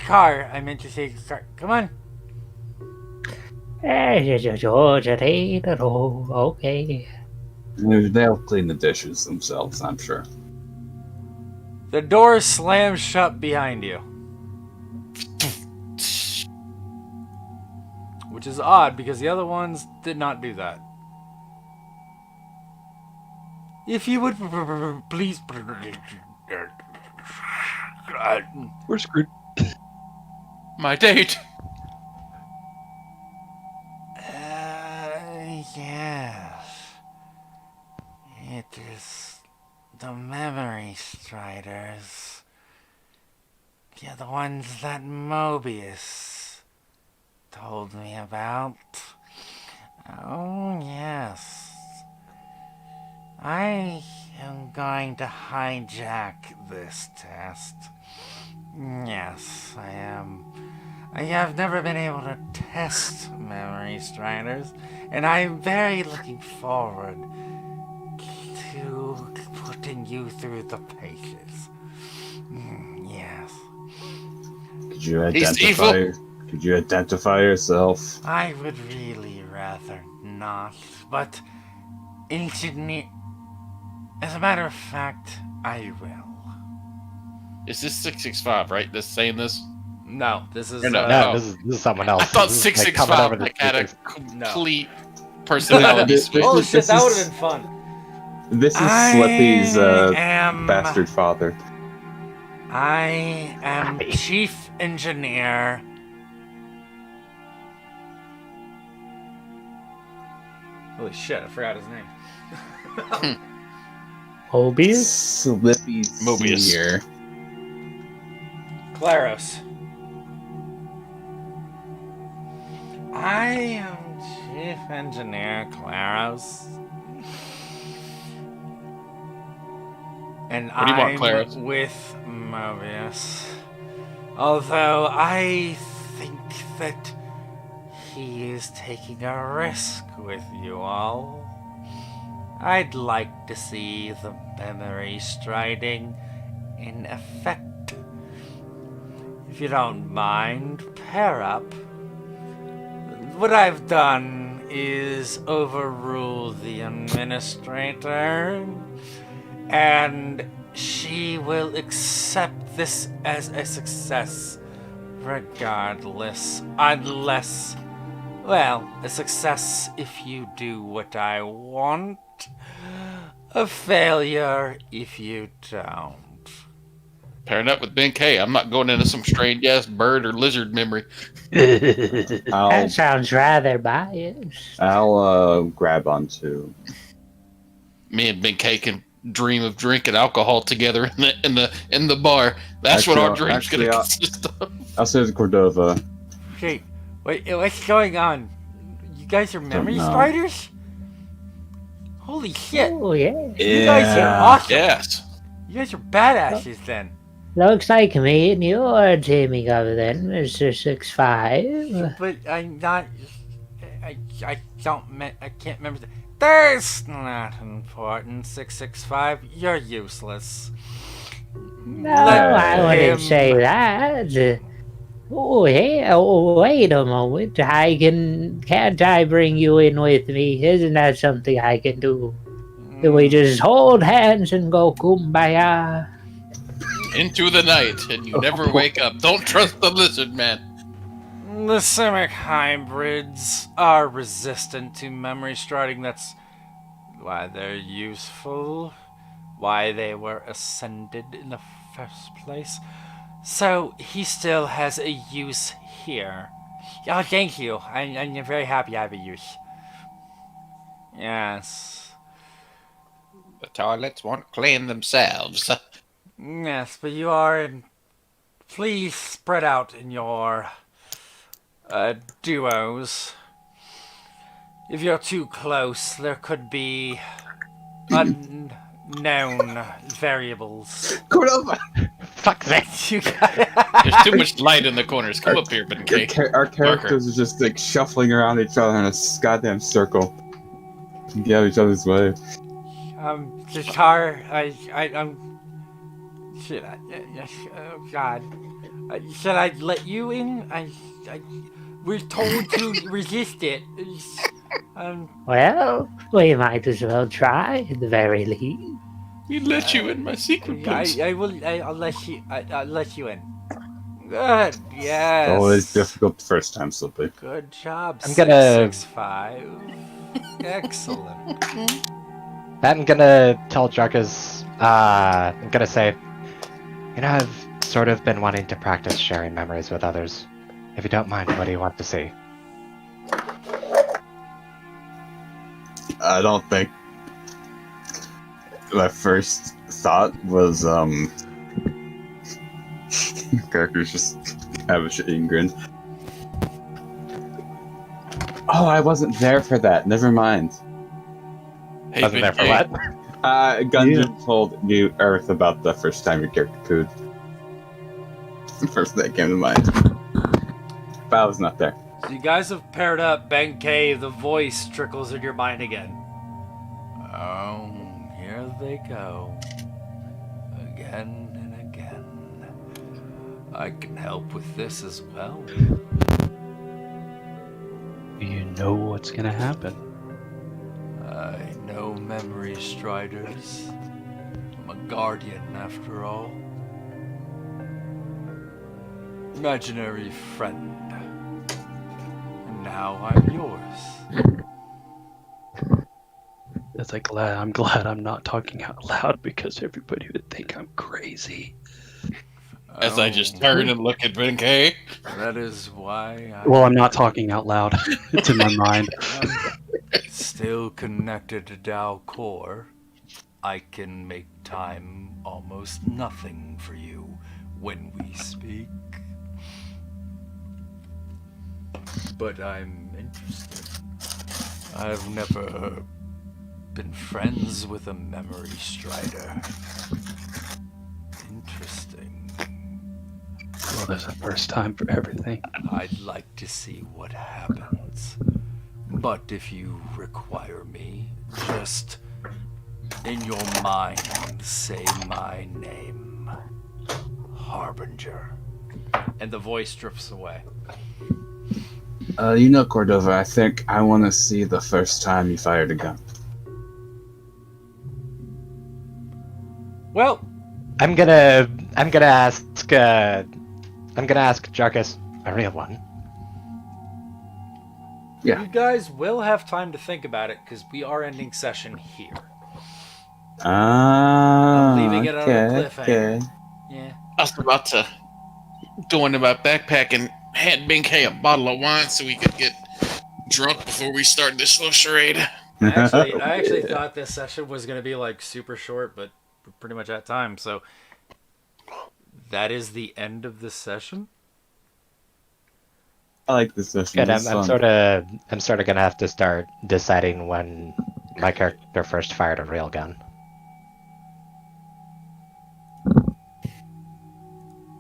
Car. I meant to say car. Come on. Okay. They'll clean the dishes themselves, I'm sure. The door slams shut behind you. Which is odd because the other ones did not do that. If you would please. We're screwed. My date. Yes. It is the memory striders. Yeah, the ones that Mobius told me about. Oh, yes. I am going to hijack this test. Yes, I am. I have never been able to test memory striders, and I'm very looking forward to putting you through the paces. Yes. Could you He's evil. Could you identify yourself? I would really rather not, but engineer. As a matter of fact, I will. Is this 665, right? That's saying this? No, this is Or no? No, Oh. this is someone else. I thought This is, like, coming over 665 the like, had a speakers. complete personality switch. Oh This shit, that would is- have been fun. This is I Slippy's am bastard father. I am chief engineer. Holy shit, I forgot his name. Mobius? Slippy Mobius. Senior. Claros. I am chief engineer Claros. And What do you want, I'm Claros? with Mobius. Although I think that he is taking a risk with you all. I'd like to see the memory striding in effect. If you don't mind, pair up. What I've done is overrule the administrator, and she will accept this as a success regardless, unless, well, a success if you do what I want, a failure if you don't. Pairing up with Ben K. I'm not going into some strange ass bird or lizard memory. That sounds rather biased. I'll grab onto. Me and Ben K can dream of drinking alcohol together in the bar. That's what our dream's Actually, gonna consist of. I'll say to Cordova. Okay, wait, what's going on? You guys are memory know. striders? Holy shit! Oh, yeah. You guys are awesome. Yes. You guys are badasses then. Looks like me and you are teaming up then, Mr. 6'5". But I'm not. I can't remember. That's not important. 665. You're useless. No, I wouldn't say that. Oh, yeah. Oh, wait a moment. Can't I bring you in with me? Isn't that something I can do? Can we just hold hands and go kumbaya? Into the night, and you never wake up. Don't trust the lizard man. The Simic hybrids are resistant to memory striding. That's why they're useful. Why they were ascended in the first place. So he still has a use here. Oh, thank you. I'm very happy I have a use. Yes. The toilets won't clean themselves. Yes, but you are in... Please spread out in your duos. If you're too close, there could be unknown variables. Cordova! Fuck that. You got There's too much light in the corners. Come up here, Ben K. Our characters are just like shuffling around each other in a goddamn circle. Get out of each other's way. Guitar, I'm... Should I? Oh God. Should I let you in? We're told to resist it. Well, we might as well try at the very least. We let you in my secret place. I'll let you. I'll let you in. Good. Yes. Always difficult the first time, Slippy. Good job. I'm gonna- 665. Excellent. I'm gonna tell Jarkas, I'm gonna say, I've sort of been wanting to practice sharing memories with others. If you don't mind, what do you want to see? I don't think my first thought was characters just have a shitty grin. Oh, I wasn't there for that. Never mind. Hey, Wasn't there Ben for K. what? Gunjan told you Earth about the first time your character pooed. The first thing that came to mind. But I was not there. So you guys have paired up. Ben K. The voice trickles in your mind again. Oh, here they go. Again and again. I can help with this as well. You know what's gonna happen. I know memory striders. I'm a guardian after all. Imaginary friend. And now I'm yours. I'm glad I'm not talking out loud because everybody would think I'm crazy. As I just turn and look at Ben K. That is why Well, I'm not talking out loud. It's in my mind. I'm still connected to Dao Core. I can make time almost nothing for you when we speak. But I'm interested. I've never been friends with a memory strider. Interesting. Well, there's a first time for everything. I'd like to see what happens. But if you require me, just in your mind say my name. Harbinger. And the voice drifts away. Cordova, I think I want to see the first time you fired a gun. Well, I'm gonna ask Jarkas a real one. Yeah. you guys will have time to think about it because we are ending session here. Ah, I'm leaving it on a cliffhanger. okay. Yeah. I was about to go into my backpack and hand Bing-K a bottle of wine so we could get drunk before we start this little charade. I actually thought this session was going to be like super short, but we're pretty much at time. So that is the end of this session. I like this session. Good. It's I'm fun. sort of gonna have to start deciding when my character first fired a railgun.